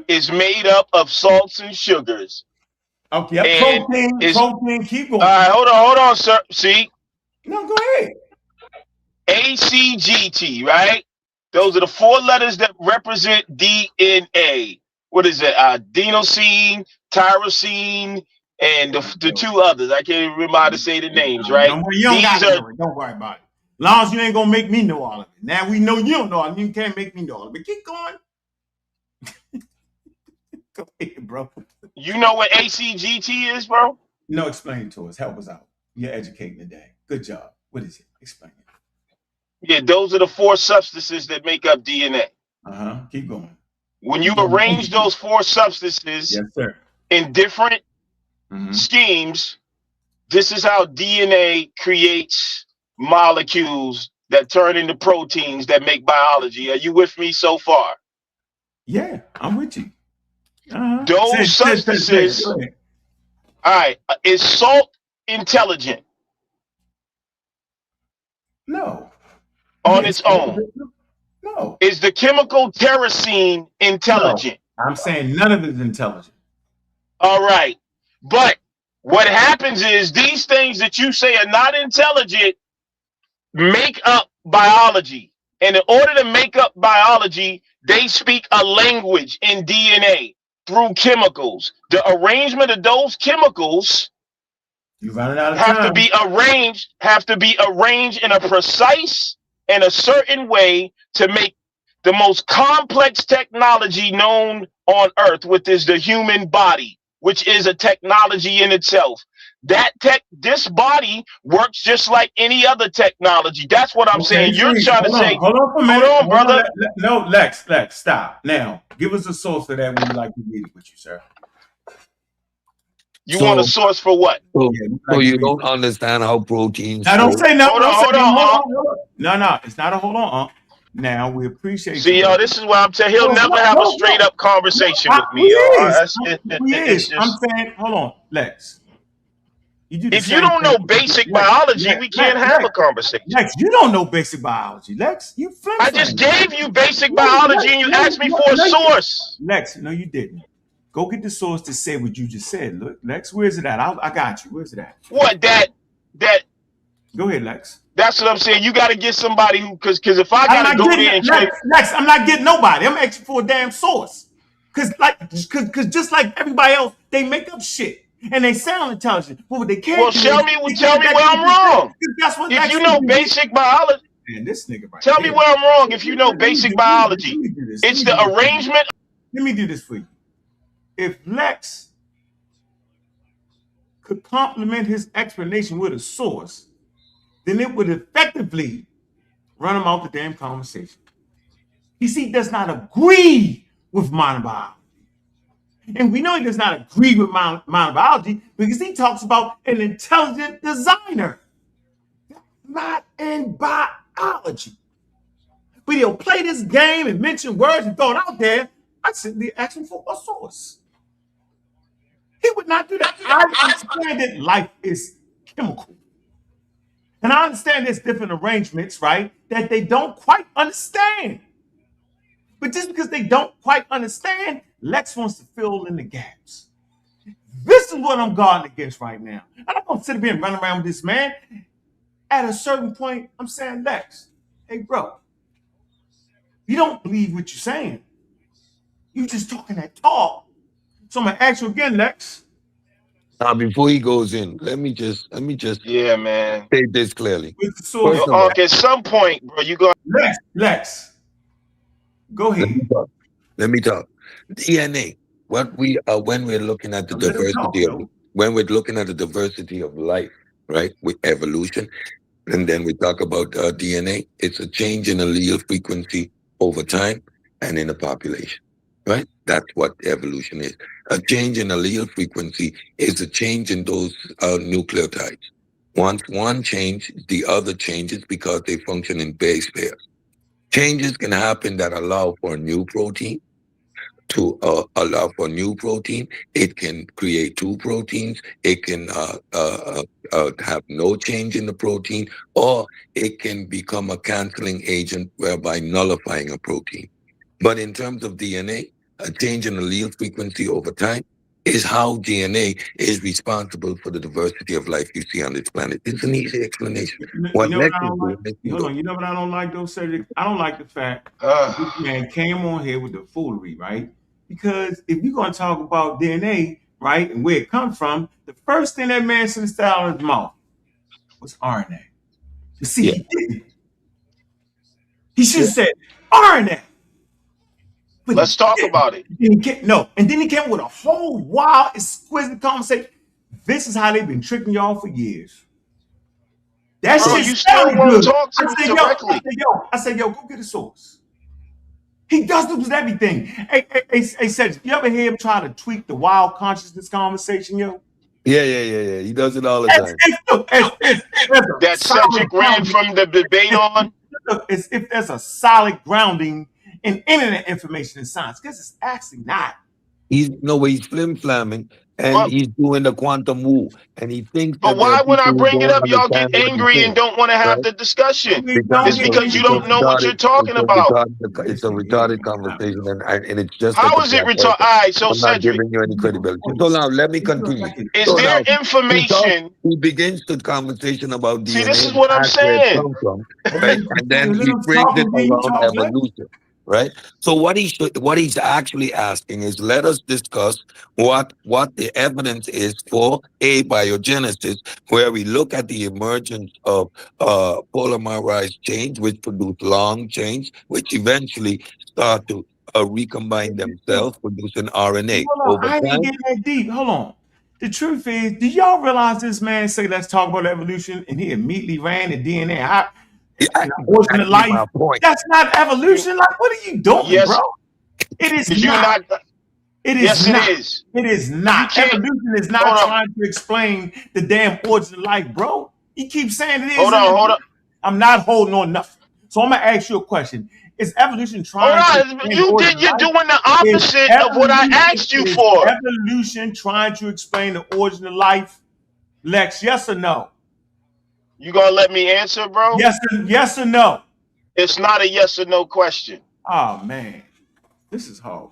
is made up of salts and sugars. Okay. Protein. Keep going. All right. Hold on, sir. See? No, go ahead. ACGT, right? Those are the 4 letters that represent DNA. What is it? Adenosine, tyrosine, and the 2 others. I can't even remember how to say the names, right? Don't worry about it. As long as you ain't gonna make me know all of it. Now we know you don't know all of it. You can't make me know all of it. Keep going. Go ahead, bro. You know what ACGT is, bro? No, explain it to us. Help us out. You're educating today. Good job. What is it? Explain it. Yeah, those are the 4 substances that make up DNA. Keep going. When you arrange those 4 substances in different schemes, this is how DNA creates molecules that turn into proteins that make biology. Are you with me so far? Yeah, I'm with you. Those substances. All right. Is salt intelligent? No. On its own? No. Is the chemical tyrosine intelligent? No. I'm saying none of it is intelligent. All right. But what happens is these things that you say are not intelligent make up biology. And in order to make up biology, they speak a language in DNA through chemicals. The arrangement of those chemicals have to be arranged in a precise and a certain way to make the most complex technology known on earth, which is the human body, which is a technology in itself. This body works just like any other technology. That's what I'm saying. You're trying to say, hold on for a minute. Hold on, brother. No, Lex, stop. Now, give us a source for that. We would like to read it with you, sir. You want a source for what? So you don't understand how proteins. I don't say no. Hold on. No. It's not a hold on. Now we appreciate. See, y'all, this is why I'm telling he'll never have a straight up conversation with me, y'all. I'm saying, hold on, Lex. If you don't know basic biology, we can't have a conversation. Lex, you don't know basic biology. Lex, you I just gave you basic biology and you asked me for a source. Lex, no, you didn't. Go get the source to say what you just said. Look, Lex, where's it at? I got you. Where's it at? What, that? Go ahead, Lex. That's what I'm saying. You got to get somebody who, because if I got to go there and Lex, I'm not getting nobody. I'm asking for a damn source. Because just like everybody else, they make up shit. And they sound intelligent. But what they can't do tell me where I'm wrong. If you know basic biology, man, this nigga right tell me where I'm wrong if you know basic biology. It's the arrangement. Let me do this for you. If Lex could complement his explanation with a source, then it would effectively run him off the damn conversation. You see, he does not agree with modern biology. And we know he does not agree with modern biology because he talks about an intelligent designer. Not in biology. But he'll play this game and mention words and throw it out there. I simply ask him for a source. He would not do that. I understand that life is chemical. And I understand there's different arrangements, right, that they don't quite understand. But just because they don't quite understand, Lex wants to fill in the gaps. This is what I'm guarding against right now. I'm not going to sit up here and run around with this man. At a certain point, I'm saying, Lex, hey, bro, you don't believe what you're saying. You just talking that talk. So I'm going to ask you again, Lex. Now, before he goes in, let me just yeah, man, state this clearly. At some point, bro, you go. Lex. Go ahead. Let me talk. DNA. What we are when we're looking at the diversity of when we're looking at the diversity of life, right, with evolution, and then we talk about DNA, it's a change in allele frequency over time and in a population, right? That's what evolution is. A change in allele frequency is a change in those nucleotides. Once one changes, the other changes because they function in base pairs. Changes can happen that allow for a new protein. To allow for new protein, it can create two proteins. It can have no change in the protein, or it can become a canceling agent, whereby nullifying a protein. But in terms of DNA, a change in allele frequency over time is how DNA is responsible for the diversity of life you see on this planet. It's an easy explanation. You know what I don't like? Hold on. You know what I don't like, though, Cedric? I don't like the fact that this man came on here with the foolery, right? Because if you're going to talk about DNA, right, and where it comes from, the first thing that man should have said out of his mouth was RNA. You see, he didn't. He should have said RNA. But let's talk about it. And then he came with a whole wild, exquisite conversation. This is how they've been tricking y'all for years. That shit you still won't talk to me directly. I said, yo, go get a source. He does this with everything. Hey, said, you ever hear him try to tweak the wild consciousness conversation, yo? Yeah. He does it all the time. That Cedric ran from the debate on? As if there's a solid grounding in internet information and science, because it's actually not. He's flim-flamming, and he's doing the quantum woo, and he thinks. But why when I bring it up, y'all get angry and don't want to have the discussion? It's because you don't know what you're talking about. It's a retarded conversation, and it's just. How is it retarded? All right, so I'm not giving you any credibility. So now let me continue. Is there information? He begins the conversation about DNA. See, this is what I'm saying. Right? And then he brings it around evolution. Right. So what he's actually asking is, let us discuss what the evidence is for abiogenesis, where we look at the emergence of polymerized chains, which produce long chains, which eventually start to recombine themselves, producing RNA. I didn't get that deep. Hold on. The truth is, do y'all realize this man say, let's talk about evolution, and he immediately ran the DNA? Life. That's not evolution. Like, what are you doing, bro? It is not. It is not. It is. It is not. Evolution is not trying to explain the damn origin of life, bro. You keep saying it is. Hold on. I'm not holding on nothing. So I'm gonna ask you a question. Is evolution trying? You're doing the opposite of what I asked you for. Evolution trying to explain the origin of life, Lex? Yes or no? You gonna let me answer, bro? Yes or no? It's not a yes or no question. Oh man, this is hard.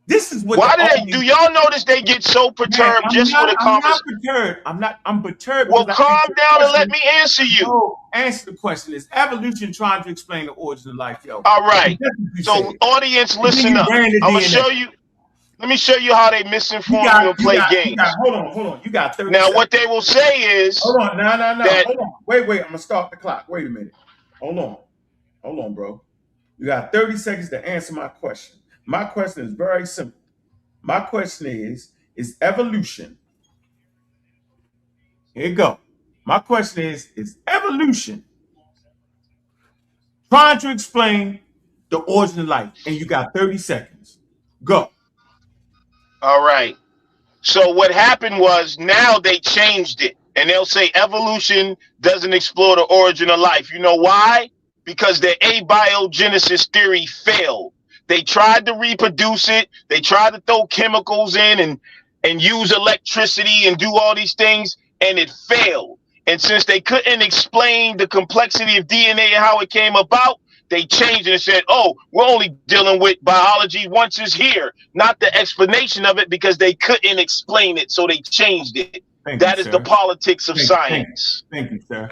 This is what. Do y'all notice they get so perturbed just for the conversation? I'm not perturbed. I'm perturbed. Well, calm down and let me answer you. No, answer the question. Is evolution trying to explain the origin of life, yo? All right. So, audience, listen up. I'm gonna show you. Let me show you how they misinform you and play games. Hold on. You got 30 Now, seconds. what they will say is... Hold on. No. Hold on. Wait. I'm going to start the clock. Wait a minute. Hold on, bro. You got 30 seconds to answer my question. My question is very simple. My question is evolution... Here you go. My question is evolution trying to explain the origin of life? And you got 30 seconds. Go. All right. So what happened was, now they changed it, and they'll say evolution doesn't explore the origin of life. You know why? Because the abiogenesis theory failed. They tried to reproduce it. They tried to throw chemicals in and use electricity and do all these things, and it failed. And since they couldn't explain the complexity of DNA and how it came about, they changed it and said, oh, we're only dealing with biology once it's here, not the explanation of it, because they couldn't explain it. So they changed it. That is the politics of science. Thank you, sir.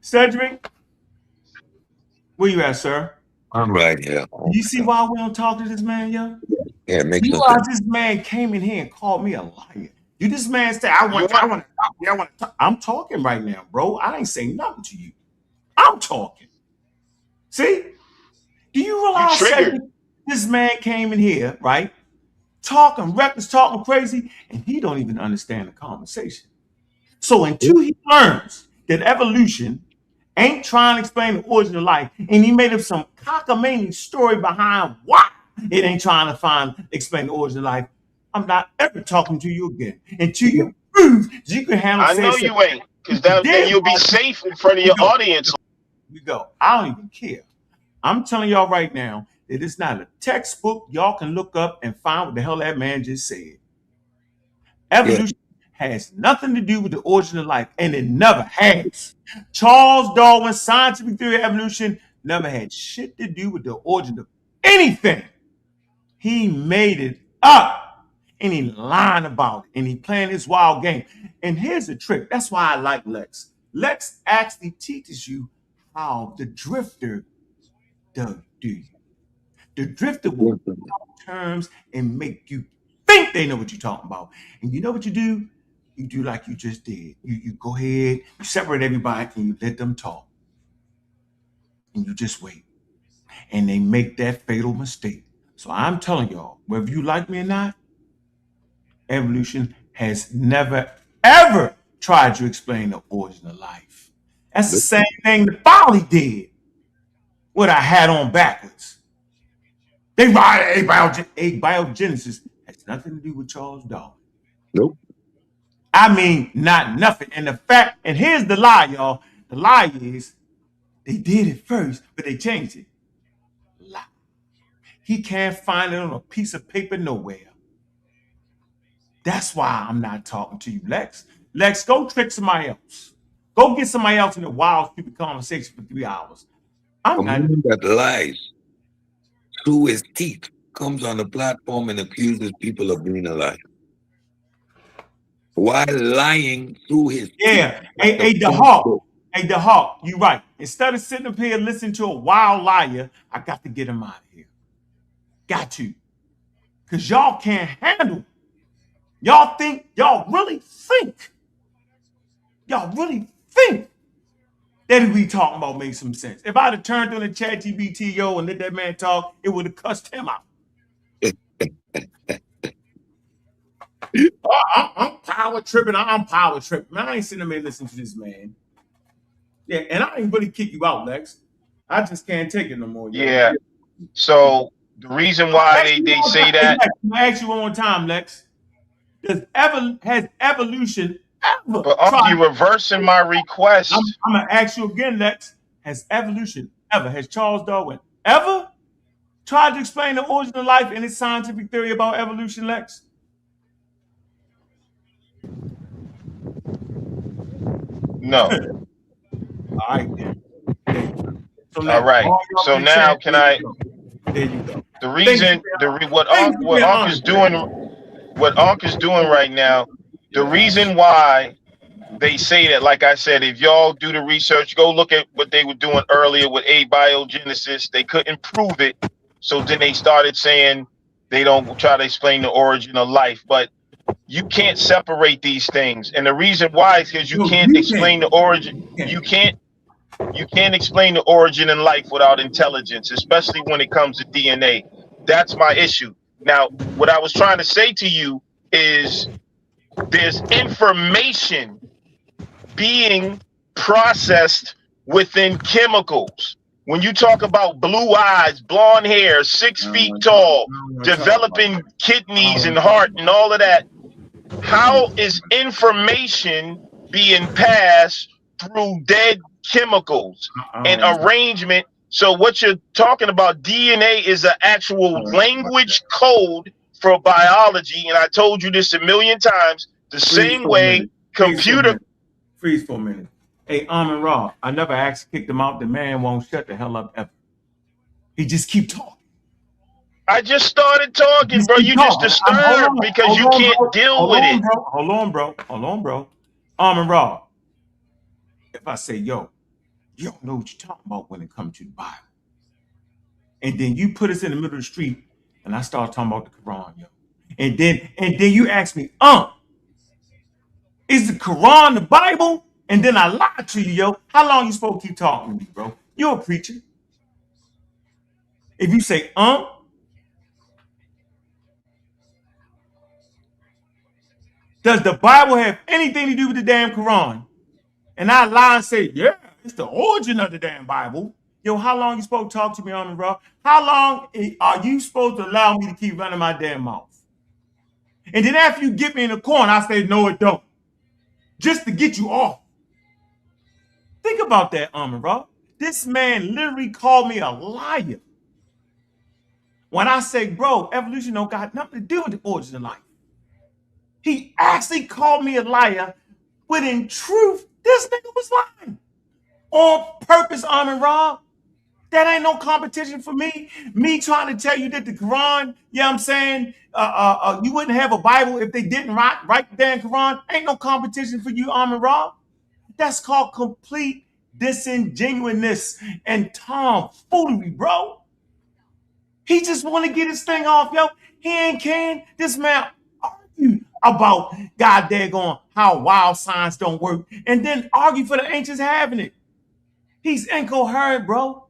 Cedric, where you at, sir? I'm right here. You see why we don't talk to this man, yo? Yeah, it makes sense. You this man came in here and called me a liar. You this man said, I want to talk. I'm talking right now, bro. I ain't saying nothing to you. I'm talking. See? Do you realize this man came in here, right? talking reckless, talking crazy, and he don't even understand the conversation. So until he learns that evolution ain't trying to explain the origin of life, and he made up some cockamamie story behind why it ain't trying to explain the origin of life, I'm not ever talking to you again until you prove that you can handle. I know you ain't, because then you'll be safe in front of your audience. We go. I don't even care. I'm telling y'all right now that it's not a textbook y'all can look up and find what the hell that man just said. Evolution has nothing to do with the origin of life, and it never has. Charles Darwin's scientific theory of evolution never had shit to do with the origin of anything. He made it up, and he lying about it, and he playing his wild game. And here's the trick. That's why I like Lex. Lex actually teaches you how the drifter does do. The drifter will talk terms and make you think they know what you're talking about. And you know what you do? You do like you just did. You go ahead, you separate everybody, and you let them talk. And you just wait. And they make that fatal mistake. So I'm telling y'all, whether you like me or not, evolution has never, ever tried to explain the origin of life. That's the same thing the folly did with I had on backwards. They ride abiogenesis has nothing to do with Charles Darwin. Nope. I mean, not nothing. And the fact, and here's the lie, y'all. The lie is they did it first, but they changed it. Lie. He can't find it on a piece of paper nowhere. That's why I'm not talking to you, Lex. Lex, go trick somebody else. Go get somebody else in a wild, stupid conversation for 3 hours. A man that lies through his teeth comes on the platform and accuses people of being a liar. While lying through his teeth. Hey, the Hawk, you right. Instead of sitting up here listening to a wild liar, I got to get him out of here. Got to. Because y'all can't handle it. Y'all really think that we talking about makes some sense. If I'd have turned on the ChatGPT, and let that man talk, it would have cussed him out. I'm power tripping. I'm power tripping. Man, I ain't sitting there listening to this man. Yeah, and I ain't really kick you out, Lex. I just can't take it no more. Yeah. So the reason why they say that. I ask you one more time, Lex. Has evolution ever? But you reversing my request. I'm gonna ask you again, Lex. Has Charles Darwin ever tried to explain the origin of life in his scientific theory about evolution, Lex? No. All right, then. So now, all right. So now, can I? There you go. The reason, what Ankh is doing right now, the reason why they say that, like I said, if y'all do the research, go look at what they were doing earlier with abiogenesis. They couldn't prove it, so then they started saying they don't try to explain the origin of life. But you can't separate these things, and the reason why is because you can't explain the origin. You can't explain the origin in life without intelligence, especially when it comes to DNA. That's my issue. Now, what I was trying to say to you is there's information being processed within chemicals. When you talk about blue eyes, blonde hair, 6 feet tall, developing kidneys and heart and all of that, how is information being passed through dead chemicals and arrangement? So what you're talking about, DNA is an actual language code for biology. And I told you this a million times, the same way computer. Freeze for a minute. Hey, Amon Ra, I never actually kicked him out. The man won't shut the hell up ever. He just keep talking. I just started talking, bro. You just disturbed because you can't deal with it. Hold on, bro. Amon Ra, if I say, yo, you don't know what you're talking about when it comes to the Bible. And then you put us in the middle of the street and I start talking about the Quran, yo. And then you ask me, is the Quran the Bible? And then I lie to you, yo. How long you supposed to keep talking to me, bro? You're a preacher. If you say, Does the Bible have anything to do with the damn Quran? And I lie and say, yeah, it's the origin of the damn Bible. Yo, how long you supposed to talk to me on the road? How long are you supposed to allow me to keep running my damn mouth? And then after you get me in the corner, I say, no, it don't. Just to get you off. Think about that, bro. This man literally called me a liar. When I say, bro, evolution don't got nothing to do with the origin of life. He actually called me a liar, but in truth, this nigga was lying. On purpose, Ra. That ain't no competition for me. Me trying to tell you that the Quran, I'm saying, you wouldn't have a Bible if they didn't write the damn Quran. Ain't no competition for you, Ra. That's called complete disingenuousness and tomfoolery, bro. He just want to get his thing off, yo. He ain't can. This man argue about God daggone how wild science don't work, and then argue for the ancients having it. He's incoherent, bro.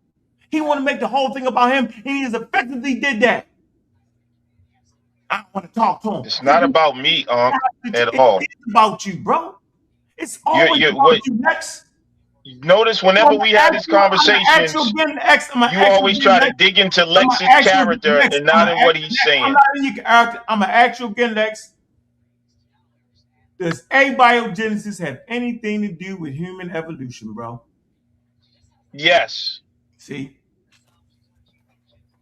He want to make the whole thing about him, and he has effectively did that. I don't want to talk to him. It's not about me, at all. It's about you, bro. It's always about you next. Notice whenever we had these conversations, you always try to dig into Lex's character and not in what he's saying. I'm not in your character. I'm an actual again, Lex. Does abiogenesis have anything to do with human evolution, bro? Yes. See?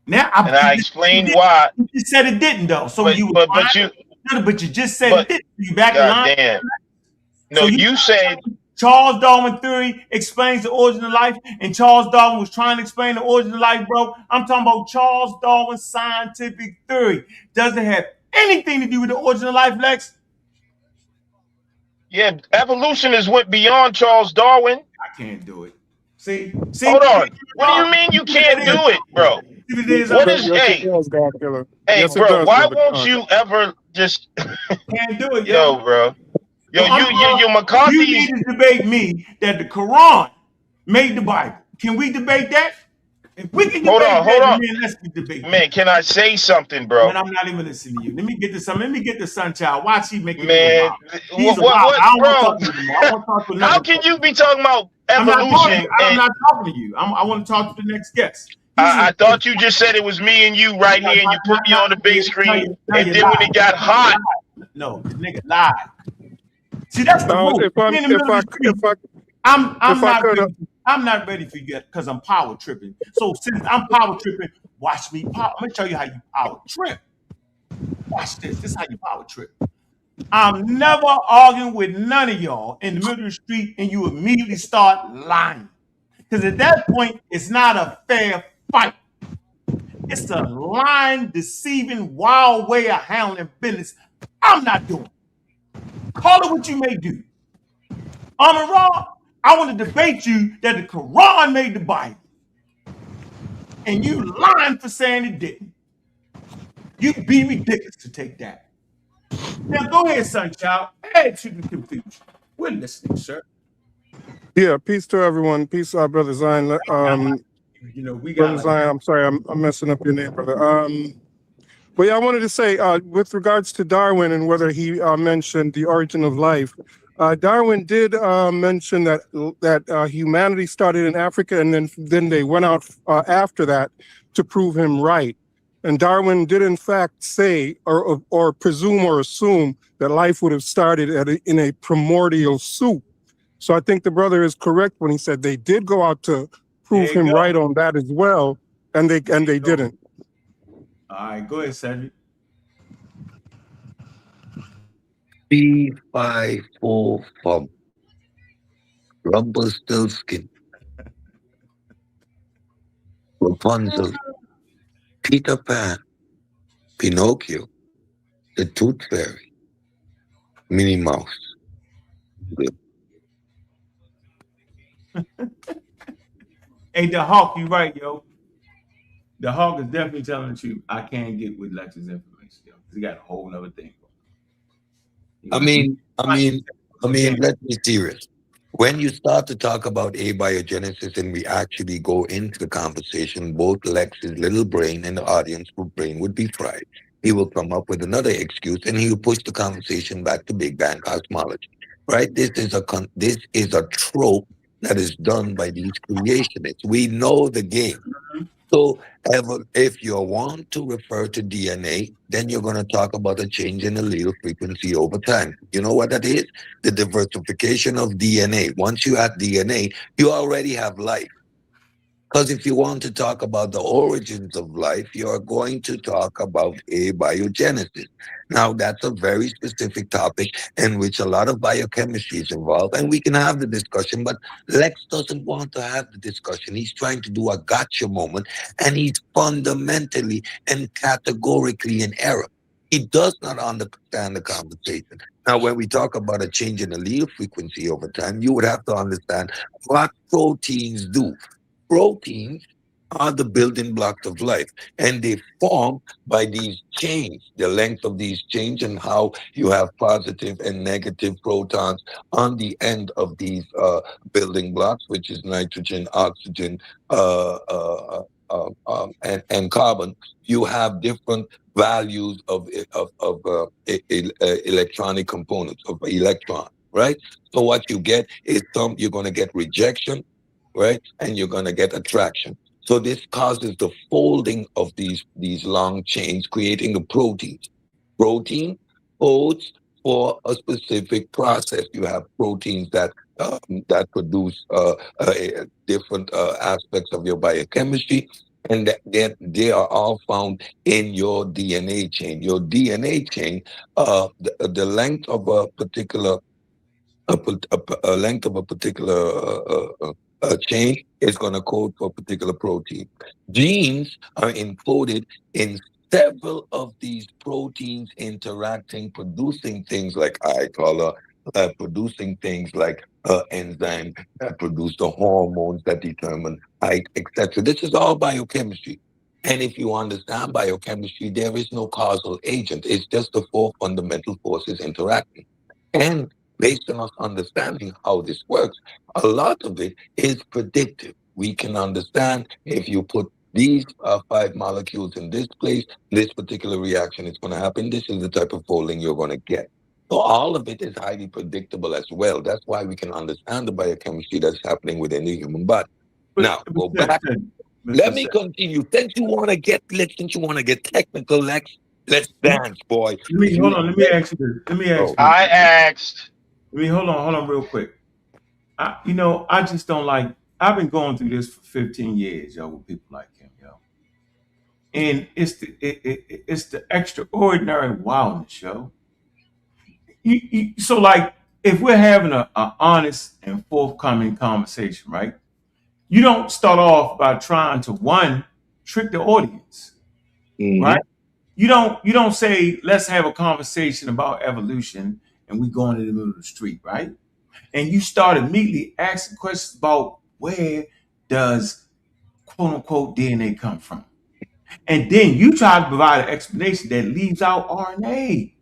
Now I explained why. You said it didn't, though. So but you just said it didn't. You back in line. Damn. No, you said Charles Darwin theory explains the origin of life, and Charles Darwin was trying to explain the origin of life, bro. I'm talking about Charles Darwin's scientific theory. Does it have anything to do with the origin of life, Lex? Yeah, evolution is went beyond Charles Darwin. I can't do it. See? Hold on. What do you mean you can't do it, bro? What is Hey, bro, why won't you ever just can't do it, yo, bro? Yo, you McCarthy. You need to debate me that the Quran made the Bible. Can we debate that? If we can hold on. Man, let's debate. Man, can I say something, bro? Man, I'm not even listening to you. Let me get this. Let me get the sun child. Watch he make it. Man, what, bro? How can you be talking about evolution? I'm not talking to you. I want to talk to the next guest. I thought you just said it was me and you right here, and you put me on the big screen, and then when it got hot, no, the nigga lied. See, that's the move. I'm not ready for you yet because I'm power tripping. So since I'm power tripping, watch me power. I'm gonna show you how you power trip. Watch this. This is how you power trip. I'm never arguing with none of y'all in the middle of the street, and you immediately start lying. Because at that point, it's not a fair fight. It's a lying, deceiving, wild way of handling business. I'm not doing it. Call it what you may do. Ra, I want to debate you that the Quran made the Bible. And you lying for saying it didn't. You'd be ridiculous to take that. Now go ahead, Sunchild. Add to the confusion. We're listening, sir. Yeah, peace to everyone. Peace to our brother Zion. We got brother Zion. I'm sorry, I'm messing up your name, brother. But yeah, I wanted to say, with regards to Darwin and whether he mentioned the origin of life, Darwin did mention that humanity started in Africa, and then they went out after that to prove him right. And Darwin did in fact say, or presume or assume that life would have started in a primordial soup. So I think the brother is correct when he said they did go out to prove him right on that as well, and they didn't. All right, go ahead, Cedric. 354 from Rumpelstiltskin, Rapunzel, Peter Pan, Pinocchio, the Tooth Fairy, Minnie Mouse. Good. Hey, the Hawk, you right, yo. The Hawk is definitely telling the truth. I can't get with Lex's information, yo. He got a whole nother thing. I mean, let's be serious. When you start to talk about abiogenesis and we actually go into the conversation, both Lex's little brain and the audience brain would be fried. he will come up with another excuse, and he will push the conversation back to Big Bang cosmology. Right? This is a trope that is done by these creationists. We know the game. So if you want to refer to DNA, then you're going to talk about a change in allele frequency over time. You know what that is? The diversification of DNA. Once you have DNA, you already have life. Because if you want to talk about the origins of life, you're going to talk about abiogenesis. Now, that's a very specific topic in which a lot of biochemistry is involved, and we can have the discussion, but Lex doesn't want to have the discussion. He's trying to do a gotcha moment, and he's fundamentally and categorically in error. He does not understand the conversation. Now, when we talk about a change in allele frequency over time, you would have to understand what proteins do. Proteins are the building blocks of life, and they form by these chains, the length of these chains, and how you have positive and negative protons on the end of these building blocks, which is nitrogen, oxygen, and carbon. You have different values of electronic components of electron, right? So what you get is you're going to get rejection, right? And you're going to get attraction. So this causes the folding of these long chains, creating the proteins. Protein codes for a specific process. You have proteins that produce different aspects of your biochemistry, and they are all found in your DNA chain. Your DNA chain, the length of a particular a length of a particular chain is going to code for a particular protein. Genes are encoded in several of these proteins interacting, producing things like eye color, producing things like enzymes that produce the hormones that determine height, etc. This is all biochemistry. And if you understand biochemistry, there is no causal agent. It's just the four fundamental forces interacting. And based on us understanding how this works, a lot of it is predictive. We can understand if you put these 5 molecules in this place, this particular reaction is going to happen. This is the type of folding you're going to get. So all of it is highly predictable as well. That's why we can understand the biochemistry that's happening within the human body. Now, go back. Let me continue. Since you want to get technical, Lex, let's dance, boy. Hold on. Let me ask you this. I asked. Hold on real quick. I just don't like. I've been going through this for 15 years, yo, with people like him, yo. And it's the extraordinary wildness, yo. So like, if we're having a honest and forthcoming conversation, right? You don't start off by trying to trick the audience, right? You don't say, let's have a conversation about evolution, and we go into the middle of the street, right? And you start immediately asking questions about where does quote unquote DNA come from? And then you try to provide an explanation that leaves out RNA.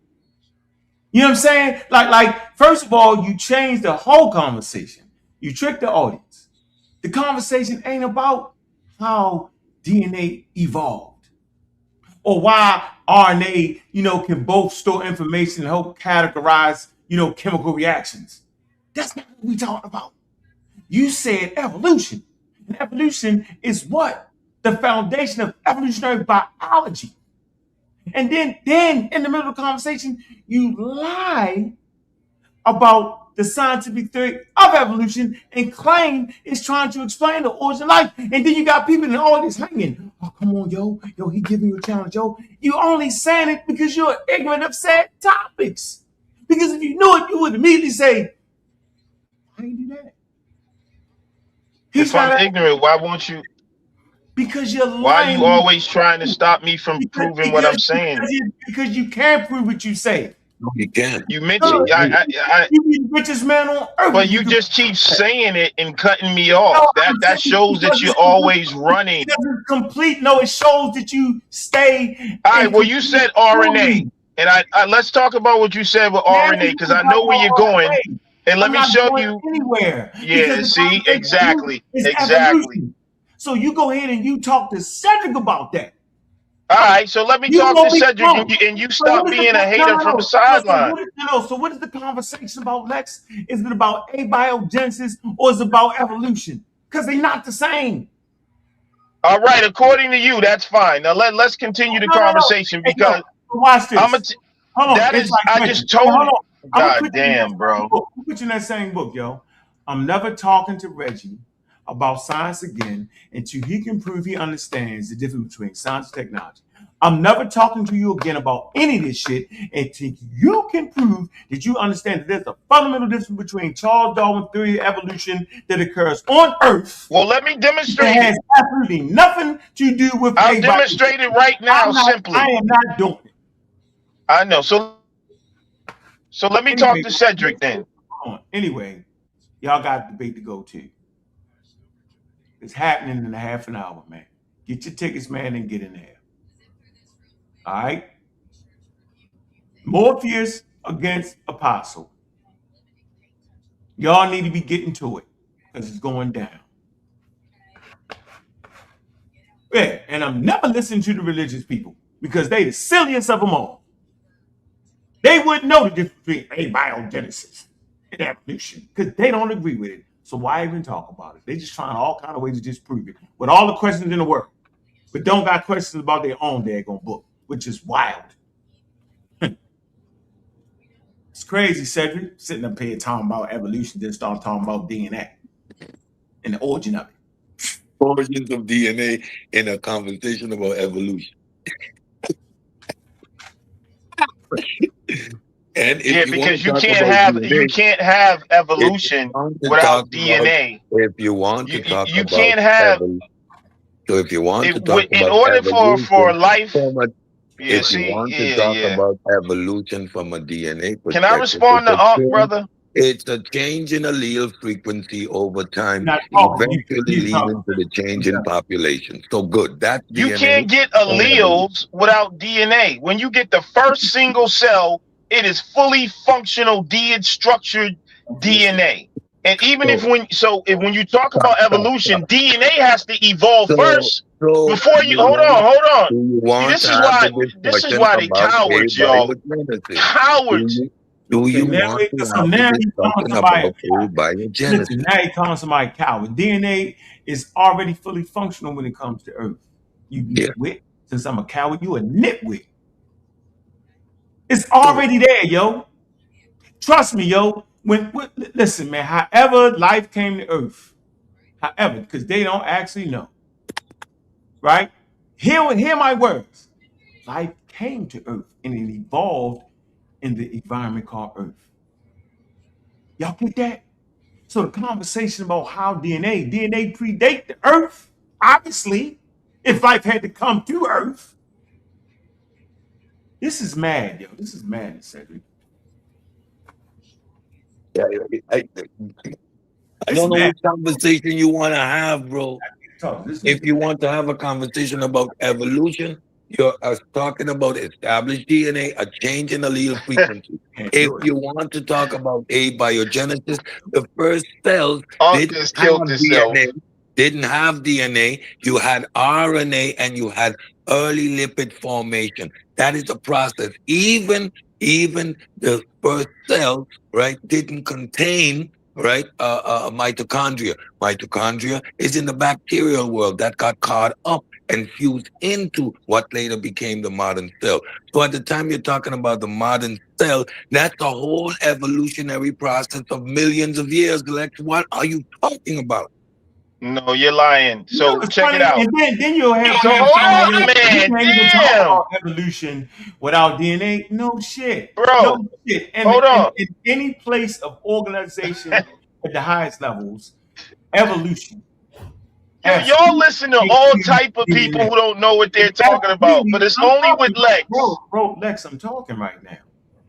You know what I'm saying? Like first of all, you change the whole conversation. You trick the audience. The conversation ain't about how DNA evolved or why RNA, can both store information and help categorize, chemical reactions. That's not what we talking about. You said evolution. And evolution is what? The foundation of evolutionary biology. And then in the middle of the conversation, you lie about the scientific theory of evolution and claim it's trying to explain the origin of life. And then you got people in the audience hanging. Oh, come on, yo, he giving you a challenge, yo. You only saying it because you're ignorant of said topics. Because if you knew it, you would immediately say, why you do that? If I'm ignorant, why won't you? Because you're lying. Why are you always trying to stop me from proving what I'm saying? Because you can't prove what you say. No, you can't. You mentioned you be the richest man on earth. But you just keep saying it and cutting me off. That shows that you're always running. It shows that you stay. All right, well, you said RNA. And I let's talk about what you said with RNA, because I know where you're going. And let me show you anywhere. Yeah, see, exactly. Evolution. So you go ahead and you talk to Cedric about that. All right, so let me talk to Cedric, and you stop being a hater from the sideline. So what is the conversation about, Lex? Is it about abiogenesis or is it about evolution? Because they're not the same. All right, according to you, that's fine. Now let's continue the conversation because watch this. Hold on. That is, I just told you. God damn, bro. I'll put you in that same book, yo. I'm never talking to Reggie about science again until he can prove he understands the difference between science and technology. I'm never talking to you again about any of this shit until you can prove that you understand that there's a fundamental difference between Charles Darwin's theory of evolution that occurs on Earth. Well, let me demonstrate. It has absolutely nothing to do with. I'll demonstrate it right now, simply. I am not doing it. I know. So let me talk to Cedric then. Anyway, y'all got a debate to go to. It's happening in a half an hour, man. Get your tickets, man, and get in there. All right? Morpheus against Apostle. Y'all need to be getting to it because it's going down. Yeah, and I'm never listening to the religious people because they the silliest of them all. They wouldn't know the difference between abiogenesis and evolution because they don't agree with it. So why even talk about it? They just trying all kind of ways to disprove it with all the questions in the world, but don't got questions about their own daggone book, which is wild. It's crazy, Cedric, sitting up here talking about evolution, then start talking about DNA and the origin of it. Origins of DNA in a conversation about evolution. And because you can't have evolution without DNA. If you want to talk about, you can't have. So if you want to talk in about order for life. If you want to talk about evolution from a DNA perspective, can I respond to Ankh, brother? It's a change in allele frequency over time, eventually leading to the change in population. So good. That's you DNA. Can't get alleles without DNA. When you get the first single cell, it is fully functional, structured DNA. And even if when you talk about evolution, DNA has to evolve first before you hold on. This is why they cowards, y'all. Cowards. Do you want to have a discussion about abiogenesis? Listen, now you calling somebody coward. DNA is already fully functional when it comes to Earth. You nitwit. Since I'm a coward, you a nitwit. It's already there, yo. Trust me, yo. Listen, man, however life came to Earth, because they don't actually know. Right? Hear my words. Life came to Earth and it evolved in the environment called Earth. Y'all get that? So the conversation about how DNA predate the Earth, obviously, if life had to come to Earth. This is mad, yo. This is madness, Cedric. I don't know what conversation you want to have, bro. If you want to have a conversation about evolution, you're talking about established DNA, a change in allele frequency. If you want to talk about abiogenesis, the first cells didn't have DNA. You had RNA and you had early lipid formation. That is a process. Even the first cells, right, didn't contain, right, mitochondria. Mitochondria is in the bacterial world that got caught up and fused into what later became the modern cell. So at the time you're talking about the modern cell, that's a whole evolutionary process of millions of years. Lex, what are you talking about? No, you're lying. So check it out. And then you'll have damn evolution without DNA. No shit. Bro. No shit. And hold on. In any place of organization at the highest levels, evolution. Y'all listen to all type of people who don't know what they're talking about, but it's only with Lex. Bro, Lex, I'm talking right now.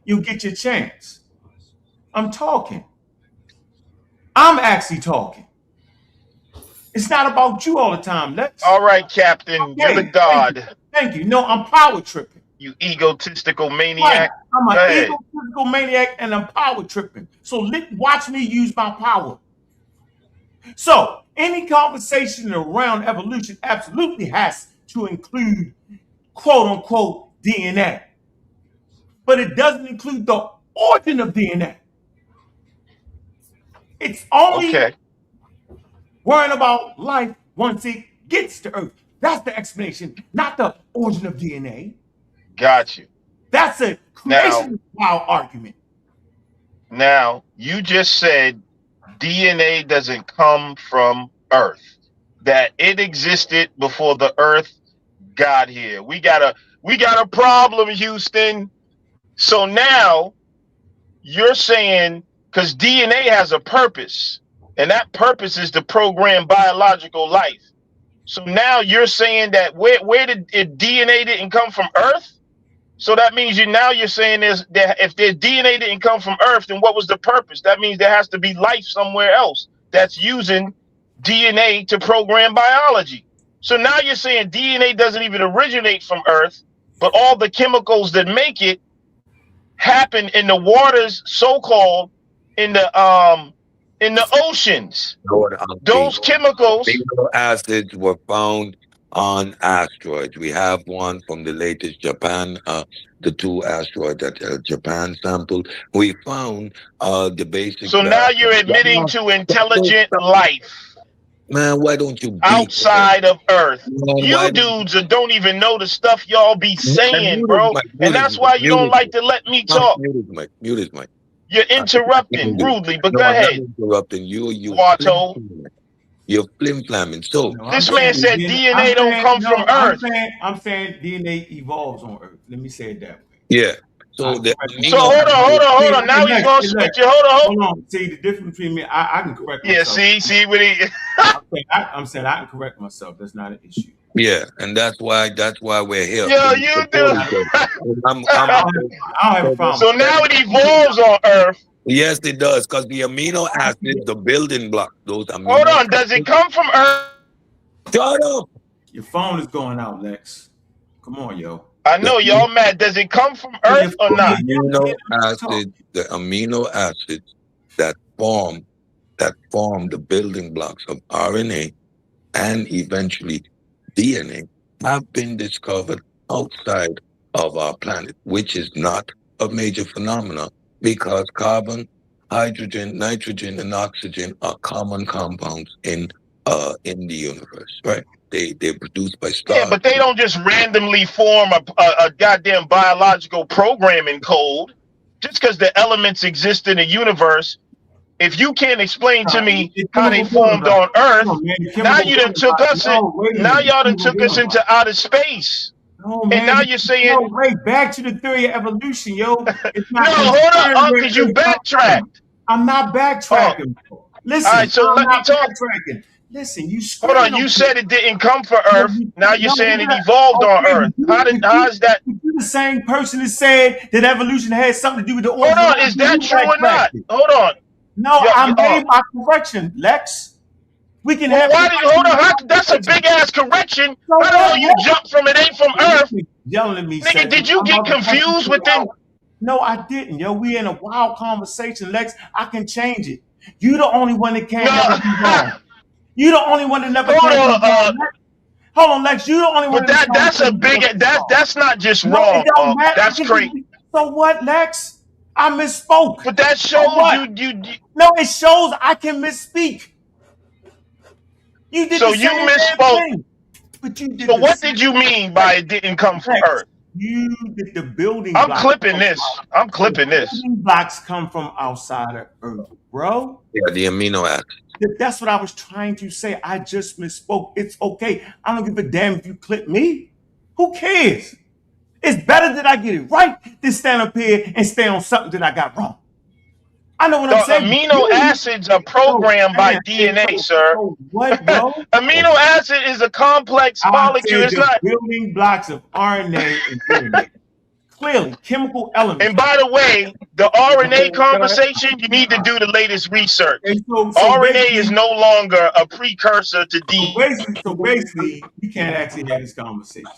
You'll get your chance. I'm talking. I'm actually talking. It's not about you all the time, Lex. All right, Captain. You're the god. Thank you. No, I'm power tripping. You egotistical maniac. Right. I'm an egotistical maniac and I'm power tripping. So watch me use my power. So any conversation around evolution absolutely has to include quote unquote DNA. But it doesn't include the origin of DNA. It's only worrying about life once it gets to Earth. That's the explanation, not the origin of DNA. Got you. That's a creation wow argument. Now, you just said DNA doesn't come from Earth, that it existed before the Earth got here. We got a problem, Houston. So now you're saying, because DNA has a purpose, and that purpose is to program biological life. So now you're saying that where did DNA didn't come from Earth? So that means you're saying is that if their DNA didn't come from Earth, then what was the purpose? That means there has to be life somewhere else that's using DNA to program biology. So now you're saying DNA doesn't even originate from Earth, but all the chemicals that make it happen in the waters, so-called in the oceans. Those chemicals. Amino acids were found on asteroids. We have one from the latest Japan, the 2 asteroids that Japan sampled. We found the basic. So now you're admitting to intelligent life. Man, why don't you outside of Earth? You dudes don't even know the stuff y'all be saying, bro. And that's why you don't like to let me talk. Mute his mic. You're interrupting rudely, but go ahead. Interrupting you. Wato. You're flim-flamming. So this man said DNA don't come from Earth. I'm saying DNA evolves on Earth. Let me say it that way. Yeah. So hold on. Now he's gonna switch it. Hold on. See the difference between me. I can correct myself. Yeah. See what he. I'm saying I can correct myself. That's not an issue. Yeah, and that's why we're here. Yeah, you do. I don't have a problem. So now it evolves on Earth. Yes, it does, because the amino acids, the building block, those amino. Hold on, does it come from Earth? Shut up. Your phone is going out, Lex. Come on, yo. I know y'all mad. Does it come from Earth or not? The amino acids that form the building blocks of RNA and eventually DNA have been discovered outside of our planet, which is not a major phenomenon because carbon, hydrogen, nitrogen, and oxygen are common compounds in the universe, right? They're produced by stars. Yeah, but they don't just randomly form a goddamn biological programming code just because the elements exist in the universe. If you can't explain to me how they formed on Earth, now you done took us into outer space. No, and now you're saying back to the theory of evolution, yo. It's not hold on, because you backtracked. I'm not backtracking. Listen, all right, so let me talk. Listen, you hold on. You said it didn't come from Earth. Now you're saying it evolved on Earth. How is that? You're the same person that said that evolution had something to do with the origin. Hold on, is that true or not? Hold on. No, I made my correction, Lex. We can have. Hold on, that's a big ass correction. How do you jump from it ain't from Earth? Yelling at me, nigga. Did you get confused with them? No, I didn't, yo. We in a wild conversation, Lex. I can change it. You the only one that can't never be wrong. You the only one that never can't be wrong. Hold on, Lex. You the only one. But that's a big. That's not just wrong. That's crazy. So what, Lex? I misspoke. But that shows you. No, it shows I can misspeak. You did. So you misspoke. But you did. So what did you mean by it didn't come from Earth? You did the building. I'm clipping this. I'm clipping this. Building blocks come from outside of Earth, bro. Yeah, the amino acids. That's what I was trying to say. I just misspoke. It's okay. I don't give a damn if you clip me. Who cares? It's better that I get it right than stand up here and stay on something that I got wrong. I know what I'm saying. Amino acids are programmed by DNA, sir. What, bro? Amino acid is a complex molecule. It's not building blocks of RNA and DNA. Clearly, chemical elements. And by the way, the RNA conversation, you need to do the latest research. RNA is no longer a precursor to DNA. So basically, you can't actually have this conversation.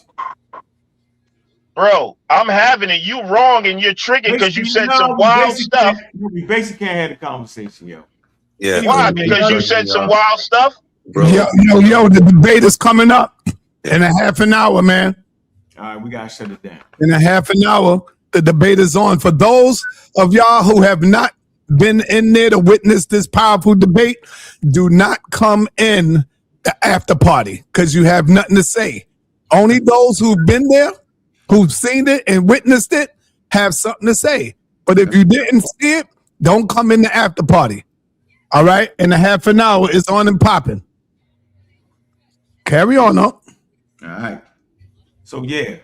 Bro, I'm having it. You wrong and you're triggered because you said some wild stuff. We basically can't have a conversation, yo. Yeah. Why? Because you said some wild stuff? Bro. Yo, the debate is coming up in a half an hour, man. All right, we gotta shut it down. In a half an hour, the debate is on. For those of y'all who have not been in there to witness this powerful debate, do not come in the after party because you have nothing to say. Only those who've been there, who've seen it and witnessed it, have something to say. But if you didn't see it, don't come in the after party. All right? In a half an hour, it's on and popping. Carry on up. All right. So yeah.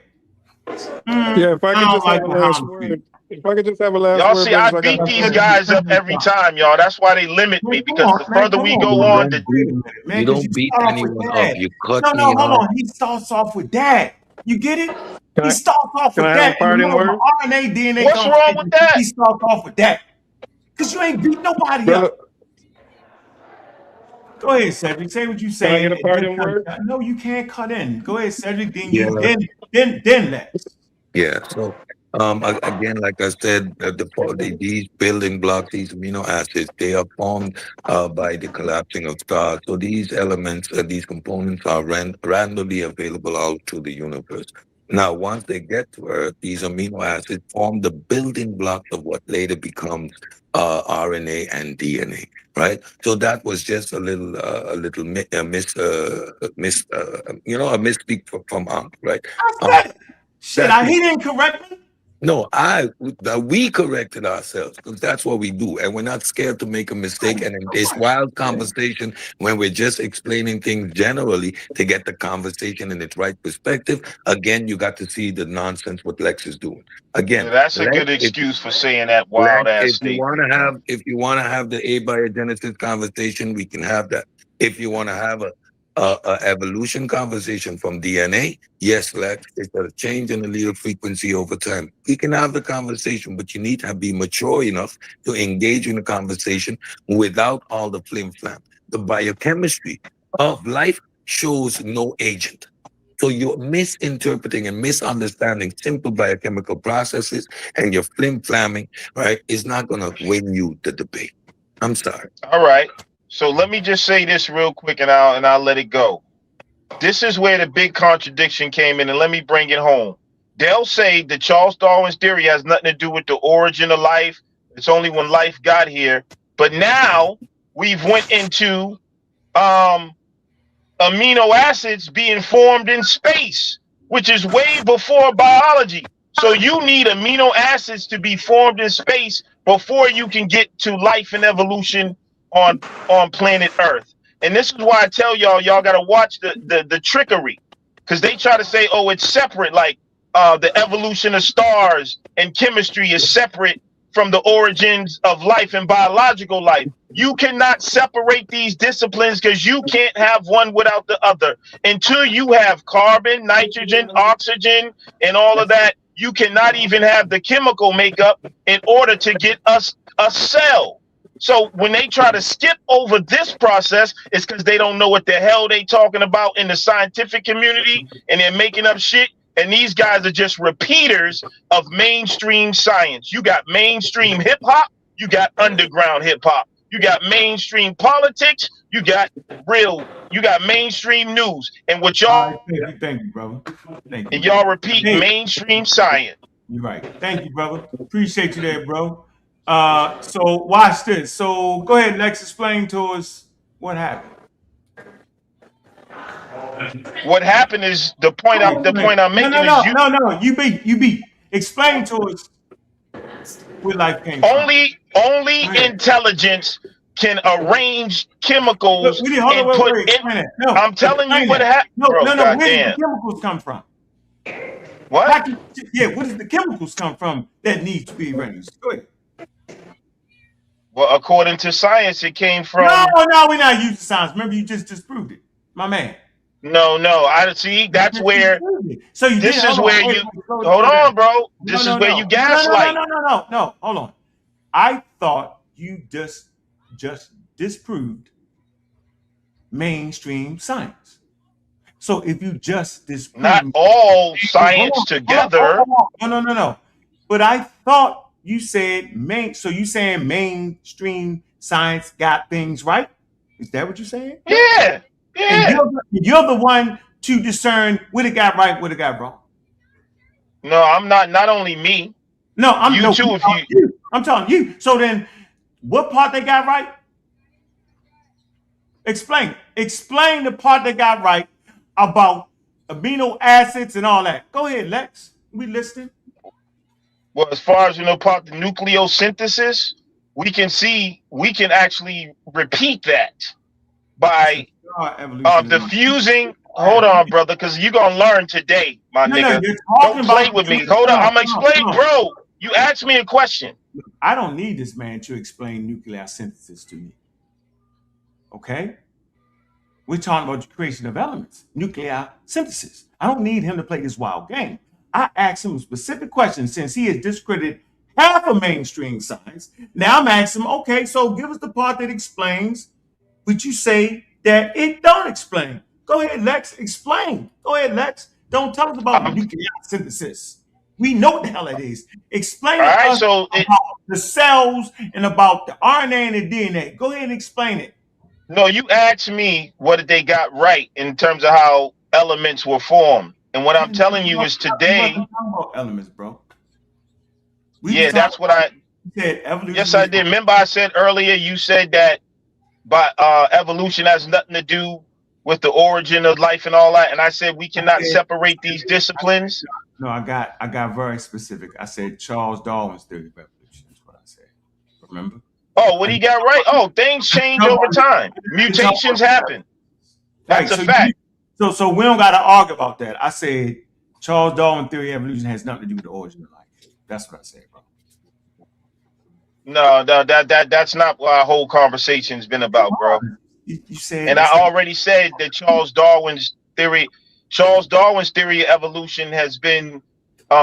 Yeah, if I could just have a last word. If I could just have a last y'all word. see, I beat these guys up every time, y'all. That's why they limit me, because the further we go on, you don't beat anyone up. You cut me hold off. on. He starts off with that. You get it? He starts off with that. RNA, DNA. What's wrong with that? He starts off with that. Because you ain't beat nobody up. Go ahead, Cedric. Say what you say. Can I get a parting word? No, you can't cut in. Go ahead, Cedric. Then Lex. Yeah. So again, like I said, these building blocks, these amino acids, they are formed by the collapsing of stars. So these elements, these components are randomly available out to the universe. Now, once they get to Earth, these amino acids form the building blocks of what later becomes RNA and DNA. Right, so that was just a misspeak from Ankh, right? He didn't correct me. No, we corrected ourselves because that's what we do, and we're not scared to make a mistake. And it's wild conversation when we're just explaining things generally to get the conversation in its right perspective. Again, you got to see the nonsense what Lex is doing. Again, yeah, that's a good excuse for saying that wild ass statement. If you want to have the abiogenesis conversation, we can have that. If you want to have a evolution conversation from DNA, yes, Lex, it's a change in the allele frequency over time. We can have the conversation, but you need to be mature enough to engage in the conversation without all the flim flam. The biochemistry of life shows no agent. So you're misinterpreting and misunderstanding simple biochemical processes, and you're flim-flamming, right? It's not going to win you the debate. I'm sorry. All right. So let me just say this real quick, and I'll let it go. This is where the big contradiction came in, and let me bring it home. They'll say that Charles Darwin's theory has nothing to do with the origin of life. It's only when life got here. But now we've went into amino acids being formed in space, which is way before biology. So you need amino acids to be formed in space before you can get to life and evolution on planet Earth. And this is why I tell y'all got to watch the trickery, because they try to say, oh, it's separate, like the evolution of stars and chemistry is separate from the origins of life and biological life. You cannot separate these disciplines because you can't have one without the other. Until you have carbon, nitrogen, oxygen, and all of that, you cannot even have the chemical makeup in order to get us a cell. So when they try to skip over this process, it's because they don't know what the hell they talking about in the scientific community, and they're making up shit. And these guys are just repeaters of mainstream science. You got mainstream hip hop, you got underground hip hop, you got mainstream politics, you got mainstream news. And what y'all thank you, brother. Thank you. And y'all repeat mainstream science. You're right. Thank you, brother. Appreciate you there, bro. So watch this. So go ahead, Lex, explain to us what happened. What happened is the point I'm making is no. You beat. Explain to us where life came from. Only intelligence can arrange chemicals and put in. No, I'm telling you what happened. No. Where did the chemicals come from? What? Where does the chemicals come from that need to be arranged? Go ahead. Well, according to science, it came from. No, we're not using science. Remember, you just disproved it, my man. No. I see. That's where. So you. This is where you. Hold on, bro. This is where you gaslight. No. Hold on. I thought you just disproved mainstream science. So if you just disproved, not all science together. No. But I thought you said So you saying mainstream science got things right? Is that what you're saying? Yeah. And you're the one to discern what it got right, what it got wrong. No, I'm not. Not only me. No, I'm you no, too. If you, I'm telling you. So then, what part they got right? Explain. Explain the part they got right about amino acids and all that. Go ahead, Lex. We listening. well, as far as part the nucleosynthesis, we can actually repeat that by diffusing. Hold on, brother, because you're gonna learn today, my nigga. Don't play with me. Hold on, I'm gonna explain, bro. You asked me a question. I don't need this man to explain nuclear synthesis to me. Okay? We're talking about the creation of elements, nuclear synthesis. I don't need him to play this wild game. I asked him a specific question since he has discredited half of mainstream science. Now I'm asking him, okay, so give us the part that explains what you say that it don't explain. Go ahead, Lex, explain. Go ahead, Lex. Don't tell us about nuclear synthesis. We know what the hell it is. Explain to us about the cells and about the RNA and the DNA. Go ahead and explain it. No, you asked me what did they got right in terms of how elements were formed. And what I'm telling you is today. About elements, bro. Yeah, that's what I said. Evolution. Yes, I did. Remember, I said earlier. You said that, but evolution has nothing to do with the origin of life and all that. And I said we cannot separate these disciplines. No, I got very specific. I said Charles Darwin's theory of evolution. That's what I said. Remember? Oh, what he got right? Oh, things change over time. Mutations happen. That's a fact. So we don't got to argue about that. I said Charles Darwin's theory of evolution has nothing to do with the origin of life. That's what I said, bro. No, that's not what our whole conversation's been about, bro. You said, and I already said that Charles Darwin's theory of evolution has been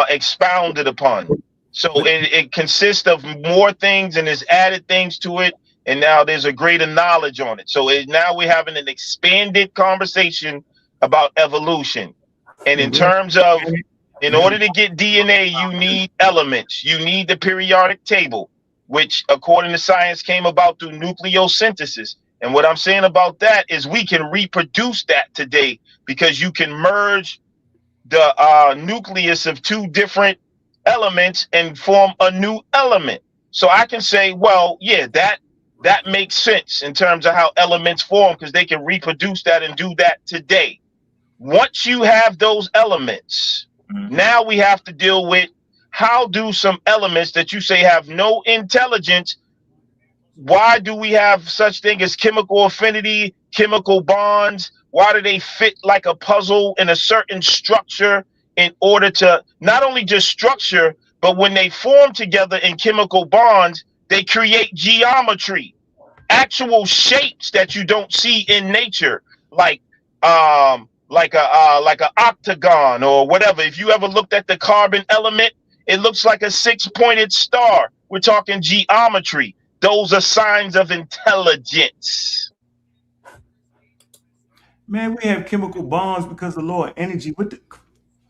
expounded upon. So it consists of more things and there's added things to it. And now there's a greater knowledge on it. So now we're having an expanded conversation about evolution. And in terms of, in order to get DNA, you need elements. You need the periodic table, which according to science came about through nucleosynthesis. And what I'm saying about that is we can reproduce that today because you can merge the nucleus of two different elements and form a new element. So I can say, well, yeah, that makes sense in terms of how elements form because they can reproduce that and do that today. Once you have those elements, now we have to deal with how do some elements that you say have no intelligence, why do we have such thing as chemical affinity, chemical bonds? Why do they fit like a puzzle in a certain structure in order to not only just structure, but when they form together in chemical bonds, they create geometry, actual shapes that you don't see in nature, like a octagon or whatever. If you ever looked at the carbon element, it looks like a 6-pointed star. We're talking geometry. Those are signs of intelligence. Man, we have chemical bonds because of the law of energy.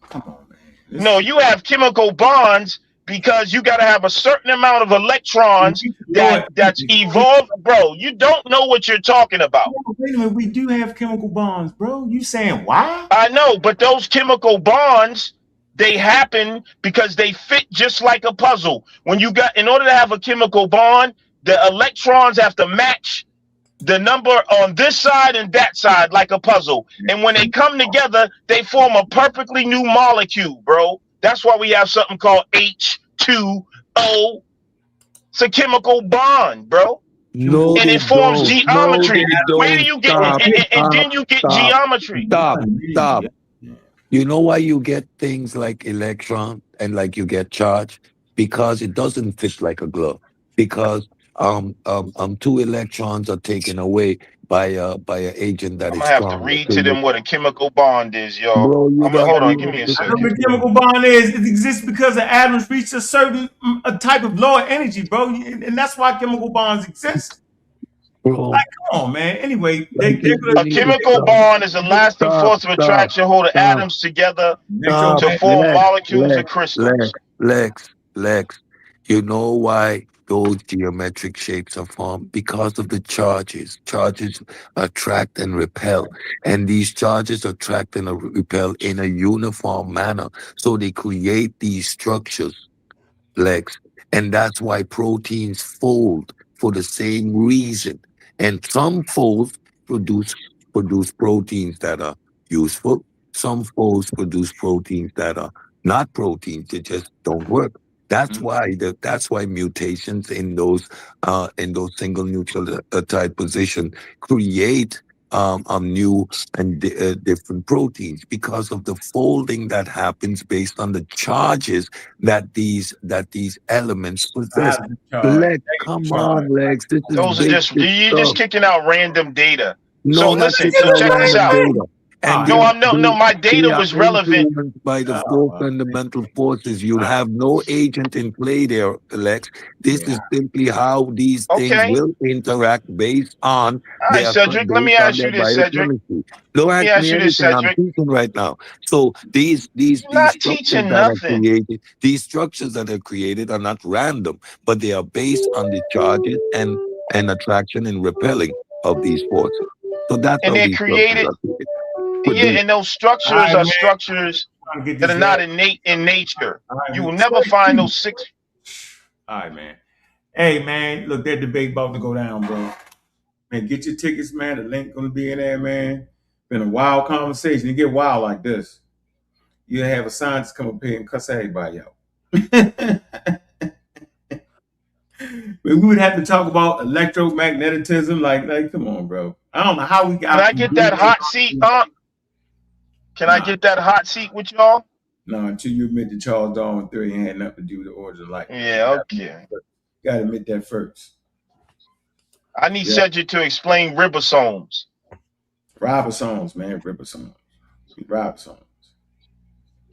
Come on, man. No, you have chemical bonds because you got to have a certain amount of electrons that's evolved. Bro, you don't know what you're talking about. Wait a minute, we do have chemical bonds, bro. You saying why? I know, but those chemical bonds, they happen because they fit just like a puzzle. In order to have a chemical bond, the electrons have to match the number on this side and that side like a puzzle. And when they come together, they form a perfectly new molecule, bro. That's why we have something called H2O. It's a chemical bond, bro. No, and it forms geometry. No, Where do you get and then you get geometry? Stop. You know why you get things like electron and like you get charge? Because it doesn't fit like a glove. Because two electrons are taken away by an agent that I'm is gonna have strong. to read to them what a chemical bond is, y'all. Bro, hold on, give me a second. What a chemical bond is, it exists because the atoms reach a certain type of lower energy, bro, and that's why chemical bonds exist. Bro. Like, come on, man. Anyway, a chemical bond is a lasting force of attraction holding atoms together to form molecules and crystals. Lex, you know why those geometric shapes are formed? Because of the charges. Charges attract and repel. And these charges attract and repel in a uniform manner. So they create these structures, Lex. And that's why proteins fold for the same reason. And some folds produce proteins that are useful. Some folds produce proteins that are not proteins. They just don't work. That's why mutations in those single nucleotide position create new and different proteins because of the folding that happens based on the charges that these elements possess. Lex, come on, Lex. This is Those are just basic you're stuff. just kicking out random data. No, So not listen, kicking so out check this random out. data. And No, my data they are was relevant. influenced by the four fundamental forces. You have no agent in play there, Lex. This is simply how these things Okay. will interact based on All right, Cedric, let me ask you this, Cedric. biochemistry. Don't Let me ask ask me you this, anything. I'm Cedric. teaching right now. So these You're not structures teaching that are nothing. created, these structures that are created are not random, but they are based on the charges and attraction and repelling of these forces. So that's And how they're these structures created. are created. Yeah, and those structures are structures that are not innate in nature. You will never find those six. All right, man. Hey, man, look, that debate about to go down, bro. Man, get your tickets, man. The link gonna be in there, man. Been a wild conversation. You get wild like this, you have a scientist come up here and cuss everybody out. We would have to talk about electromagnetism. Like, come on, bro. I don't know how we got. Can I get that hot seat, Can I get that hot seat with y'all? No, until you admit that Charles Darwin theory ain't had nothing to do with the origin of life. Yeah, okay. Gotta admit that first. I need Cedric to explain ribosomes. Ribosomes, man, ribosomes. Ribosomes.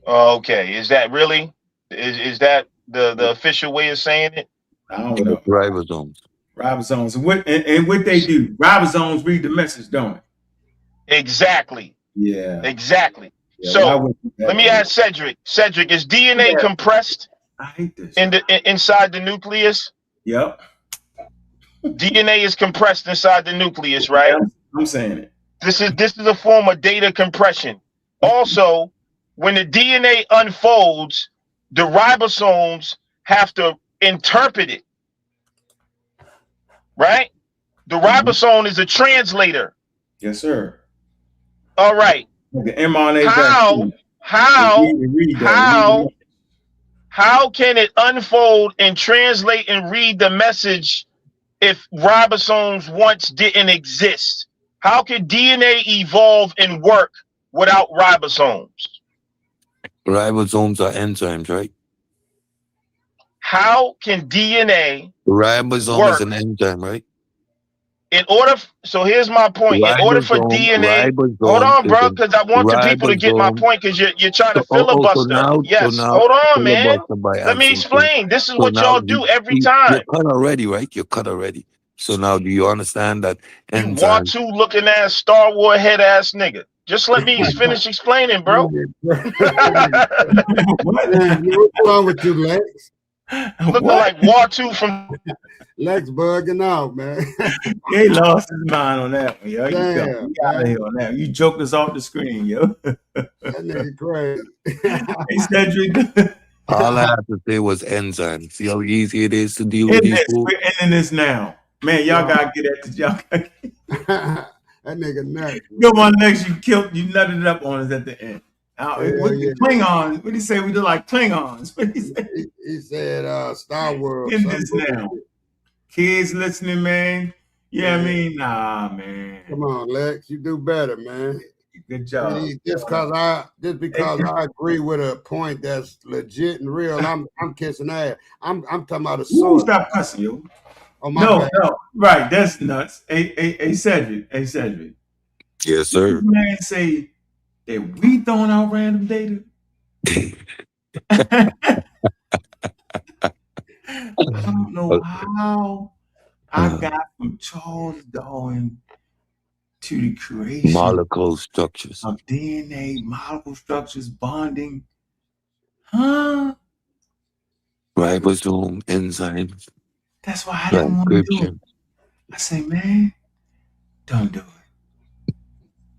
Okay, is that really? Is that the official way of saying it? I don't know. Ribosomes. Ribosomes. And what they do? Ribosomes read the message, don't it? Exactly. Yeah. Exactly. Yeah, so let me ask Cedric. Cedric, is DNA compressed inside the nucleus? Yep. DNA is compressed inside the nucleus, right? Yeah, I'm saying it. This is a form of data compression. Also, when the DNA unfolds, the ribosomes have to interpret it. Right? The ribosome is a translator. Yes, sir. All right. The mRNA how can it unfold and translate and read the message if ribosomes once didn't exist? How could DNA evolve and work without ribosomes? Ribosomes are enzymes, right? How can DNA Ribosome work? is an enzyme, right? In order, so here's my point. In order for DNA, hold on, bro, because I want the people to get my point. Because you're trying to filibuster. Hold on, man. Let me explain. This is what y'all do every time. You're cut already, right? You're cut already. So now, do you understand that? You want to looking ass Star Wars head ass nigga. Just let me finish explaining, bro. What's wrong with you, Lex? Looking like War 2 from Lex bugging out, man. He lost his mind on that one, yo. You got out of here on that. You joked us off the screen, yo. That nigga crazy. Hey, Cedric. All I have to say was enzyme. See how easy it is to deal with these fools? We're ending this now. Man, y'all gotta get at this. Y'all gotta that nigga nuts. Come on, Lex, you nutted it up on us at the end. Klingons. What did he say? We do like Klingons. What did he say? He said Star Wars. Get this now. Kids listening, man. Yeah, I mean, nah, man. Come on, Lex. You do better, man. Good job. Just because I agree with a point that's legit and real, I'm kissing ass. I'm talking about a source. Stop cussing, yo. Oh, no. Right, that's nuts. Hey, Cedric. Yes, sir. Did man say that we throwing out random data? I don't know how I got from Charles Darwin to the creation molecule structures of DNA, molecule structures, bonding. Huh? Ribosome, enzymes. That's why I didn't want to do it. I say, man, don't do it.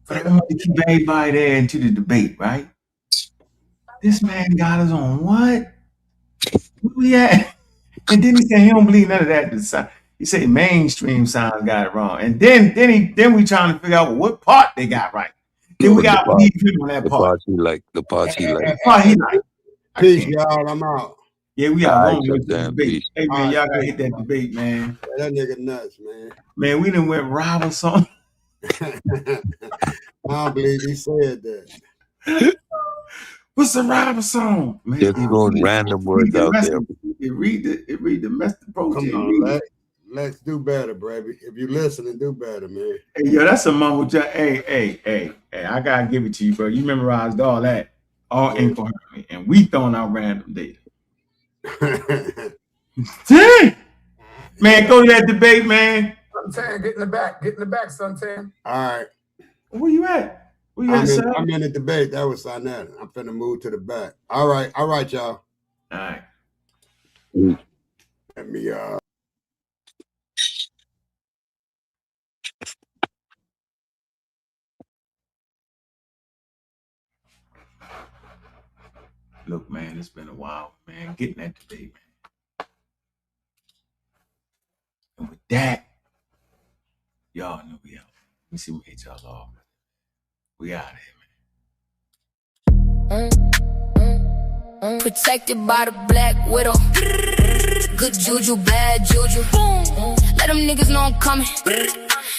But I want to keep everybody there into the debate, right? This man got us on what? Where we at? And then he said he don't believe none of that. He said mainstream science got it wrong. And then we trying to figure out what part they got right. Then we got to leave him on that part. The parts he like. Peace, y'all. I'm out. Yeah, we got long way to the debate. Hey man, y'all gotta hit that debate, man. That nigga nuts, man. Man, we done went rob or something. I don't believe he said that. What's the robber song? Man, just throwing random words out there. Read the message. Come on, let's do better, baby. If you listen and do better, man. Hey, yo, that's a mumble. Hey, I gotta give it to you, bro. You memorized all that, all incoherently, and we throwing out random data. Man, go to that debate, man. Suntan, get in the back, Suntan. All right. Where you at? I'm in the debate. That was sa.neter. I'm finna move to the back. All right, y'all. All right. Let me Look, man, it's been a while, man. Getting that debate, man. And with that, y'all know we out. Let me see what hit y'all off. We out of here, man. Protected by the Black Widow. Good juju, bad juju. Let them niggas know I'm coming.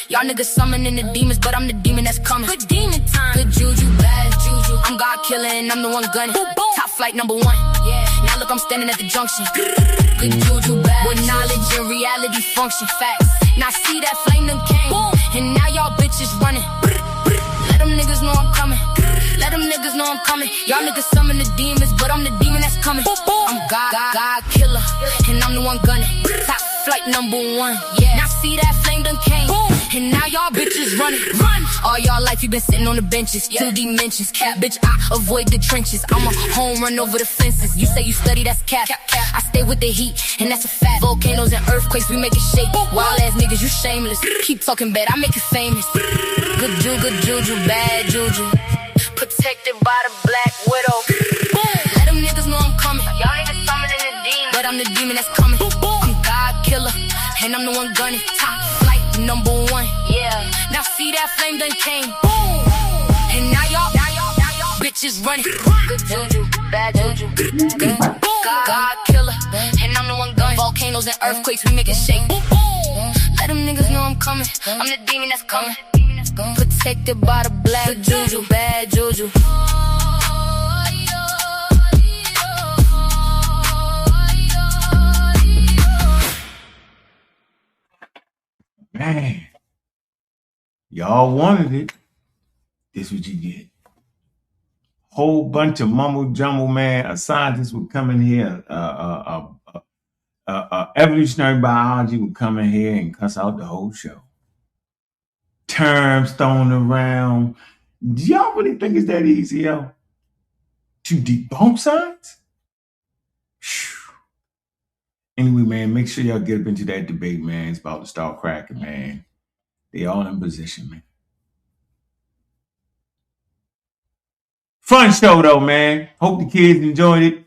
Y'all niggas summoning the demons, but I'm the demon that's coming. Good demon time. Good juju, bad juju. I'm God killing, I'm the one gunning. Top flight #1. Yeah. Now look, I'm standing at the junction. Good juju, bad. With knowledge and reality function. Facts. Now see that flame done came. And now y'all bitches running. Let them niggas know I'm coming. Let them niggas know I'm coming. Y'all niggas summon the demons, but I'm the demon that's coming. I'm God killer, and I'm the one gunning. Top flight #1. Yeah. Now see that flame done came. And now y'all bitches running. Run! All y'all life you been sitting on the benches. 2 dimensions. Cap, bitch, I avoid the trenches. I'm a home run over the fences. You say you study, that's cap. I stay with the heat, and that's a fact. Volcanoes and earthquakes, we make it shake. Wild ass niggas, you shameless. Keep talking bad, I make you famous. Good juju, bad juju. Protected by the Black Widow. Let them niggas know I'm coming. Y'all niggas summoning the demon, but I'm the demon that's coming. I'm God killer, and I'm the one gunning. Top flight #1. Yeah. Now see that flame done came. And now y'all bitches running. Good juju, bad juju. Good God killer, and I'm the one gunning. Volcanoes and earthquakes, we make it shake. Let them niggas know I'm coming. I'm the demon that's coming. Protected by the Black juju, bad juju. Man, y'all wanted it. This what you get. Whole bunch of mumble jumble, man. A scientist would come in here. Evolutionary biology would come in here and cuss out the whole show. Terms thrown around. Do y'all really think it's that easy, yo? To debunk science? Anyway, man, make sure y'all get up into that debate, man. It's about to start cracking, man. They all in position, man. Fun show, though, man. Hope the kids enjoyed it.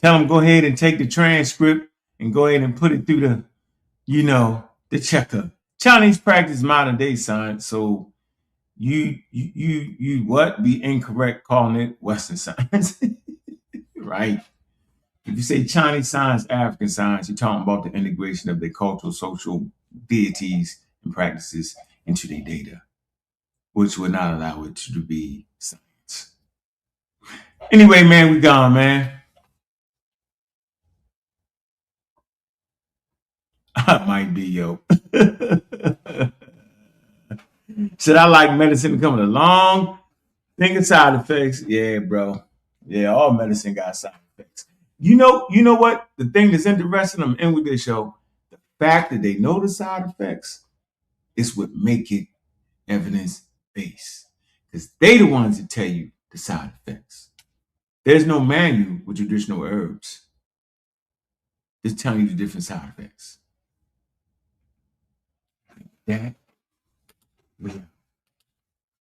Tell them go ahead and take the transcript and go ahead and put it through the, the checker. Chinese practice modern day science, so you what? Be incorrect calling it Western science, right? If you say Chinese science, African science, you're talking about the integration of their cultural, social deities and practices into their data, which would not allow it to be science. Anyway, man, we gone, man. I might be, yo. Should I like medicine coming along? Think of side effects. Yeah, bro. Yeah, all medicine got side effects. You know what? The thing that's interesting, I'm in with this show. The fact that they know the side effects is what make it evidence-based. Because they the ones that tell you the side effects. There's no manual with traditional herbs. It's telling you the different side effects. that, we